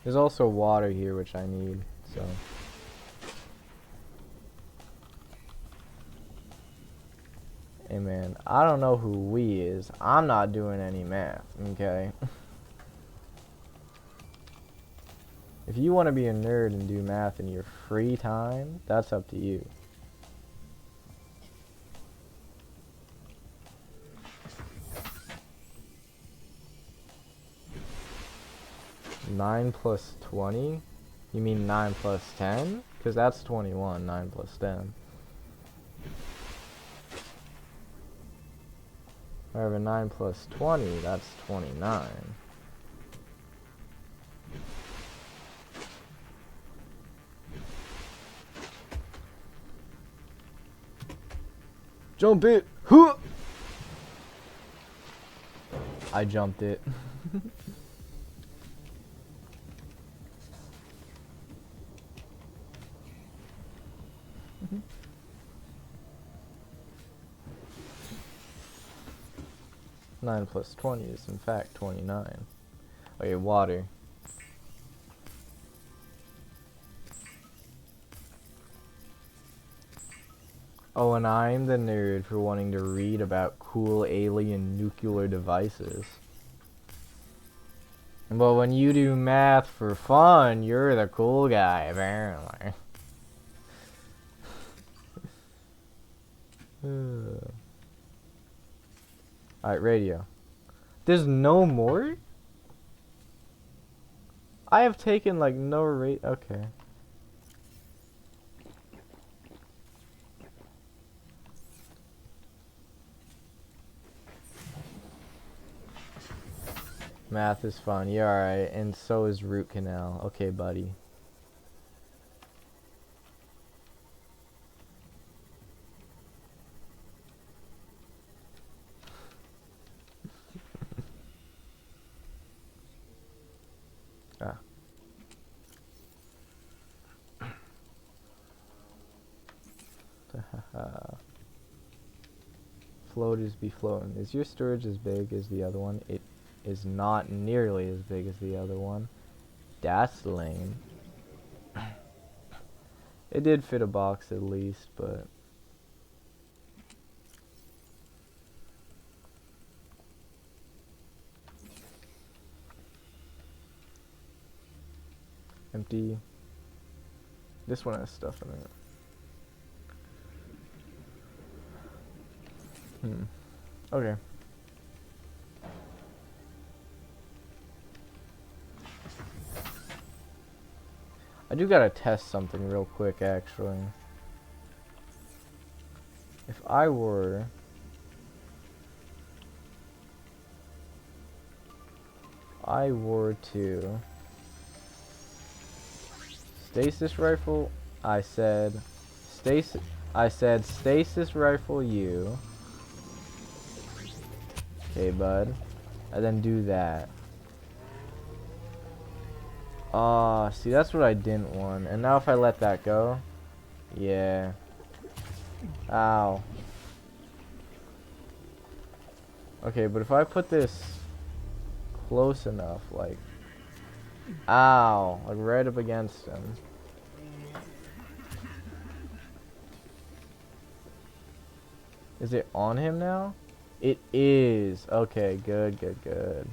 There's also water here, which I need, so. Hey man, I don't know who we is. I'm not doing any math, okay? If you want to be a nerd and do math in your free time, that's up to you. Nine plus 20? You mean 9 plus 10? Because that's 21, 9 plus 10. However, 9 plus 20, that's 29. Jump it! Huh! I jumped it. 9 plus 20 is in fact 29. Okay, water. Oh, and I'm the nerd for wanting to read about cool alien nuclear devices. But when you do math for fun, you're the cool guy, apparently. Alright, radio. There's no more? I have taken like no rate. Okay. Math is fun. Yeah, alright. And so is root canal. Okay, buddy. Ah. Floaters be floating. Is your storage as big as the other one? It is not nearly as big as the other one. That's lame. It did fit a box at least, but empty. This one has stuff in it. Okay. I do gotta test something real quick, actually. I were to stasis rifle, I said stasis rifle you. Okay, bud. And then do that. See, that's what I didn't want. And now if I let that go, yeah. Ow. Okay, but if I put this close enough, like, ow, like right up against him. Is it on him now? It is. Okay, good, good, good.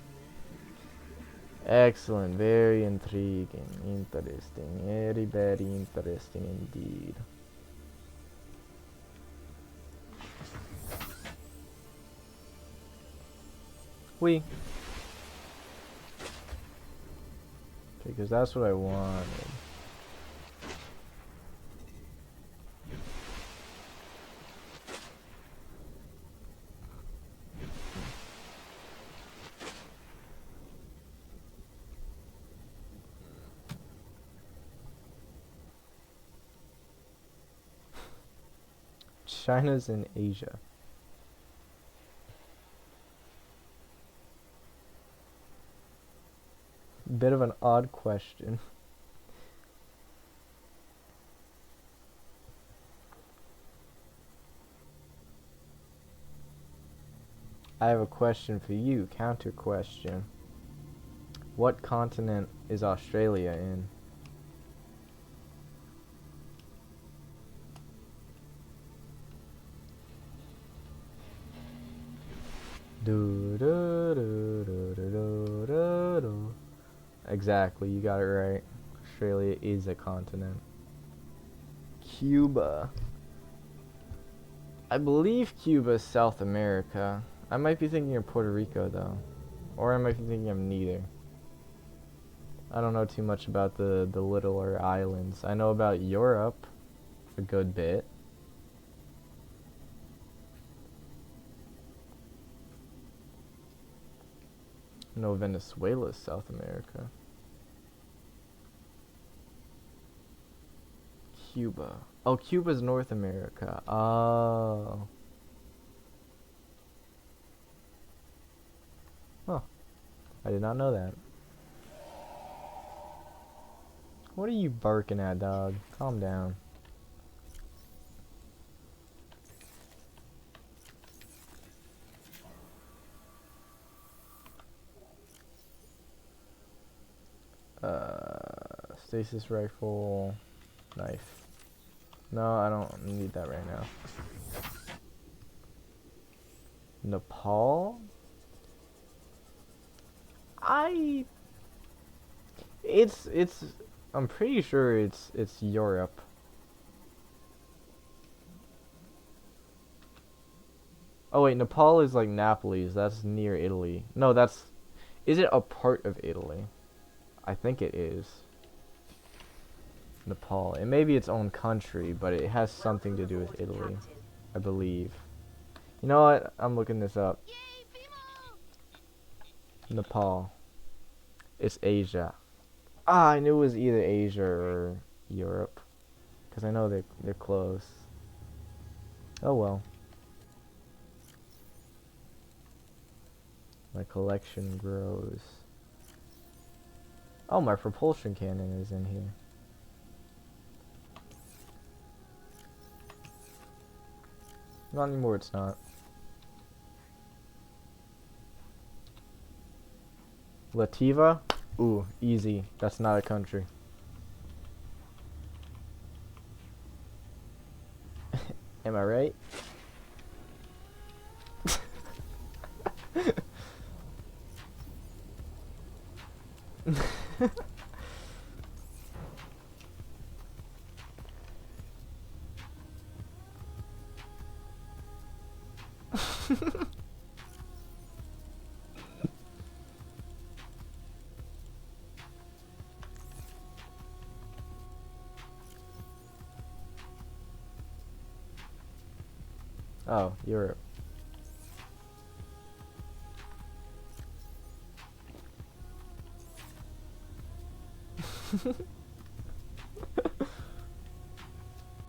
Excellent, very intriguing, interesting, very, very interesting indeed. We. Because that's what I wanted. China's in Asia. Bit of an odd question. I have a question for you, counter question. What continent is Australia in? Exactly, you got it right. Australia is a continent. Cuba. I believe Cuba is South America. I might be thinking of Puerto Rico though. Or I might be thinking of neither. I don't know too much about the littler islands. I know about Europe a good bit. No, Venezuela is South America. Cuba. Oh, Cuba's North America. Oh. Huh. I did not know that. What are you barking at, dog? Calm down. Stasis rifle, knife. No, I don't need that right now. Nepal? I'm pretty sure it's Europe. Oh wait, Nepal is like Naples. That's near Italy. No, is it a part of Italy? I think it is. Nepal. It may be its own country, but it has something to do with Italy, I believe. You know what? I'm looking this up. Nepal. It's Asia. Ah, I knew it was either Asia or Europe, because I know they're close. Oh well. My collection grows. Oh, my propulsion cannon is in here. Not anymore, it's not. Lativa? Ooh, easy. That's not a country. Am I right? Europe.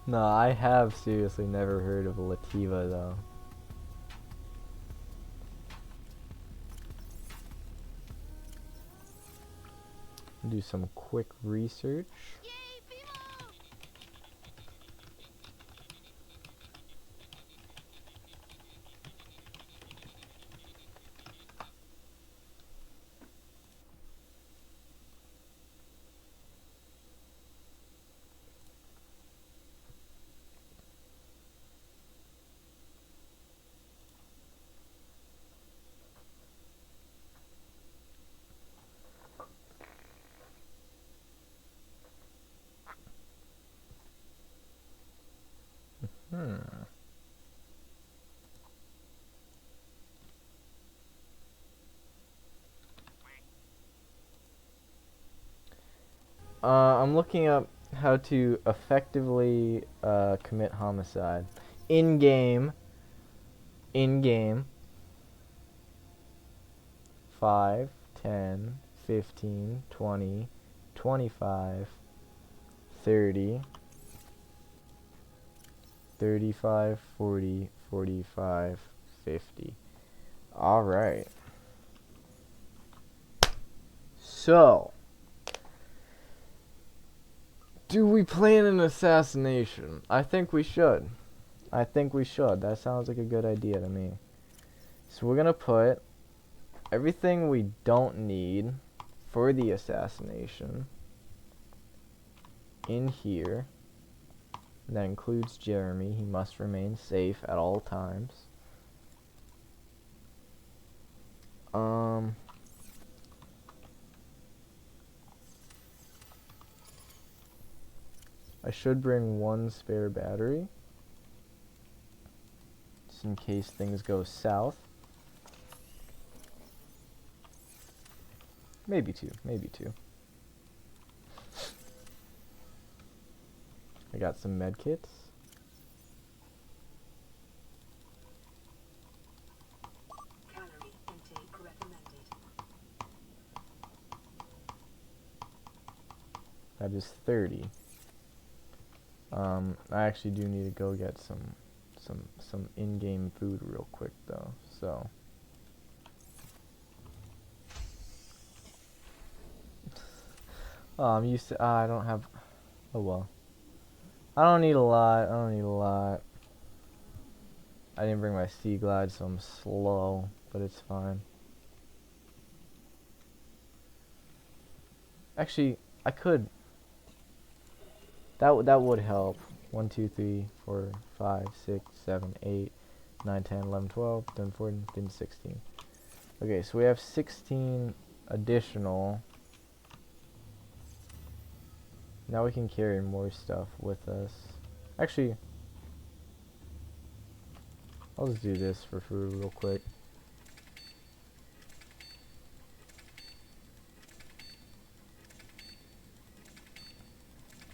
No, I have seriously never heard of Lativa though. Do some quick research. I'm looking up how to effectively commit homicide. In-game. 5, 10, 15, 20, 25, 30, 35, 40, 45, 50. Alright. So, do we plan an assassination? I think we should. That sounds like a good idea to me. So we're gonna put everything we don't need for the assassination in here. That includes Jeremy. He must remain safe at all times. I should bring one spare battery, just in case things go south. Maybe two. I got some med kits. Calorie intake recommended. That is 30. I actually do need to go get some in-game food real quick though, so. Oh, I'm used to, I don't have, oh well. I don't need a lot. I didn't bring my sea glide, so I'm slow, but it's fine. Actually, I could. That would help. 1, 2, 3, 4, 5, 6, 7, 8, 9, 10, 11, 12, 13, 14, 15, 16. Okay, so we have 16 additional. Now we can carry more stuff with us. Actually, I'll just do this for food real quick.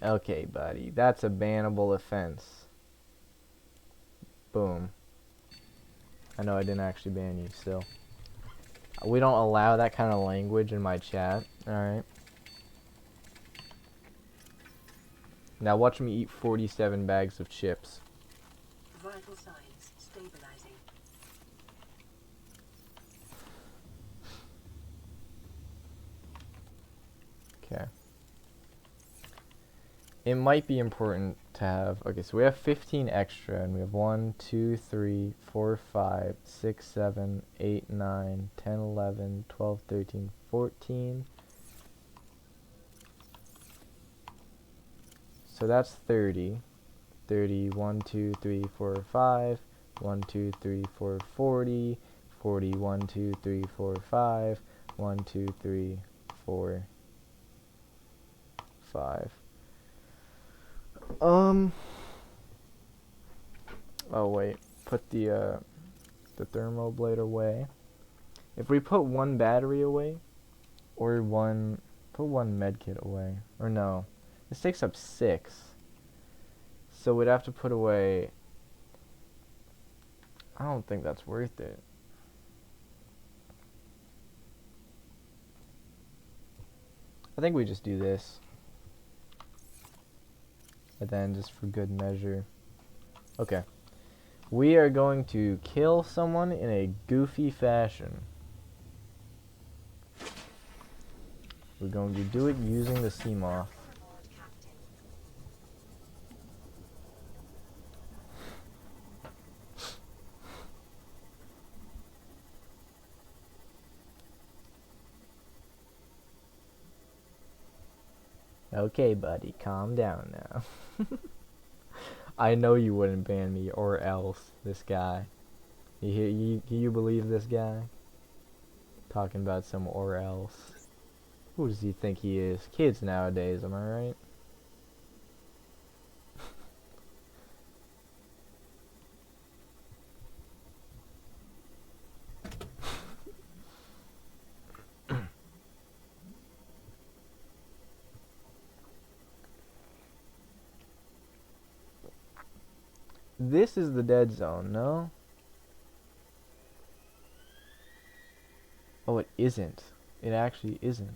Okay, buddy, that's a bannable offense. Boom. I know I didn't actually ban you still. We don't allow that kind of language in my chat, alright? Now watch me eat 47 bags of chips. Vital signs stabilizing. Okay. It might be important to have, okay, so we have 15 extra, and we have 1, 2, 3, 4, 5, 6, 7, 8, 9, 10, 11, 12, 13, 14. So that's 30. 30, 1, 2, 3, 4, 5. 1, 2, 3, 4, 40. 40, 1, 2, 3, 4, 5. 1, 2, 3, 4, 5. Oh wait, put the thermo blade away. If we put one battery away, or put one medkit away, or no, this takes up 6. So we'd have to put away I don't think that's worth it. I think we just do this. And then just for good measure. Okay. We are going to kill someone in a goofy fashion. We're going to do it using the Seamoth. Okay, buddy, calm down now. I know you wouldn't ban me, or else, this guy. You believe this guy? Talking about some or else. Who does he think he is? Kids nowadays, am I right? This is the dead zone, no? Oh, it isn't. It actually isn't.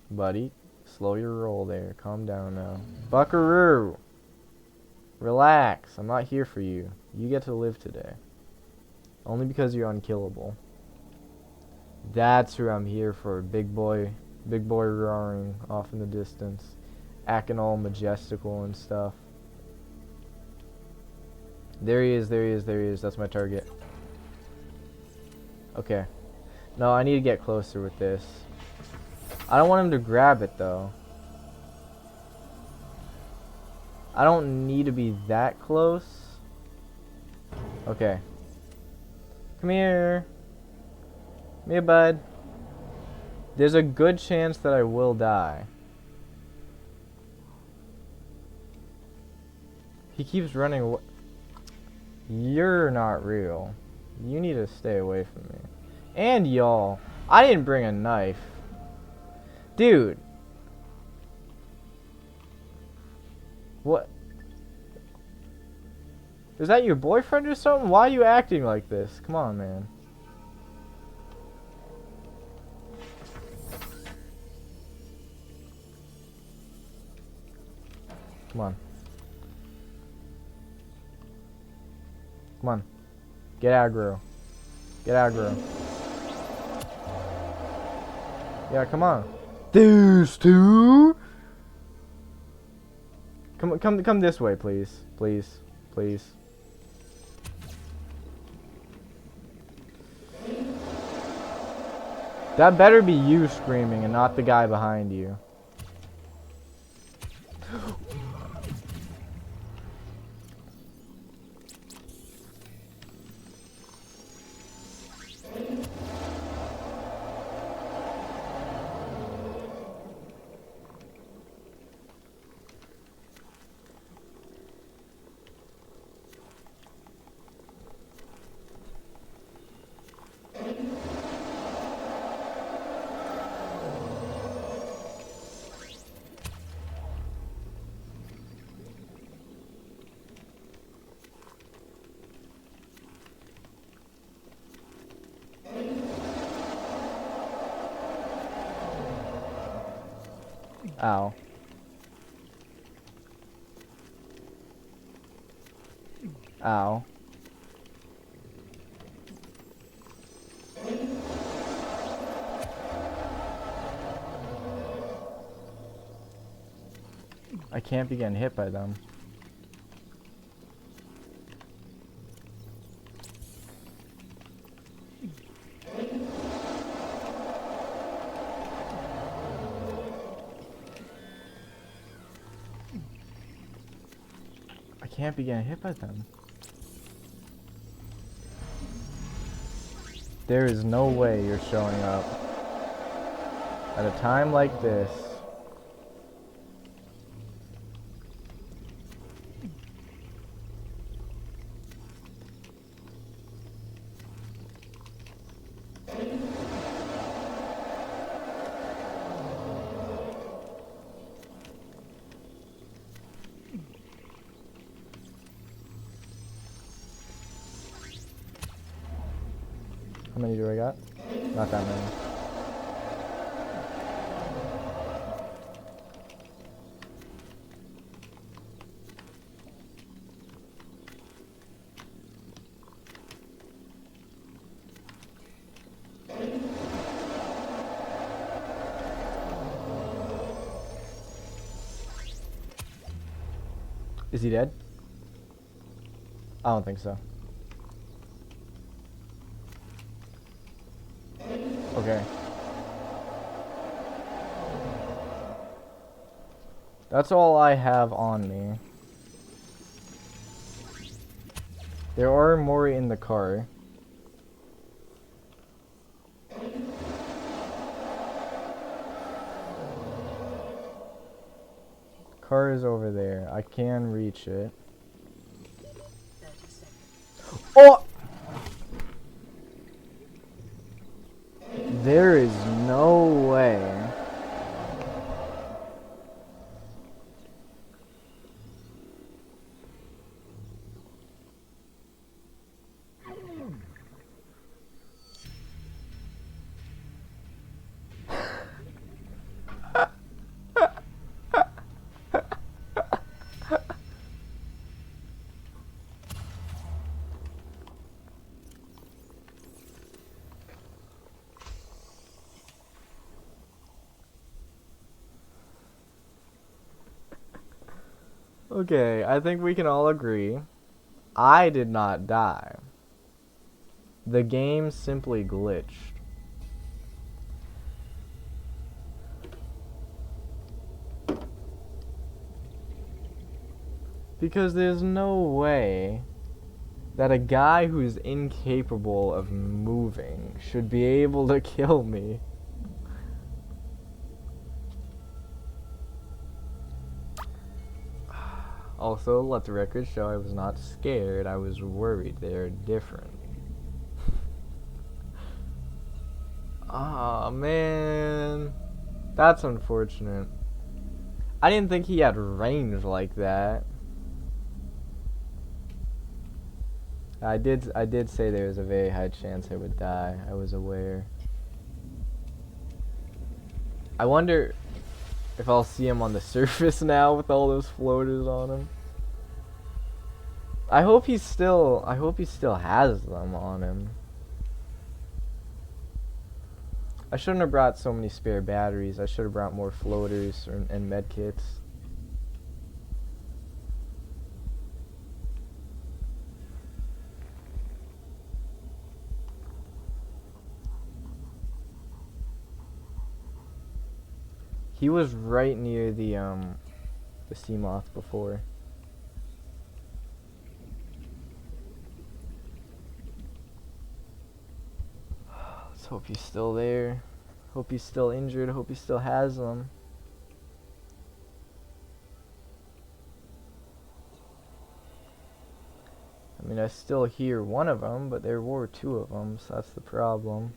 Buddy, slow your roll there. Calm down now. Buckaroo! Relax. I'm not here for you. You get to live today. Only because you're unkillable. That's who I'm here for. Big boy roaring off in the distance. Acting all majestical and stuff. There he is, there he is, there he is. That's my target. Okay. No, I need to get closer with this. I don't want him to grab it, though. I don't need to be that close. Okay. Come here. Come here, bud. There's a good chance that I will die. He keeps running away. You're not real. You need to stay away from me. And y'all. I didn't bring a knife. Dude. What? Is that your boyfriend or something? Why are you acting like this? Come on, man. Come on. Come on. Get aggro. Get aggro. Yeah, come on. These two. Come this way, please. Please. Please. That better be you screaming and not the guy behind you. Ow. Ow. I can't be getting hit by them. I can't be getting hit by them. There is no way you're showing up at a time like this. How many do I got? Not that many. Is he dead? I don't think so. Okay. That's all I have on me. There are more in the car. Car is over there. I can reach it. 30 seconds. Oh! There is no way. Okay, I think we can all agree. I did not die. The game simply glitched. Because there's no way that a guy who's incapable of moving should be able to kill me. Also, let the record show I was not scared, I was worried. They're different. Aw, man. That's unfortunate. I didn't think he had range like that. I did say there was a very high chance I would die. I was aware. I wonder if I'll see him on the surface now with all those floaters on him. I hope he still has them on him. I shouldn't have brought so many spare batteries. I should have brought more floaters and med kits. He was right near the sea moth before. Let's hope he's still there. Hope he's still injured. Hope he still has them. I mean, I still hear one of them, but there were two of them, so that's the problem.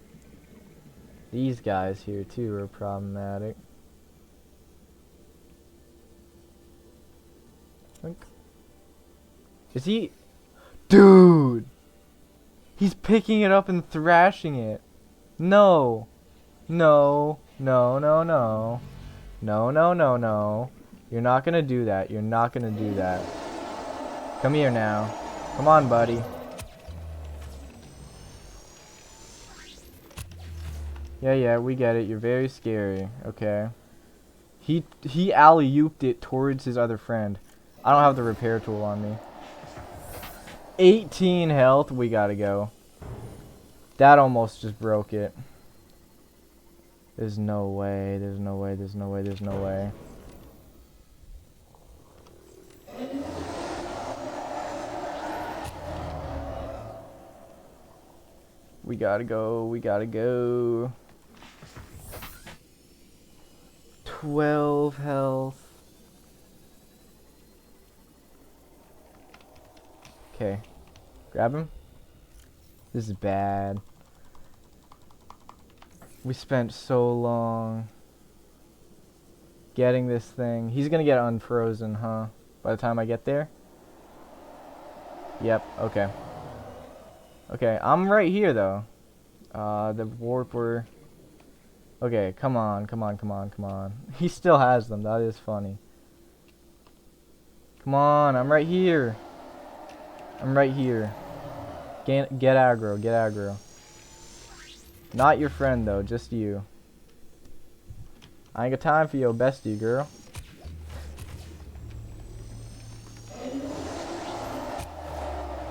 These guys here too are problematic. Is he? Dude! He's picking it up and thrashing it. No. No. No, no, no. No, no, no, no. You're not gonna do that. You're not gonna do that. Come here now. Come on, buddy. Yeah, we get it. You're very scary. Okay. He alley-ooped it towards his other friend. I don't have the repair tool on me. 18 health. We gotta go. That almost just broke it. There's no way. There's no way. There's no way. There's no way. We gotta go. We gotta go. 12 health. Okay. Grab him. This is bad. We spent so long getting this thing. He's gonna get unfrozen, huh? By the time I get there? Yep, okay. Okay, I'm right here though. The warper. Okay, come on, come on, come on, come on. He still has them. That is funny. Come on, I'm right here. I'm right here. Get aggro, get aggro. Not your friend though, just you. I ain't got time for your bestie, girl.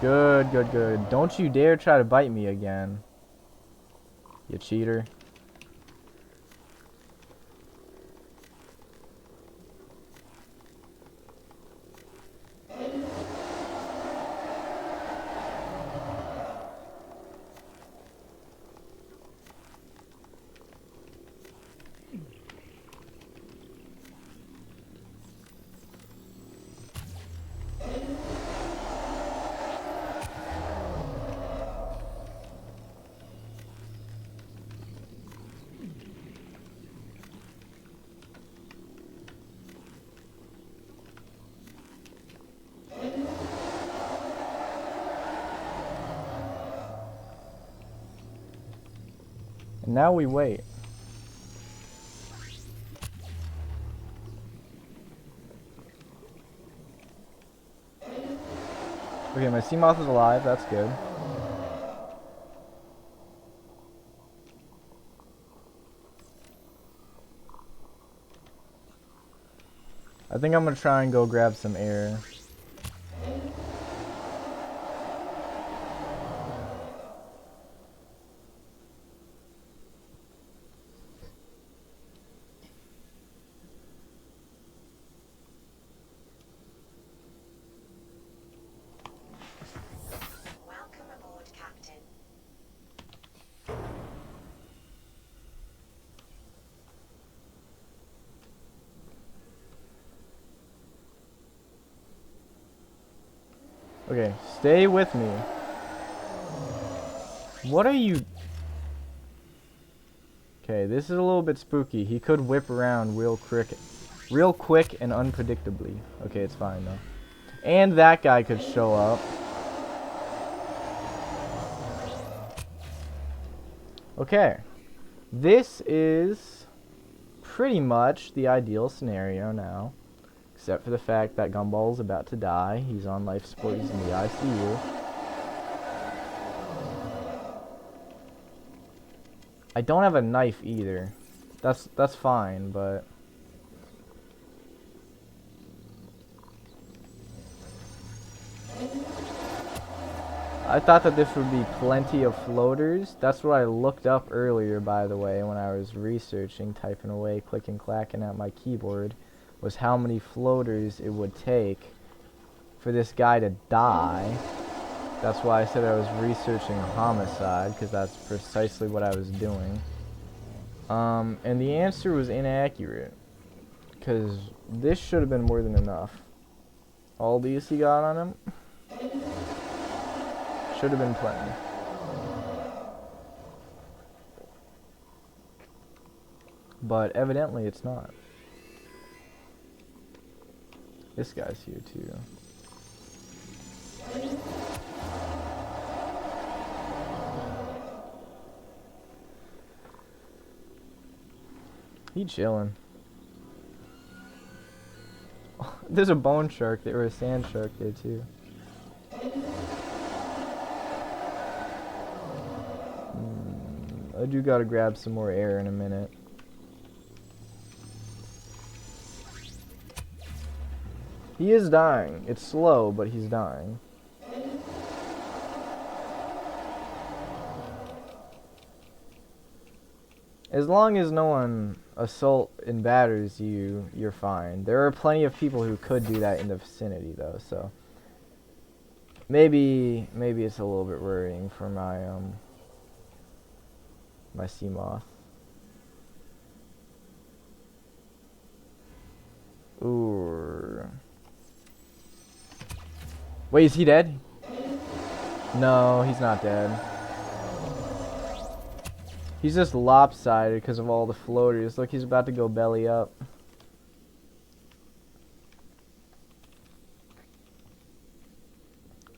Good, good, good. Don't you dare try to bite me again. You cheater. And now we wait. Okay, my sea moth is alive, that's good. I think I'm gonna try and go grab some air. Welcome aboard, Captain. Okay, stay with me. What are you... Okay, this is a little bit spooky. He could whip around real quick and unpredictably. Okay, it's fine though. And that guy could show up. Okay. This is pretty much the ideal scenario now. Except for the fact that Gumball's about to die. He's on life support. He's in the ICU. I don't have a knife either. That's fine, but... I thought that this would be plenty of floaters. That's what I looked up earlier, by the way, when I was researching, typing away, clicking, clacking at my keyboard, was how many floaters it would take for this guy to die. That's why I said I was researching homicide, because that's precisely what I was doing. And the answer was inaccurate, because this should have been more than enough. All these he got on him should have been plenty. But evidently it's not. This guy's here too. He chilling. There's a bone shark there, or a sand shark there too. I do gotta grab some more air in a minute. He is dying. It's slow, but he's dying. As long as no one assault and batters you, you're fine. There are plenty of people who could do that in the vicinity, though, so... Maybe it's a little bit worrying for my, my sea moth. Ooh. Wait, is he dead? No, he's not dead. He's just lopsided because of all the floaters. Look, he's about to go belly up.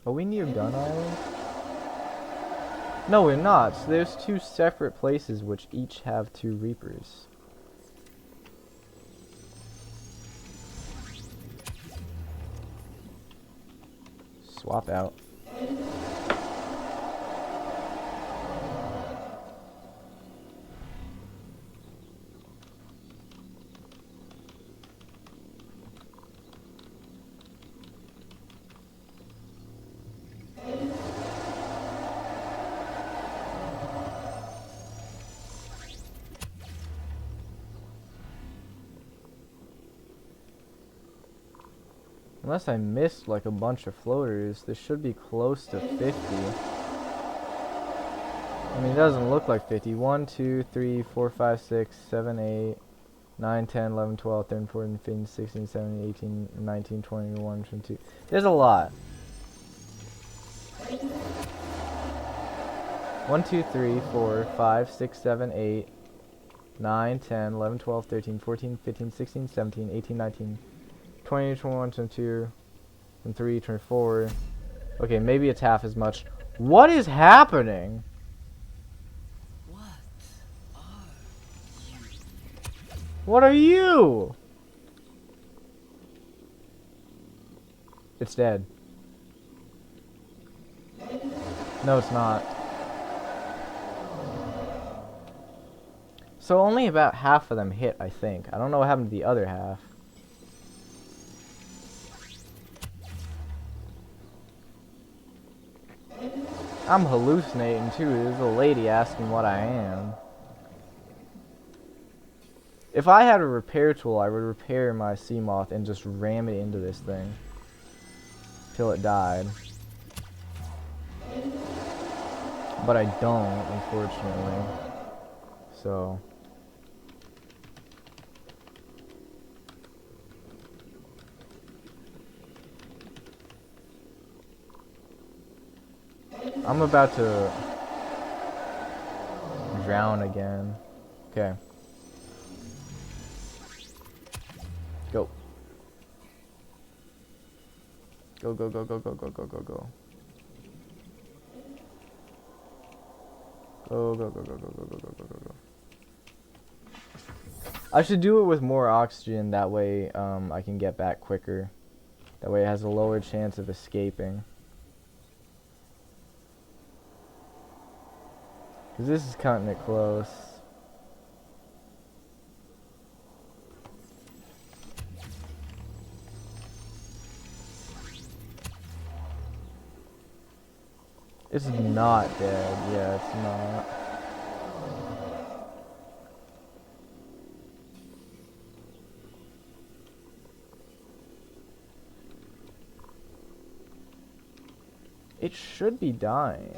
Are we near Gun Island? No, we're not. There's two separate places which each have two Reapers. Swap out. Unless I missed like a bunch of floaters, this should be close to 50. I mean, it doesn't look like 50. 1, 2, 3, 4, 5, 6, 7, 8, 9, 10, 11, 12, 13, 14, 15, 16, 17, 18, 19, 20, 21, 22. There's a lot. 1, 2, 3, 4, 5, 6, 7, 8, 9, 10, 11, 12, 13, 14, 15, 16, 17, 18, 19, 20, 21, 22, 23, 24. Okay, maybe it's half as much. What is happening? What are you? It's dead. No, it's not. So only about half of them hit, I think. I don't know what happened to the other half. I'm hallucinating too. There's a lady asking what I am. If I had a repair tool, I would repair my sea moth and just ram it into this thing till it died. But I don't, unfortunately. So I'm about to drown again. Okay. Go. Go, go, go, go, go, go, go, go, go. Go, go, go, go, go, go, go, go, go, go, go. I should do it with more oxygen, that way I can get back quicker. That way it has a lower chance of escaping. Because this is cutting it close. It's not dead. Yeah, it's not. It should be dying.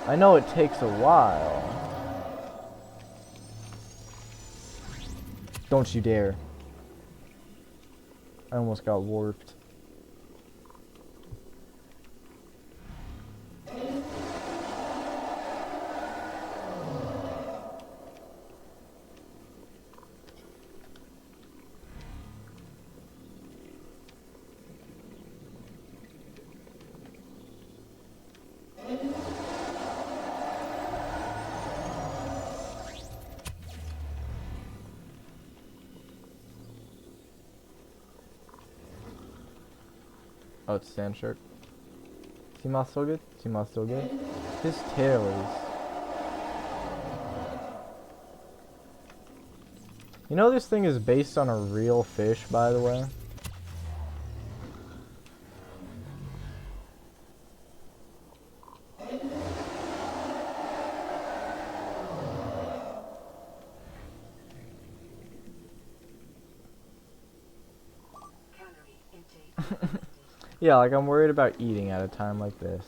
I know it takes a while. Don't you dare. I almost got warped. Oh, it's sand shark. Sea moth still good? Sea moth still good? His tail is... You know this thing is based on a real fish, by the way? Calorie intake. Yeah, like I'm worried about eating at a time like this.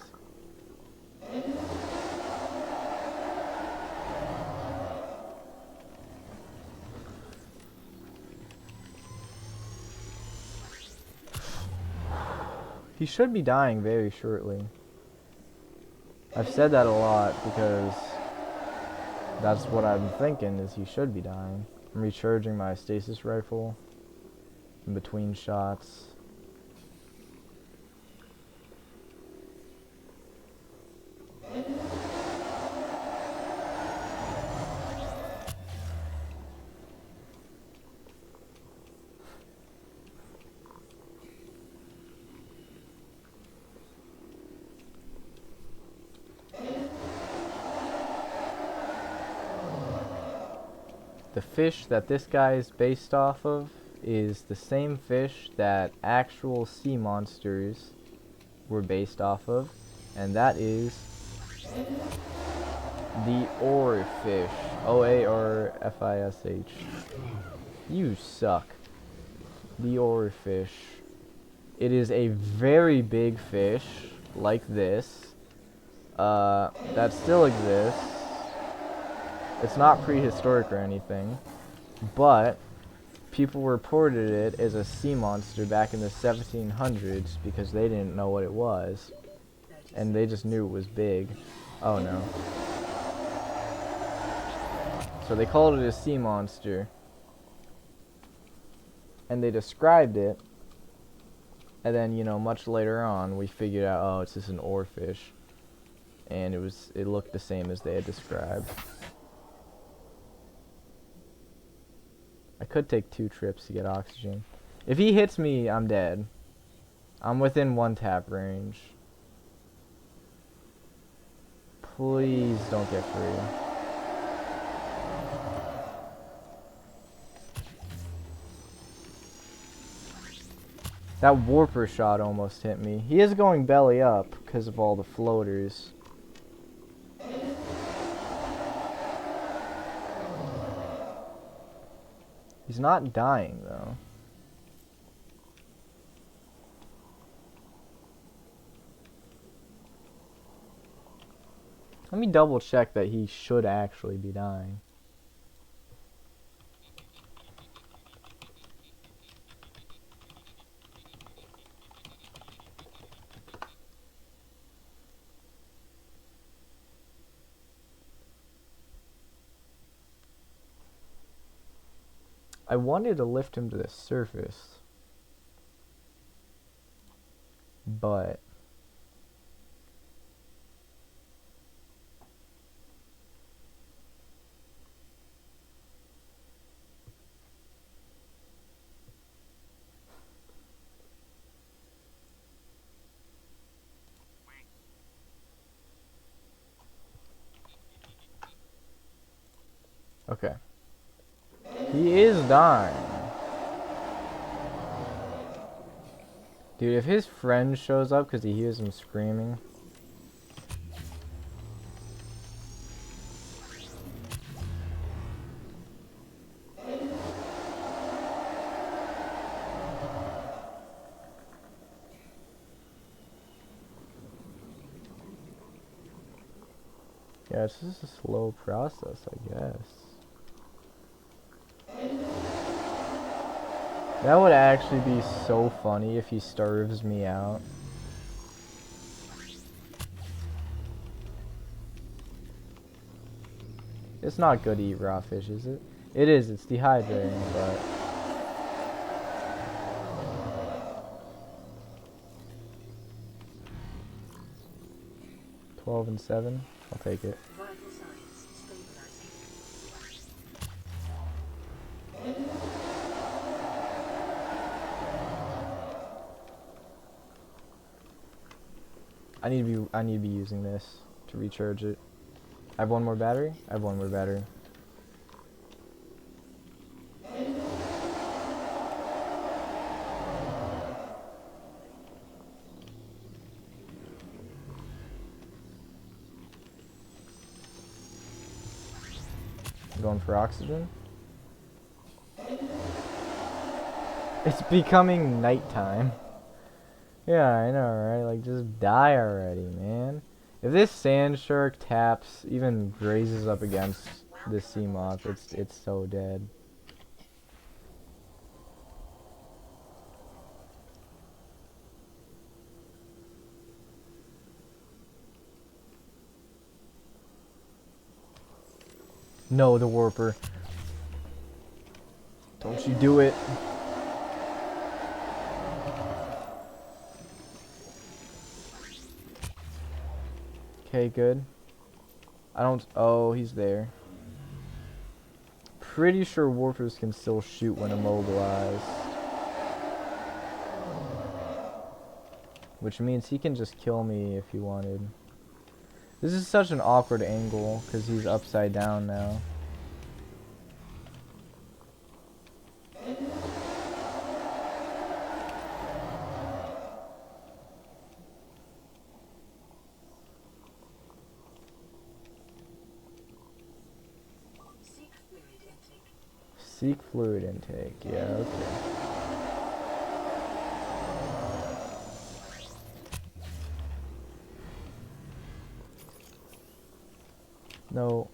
He should be dying very shortly. I've said that a lot because that's what I'm thinking, is he should be dying. I'm recharging my stasis rifle in between shots. the fish that this guy is based off of is the same fish that actual sea monsters were based off of, and that is the oarfish. Oarfish. You suck. The oarfish. It is a very big fish, like this, that still exists. It's not prehistoric or anything, but people reported it as a sea monster back in the 1700s because they didn't know what it was, and they just knew it was big. Oh no. So they called it a sea monster, and they described it. And then, you know, much later on, we figured out, oh, it's just an oarfish, and it looked the same as they had described. I could take 2 trips to get oxygen. If he hits me, I'm dead. I'm within 1 tap range. Please don't get free. That warper shot almost hit me. He is going belly up because of all the floaters. He's not dying though. Let me double check that he should actually be dying. I wanted to lift him to the surface, but okay. He is dying. Dude, if his friend shows up because he hears him screaming. Yeah, it's just a slow process, I guess. That would actually be so funny if he starves me out. It's not good to eat raw fish, is it? It is, it's dehydrating, but... $12 and $7? I'll take it. Vital signs stabilizing. I need to be using this to recharge it. I have 1 more battery? I have 1 more battery. I'm going for oxygen. It's becoming nighttime. Yeah, I know, right? Like, just die already, man. If this sand shark taps, even grazes up against this sea moth, it's so dead. No, the warper. Don't you do it. Okay, good. I don't... Oh, he's there. Pretty sure warpers can still shoot when immobilized. Which means he can just kill me if he wanted. This is such an awkward angle, because he's upside down now. Seek fluid intake. Yeah, okay. No.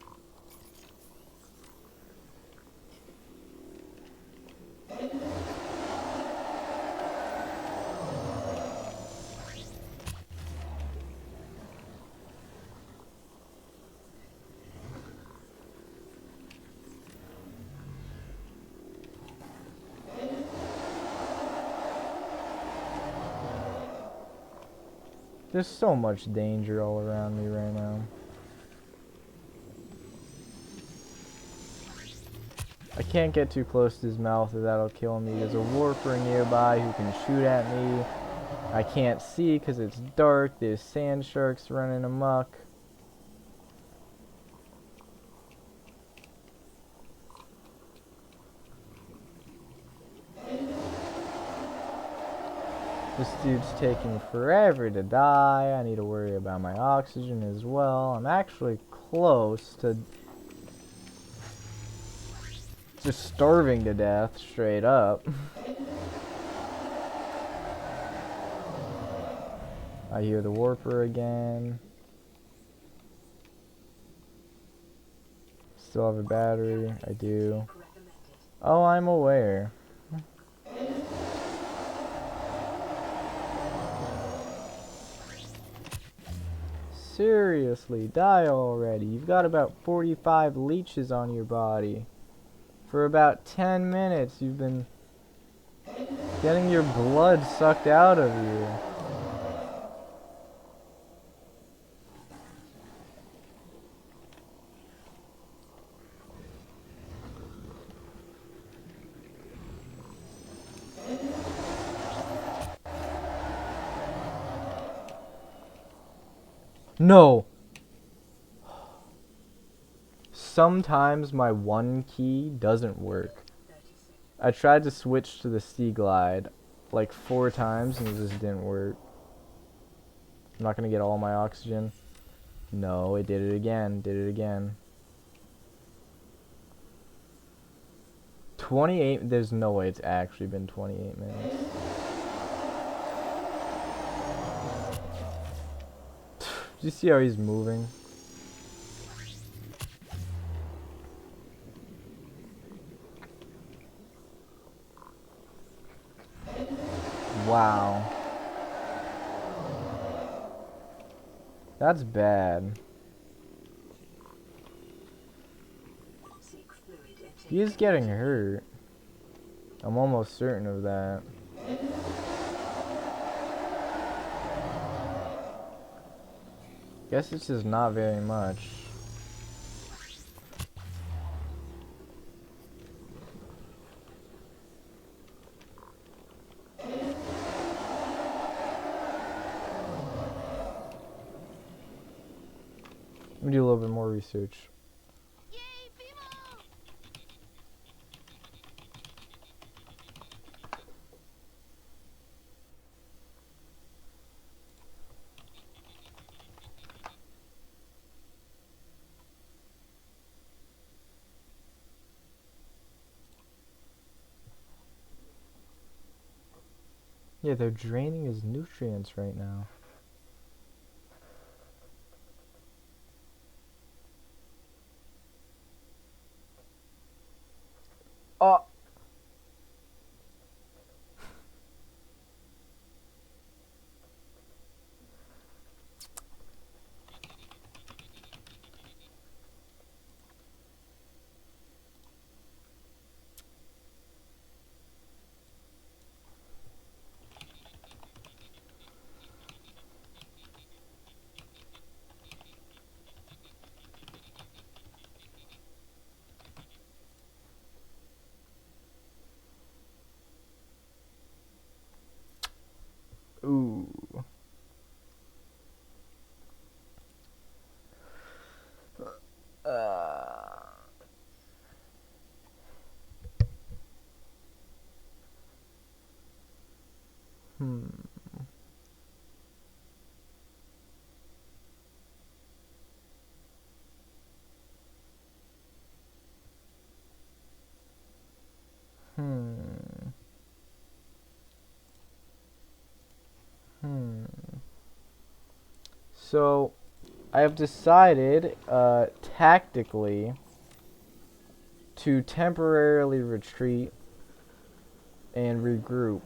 There's so much danger all around me right now. I can't get too close to his mouth or that'll kill me. There's a warper nearby who can shoot at me. I can't see because it's dark. There's sand sharks running amok. This dude's taking forever to die. I need to worry about my oxygen as well. I'm actually close to just starving to death, straight up. I hear the warper again. Still have a battery. I do. Oh, I'm aware. Seriously, die already. You've got about 45 leeches on your body. For about 10 minutes, you've been getting your blood sucked out of you. No! Sometimes my one key doesn't work. I tried to switch to the Sea Glide like 4 times and it just didn't work. I'm not gonna get all my oxygen. No, it did it again. Did it again. 28. There's no way it's actually been 28 minutes. Do you see how he's moving? Wow. That's bad. He is getting hurt. I'm almost certain of that. Guess it's just not very much. Let me do a little bit more research. Yeah, they're draining his nutrients right now. Oh! So, I have decided, tactically, to temporarily retreat and regroup.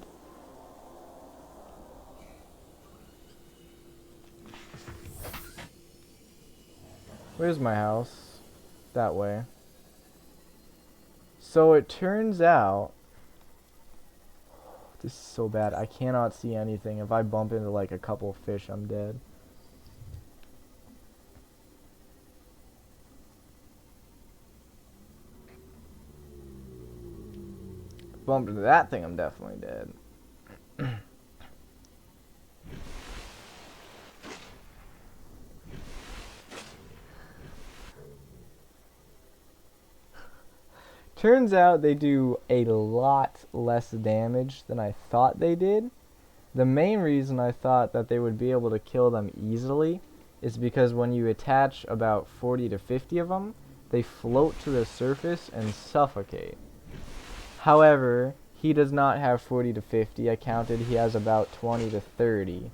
Where's my house? That way. So it turns out, this is so bad, I cannot see anything. If I bump into like a couple of fish, I'm dead. Bump into that thing, I'm definitely dead. Turns out they do a lot less damage than I thought they did. The main reason I thought that they would be able to kill them easily is because when you attach about 40 to 50 of them, they float to the surface and suffocate. However, he does not have 40 to 50. I counted he has about 20 to 30.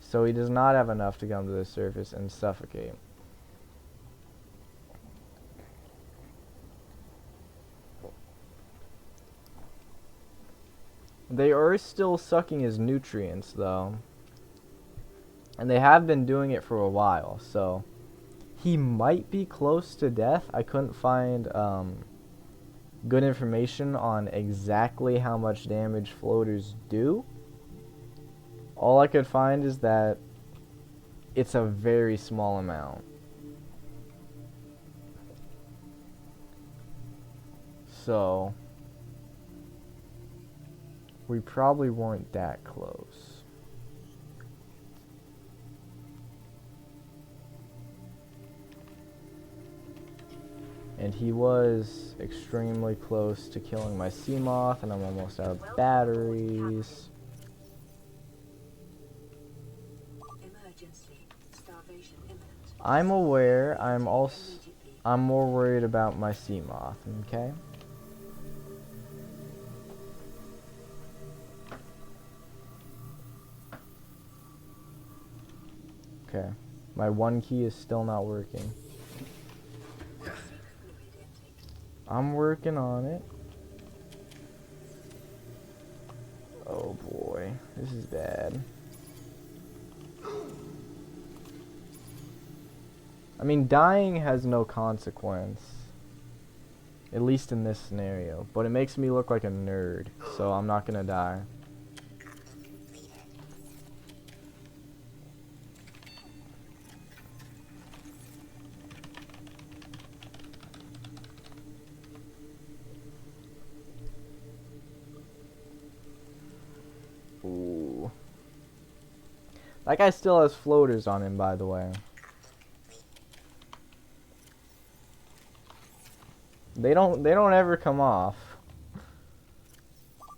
So he does not have enough to come to the surface and suffocate. They are still sucking his nutrients, though. And they have been doing it for a while, so he might be close to death. I couldn't find good information on exactly how much damage floaters do. All I could find is that it's a very small amount. So we probably weren't that close. And he was extremely close to killing my sea moth, and I'm almost out of batteries. Emergency. Starvation imminent. I'm aware. I'm more worried about my sea moth, okay? Okay. My one key is still not working. I'm working on it. Oh boy, this is bad. I mean, dying has no consequence. At least in this scenario. But it makes me look like a nerd, so I'm not gonna die. Ooh. That guy still has floaters on him, by the way. They don't ever come off.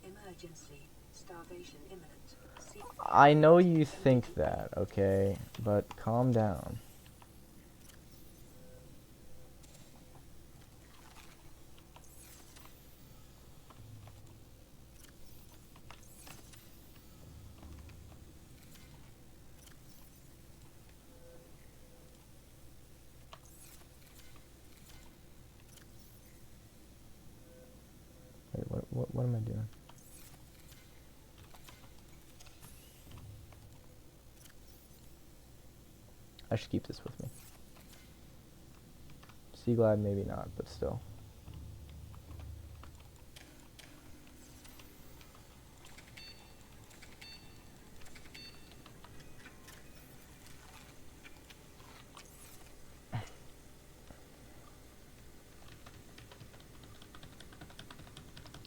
Emergency. Starvation imminent. I know you think that, okay? But calm down. Wait, what am I doing? I should keep this with me. Sea glide, maybe not, but still.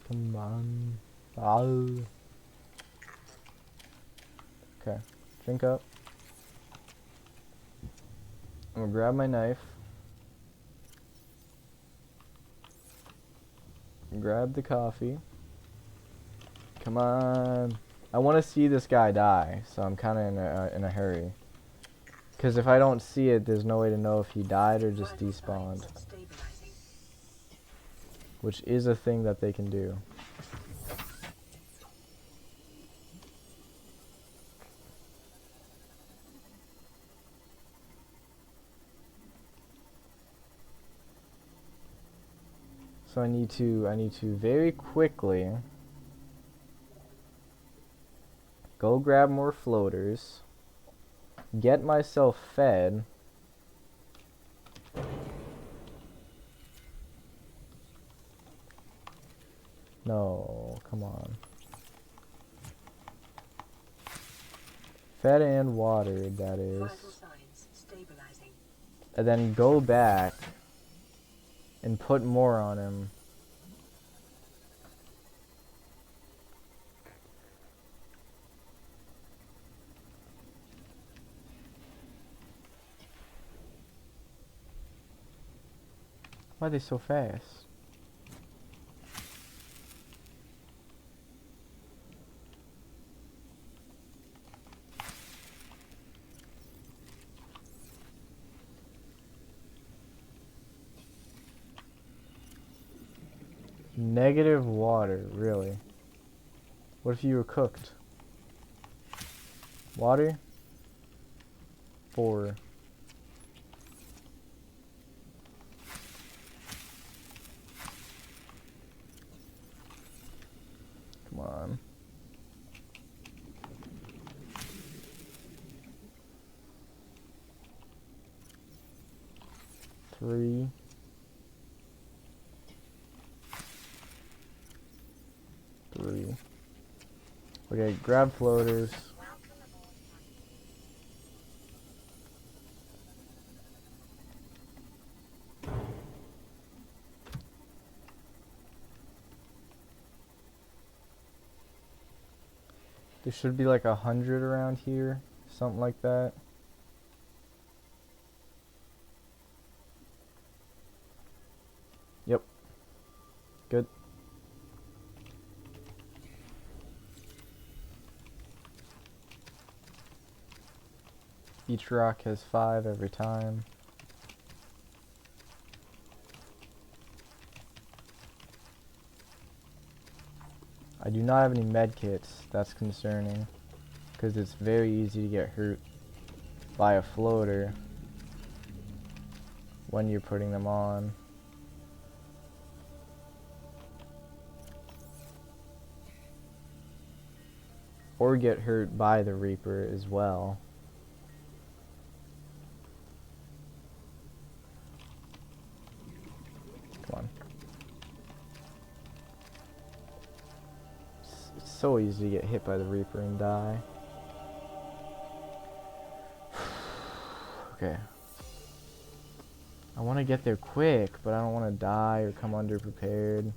Come on. Oh. Okay, drink up. I'm gonna grab my knife. Grab the coffee. Come on. I want to see this guy die, so I'm kind of in a hurry. Because if I don't see it, there's no way to know if he died or just despawned. Which is a thing that they can do. So I need to very quickly go grab more floaters, get myself fed. No, come on. Fed and watered, that is. Vital signs stabilizing. And then go back and put more on him. Why are they so fast? Negative water, really? What if you were cooked? Water? 4. Come on. Three. Okay, grab floaters. There should be like 100 around here, something like that. Yep. Good. Each rock has 5 every time. I do not have any med kits. That's concerning, because it's very easy to get hurt by a floater when you're putting them on. Or get hurt by the Reaper as well. Come on. It's so easy to get hit by the Reaper and die. Okay. I want to get there quick, but I don't want to die or come underprepared.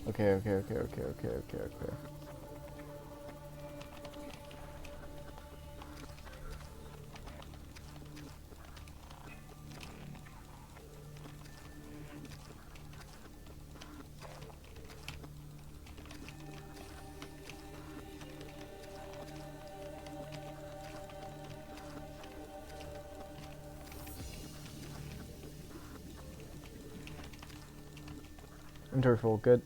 Okay. Interval, good.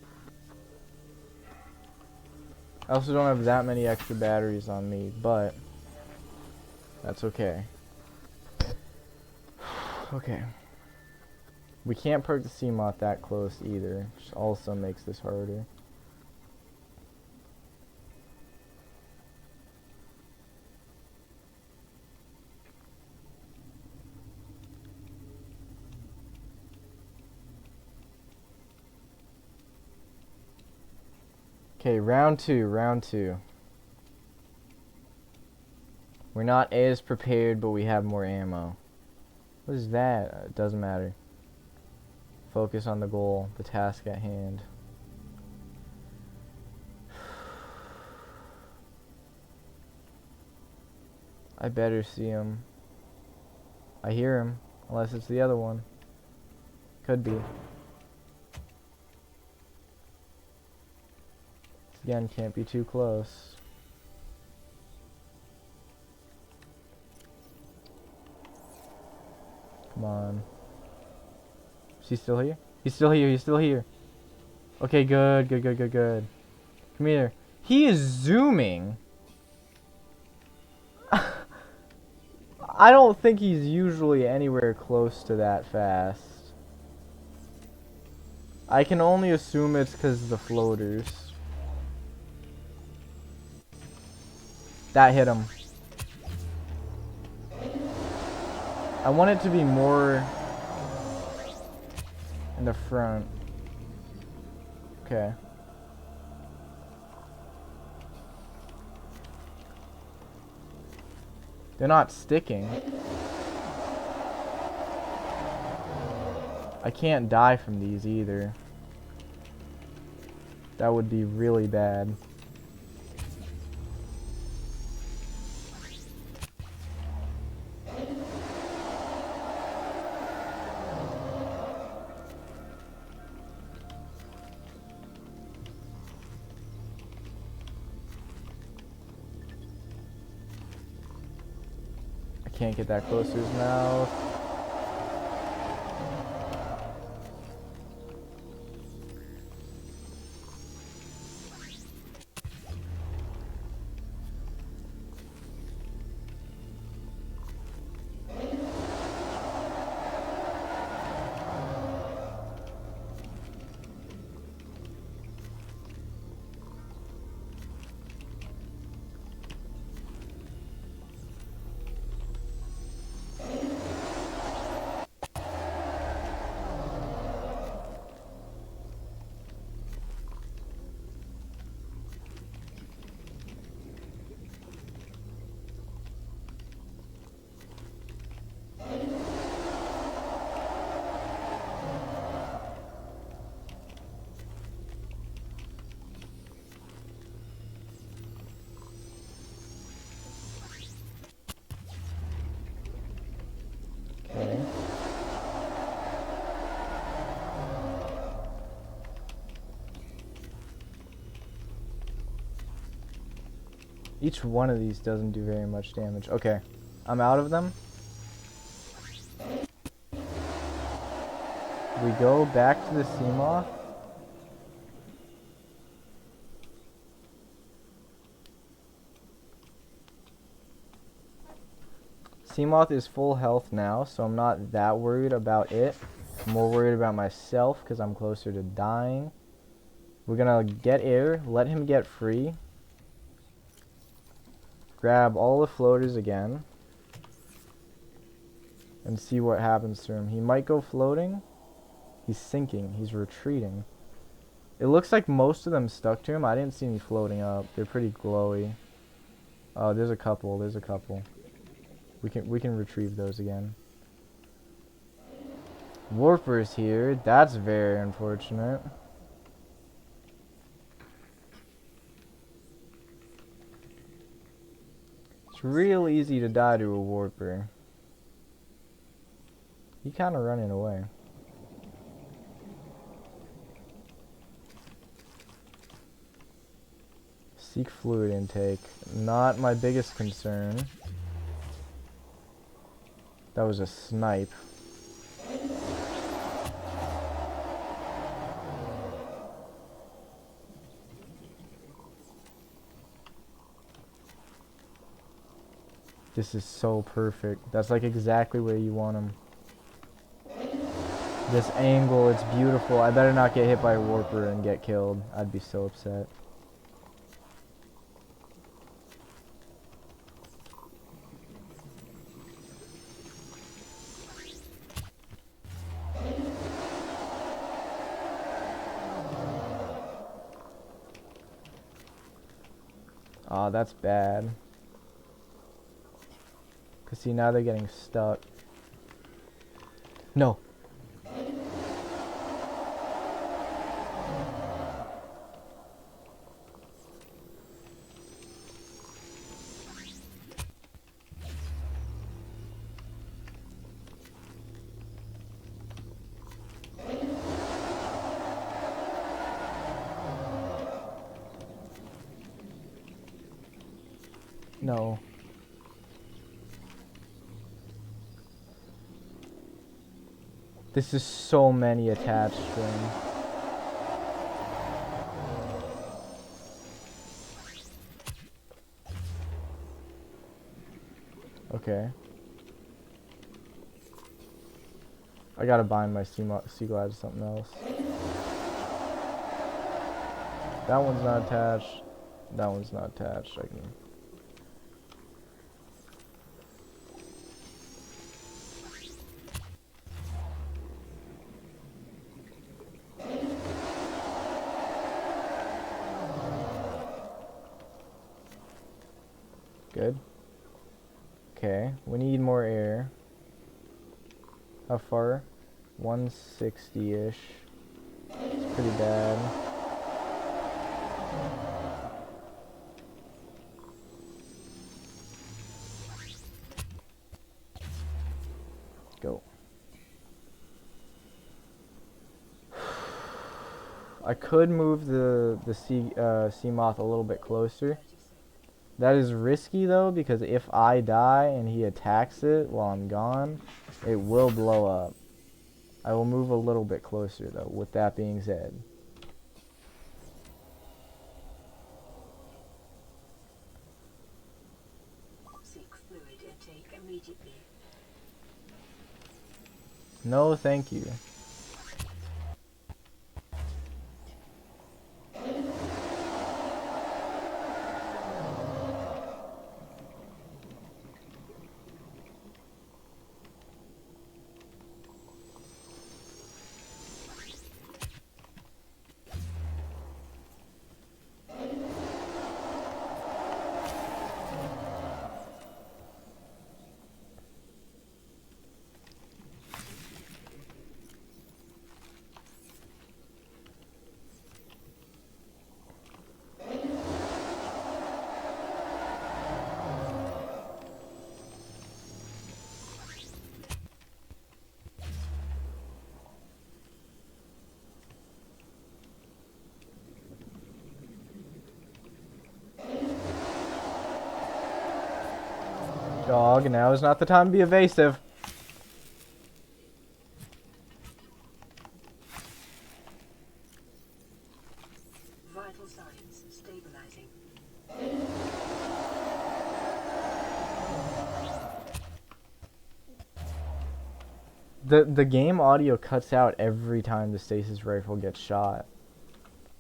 I also don't have that many extra batteries on me, but that's okay. Okay. We can't park the Seamoth that close either, which also makes this harder. Okay, round two. We're not as prepared, but we have more ammo. What is that? It doesn't matter. Focus on the goal, the task at hand. I better see him. I hear him, unless it's the other one. Could be. Again, can't be too close. Come on. Is he still here? He's still here, he's still here. Okay, good. Come here. He is zooming. I don't think he's usually anywhere close to that fast. I can only assume it's because of the floaters. That hit him. I want it to be more in the front. Okay. They're not sticking. I can't die from these either. That would be really bad. I can't get that close to his mouth. Okay. Each one of these doesn't do very much damage. Okay, I'm out of them. We go back to the Seamoth. Seamoth is full health now, so I'm not that worried about it. I'm more worried about myself because I'm closer to dying. We're gonna get air, let him get free. Grab all the floaters again. And see what happens to him. He might go floating. He's sinking. He's retreating. It looks like most of them stuck to him. I didn't see any floating up. They're pretty glowy. Oh, there's a couple. There's a couple. We can retrieve those again. Warper's here. That's very unfortunate. It's real easy to die to a Warper. He kind of running away. Seek fluid intake. Not my biggest concern. That was a snipe. This is so perfect. That's like exactly where you want him. This angle, it's beautiful. I better not get hit by a Warper and get killed. I'd be so upset. Aw, that's bad. Cause see, now they're getting stuck. No. No. This is so many attached string. Okay. I gotta bind my sea glide to something else. That one's not attached. That one's not attached. I can. Good. Okay, we need more air. How far? 160-ish. It's pretty bad. Go. I could move the sea moth a little bit closer. That is risky though, because if I die and he attacks it while I'm gone, it will blow up. I will move a little bit closer though, with that being said. Seek fluid intake immediately. No, thank you. Dog, now is not the time to be evasive. Vital signs stabilizing. The game audio cuts out every time the stasis rifle gets shot.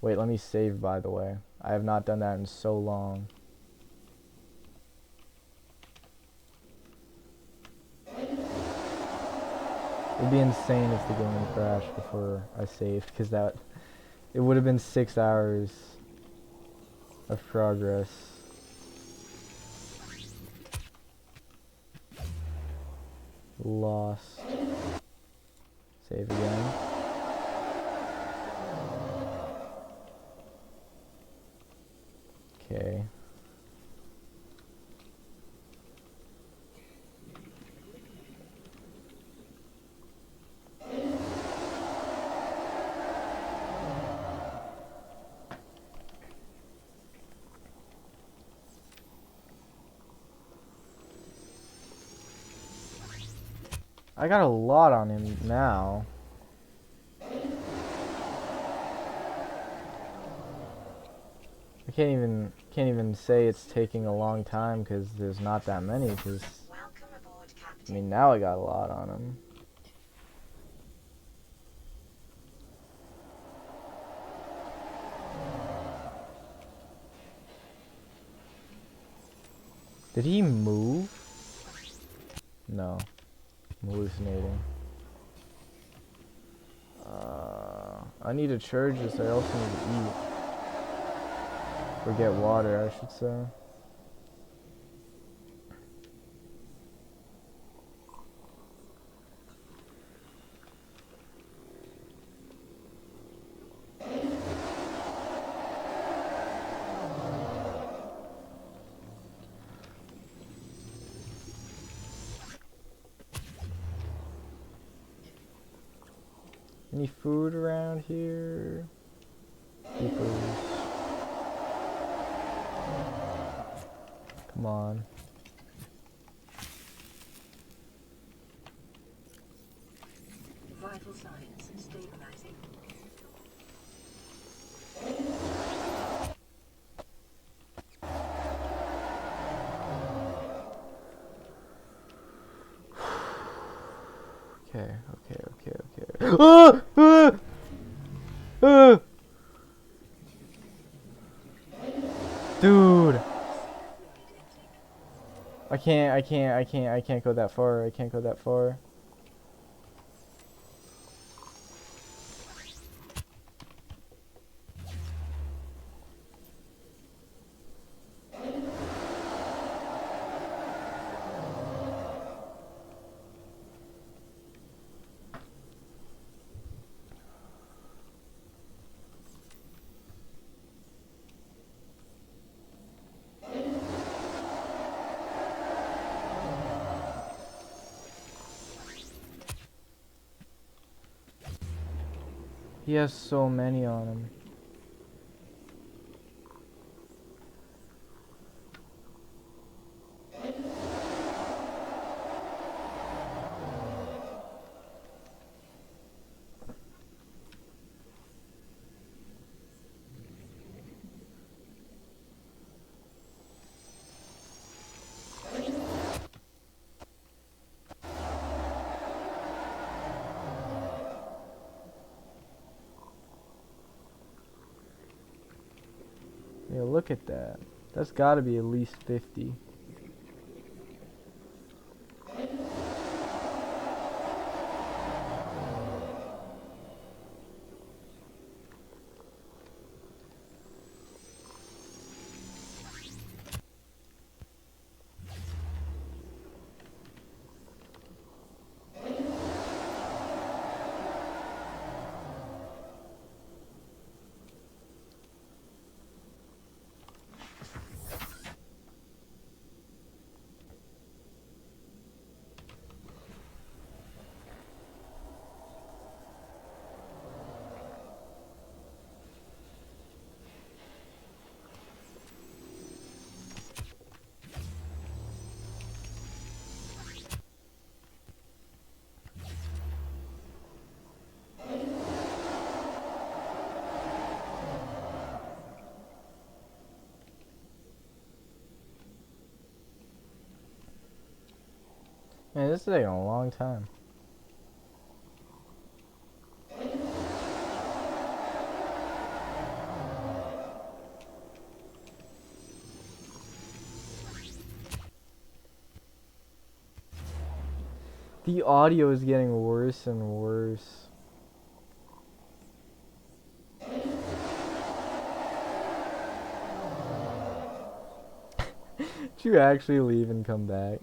Wait, let me save, by the way. I have not done that in so long. It'd be insane if the game crashed before I saved, because that it would have been 6 hours of progress. Lost. Save again. Okay. I got a lot on him now. I can't even say it's taking a long time because there's not that many. Because I mean, now I got a lot on him. Did he move? No. I'm hallucinating. I need to charge this. I also need to eat. Or get water, I should say. Any food around here? Keepers. Come on. Vital signs stabilizing. Okay, okay, okay, okay. Ah! Ah! Ah! Dude! I can't go that far. I can't go that far. He has so many on him. Yeah, look at that. That's gotta be at least 50. Man, this is taking a long time. The audio is getting worse and worse. Did you actually leave and come back?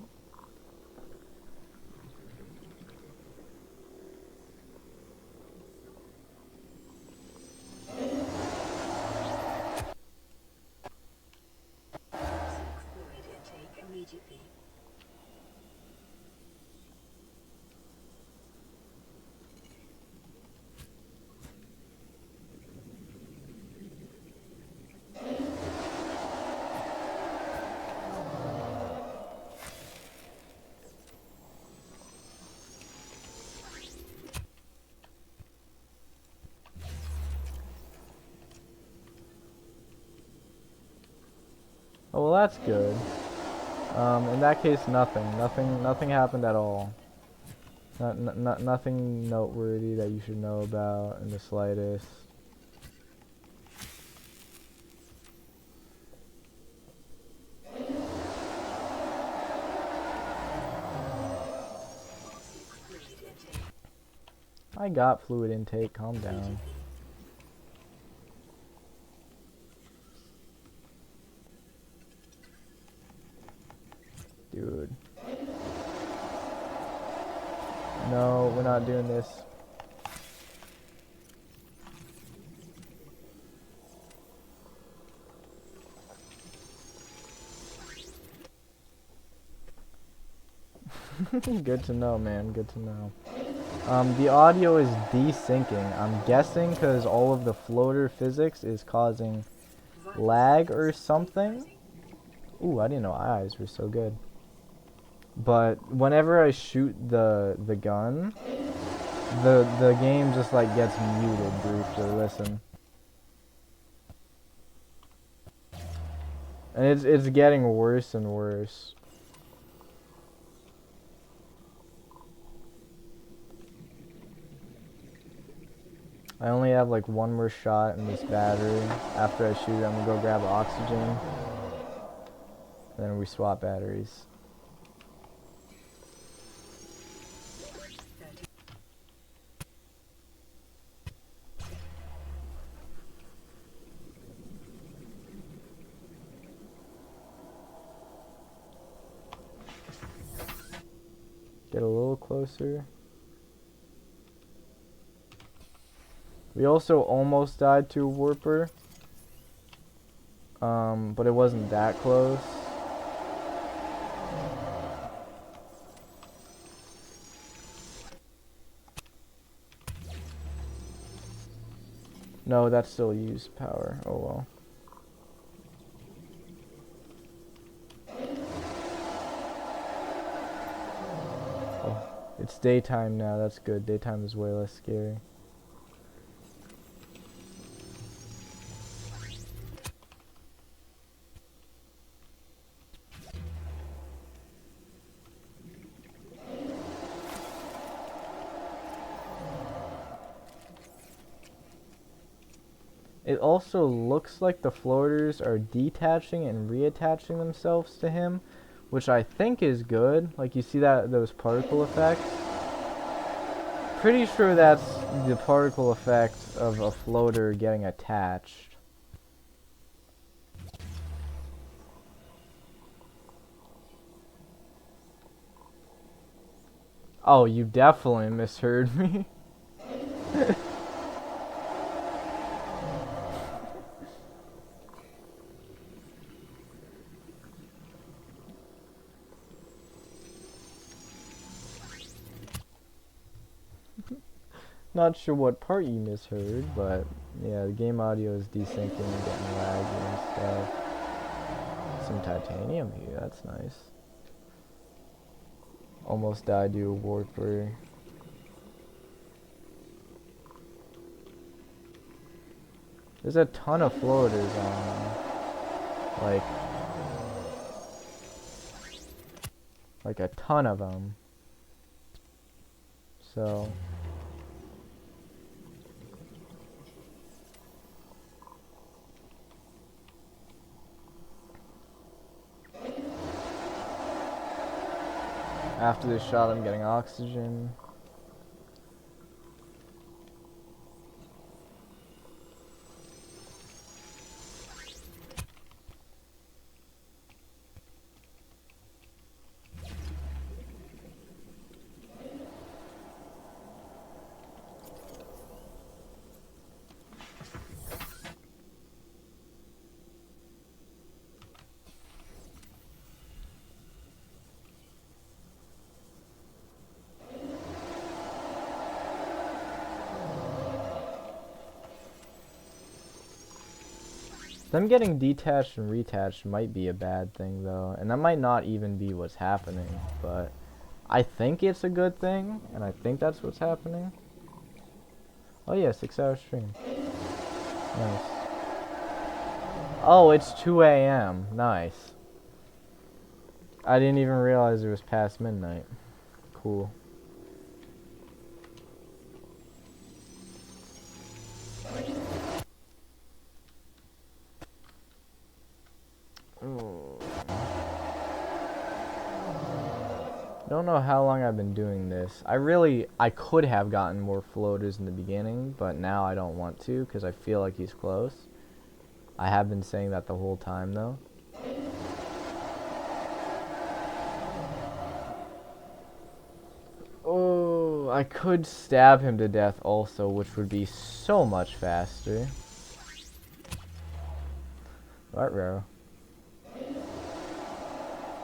Fluid intake immediately. Oh, well, that's good. In that case, nothing happened at all. Nothing noteworthy that you should know about in the slightest. I got fluid intake, calm down. Dude. No, we're not doing this. Good to know, man, good to know. The audio is desyncing. I'm guessing because all of the floater physics is causing lag or something. Ooh, I didn't know eyes were so good. But whenever I shoot the gun, the game just like gets muted briefly. Listen, and it's getting worse and worse. I only have like one more shot in this battery. After I shoot it, I'm gonna go grab oxygen. Then we swap batteries. Get a little closer. We also almost died to a warper. But it wasn't that close. No, that still used power. Oh well. Oh, it's daytime now. That's good. Daytime is way less scary. It also looks like the floaters are detaching and reattaching themselves to him, which I think is good. Like you see that those particle effects. Pretty sure that's the particle effect of a floater getting attached. Oh, you definitely misheard me. Not sure what part you misheard, but yeah, the game audio is desyncing and getting laggy and stuff. Some titanium here, that's nice. Almost died to a warper. There's a ton of floaters on, like a ton of them. So after this shot, I'm getting oxygen. Them getting detached and retached might be a bad thing though, and that might not even be what's happening, but I think it's a good thing, and I think that's what's happening. Oh yeah, 6-hour stream. Nice. Oh, it's 2 a.m. Nice. I didn't even realize it was past midnight. Cool. Don't know how long I've been doing this. I could have gotten more floaters in the beginning, but now I don't want to because I feel like he's close. I have been saying that the whole time though. Oh, I could stab him to death also, which would be so much faster. Right, bro.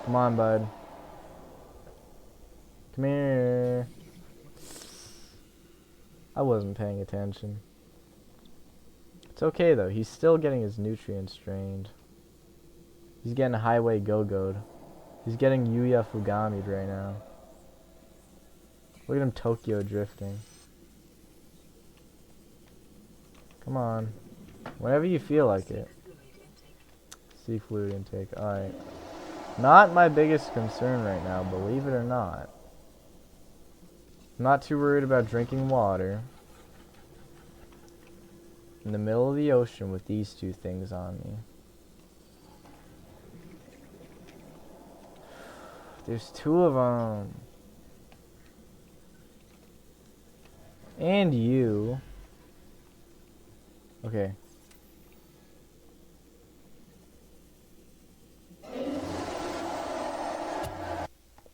Come on, bud. Come here. I wasn't paying attention. It's okay though, he's still getting his nutrients drained. He's getting highway go-go'd. He's getting Yuya Fugami'd right now. Look at him Tokyo drifting. Come on. Whenever you feel like it. Sea fluid intake, alright. Not my biggest concern right now, believe it or not. I'm not too worried about drinking water. in the middle of the ocean with these two things on me. There's two of them. And you. Okay.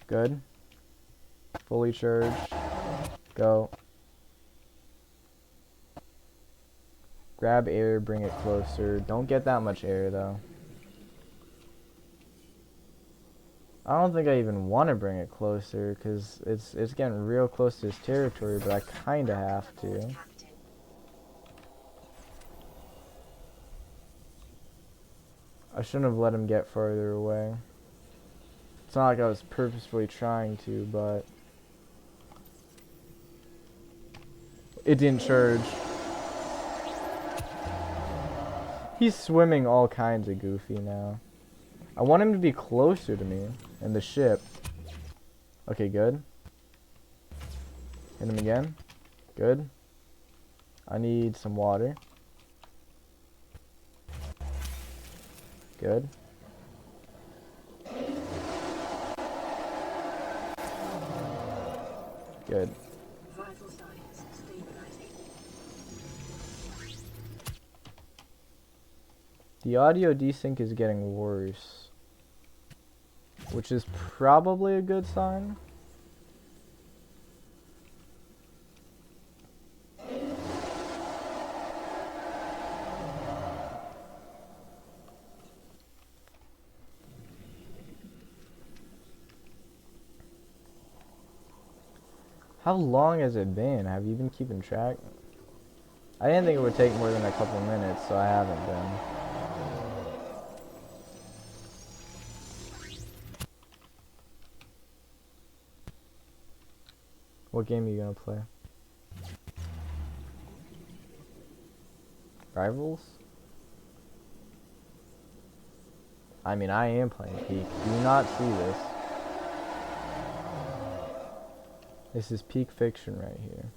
Good. Fully charged. Go. Grab air, bring it closer. Don't get that much air though. I don't think I even want to bring it closer because it's getting real close to his territory, but I kind of have to. I shouldn't have let him get farther away. It's not like I was purposefully trying to, but it didn't charge. He's swimming all kinds of goofy now. I want him to be closer to me and the ship. Okay, good. Hit him again. Good. I need some water. Good. Good. Vital signs stabilizing. The audio desync is getting worse, which is probably a good sign. How long has it been? Have you been keeping track? I didn't think it would take more than a couple minutes, so I haven't been. What game are you gonna play? Rivals? I mean, I am playing Peak. Do you not see this? This is peak fiction right here.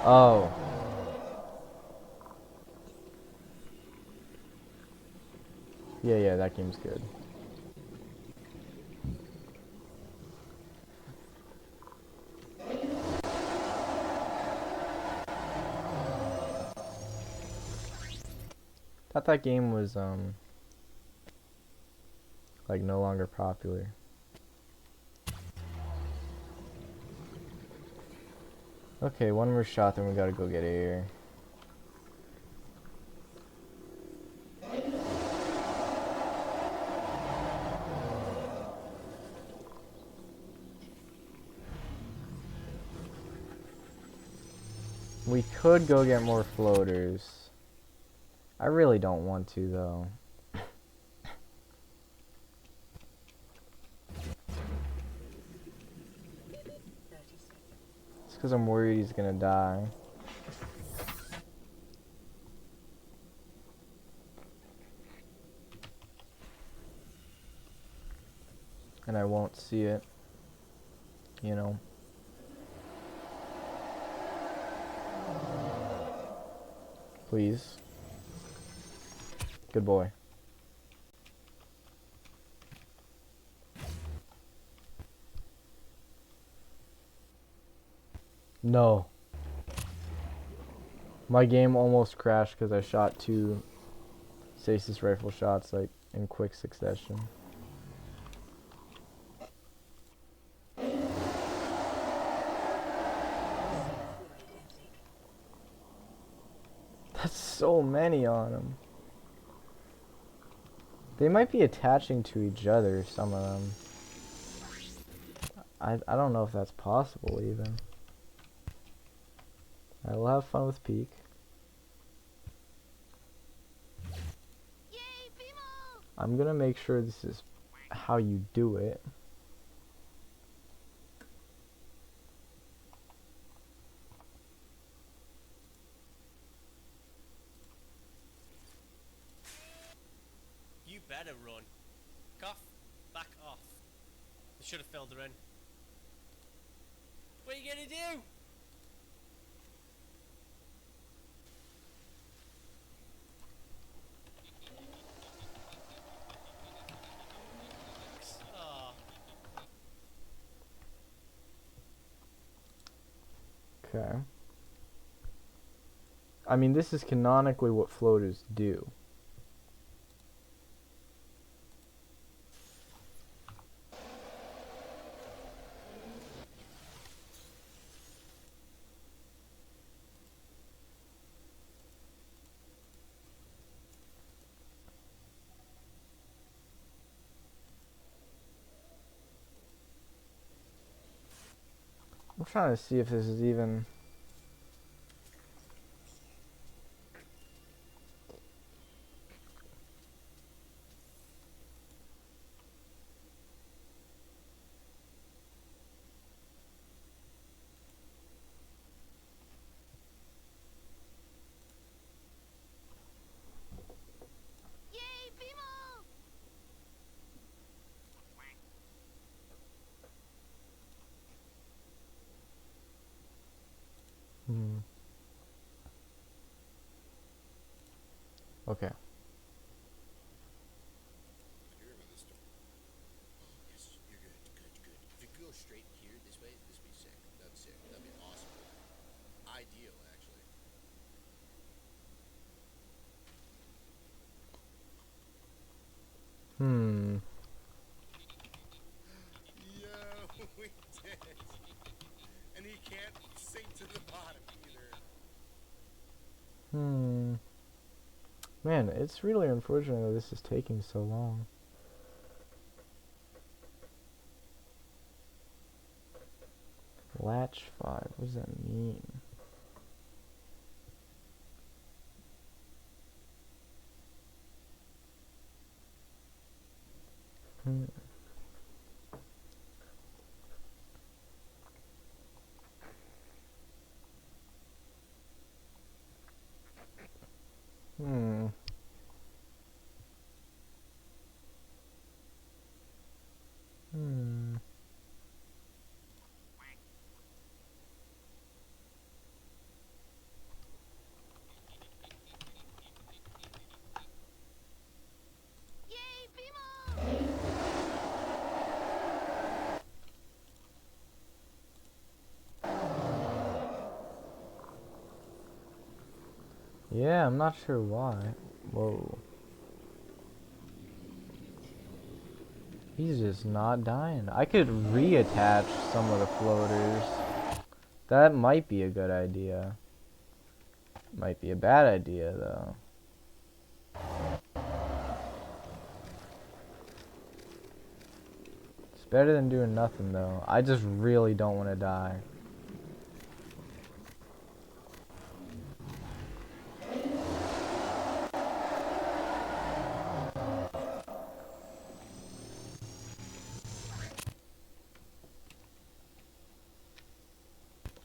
Oh. Yeah, that game's good. Thought that game was like no longer popular. Okay, one more shot, then we gotta go get air. We could go get more floaters. I really don't want to though. It's because I'm worried he's gonna die. And I won't see it, you know. Please. Good boy. No. My game almost crashed because I shot 2 stasis rifle shots like in quick succession. That's so many on them. They might be attaching to each other, some of them. I don't know if that's possible even. I will have fun with Peak. I'm gonna make sure this is how you do it. better run. Cough. Back off. I should have filled her in. What are you gonna do? Oh. Okay. I mean, this is canonically what floaters do. I'm trying to see if this is even... Okay. Yes, you're good. Good. If you go straight here, this way, this would be sick. That'd be sick. That'd be awesome. Ideal, actually. Yo, we did it. And he can't sink to the bottom either. Man, it's really unfortunate that this is taking so long. Latch 5, what does that mean? Yeah, I'm not sure why. Whoa. He's just not dying. I could reattach some of the floaters. That might be a good idea. Might be a bad idea, though. It's better than doing nothing, though. I just really don't want to die.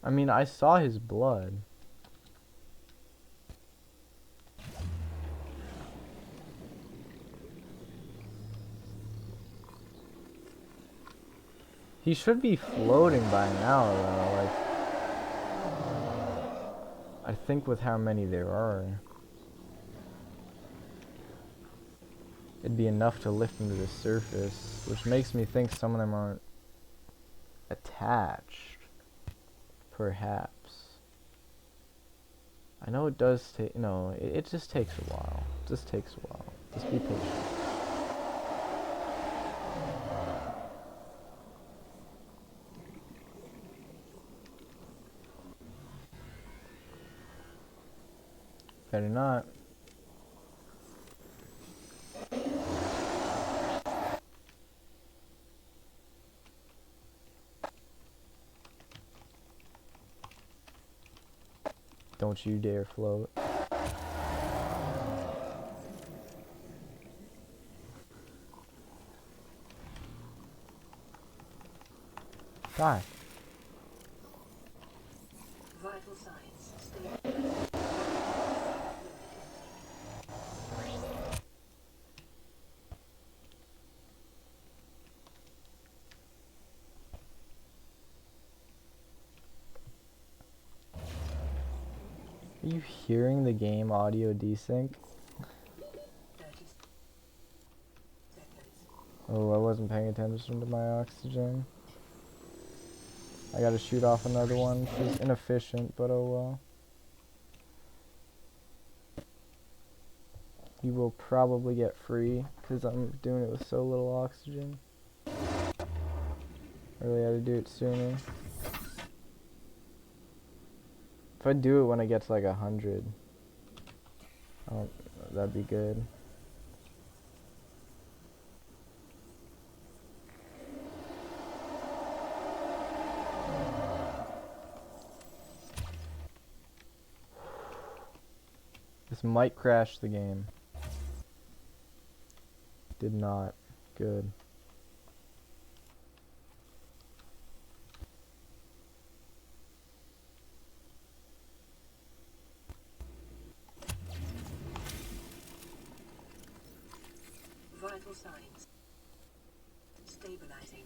I mean, I saw his blood. He should be floating by now, though. Like, I think with how many there are, it'd be enough to lift him to the surface, which makes me think some of them aren't attached. Perhaps. I know it does take, no, it just takes a while. Just takes a while. Just be patient. Better not. Don't you dare float. Die. Vital signs stable. Are you hearing the game audio desync? 30 seconds. Oh, I wasn't paying attention to my oxygen. I gotta shoot off another one, which is inefficient, but oh well. You will probably get free, because I'm doing it with so little oxygen. I really had to do it sooner. If I do it when it gets like 100, that'd be good. This might crash the game. Did not. Good. Vital signs. Stabilizing.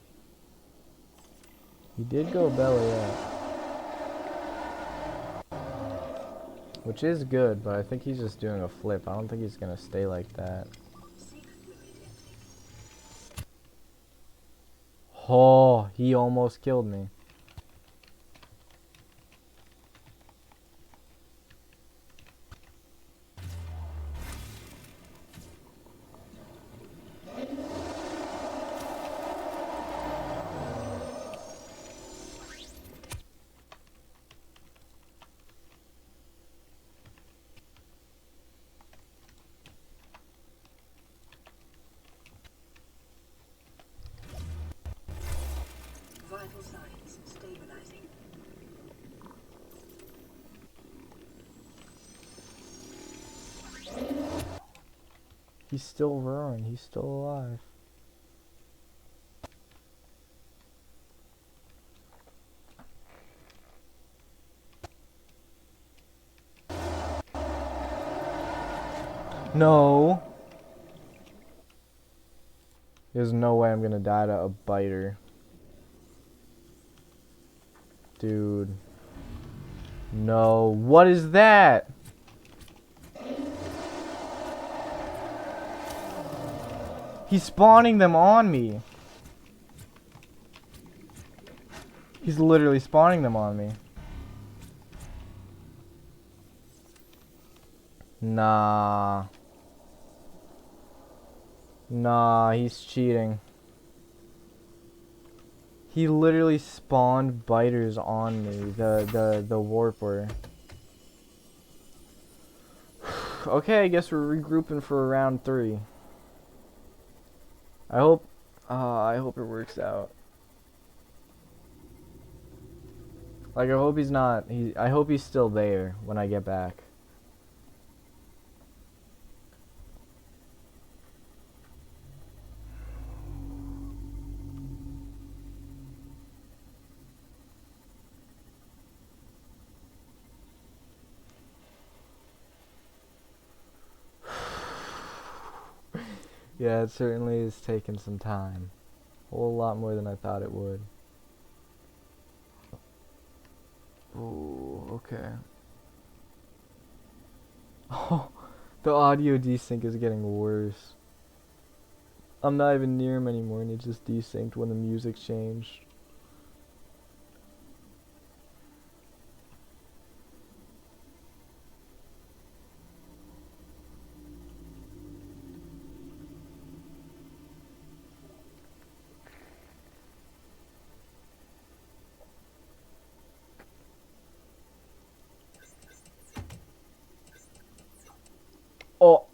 He did go belly up. Which is good, but I think he's just doing a flip. I don't think he's gonna stay like that. Oh, he almost killed me. Vital signs stabilizing. He's still roaring. He's still alive. No. There's no way I'm gonna die to a biter. Dude. No. What is that? He's spawning them on me. He's literally spawning them on me. Nah. Nah, he's cheating. He literally spawned biters on me, the warper. Okay, I guess we're regrouping for round 3. I hope it works out. Like, I hope he's not, I hope he's still there when I get back. Yeah, it certainly is taking some time. A whole lot more than I thought it would. Oh, okay. Oh, the audio desync is getting worse. I'm not even near him anymore and it just desynced when the music changed. Oh.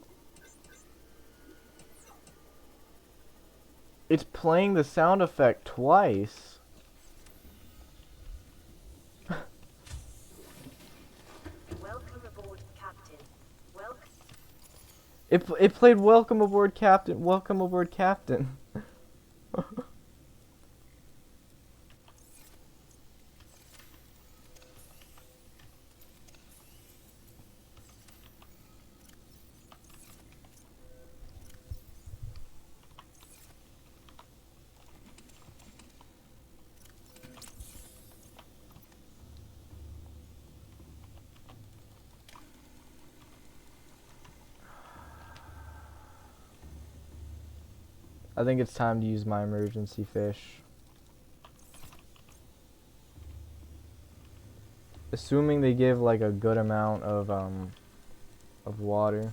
It's playing the sound effect twice. Welcome aboard, Captain. Welcome. It played welcome aboard Captain, welcome aboard Captain. I think it's time to use my emergency fish. Assuming they give like a good amount of water.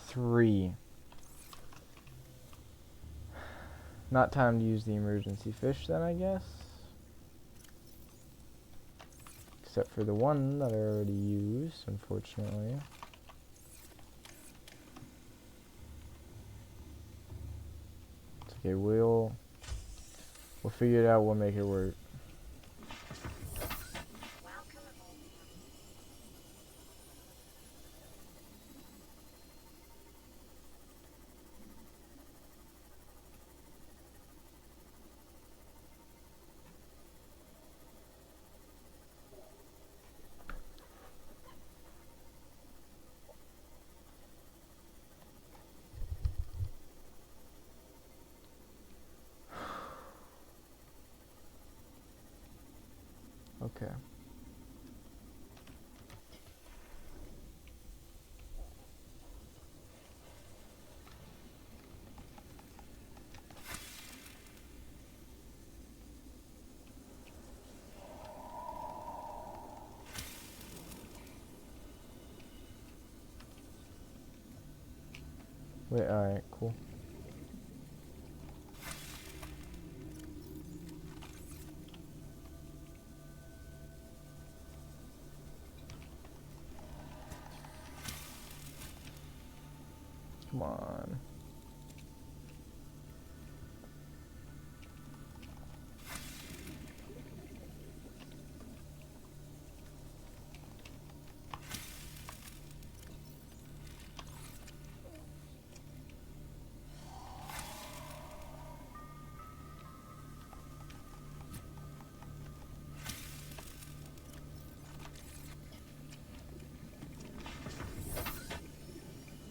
Three. Not time to use the emergency fish then, I guess. Except for the one that I already used, unfortunately. It's okay, we'll figure it out, we'll make it work. Okay. Wait, alright, cool. Come on.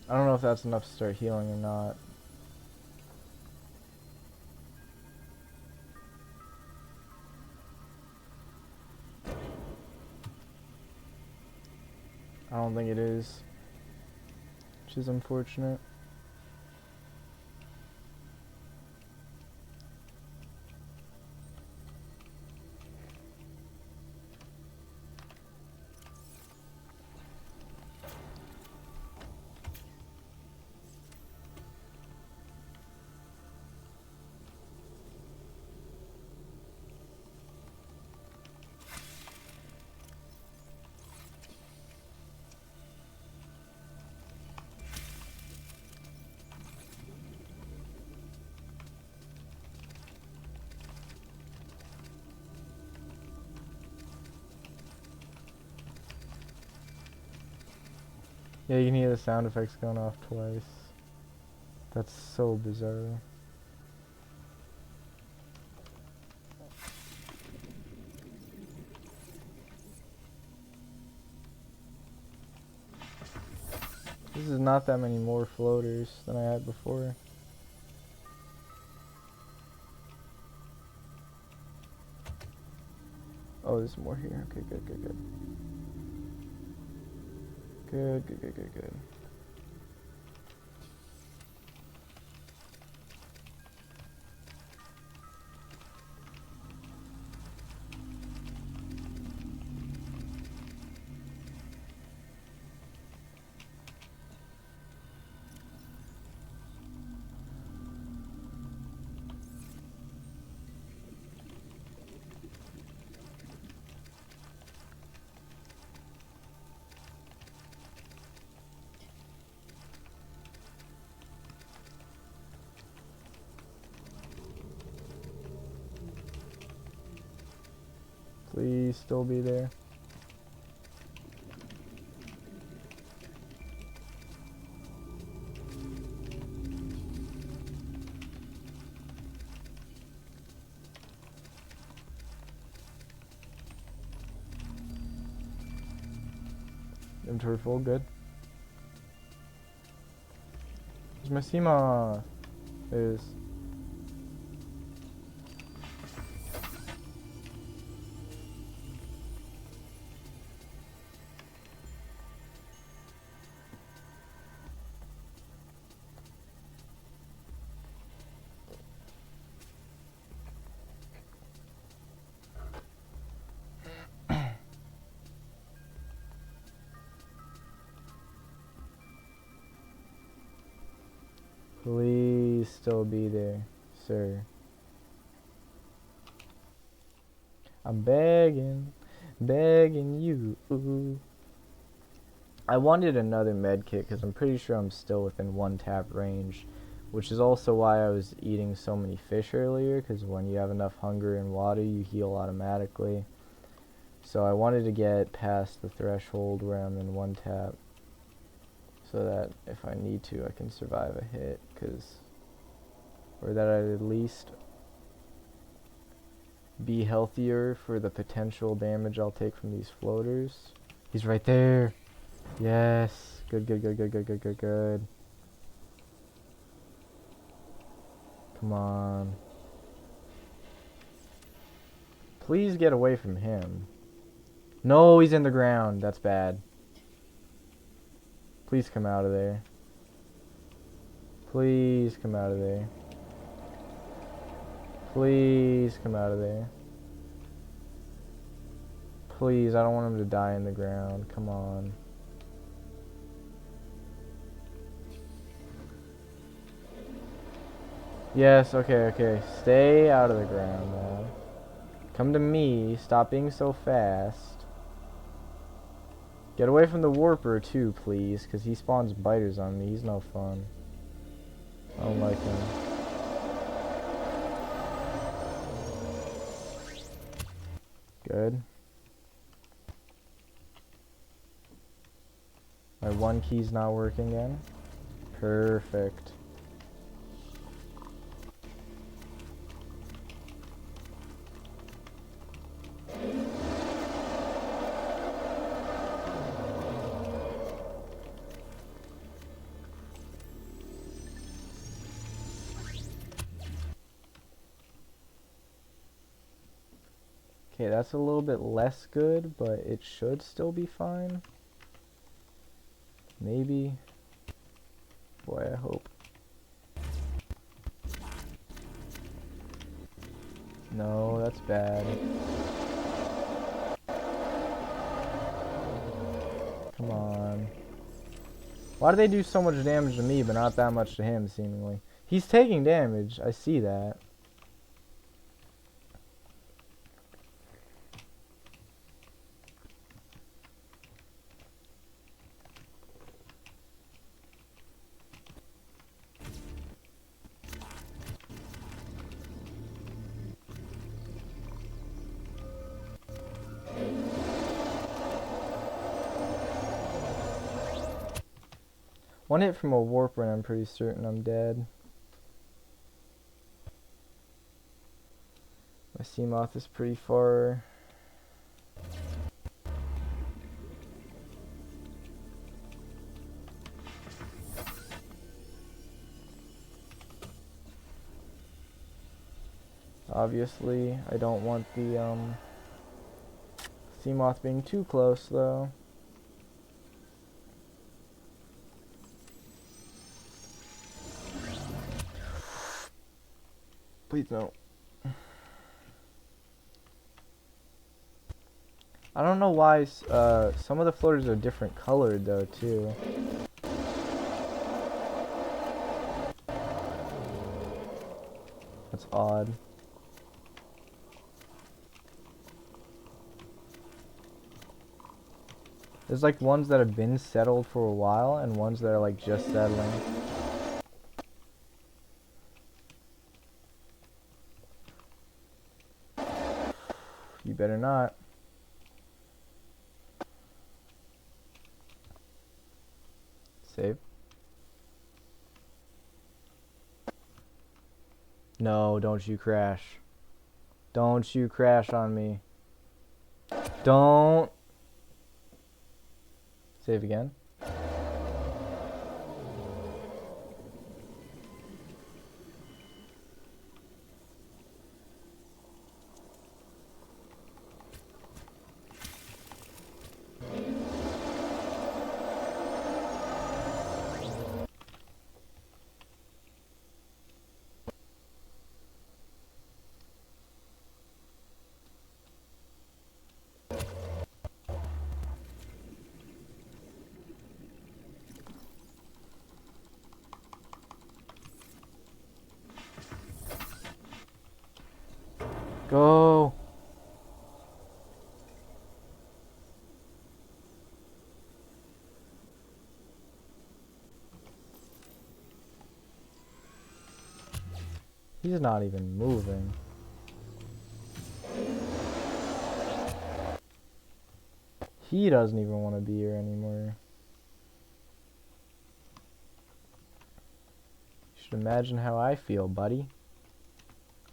I don't know if that's enough to start healing or not. I don't think it is, which is unfortunate. Yeah, you can hear the sound effects going off twice. That's so bizarre. This is not that many more floaters than I had before. Oh, there's more here. Okay, good, good, good. Good, good, good, good, good. Please still be there. Inventory full, good. Where's my Seema? There it is. Please still be there, sir. I'm begging, begging you. I wanted another med kit because I'm pretty sure I'm still within 1 tap range, which is also why I was eating so many fish earlier, because when you have enough hunger and water, you heal automatically. So I wanted to get past the threshold where I'm in 1 tap, so that if I need to, I can survive a hit, or that I'd at least be healthier for the potential damage I'll take from these floaters. He's right there. Yes. Good, good, good, good, good, good, good, good. Come on. Please get away from him. No, he's in the ground. That's bad. Please come out of there. Please come out of there. Please come out of there. Please, I don't want him to die in the ground. Come on. Yes, okay, okay. Stay out of the ground, man. Come to me. Stop being so fast. Get away from the warper, too, please, because he spawns biters on me. He's no fun. I don't like him. Good. My 1 key's not working again. Perfect. Okay, that's a little bit less good, but it should still be fine. Maybe. Boy, I hope. No, that's bad. Come on. Why do they do so much damage to me, but not that much to him, seemingly? He's taking damage. I see that. One hit from a warper and I'm pretty certain I'm dead. My Seamoth is pretty far. Obviously, I don't want the Seamoth being too close though. Please no. I don't know why some of the floaters are different colored though too. That's odd. There's like ones that have been settled for a while and ones that are like just settling. You better not. Save. No, don't you crash. Don't you crash on me. Don't. Save again. go. He's not even moving. He doesn't even want to be here anymore. You should imagine how I feel, buddy.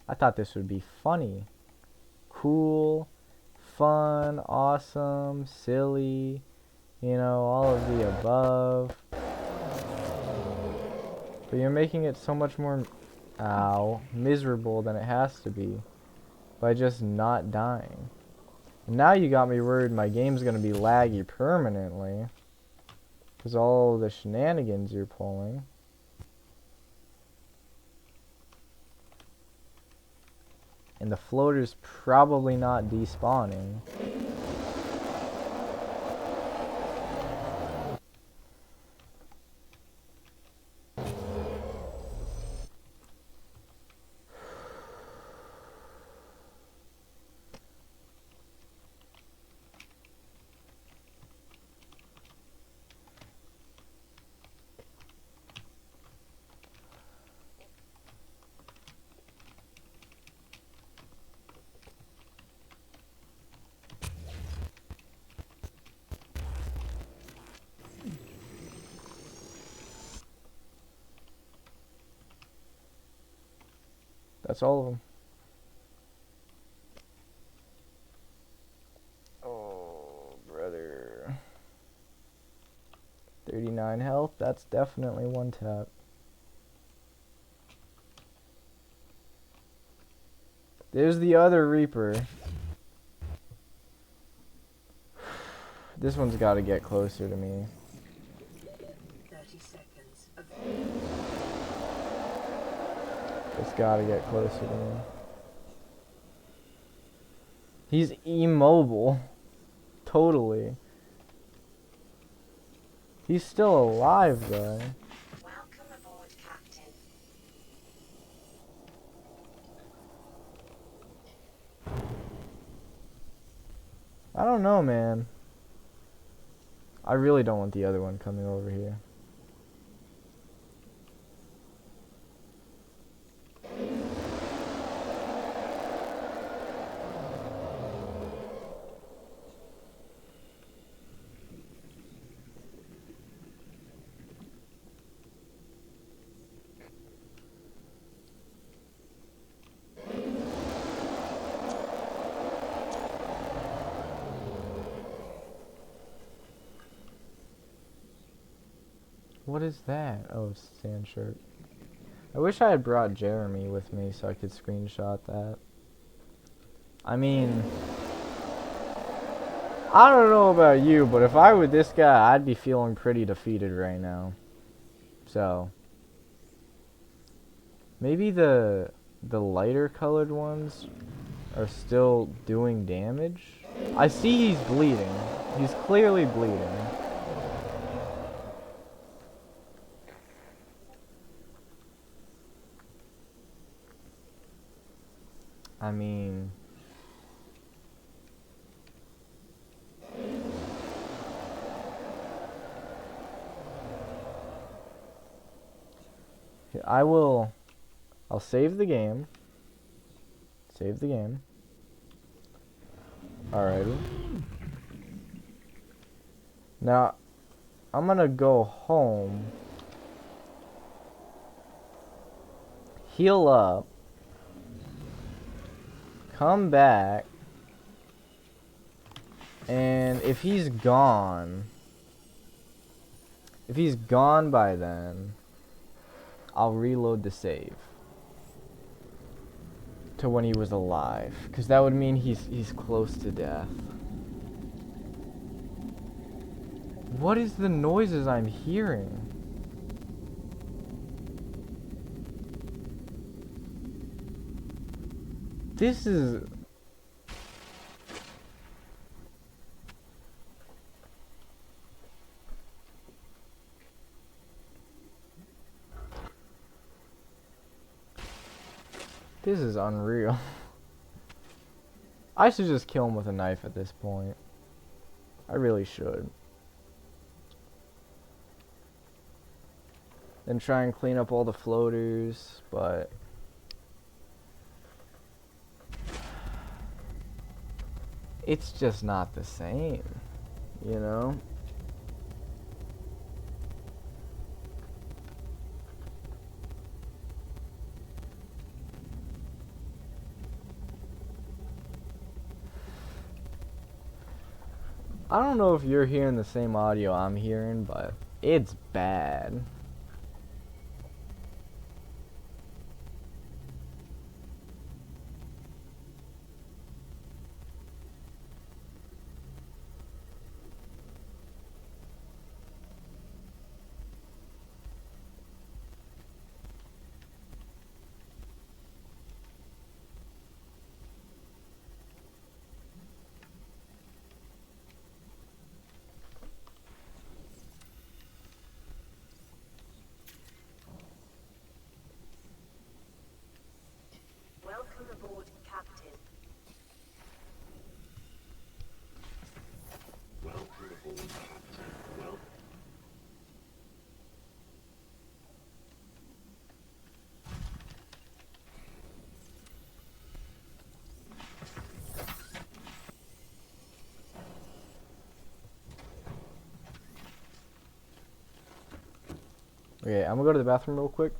I thought this would be funny. Cool, fun, awesome, silly, you know, all of the above. But you're making it so much more, miserable than it has to be by just not dying. And now you got me worried my game's gonna be laggy permanently because all the shenanigans you're pulling. And the floater's probably not despawning. That's all of them. Oh, brother. 39 health, that's definitely one tap. There's the other Reaper. This one's got to get closer to me. 30 seconds of... It's got to get closer to me. He's immobile. Totally. He's still alive, though. Welcome aboard, Captain. I don't know, man. I really don't want the other one coming over here. What is that? Oh, sand shark. I wish I had brought Jeremy with me so I could screenshot that. I mean, I don't know about you, but if I were this guy, I'd be feeling pretty defeated right now. So, maybe the lighter colored ones are still doing damage. I see he's bleeding. He's clearly bleeding. I mean, I'll save the game. Save the game. Alrighty. Now, I'm gonna go home. Heal up. Come back. And if he's gone by then, I'll reload the save to when he was alive, because that would mean he's close to death. What is the noises I'm hearing? This is... This is unreal. I should just kill him with a knife at this point. I really should. Then try and clean up all the floaters, but it's just not the same, you know? I don't know if you're hearing the same audio I'm hearing, but it's bad. Welcome aboard, Captain. Welcome aboard, Captain. Well. Okay, I'm gonna go to the bathroom real quick.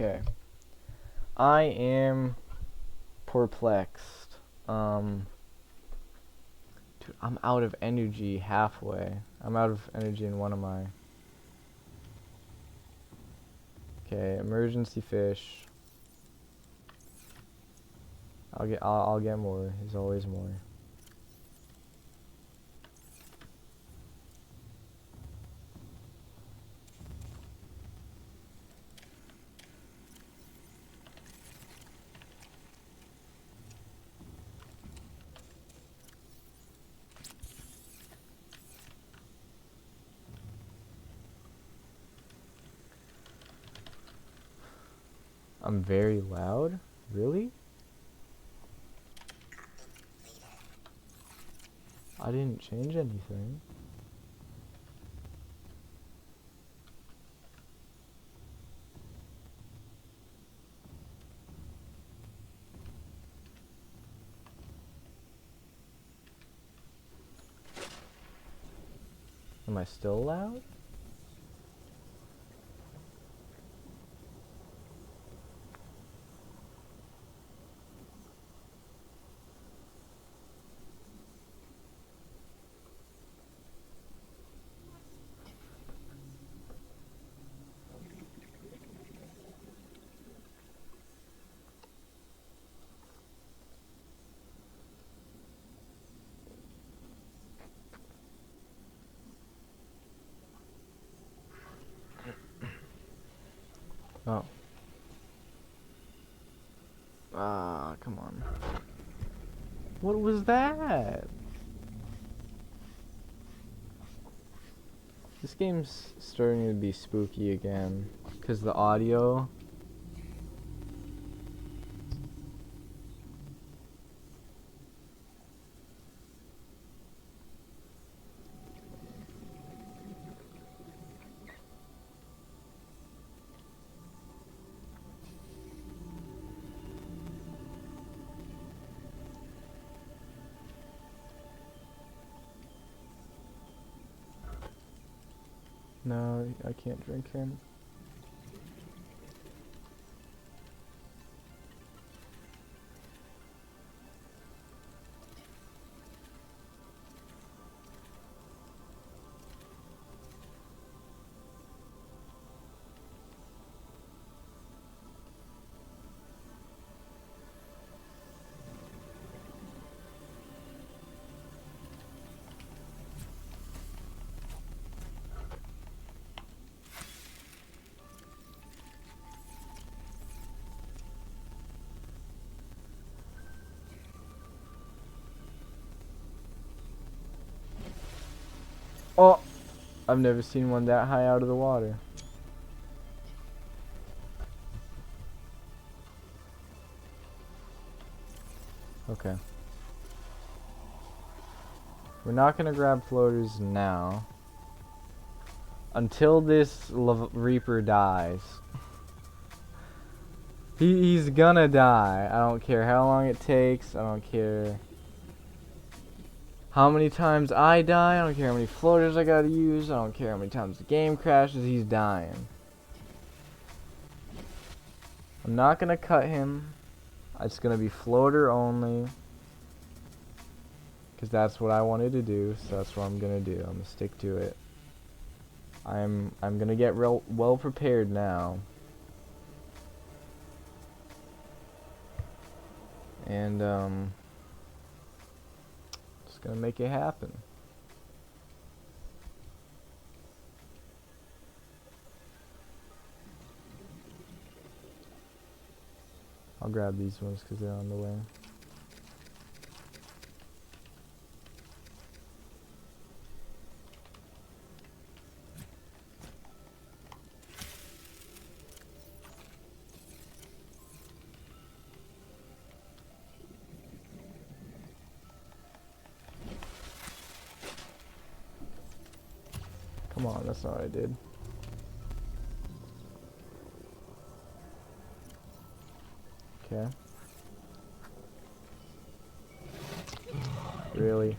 Okay. I am perplexed. Dude, I'm out of energy halfway. I'm out of energy in one of my... Okay, emergency fish. I'll get more. There's always more. I'm very loud? Really? I didn't change anything. Am I still loud? Oh. Ah, come on. What was that? This game's starting to be spooky again. 'Cause the audio. No, I can't drink him. Oh! I've never seen one that high out of the water. Okay. We're not gonna grab floaters now. Until this Reaper dies. He's gonna die. I don't care how long it takes. I don't care how many times I die. I don't care how many floaters I gotta use. I don't care how many times the game crashes. He's dying. I'm not gonna cut him. It's gonna be floater only. Because that's what I wanted to do. So that's what I'm gonna do. I'm gonna stick to it. I'm gonna get real well prepared now. And just gonna make it happen. I'll grab these ones because they're on the way. Come on, that's not what I did. Okay. Really?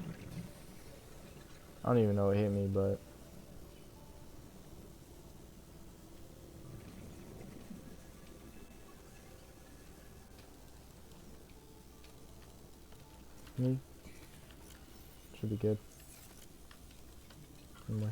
I don't even know what hit me, but... Me? Should be good. Anyway.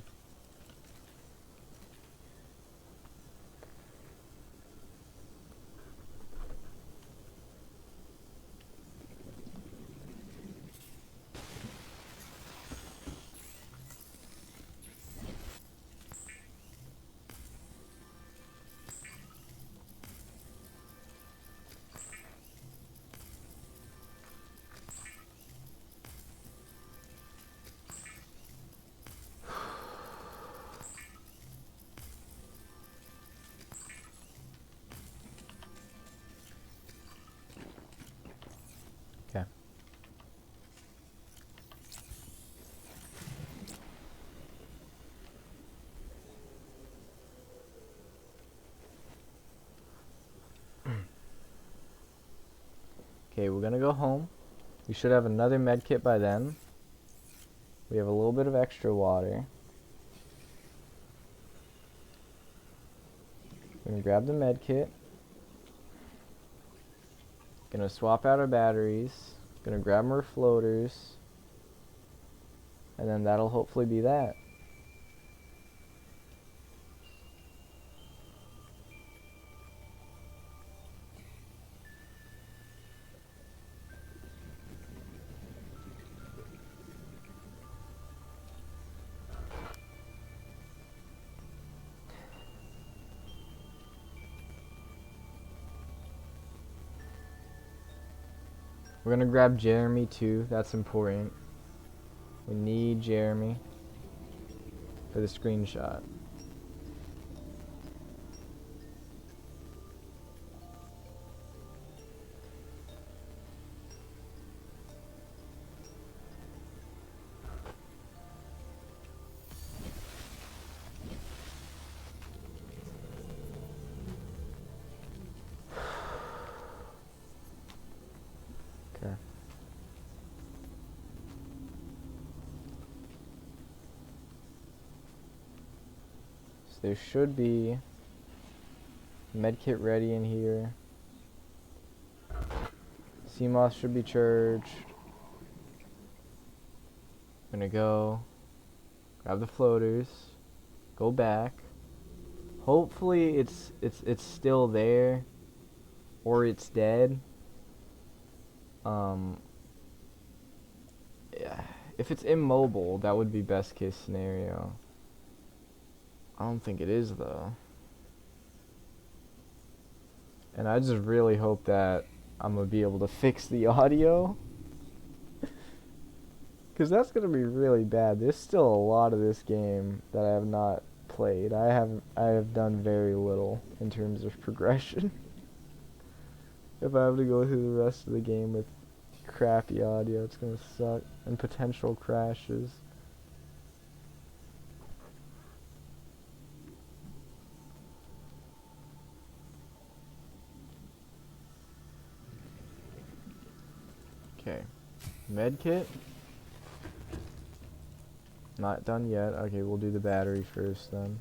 Okay. Okay, we're gonna go home. We should have another med kit by then. We have a little bit of extra water. Gonna grab the med kit. Gonna swap out our batteries. Gonna grab more floaters. And then that'll hopefully be that. We're gonna grab Jeremy too, that's important. We need Jeremy for the screenshot. Okay. So there should be medkit ready in here. CMOS should be charged. I'm gonna go grab the floaters, go back. Hopefully it's still there, or it's dead. Yeah, if it's immobile, that would be best case scenario. I don't think it is though. And I just really hope that I'm gonna be able to fix the audio. Cause that's gonna be really bad. There's still a lot of this game that I have not played. I have done very little in terms of progression. If I have to go through the rest of the game with crappy audio, it's gonna suck. And potential crashes. Okay. Medkit. Not done yet. Okay, we'll do the battery first then.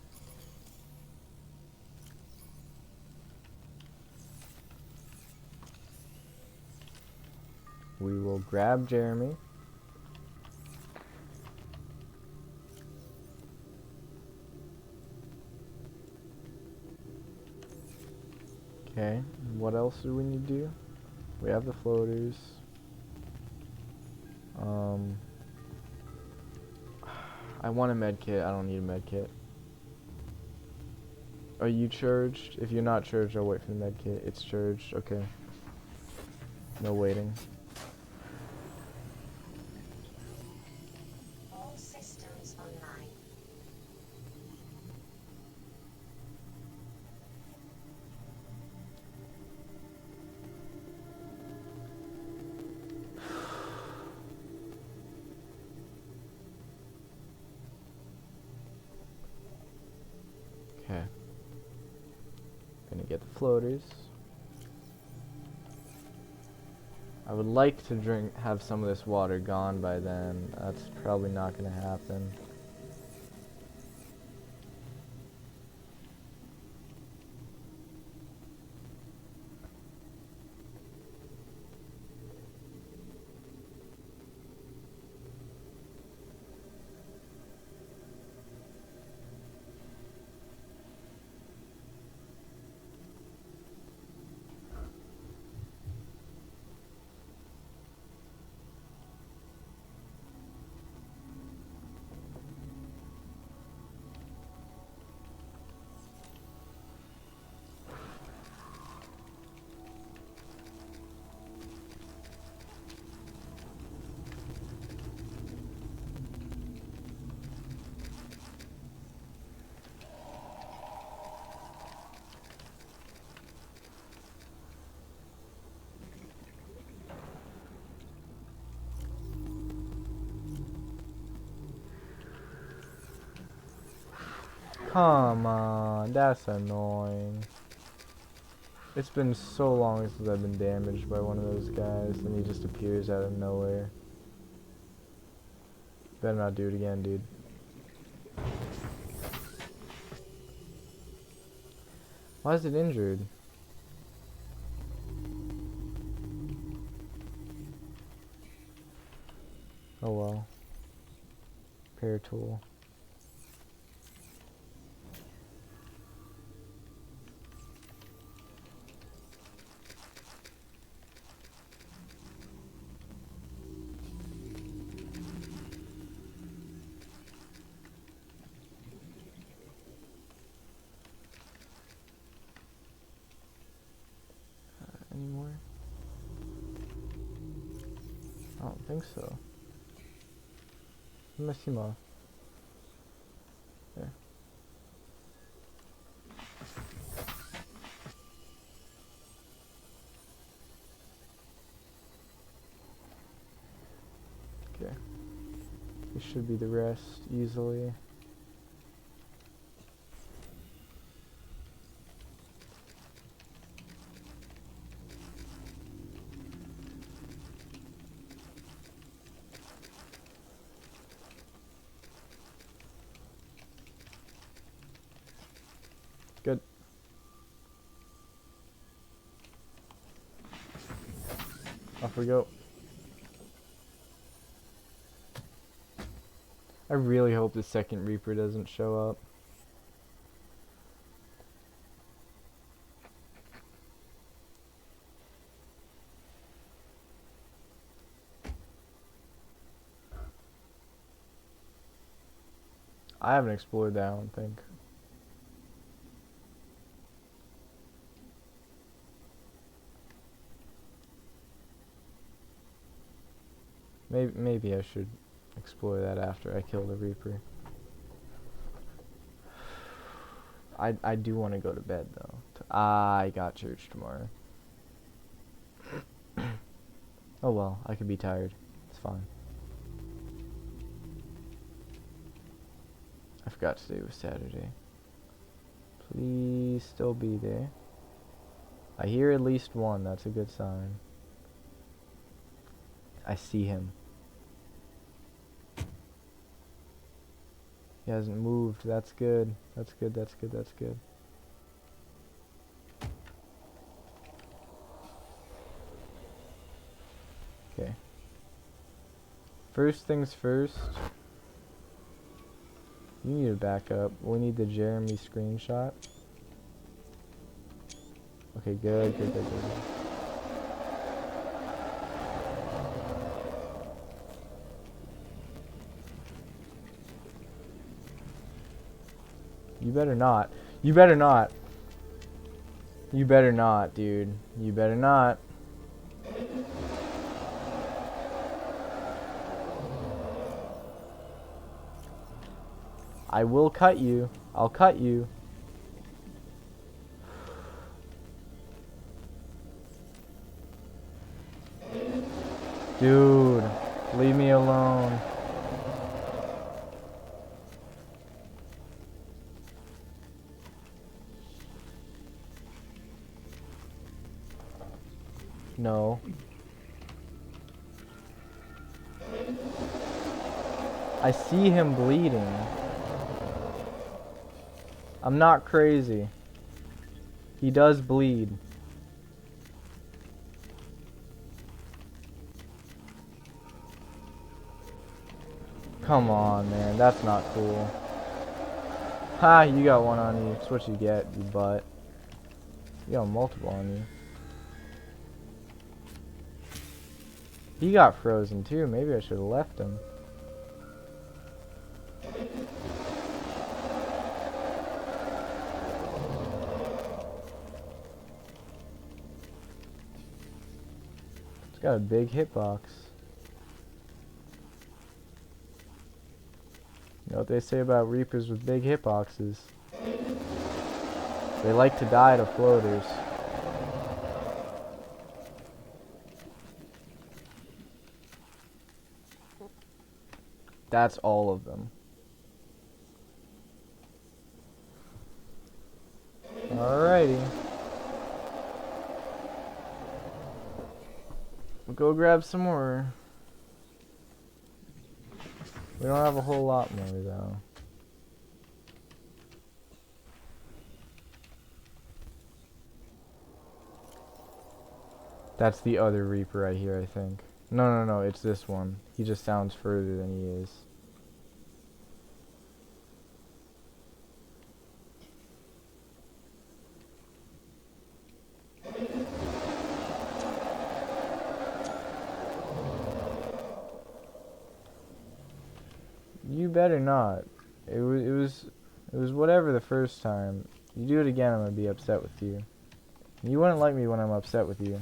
We will grab Jeremy. Okay, what else do we need to do? We have the floaters. I want a med kit. I don't need a med kit. Are you charged? If you're not charged, I'll wait for the med kit. It's charged. Okay. No waiting. All systems online. Okay. Gonna get the floaters. I would like to have some of this water gone by then. That's probably not gonna happen. Come on, that's annoying. It's been so long since I've been damaged by one of those guys, and he just appears out of nowhere. Better not do it again, dude. Why is it injured? Oh well. Repair tool. Any more? I don't think so. Massimo. There. Okay. This should be the rest easily. Good. Off we go. I really hope the second Reaper doesn't show up. I haven't explored that, I don't think. Maybe I should explore that after I kill the Reaper. I do want to go to bed though. I got church tomorrow. Oh well, I could be tired. It's fine. I forgot today was Saturday. Please still be there. I hear at least one, that's a good sign. I see him. He hasn't moved, that's good. That's good, that's good, that's good. Okay. First things first. You need a backup. We need the Jeremy screenshot. Okay, good, good, good, good. You better not. You better not. You better not, dude. You better not. I will cut you. I'll cut you. Dude, leave me alone. No. I see him bleeding. I'm not crazy. He does bleed. Come on, man. That's not cool. Ha, you got one on you. That's what you get, you butt. You got multiple on you. He got frozen too. Maybe I should have left him. It's got a big hitbox. You know what they say about Reapers with big hitboxes? They like to die to floaters. That's all of them. Alrighty. We'll go grab some more. We don't have a whole lot more though. That's the other Reaper right here, I think. No, it's this one. He just sounds further than he is. You better not. It was whatever the first time. You do it again, I'm gonna be upset with you. You wouldn't like me when I'm upset with you.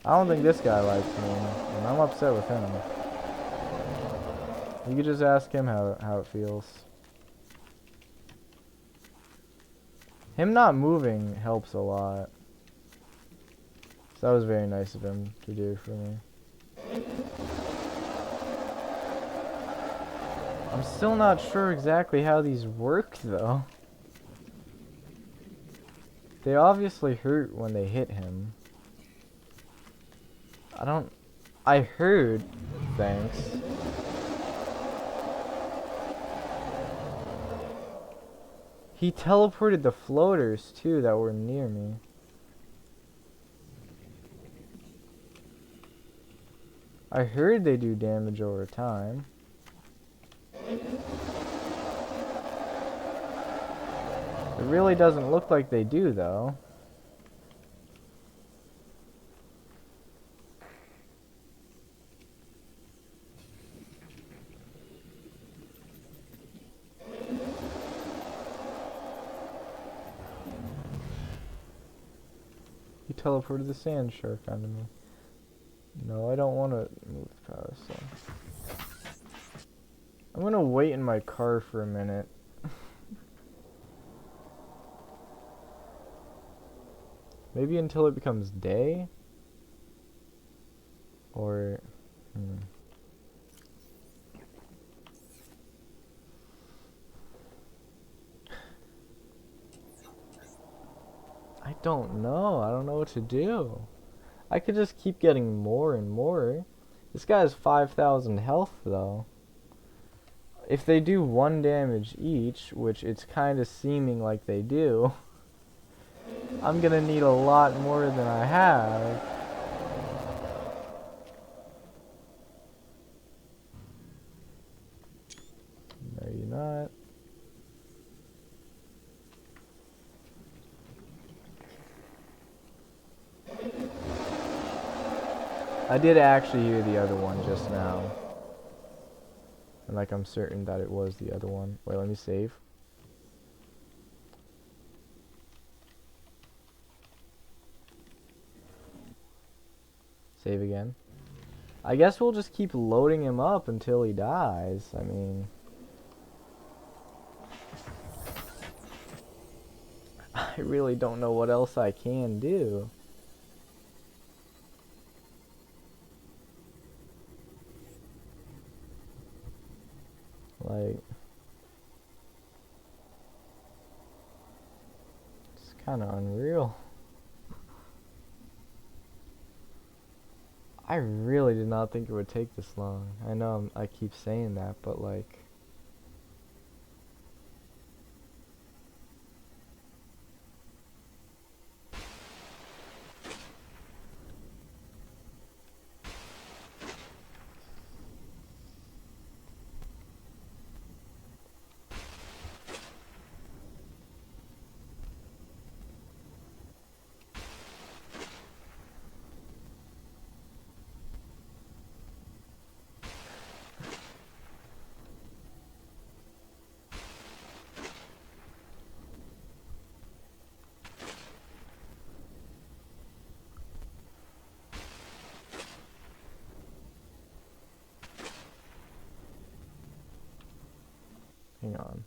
I don't think this guy likes me, and I'm upset with him. You could just ask him how it feels. Him not moving helps a lot. So that was very nice of him to do for me. I'm still not sure exactly how these work, though. They obviously hurt when they hit him. I heard, thanks. He teleported the floaters, too, that were near me. I heard they do damage over time. It really doesn't look like they do, though. He teleported the sand shark onto me. No, I don't want to move past that. I'm gonna wait in my car for a minute. Maybe until it becomes day? Or... I don't know. I don't know what to do. I could just keep getting more and more. This guy has 5,000 health, though. If they do 1 damage each, which it's kind of seeming like they do, I'm gonna need a lot more than I have. No, you're not. I did actually hear the other one just now. And like I'm certain that it was the other one. Wait, let me save. Save again. I guess we'll just keep loading him up until he dies. I mean... I really don't know what else I can do. Like... It's kind of unreal. I really did not think it would take this long. I know I keep saying that, but like... Hang on.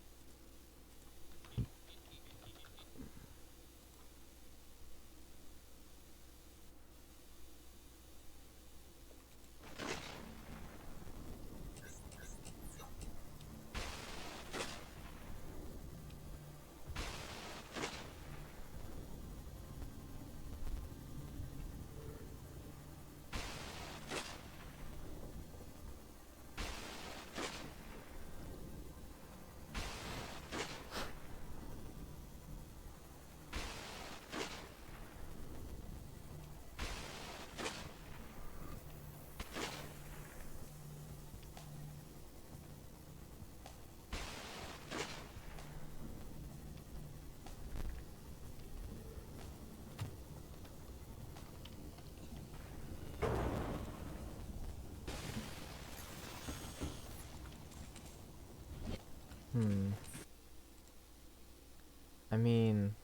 I mean,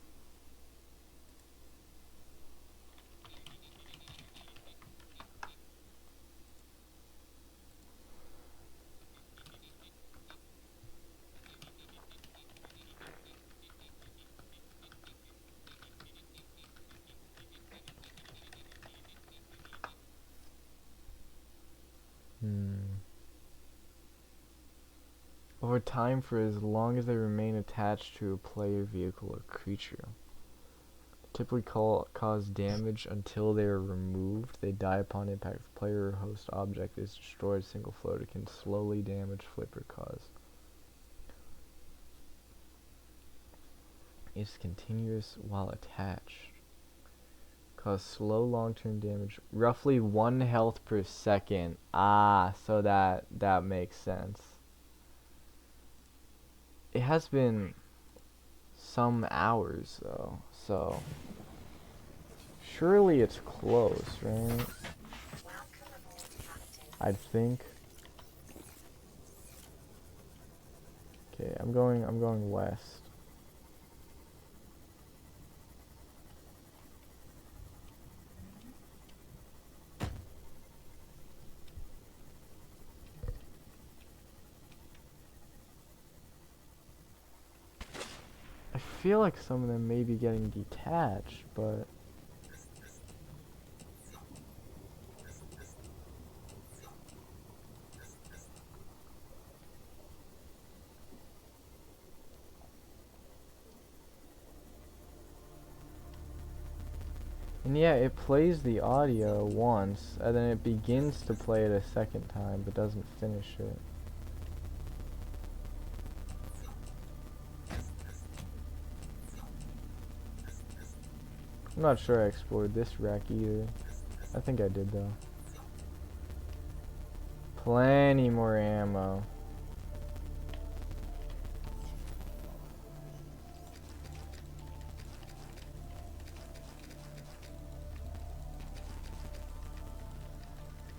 over time, for as long as they remain attached to a player, vehicle, or creature. Typically cause damage until they are removed. They die upon impact. If player or host object is destroyed, a single floater can slowly damage, flip, or cause. Is continuous while attached. Cause slow long-term damage. Roughly 1 health per second. Ah, so that makes sense. It has been some hours though, so surely it's close, right? I'd think. Okay, I'm going west. I feel like some of them may be getting detached, but and yeah, it plays the audio once, and then it begins to play it a second time, but doesn't finish it. I'm not sure I explored this rack either. I think I did though. Plenty more ammo.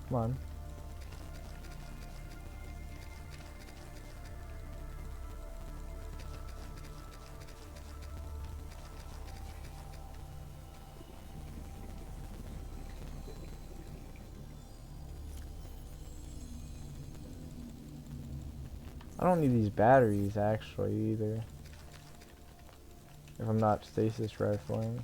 Come on. I don't need these batteries actually either. If I'm not stasis rifling.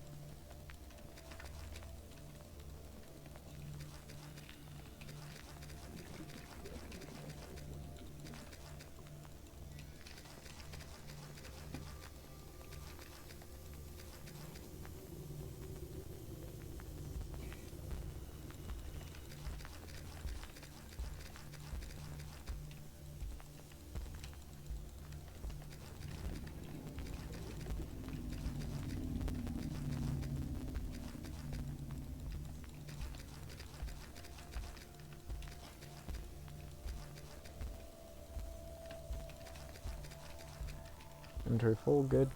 Inventory full, good.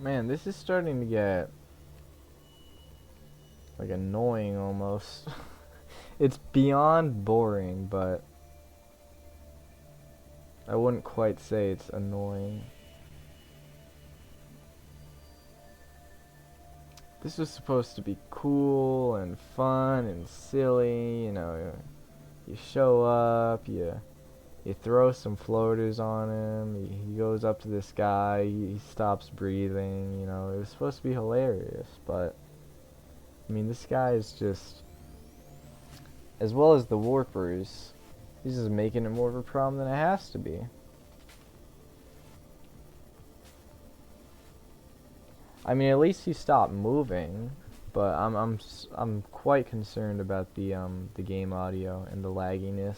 Man, this is starting to get like annoying almost. It's beyond boring, but I wouldn't quite say it's annoying. This was supposed to be cool and fun and silly, you know. You show up, you throw some floaters on him, he goes up to this guy, he stops breathing, you know. It was supposed to be hilarious, but I mean, this guy is just, as well as the warpers, he's just making it more of a problem than it has to be. I mean, at least he stopped moving, but I'm quite concerned about the game audio and the lagginess.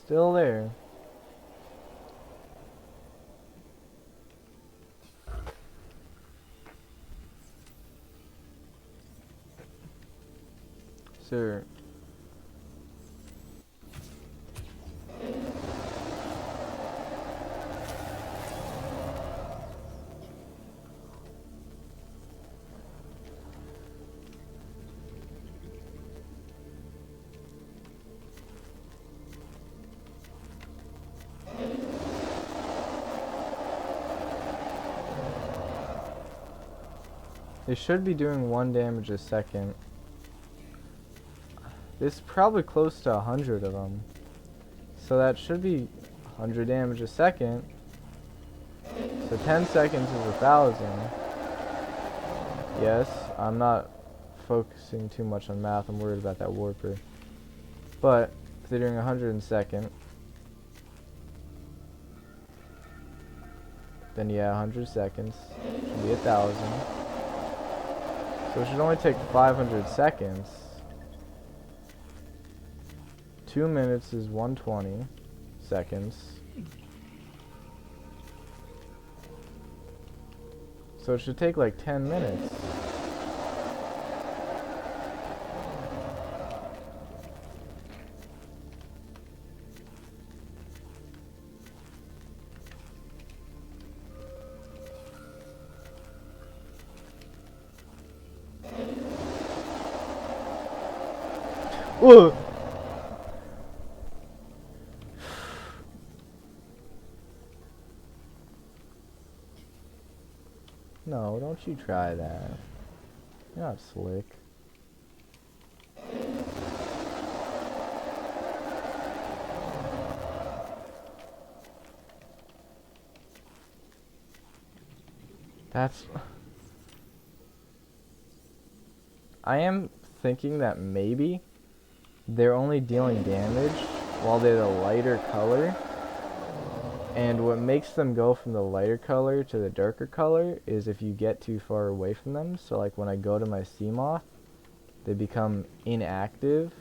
Still there. Sir. They should be doing 1 damage a second. There's probably close to 100 of them. So that should be 100 damage a second. So 10 seconds is 1,000. Yes, I'm not focusing too much on math. I'm worried about that warper. But if they're doing 100 in a second, then yeah, 100 seconds should be 1,000. So it should only take 500 seconds. 2 minutes is 120 seconds. So it should take like 10 minutes. Whoa! No, don't you try that. You're not slick. That's... I am thinking that maybe they're only dealing damage while they're the lighter color. And what makes them go from the lighter color to the darker color is if you get too far away from them. So like when I go to my Seamoth, they become inactive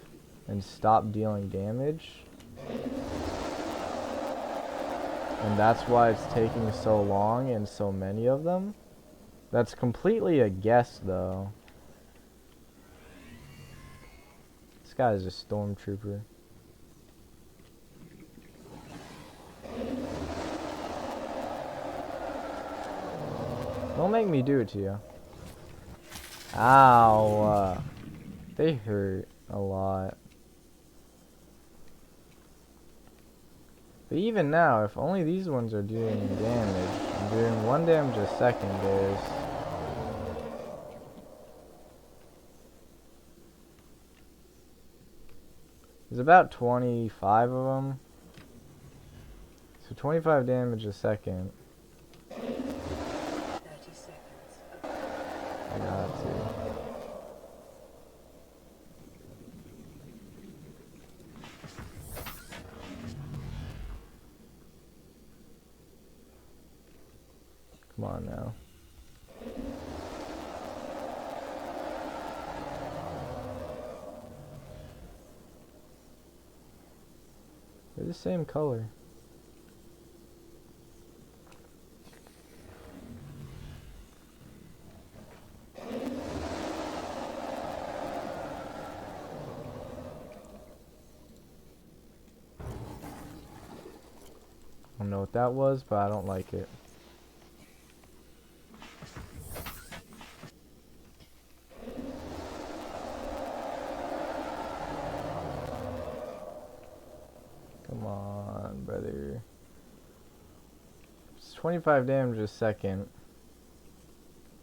and stop dealing damage. And that's why it's taking so long and so many of them. That's completely a guess though. This guy is a stormtrooper. Don't make me do it to you. Ow. They hurt a lot. But even now, if only these ones are doing damage, I'm doing 1 damage a second, guys. There's about 25 of them. So 25 damage a second. I got to. Come on now. They're the same color. I don't know what that was, but I don't like it. Come on, brother. It's 25 damage a second.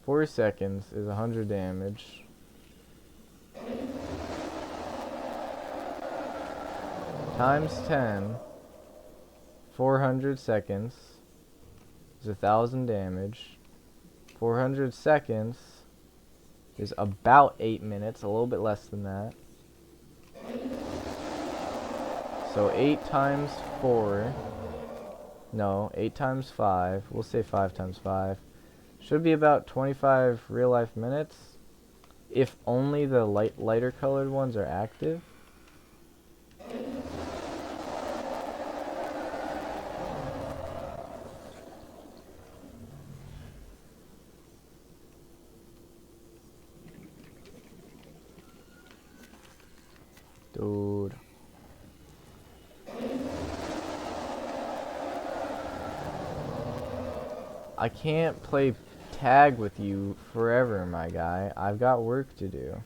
4 seconds is 100 damage. Times 10. 400 seconds is 1,000 damage. 400 seconds is about 8 minutes, a little bit less than that. So 8 times 4, no, 8 times 5, we'll say 5 times 5, should be about 25 real life minutes, if only the lighter colored ones are active. Dude. I can't play tag with you forever, my guy. I've got work to do.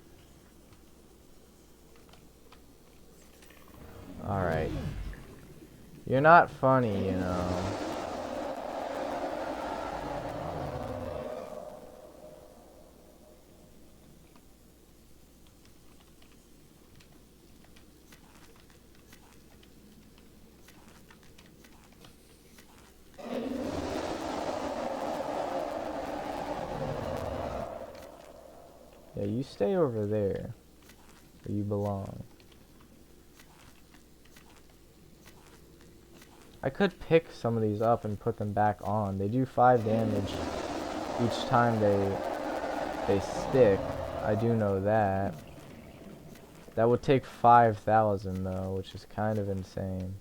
Alright. You're not funny, you know. Yeah, you stay over there, where you belong. I could pick some of these up and put them back on. They do 5 damage each time they stick. I do know that. That would take 5,000 though, which is kind of insane.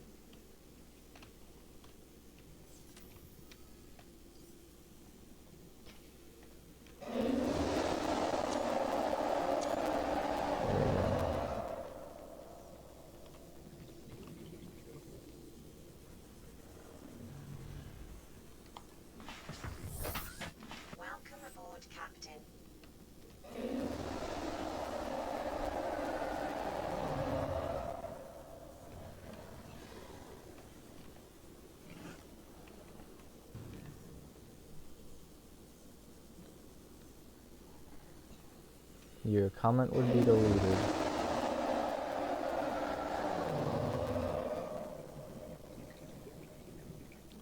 Your comment would be deleted.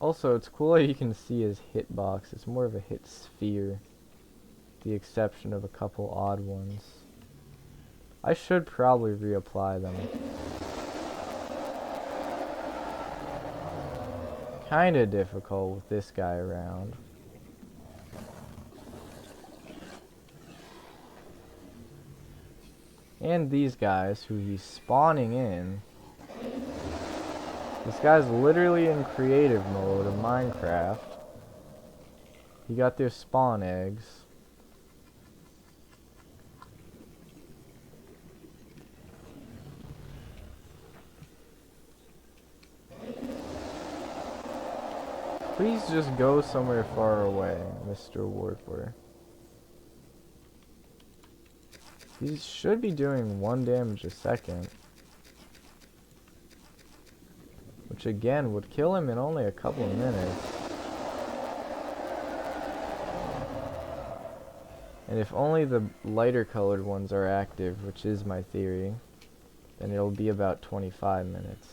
Also, it's cool how you can see his hitbox. It's more of a hit sphere. The exception of a couple odd ones. I should probably reapply them. Kinda difficult with this guy around. And these guys, who he's spawning in. This guy's literally in creative mode of Minecraft. He got their spawn eggs. Please just go somewhere far away, Mr. Warper. He should be doing 1 damage a second. Which again would kill him in only a couple of minutes. And if only the lighter colored ones are active, which is my theory, then it'll be about 25 minutes.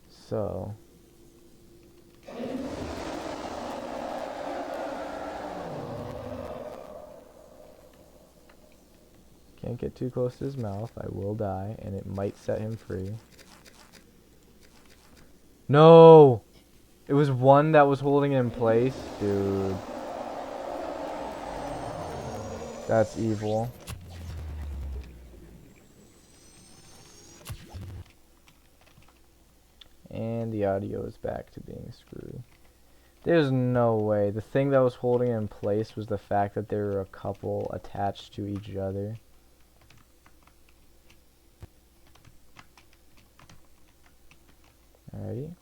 So... Can't get too close to his mouth. I will die, and it might set him free. No! It was one that was holding it in place? Dude. That's evil. And the audio is back to being screwed. There's no way. The thing that was holding it in place was the fact that there were a couple attached to each other. Alrighty.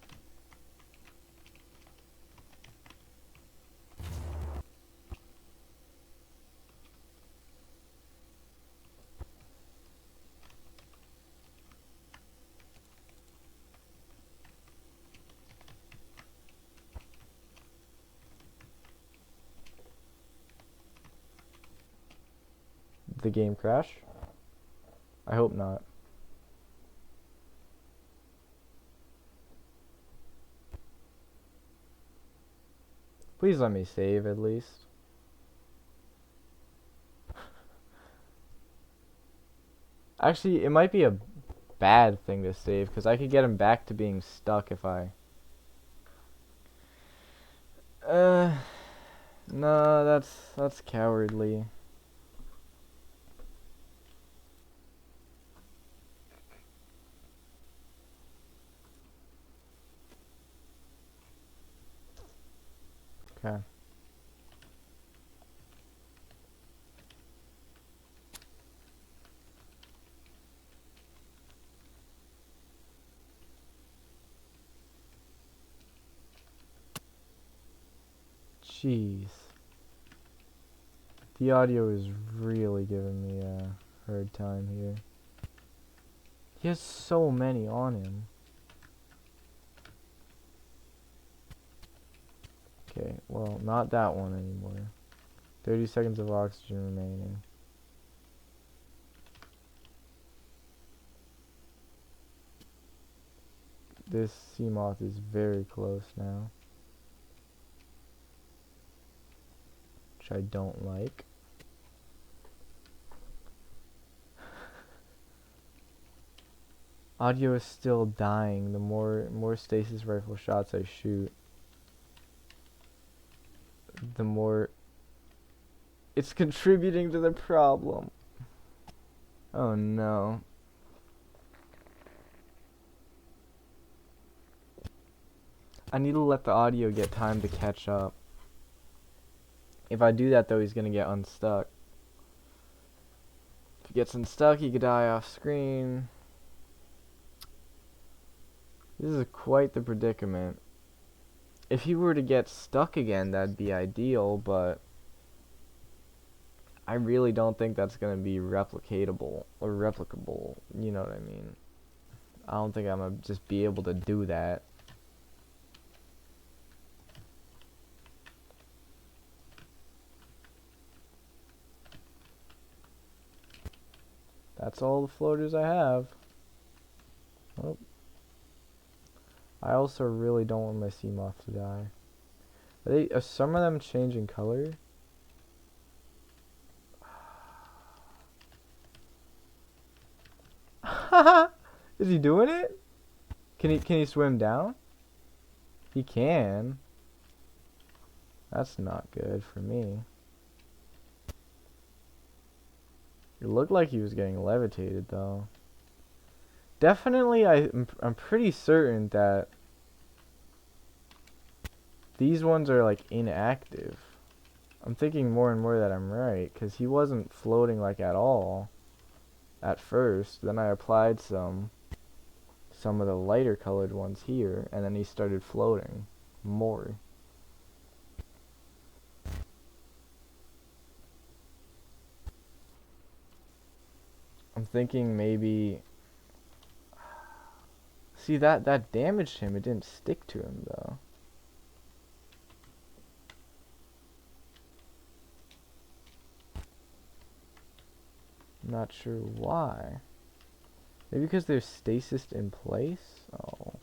Did the game crash? I hope not. Please let me save at least. Actually, it might be a bad thing to save, because I could get him back to being stuck if I... No, that's cowardly. Okay. Jeez. The audio is really giving me a hard time here. He has so many on him. Okay, well, not that one anymore. 30 seconds of oxygen remaining. This sea moth is very close now, which I don't like. Audio is still dying. The more stasis rifle shots I shoot, the more it's contributing to the problem. Oh no. I need to let the audio get time to catch up. If I do that though, he's gonna get unstuck. If he gets unstuck, he could die off screen. This is quite the predicament. If he were to get stuck again, that'd be ideal, but I really don't think that's gonna be replicatable or replicable. You know what I mean? I don't think I'm gonna just be able to do that. That's all the floaters I have. Oh. I also really don't want my sea moth to die. Are some of them changing color? Is he doing it? Can he swim down? He can. That's not good for me. It looked like he was getting levitated though. Definitely, I'm pretty certain that these ones are like inactive. I'm thinking more and more that I'm right, because he wasn't floating like at all at first. Then I applied some of the lighter colored ones here, and then he started floating more. I'm thinking maybe. See, that damaged him. It didn't stick to him though. I'm not sure why. Maybe because they're stasis in place? Oh.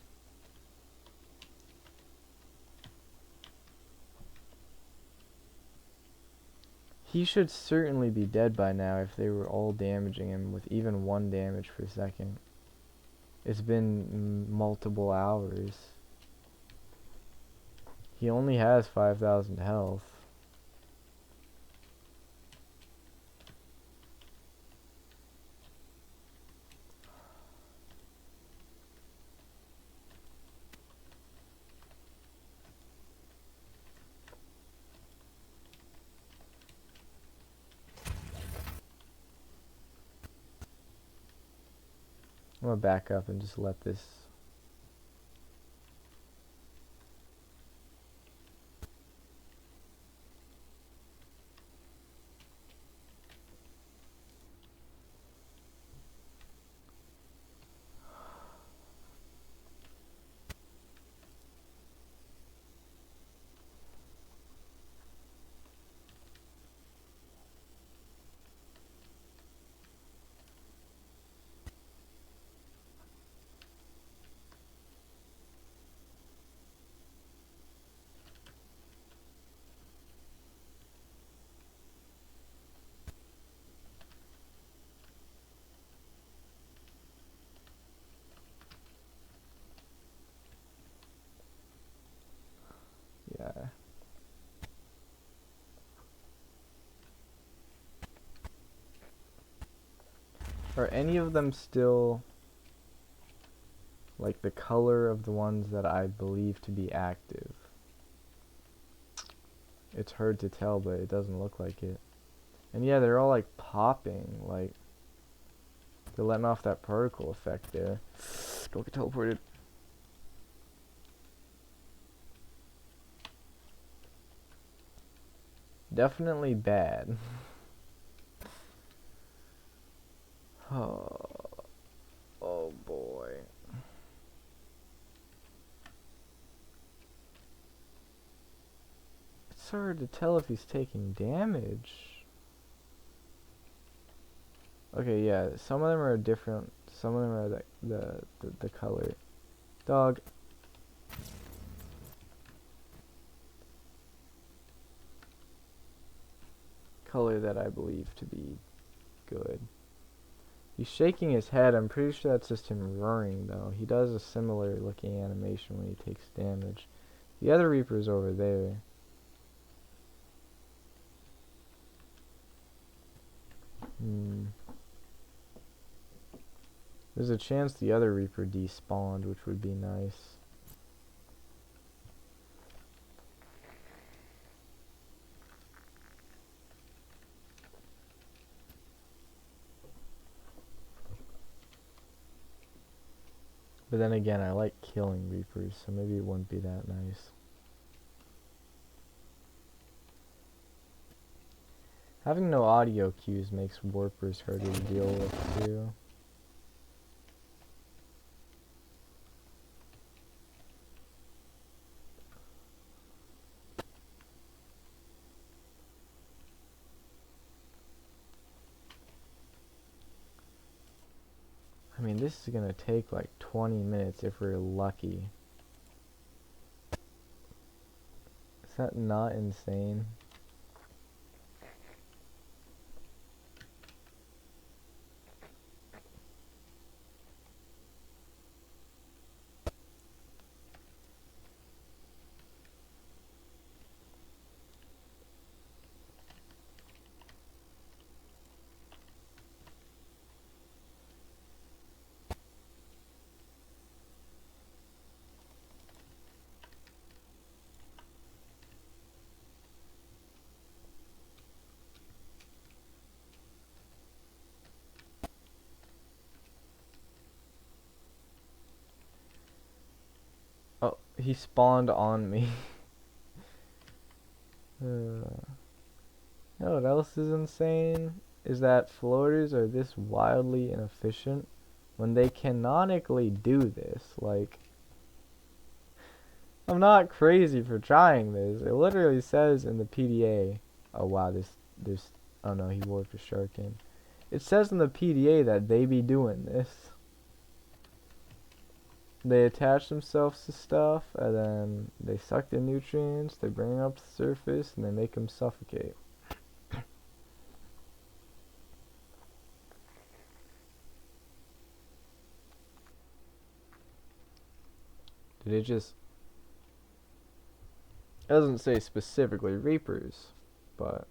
He should certainly be dead by now if they were all damaging him with even 1 damage per second. It's been multiple hours. He only has 5,000 health. I'm gonna back up and just let this. Yeah. Are any of them still like the color of the ones that I believe to be active? It's hard to tell, but it doesn't look like it. And yeah, they're all like popping, like they're letting off that particle effect there. Don't get teleported. definitely bad. Oh, oh boy. It's hard to tell if he's taking damage. Okay, yeah, some of them are different. Some of them are the color. Dog. Color that I believe to be good. He's shaking his head. I'm pretty sure that's just him roaring, though. He does a similar looking animation when he takes damage. The other Reaper's over there. There's a chance the other Reaper despawned, which would be nice. But then again, I like killing Reapers, so maybe it wouldn't be that nice. Having no audio cues makes warpers harder to deal with, too. I mean, this is gonna take like 20 minutes if we're lucky. Is that not insane? Oh, he spawned on me. You know what else is insane? Is that floaters are this wildly inefficient when they canonically do this. Like, I'm not crazy for trying this. It literally says in the PDA. Oh wow, this. Oh no, he warped a shark in. It says in the PDA that they be doing this. They attach themselves to stuff, and then they suck the nutrients, they bring them up to the surface, and they make them suffocate. Did it just... It doesn't say specifically Reapers, but...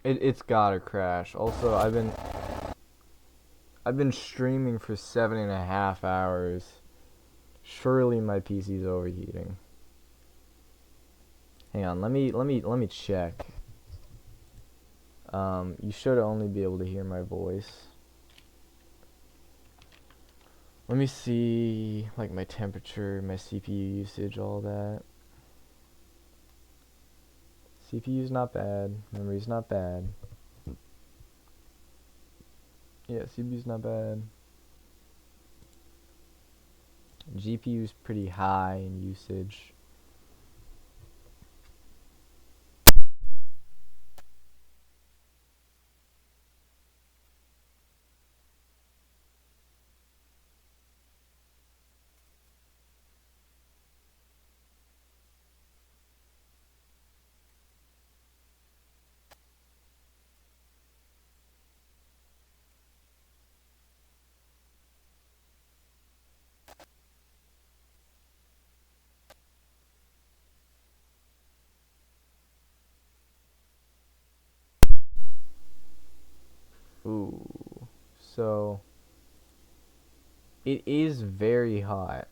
It's gotta crash. Also, I've been streaming for 7.5 hours. Surely my PC's overheating. Hang on, let me check. You should only be able to hear my voice. Let me see, like, my temperature, my CPU usage, all that. CPU's not bad. Memory's not bad. Yeah, CPU's not bad. GPU's pretty high in usage. Ooh, so it is very hot.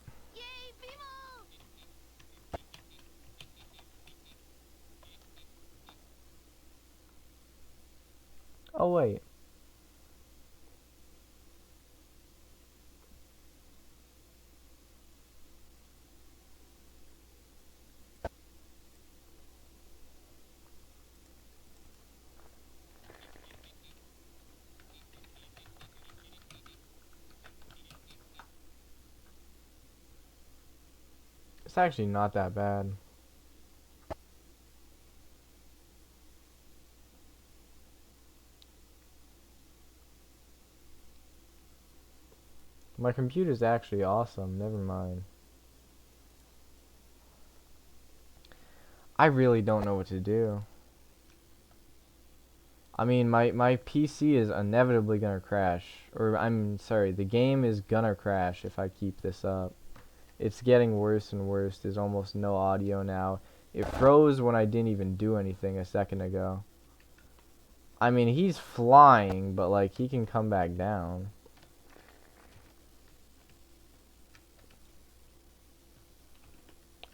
Oh wait. It's actually not that bad. My computer's actually awesome, never mind. I really don't know what to do. I mean, my PC is inevitably gonna crash. Or, I'm sorry, the game is gonna crash if I keep this up. It's getting worse and worse. There's almost no audio now. It froze when I didn't even do anything a second ago. I mean, he's flying, but, like, he can come back down.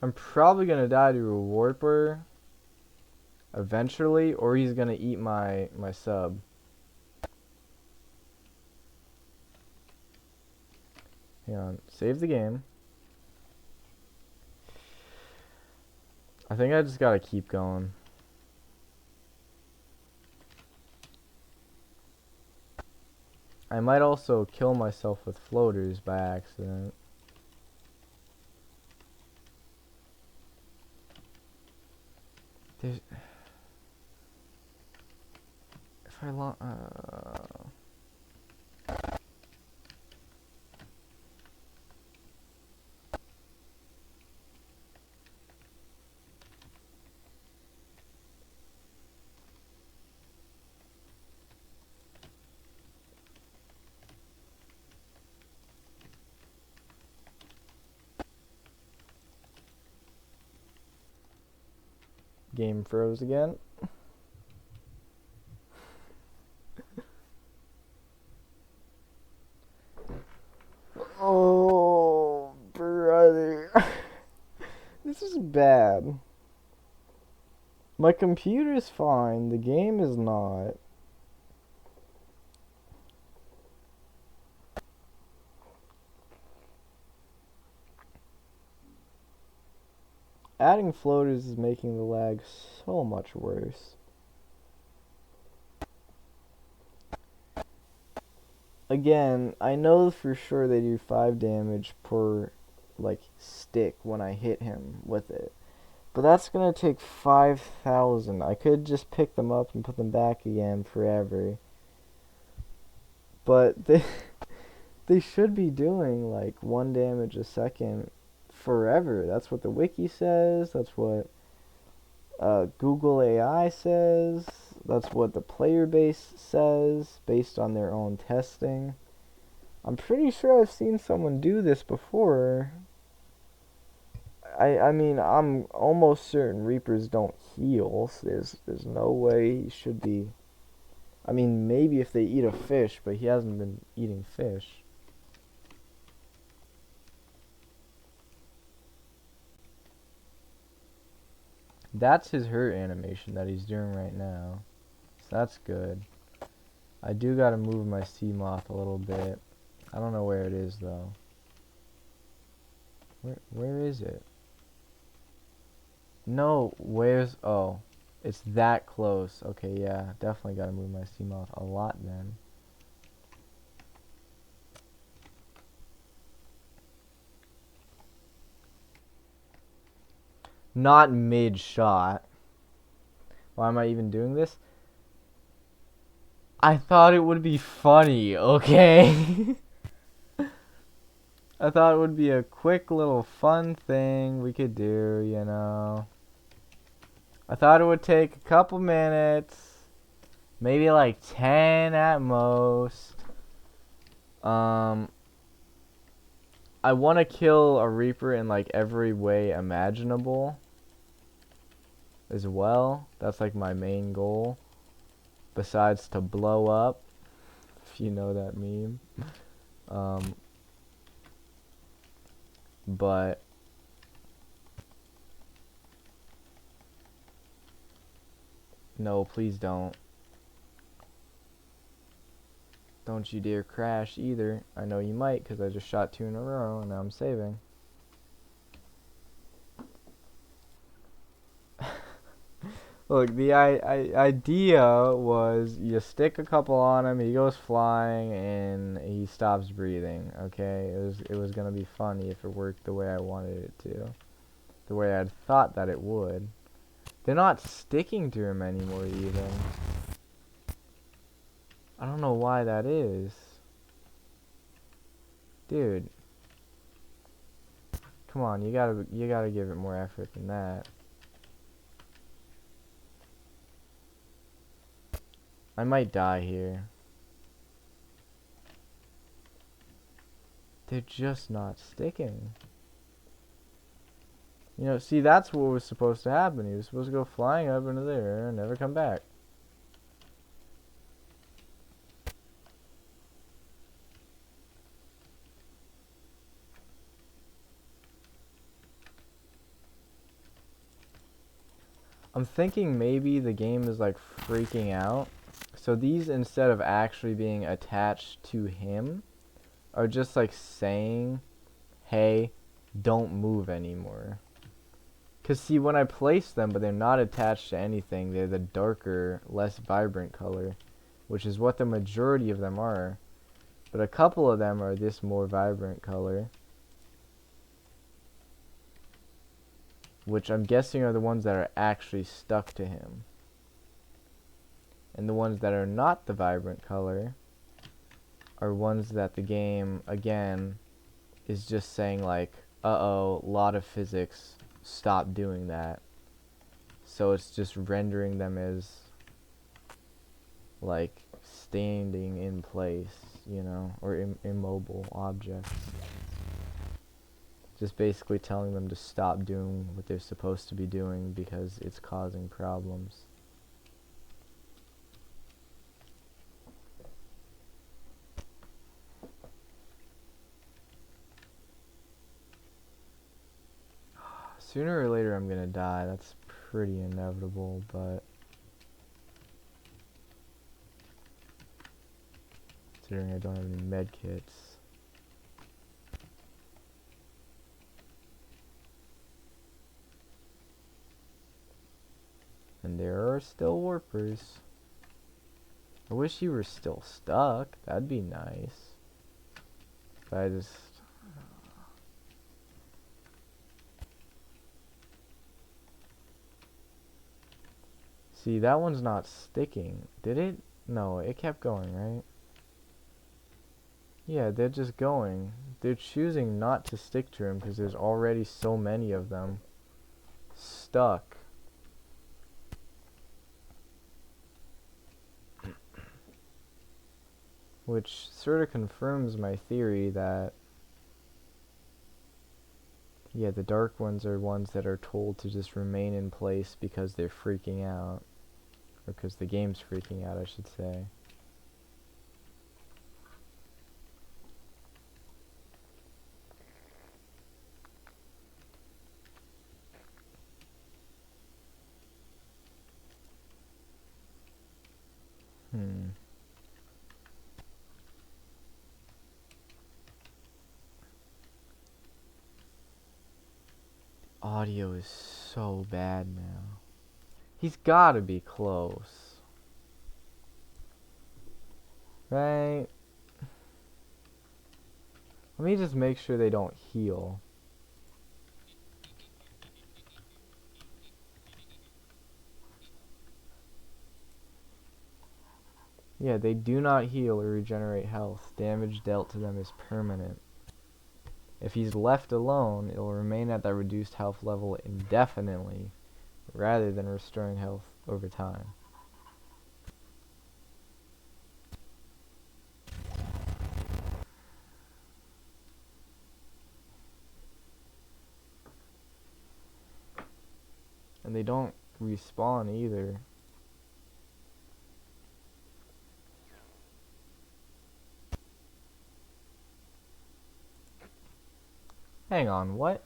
I'm probably gonna die to a warper eventually, or he's gonna eat my sub. Hang on, save the game. I think I just gotta keep going. I might also kill myself with floaters by accident. There's... If I Game froze again. Oh, brother. This is bad. My computer's fine, the game is not. Adding floaters is making the lag so much worse. Again, I know for sure they do 5 damage per, like, stick when I hit him with it. But that's gonna take 5,000. I could just pick them up and put them back again forever. But they should be doing, like, 1 damage a second forever. That's what the wiki says. That's what Google AI says. That's what the player base says based on their own testing. I'm pretty sure I've seen someone do this before. I mean, I'm almost certain Reapers don't heal. So there's no way he should be. I mean, maybe if they eat a fish, but he hasn't been eating fish. That's his hurt animation that he's doing right now. So that's good. I do gotta move my sea moth a little bit. I don't know where it is though. Where is it? No, where's... Oh, it's that close. Okay, yeah, definitely gotta move my sea moth a lot then. Not mid-shot. Why am I even doing this? I thought it would be funny, okay? I thought it would be a quick little fun thing we could do, you know. I thought it would take a couple minutes. Maybe like 10 at most. I want to kill a Reaper in like every way imaginable as well. That's like my main goal. Besides to blow up, if you know that meme. But no, please don't. Don't you dare crash either. I know you might, because I just shot 2 in a row and now I'm saving. Look, the idea was you stick a couple on him, he goes flying, and he stops breathing. Okay, it was gonna be funny if it worked the way I wanted it to. the way I'd thought that it would. They're not sticking to him anymore, even. I don't know why that is. Dude. Come on, you gotta give it more effort than that. I might die here. They're just not sticking. You know, see, that's what was supposed to happen. He was supposed to go flying up into the air and never come back. I'm thinking maybe the game is like freaking out. So these, instead of actually being attached to him, are just like saying, hey, don't move anymore. Because see, when I place them, but they're not attached to anything, they're the darker, less vibrant color, which is what the majority of them are. But a couple of them are this more vibrant color, which I'm guessing are the ones that are actually stuck to him. And the ones that are not the vibrant color are ones that the game, again, is just saying like, uh-oh, lot of physics, stop doing that. So it's just rendering them as like standing in place, you know, or immobile objects. Just basically telling them to stop doing what they're supposed to be doing because it's causing problems. Sooner or later I'm gonna die. That's pretty inevitable, but considering I don't have any med kits. And there are still warpers. I wish you were still stuck. That'd be nice. But I just... See, that one's not sticking. Did it? No, it kept going, right? Yeah, they're just going. They're choosing not to stick to him because there's already so many of them stuck. Which sort of confirms my theory that, yeah, the dark ones are ones that are told to just remain in place because they're freaking out. Or because the game's freaking out, I should say. Audio is so bad now. He's gotta be close. Right? Let me just make sure they don't heal. Yeah, they do not heal or regenerate health. Damage dealt to them is permanent. If he's left alone, it will remain at that reduced health level indefinitely, rather than restoring health over time. And they don't respawn either. Hang on, what?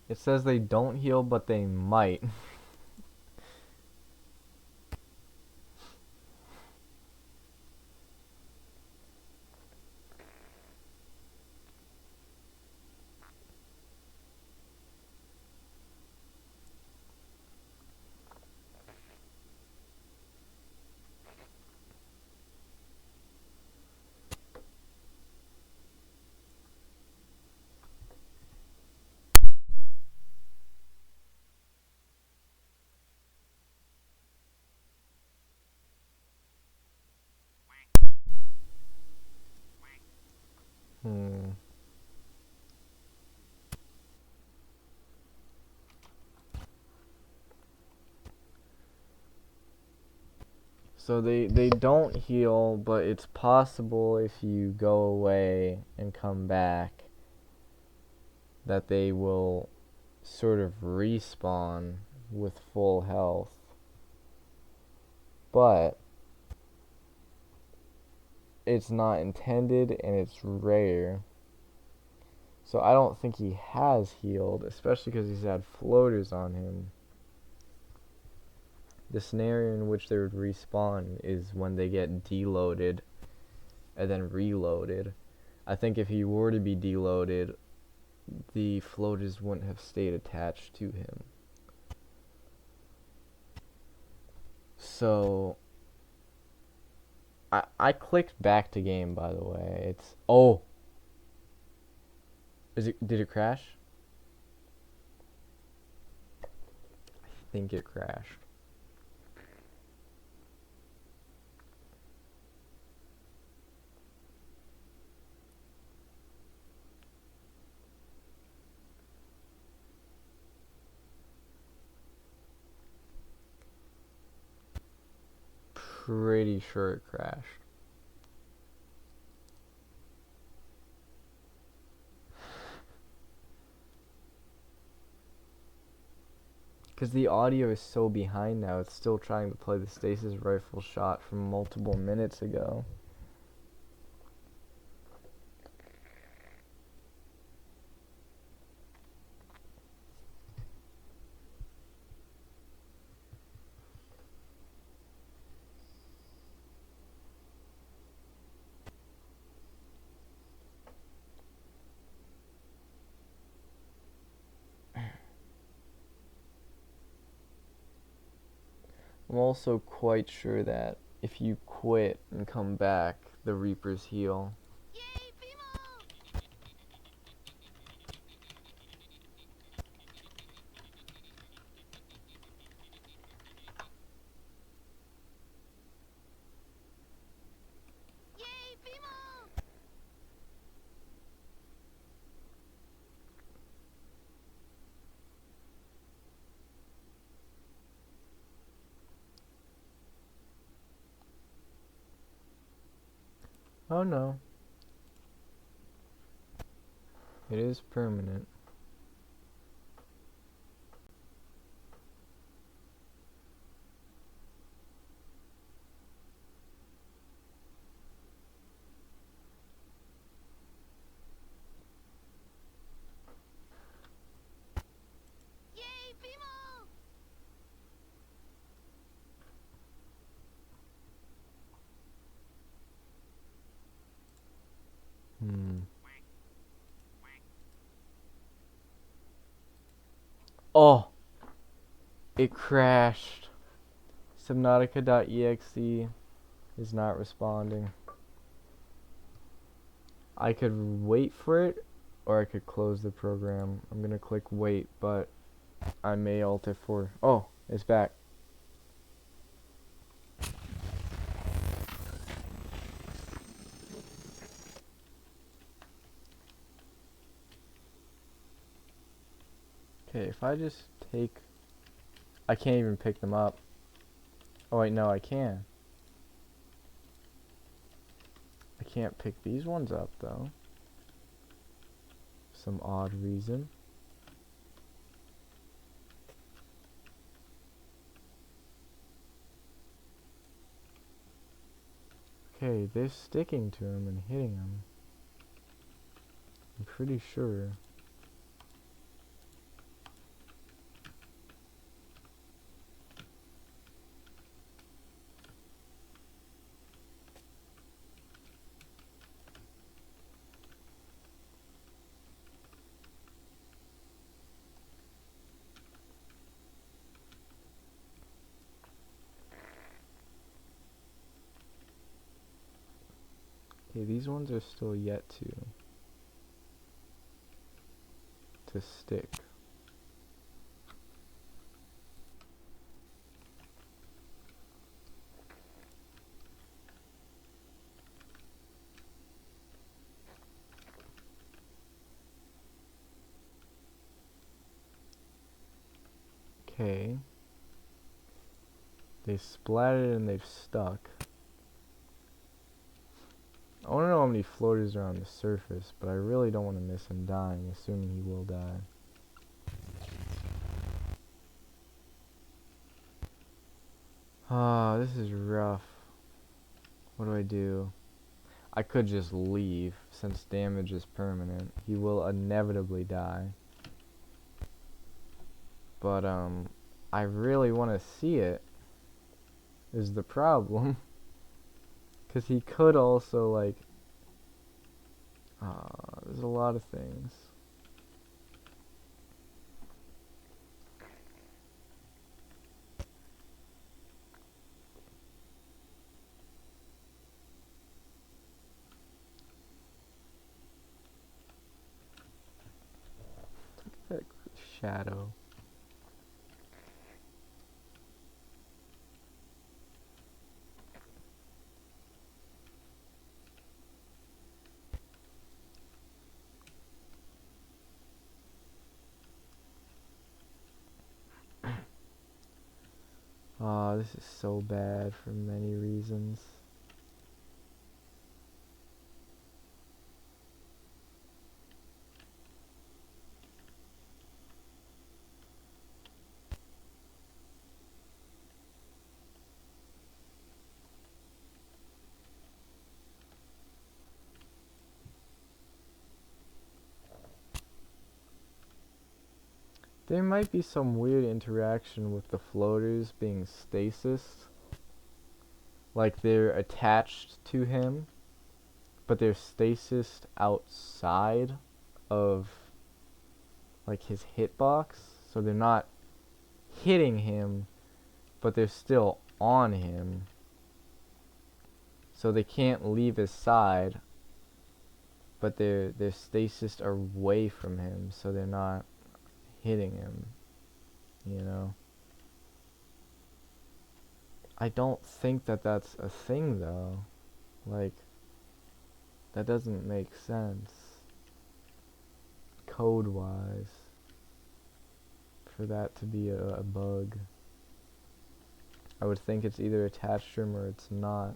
It says they don't heal, but they might. So they don't heal, but it's possible if you go away and come back that they will sort of respawn with full health. But it's not intended and it's rare. So I don't think he has healed, especially because he's had floaters on him. The scenario in which they would respawn is when they get deloaded and then reloaded. I think if he were to be deloaded, the floaters wouldn't have stayed attached to him. So I clicked back to game, by the way. It's did it crash? I think it crashed. Pretty sure it crashed. Because the audio is so behind now, it's still trying to play the stasis rifle shot from multiple minutes ago. I'm also quite sure that if you quit and come back, the Reapers heal. Oh no. It is permanent. Oh! It crashed. Subnautica.exe is not responding. I could wait for it, or I could close the program. I'm gonna click wait, but I may alt F4. Oh, it's back. Okay, if I just take... I can't even pick them up. Oh wait, no, I can. I can't pick these ones up, though. Some odd reason. Okay, they're sticking to him and hitting him. I'm pretty sure. Okay, these ones are still yet to stick. Okay. They splattered and they've stuck. I want to know how many floaters are on the surface, but I really don't want to miss him dying, assuming he will die. Ah, this is rough. What do I do? I could just leave, since damage is permanent. He will inevitably die. But, I really want to see it, is the problem. Because he could also, like... there's a lot of things. Look at that shadow. Oh, this is so bad for many reasons. There might be some weird interaction with the floaters being stasis. Like they're attached to him, but they're stasis outside of like his hitbox. So they're not hitting him, but they're still on him. So they can't leave his side, but they're stasis away from him, so they're not hitting him, you know. I don't think that that's a thing though. Like, that doesn't make sense code wise for that to be a bug. I would think it's either attached to him or it's not.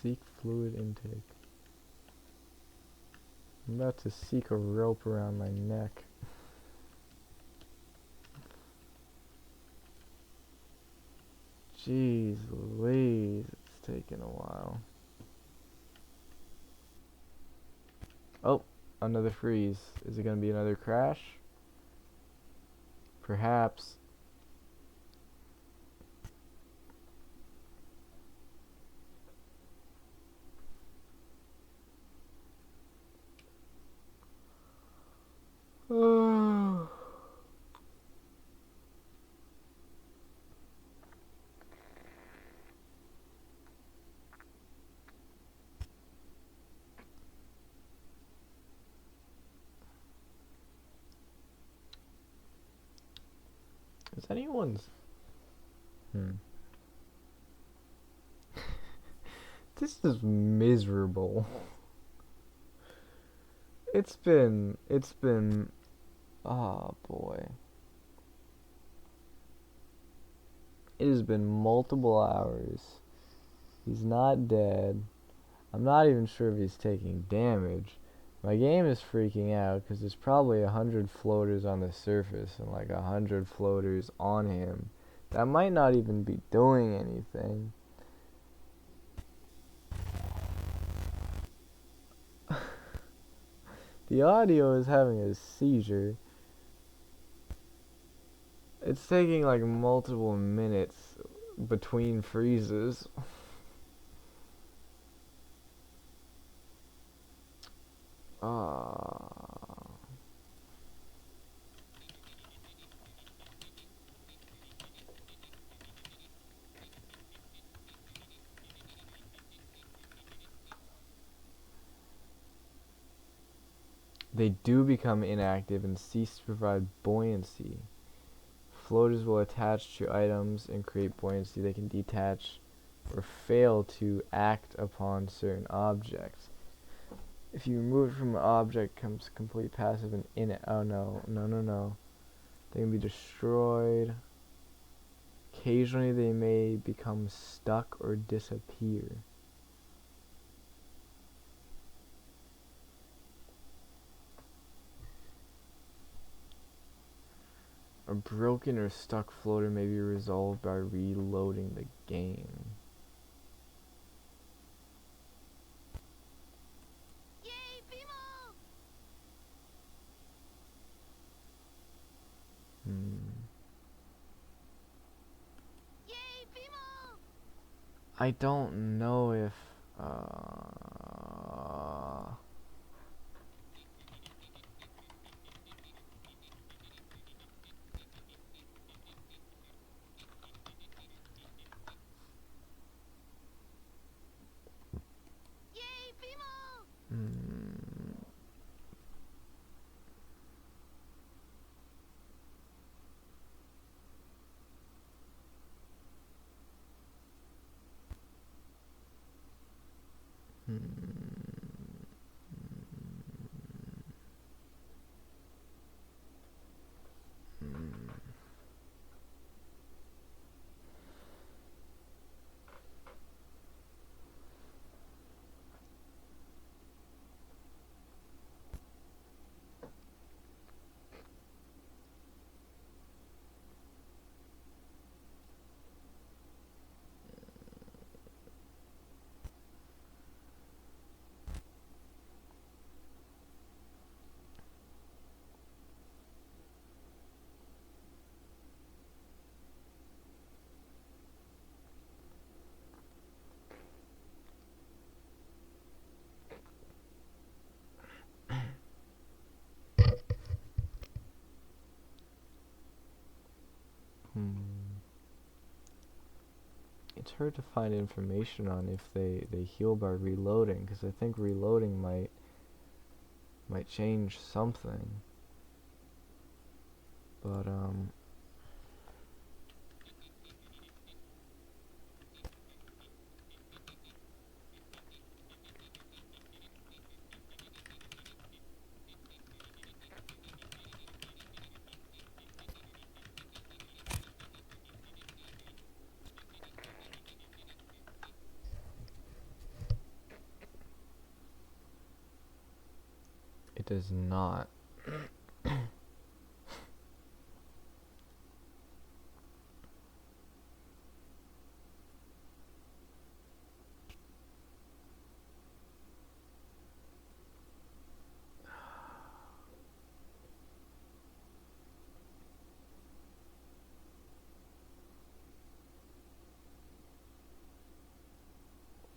Seek fluid intake. I'm about to seek a rope around my neck. Jeez Louise, it's taking a while. Oh, another freeze. Is it gonna be another crash? Perhaps. Is anyone's... This is miserable. It's been... Oh boy. It has been multiple hours. He's not dead. I'm not even sure if he's taking damage. My game is freaking out because there's probably 100 floaters on the surface and like 100 floaters on him. That might not even be doing anything. The audio is having a seizure. It's taking like multiple minutes between freezes. They do become inactive and cease to provide buoyancy. floaters will attach to items and create buoyancy. They can detach or fail to act upon certain objects. If you remove it from an object, it becomes complete passive and in it. Oh no, no, no, no. They can be destroyed. Occasionally they may become stuck or disappear. A broken or stuck floater may be resolved by reloading the game. I don't know if it's hard to find information on if they heal by reloading, because I think reloading might change something. But it does not.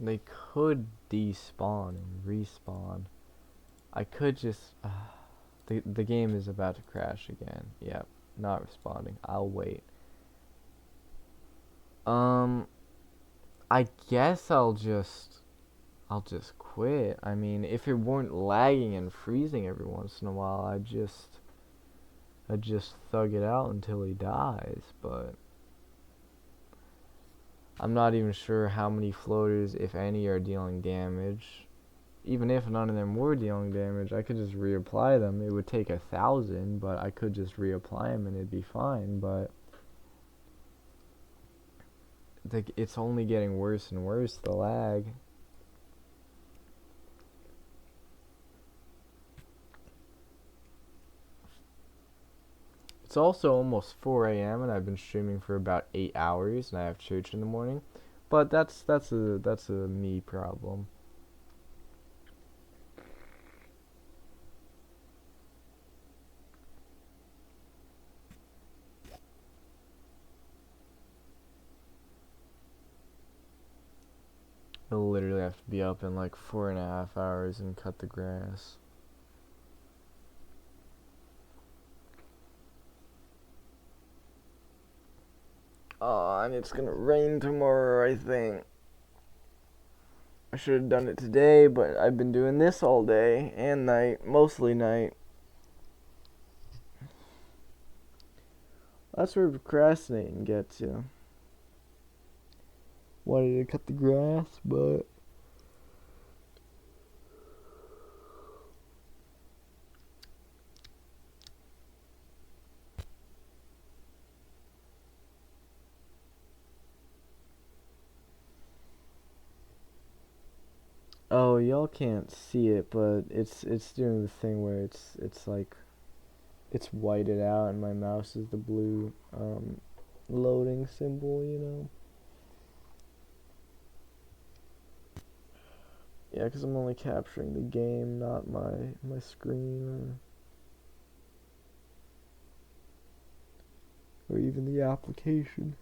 They could despawn and respawn. I could just the game is about to crash again. Yep, not responding. I'll wait. I guess I'll just quit. I mean, if it weren't lagging and freezing every once in a while, I'd just thug it out until he dies, but I'm not even sure how many floaters, if any, are dealing damage. Even if none of them were dealing damage, I could just reapply them. It would take 1,000, but I could just reapply them and it'd be fine. But it's only getting worse and worse, the lag. It's also almost 4 a.m. and I've been streaming for about 8 hours and I have church in the morning. But that's a me problem. I'll literally have to be up in like 4.5 hours and cut the grass. And it's gonna rain tomorrow, I think. I should have done it today, but I've been doing this all day and night, mostly night. That's where procrastinating gets you. Wanted to cut the grass, but oh, y'all can't see it, but it's doing the thing where it's like it's whited out and my mouse is the blue loading symbol, you know. Yeah, because I'm only capturing the game, not my screen or even the application.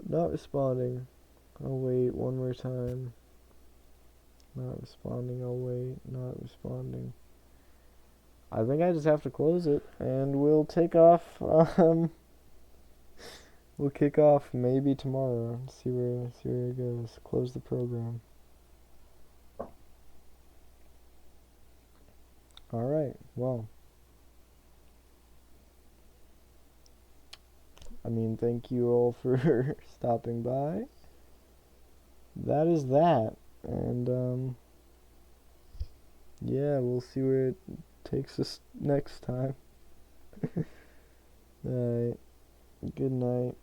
Not responding. I'll wait one more time. Not responding, I'll wait. Not responding. I think I just have to close it and we'll take off. We'll kick off maybe tomorrow. See where it goes. Close the program. Alright, well. I mean, thank you all for stopping by. That is that. And, yeah, we'll see where it takes us next time. Alright, good night.